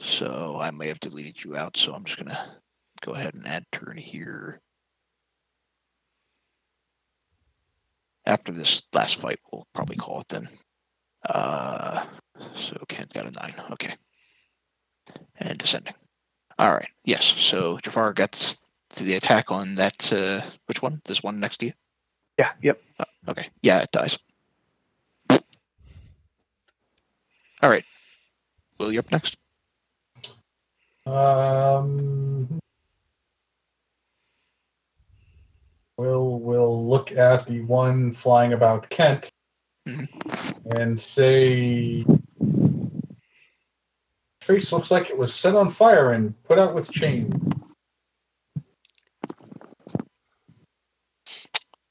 [SPEAKER 2] So I may have deleted you out, so I'm just gonna go ahead and add turn here. after this last fight, we'll probably call it then. So Kent got a 9. Okay. And descending. All right. Yes. So Jafar gets to the attack on that. Which one? This one next to you?
[SPEAKER 3] Yeah. Yep.
[SPEAKER 2] Okay. Yeah, it dies. All right. Will, you up next?
[SPEAKER 1] We'll look at the one flying about Kent and say, face looks like it was set on fire and put out with chain.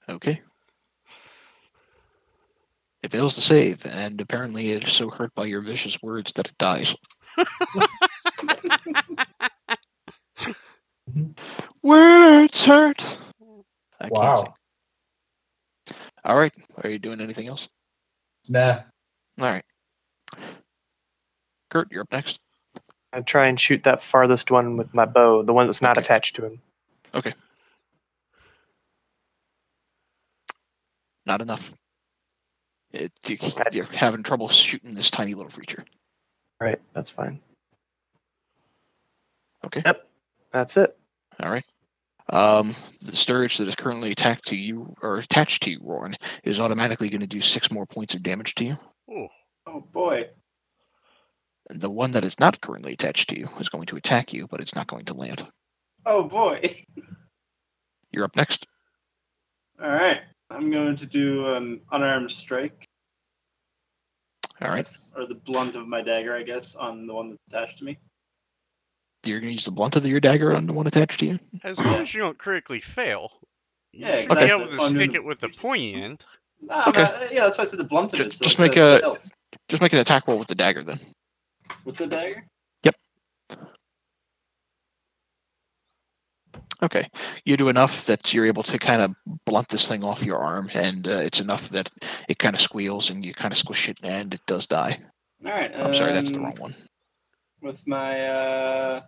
[SPEAKER 2] Okay. It fails to save, and apparently it is so hurt by your vicious words that it dies. Words hurt. I can't sing. All right. Are you doing anything else?
[SPEAKER 1] Nah.
[SPEAKER 2] All right. Kurt, you're up next.
[SPEAKER 3] I try and shoot that farthest one with my bow, the one that's not
[SPEAKER 2] Okay.
[SPEAKER 3] attached to him.
[SPEAKER 2] Okay. Not enough. You're having trouble shooting this tiny little creature.
[SPEAKER 3] Right, that's fine.
[SPEAKER 2] Okay.
[SPEAKER 3] Yep, that's it.
[SPEAKER 2] All right. The scourge that is currently attached to you, Roran, is automatically going to do 6 more points of damage to you.
[SPEAKER 5] Oh.
[SPEAKER 8] Oh boy.
[SPEAKER 2] And the one that is not currently attached to you is going to attack you, but it's not going to land.
[SPEAKER 8] Oh boy.
[SPEAKER 2] You're up next.
[SPEAKER 8] All right. I'm going to do an unarmed strike.
[SPEAKER 2] All right.
[SPEAKER 8] Or the blunt of my dagger, I guess, on the one that's attached to me.
[SPEAKER 2] You're going to use the blunt of your dagger on the one attached to you?
[SPEAKER 5] As long as you don't critically fail, you
[SPEAKER 8] Yeah,
[SPEAKER 5] should
[SPEAKER 8] exactly.
[SPEAKER 5] be able
[SPEAKER 8] That's
[SPEAKER 5] to
[SPEAKER 8] why I'm
[SPEAKER 5] stick
[SPEAKER 8] doing
[SPEAKER 5] it with the pointy end.
[SPEAKER 8] Nah,
[SPEAKER 2] Okay.
[SPEAKER 8] yeah, that's why I said the blunt of it.
[SPEAKER 2] Just
[SPEAKER 8] So
[SPEAKER 2] make
[SPEAKER 8] the
[SPEAKER 2] a-
[SPEAKER 8] hilt.
[SPEAKER 2] Just make an attack roll with the dagger then.
[SPEAKER 8] With the dagger?
[SPEAKER 2] Yep. Okay. You do enough that you're able to kind of blunt this thing off your arm, and it's enough that it kind of squeals and you kind of squish it and it does die.
[SPEAKER 8] All right.
[SPEAKER 2] I'm sorry, that's the wrong one.
[SPEAKER 8] With my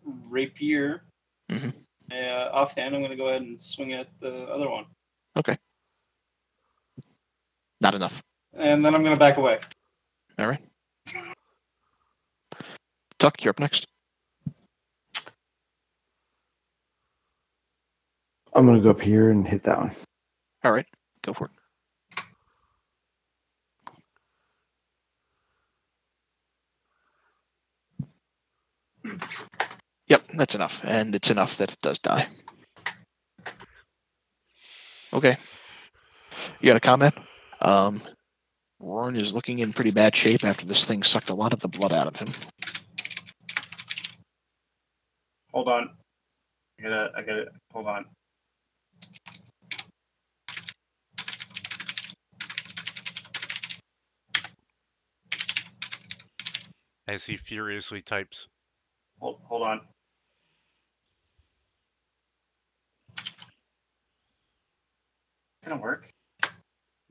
[SPEAKER 8] rapier,
[SPEAKER 2] Mhm.
[SPEAKER 8] offhand, I'm going to go ahead and swing at the other one.
[SPEAKER 2] Okay. Not enough.
[SPEAKER 8] And then I'm going to back away.
[SPEAKER 2] All right. Tuck, you're up next.
[SPEAKER 6] I'm gonna go up here and hit that one.
[SPEAKER 2] All right. Go for it. Yep, that's enough. And it's enough that it does die. Okay. You got a comment? Roran is looking in pretty bad shape after this thing sucked a lot of the blood out of him.
[SPEAKER 8] Hold on. I gotta, hold on.
[SPEAKER 5] As he furiously types.
[SPEAKER 8] Hold on. Gonna work.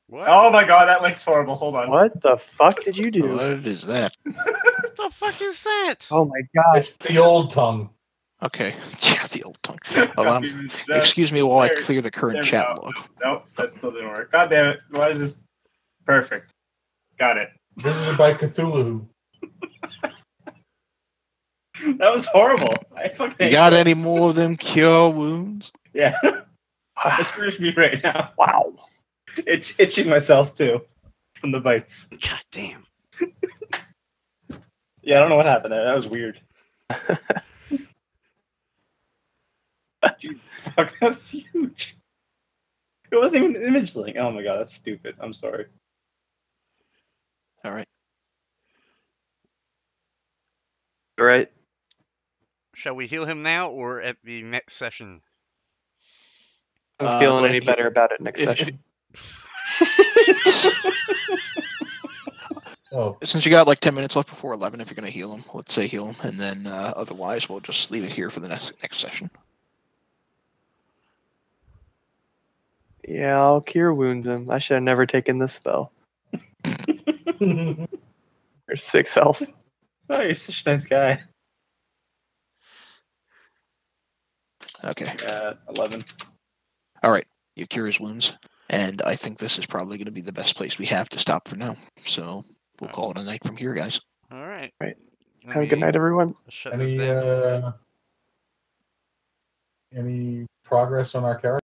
[SPEAKER 5] What?
[SPEAKER 8] Oh my god, that link's horrible. Hold on.
[SPEAKER 3] What the fuck did you do?
[SPEAKER 2] What is that?
[SPEAKER 5] What the fuck is that?
[SPEAKER 3] Oh my god.
[SPEAKER 1] It's the old tongue.
[SPEAKER 2] Okay. Yeah, the old tongue. Excuse me while I clear the current chat log.
[SPEAKER 8] Nope, that still didn't work. God damn it. Why is this? Perfect. Got it.
[SPEAKER 1] Visited by Cthulhu.
[SPEAKER 8] That was horrible. I fucking
[SPEAKER 2] You
[SPEAKER 8] hate
[SPEAKER 2] got
[SPEAKER 8] those.
[SPEAKER 2] any more of them cure wounds?
[SPEAKER 8] Yeah. It's for me right now.
[SPEAKER 3] Wow.
[SPEAKER 8] It's itching myself too from the bites.
[SPEAKER 5] God damn.
[SPEAKER 8] Yeah, I don't know what happened there. That was weird. Dude, fuck, that's huge. It wasn't even an image link. Oh my god, that's stupid. I'm sorry.
[SPEAKER 2] All right.
[SPEAKER 3] All right.
[SPEAKER 5] Shall we heal him now or at the next session?
[SPEAKER 3] I'm
[SPEAKER 2] Go
[SPEAKER 3] feeling
[SPEAKER 2] ahead
[SPEAKER 3] any
[SPEAKER 2] and heal-
[SPEAKER 3] better about it next
[SPEAKER 2] if-
[SPEAKER 3] session.
[SPEAKER 1] Oh,
[SPEAKER 2] Since you got like 10 minutes left before 11, if you're going to heal him, let's say heal him, and then otherwise we'll just leave it here for the next session.
[SPEAKER 3] Yeah, I'll cure wounds him. I should have never taken this spell. There's 6 health.
[SPEAKER 8] Oh, you're such a nice guy.
[SPEAKER 2] Okay.
[SPEAKER 8] 11.
[SPEAKER 2] All right. You cure his wounds. And I think this is probably going to be the best place we have to stop for now. So we'll call it a night from here, guys.
[SPEAKER 5] All right.
[SPEAKER 3] Right.
[SPEAKER 5] Let
[SPEAKER 3] Have a good
[SPEAKER 5] me
[SPEAKER 3] night, everyone.
[SPEAKER 5] shut this
[SPEAKER 1] Any
[SPEAKER 5] down.
[SPEAKER 1] any progress on our character?